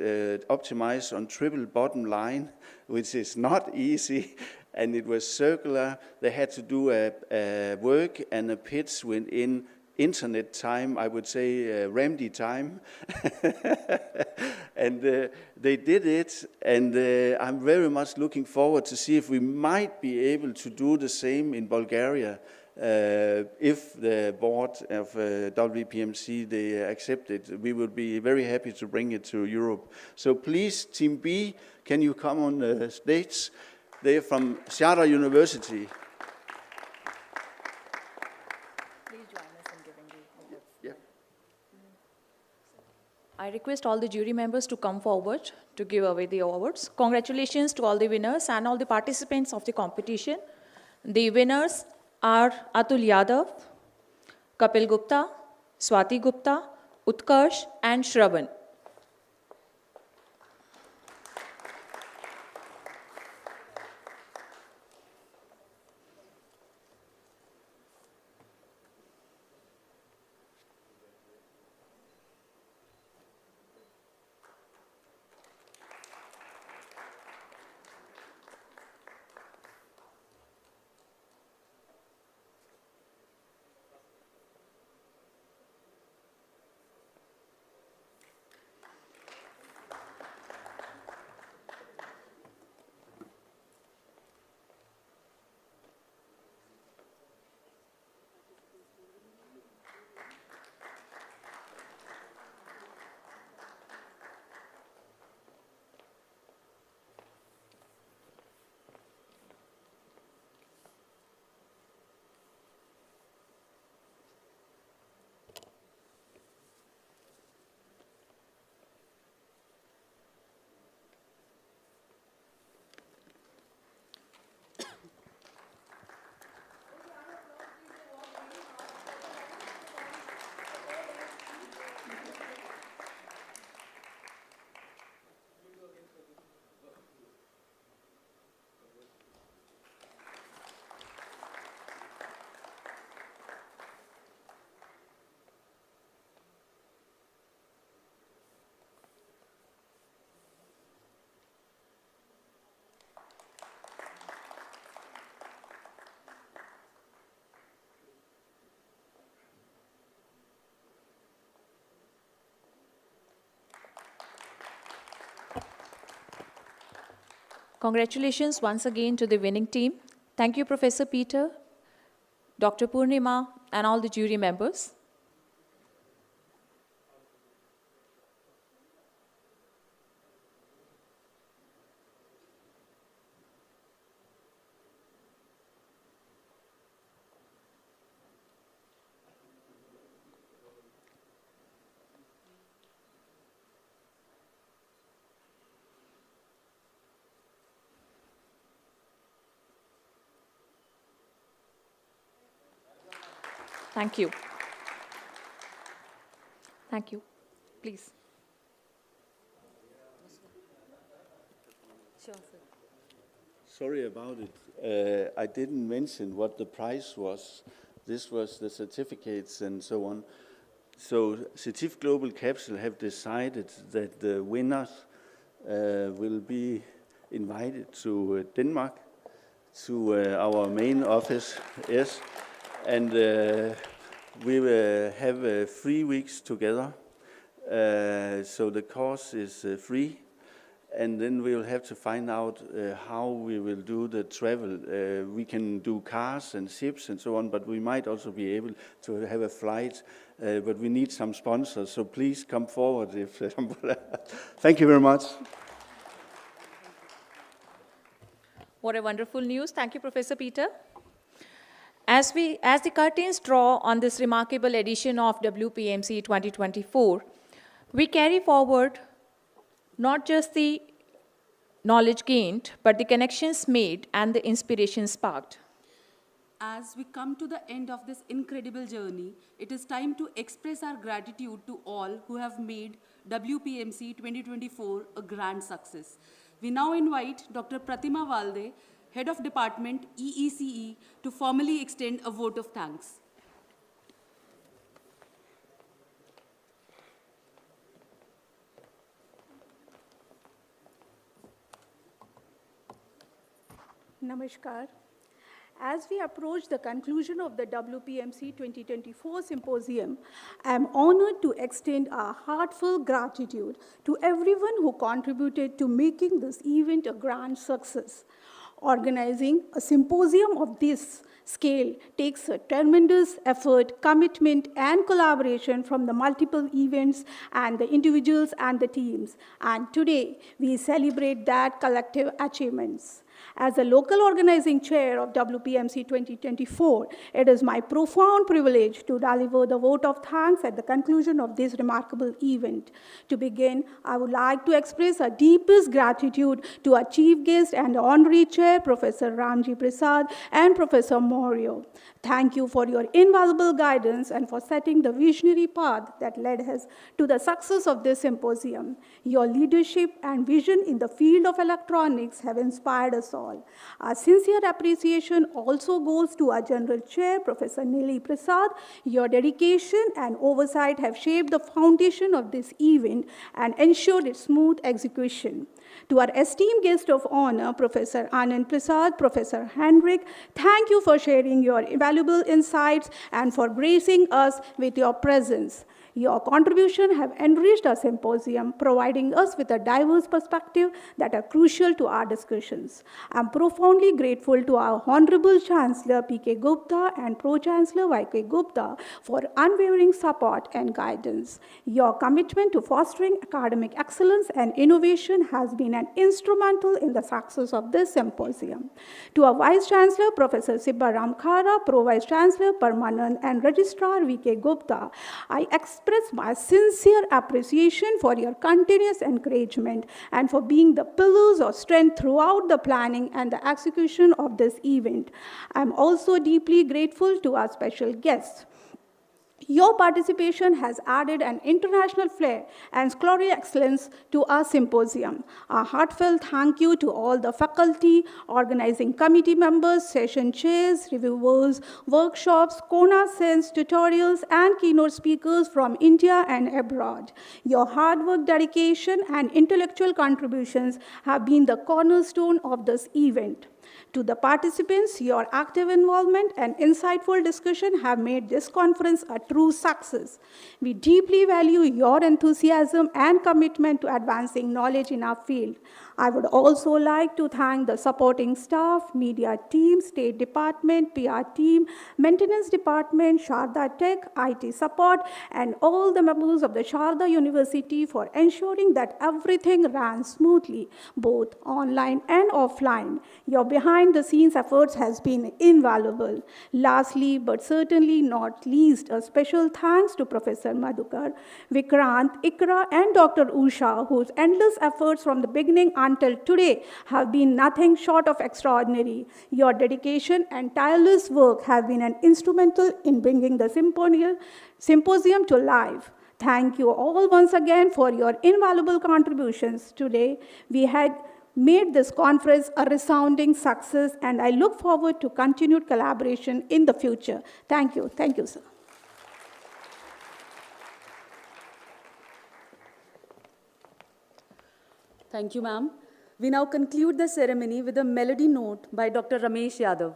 optimize on triple bottom line, which is not easy. And it was circular. They had to do a work and a pitch within internet time, I would say RAMD time. And they did it, and I'm very much looking forward to see if we might be able to do the same in Bulgaria. If the board of WPMC, they accept it, we would be very happy to bring it to Europe. So please, Team B, can you come on the stage? They're from Sharda University. Please join us in giving the awards. Yeah. I request all the jury members to come forward to give away the awards. Congratulations to all the winners and all the participants of the competition. The winners are Atul Yadav, Kapil Gupta, Swati Gupta, Utkarsh, and Shravan. Congratulations once again to the winning team. Thank you, Professor Peter, Dr. Purnima, and all the jury members. Thank you. Thank you. Please. Sure, sir. Sorry about it. I didn't mention what the prize was. This was the certificates and so on. So CETIF Global Capital have decided that the winners will be invited to Denmark, to our main office, yes. And we will have 3 weeks together. So the course is free. And then we will have to find out how we will do the travel. We can do cars and ships and so on, but we might also be able to have a flight. But we need some sponsors, so please come forward. Thank you very much. What a wonderful news. Thank you, Professor Peter. As the curtains draw on this remarkable edition of WPMC 2024, we carry forward not just the knowledge gained, but the connections made and the inspiration sparked. As we come to the end of this incredible journey, it is time to express our gratitude to all who have made WPMC 2024 a grand success. We now invite Dr. Pratima Valde, Head of Department EECE, to formally extend a vote of thanks. Namaskar. as we approach the conclusion of the WPMC 2024 Symposium, I am honored to extend our heartfelt gratitude to everyone who contributed to making this event a grand success. Organizing a symposium of this scale takes a tremendous effort, commitment, and collaboration from the multiple events and the individuals and the teams. And today, we celebrate that collective achievements. As a local organizing chair of WPMC 2024, it is my profound privilege to deliver the vote of thanks at the conclusion of this remarkable event. To begin, I would like to express our deepest gratitude to our chief guest and honorary chair, Professor Ramji Prasad and Professor Morio. Thank you for your invaluable guidance and for setting the visionary path that led us to the success of this symposium. Your leadership and vision in the field of electronics have inspired us all. Our sincere appreciation also goes to our General Chair, Professor Nili Prasad. Your dedication and oversight have shaped the foundation of this event and ensured its smooth execution. To our esteemed guest of honor, Professor Anand Prasad, Professor Hendrik, thank you for sharing your valuable insights and for gracing us with your presence. Your contribution have enriched our symposium, providing us with a diverse perspective that are crucial to our discussions. I'm profoundly grateful to our Honorable Chancellor P.K. Gupta and Pro-Chancellor Y.K. Gupta for unwavering support and guidance. Your commitment to fostering academic excellence and innovation has been an instrumental in the success of this symposium. To our Vice Chancellor, Professor Sibbaram Khara, Pro-Vice Chancellor Permanent and Registrar V.K. Gupta, I express my sincere appreciation for your continuous encouragement and for being the pillars of strength throughout the planning and the execution of this event. I'm also deeply grateful to our special guests. Your participation has added an international flair and scholarly excellence to our symposium. A heartfelt thank you to all the faculty, organizing committee members, session chairs, reviewers, workshops, Kona Sense tutorials, and keynote speakers from India and abroad. Your hard work, dedication, and intellectual contributions have been the cornerstone of this event. To the participants, your active involvement and insightful discussion have made this conference a true success. We deeply value your enthusiasm and commitment to advancing knowledge in our field. I would also like to thank the supporting staff, media team, State Department, PR team, Maintenance Department, Sharda Tech, IT support, and all the members of the Sharda University for ensuring that everything ran smoothly, both online and offline. Your behind-the-scenes efforts has been invaluable. Lastly, but certainly not least, a special thanks to Professor Madhukar, Vikrant, Ikra, and Dr. Usha, whose endless efforts from the beginning until today have been nothing short of extraordinary. Your dedication and tireless work have been an instrumental in bringing the symposium to life. Thank you all once again for your invaluable contributions today. We had made this conference a resounding success, and I look forward to continued collaboration in the future. Thank you. Thank you, sir. Thank you, ma'am. We now conclude the ceremony with a melody note by Dr. Ramesh Yadav.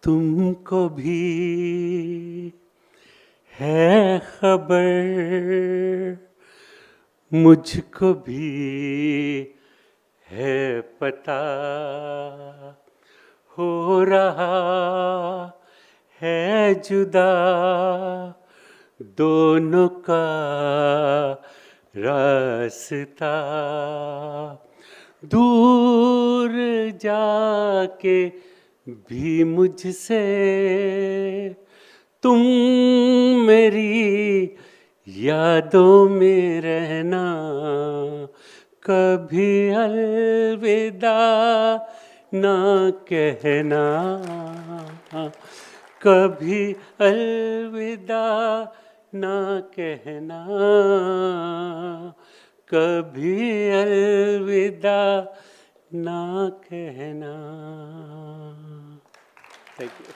तुमको भी है खबर, मुझको भी है पता, हो रहा है जुदा दोनों का रास्ता, दूर जाके भी मुझसे तुम मेरी यादों में रहना, कभी अलविदा ना कहना, कभी अलविदा ना कहना, कभी अलविदा ना कहना। Thank you.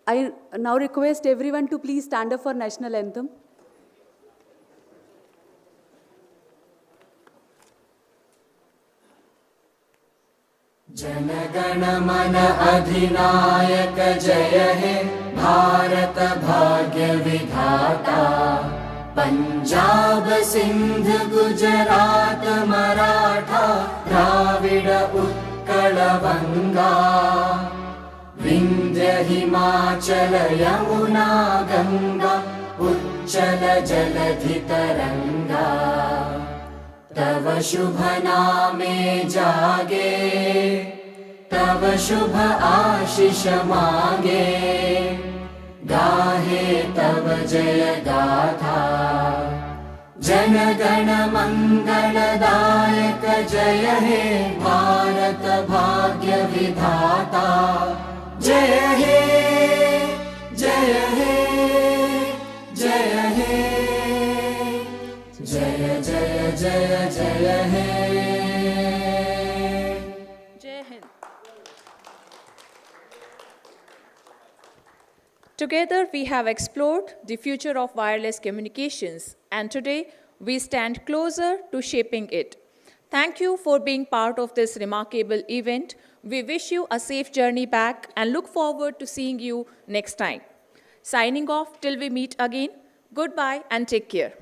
I now request everyone to please stand up for national anthem. जनगण मन अधिनायक जय हे भारत भाग्य विधाता पंजाब सिंध गुजरात मराठा द्राविड उत्कल बंगा विंध्य हिमाचल यमुना गंगा उच्चल जलधि तरंगा तव शुभ नामे जागे तव शुभ आशीष मांगे गाहे तव जय गाथा जन गण मंगलदायक जय हे भारत भाग्य विधाता जय हे जय हे जय हे जय जय जय जय हे Jai Hind. Together we have explored the future of wireless communications, and today we stand closer to shaping it. Thank you for being part of this remarkable event. We wish you a safe journey back and look forward to seeing you next time. Signing off till we meet again. Goodbye and take care.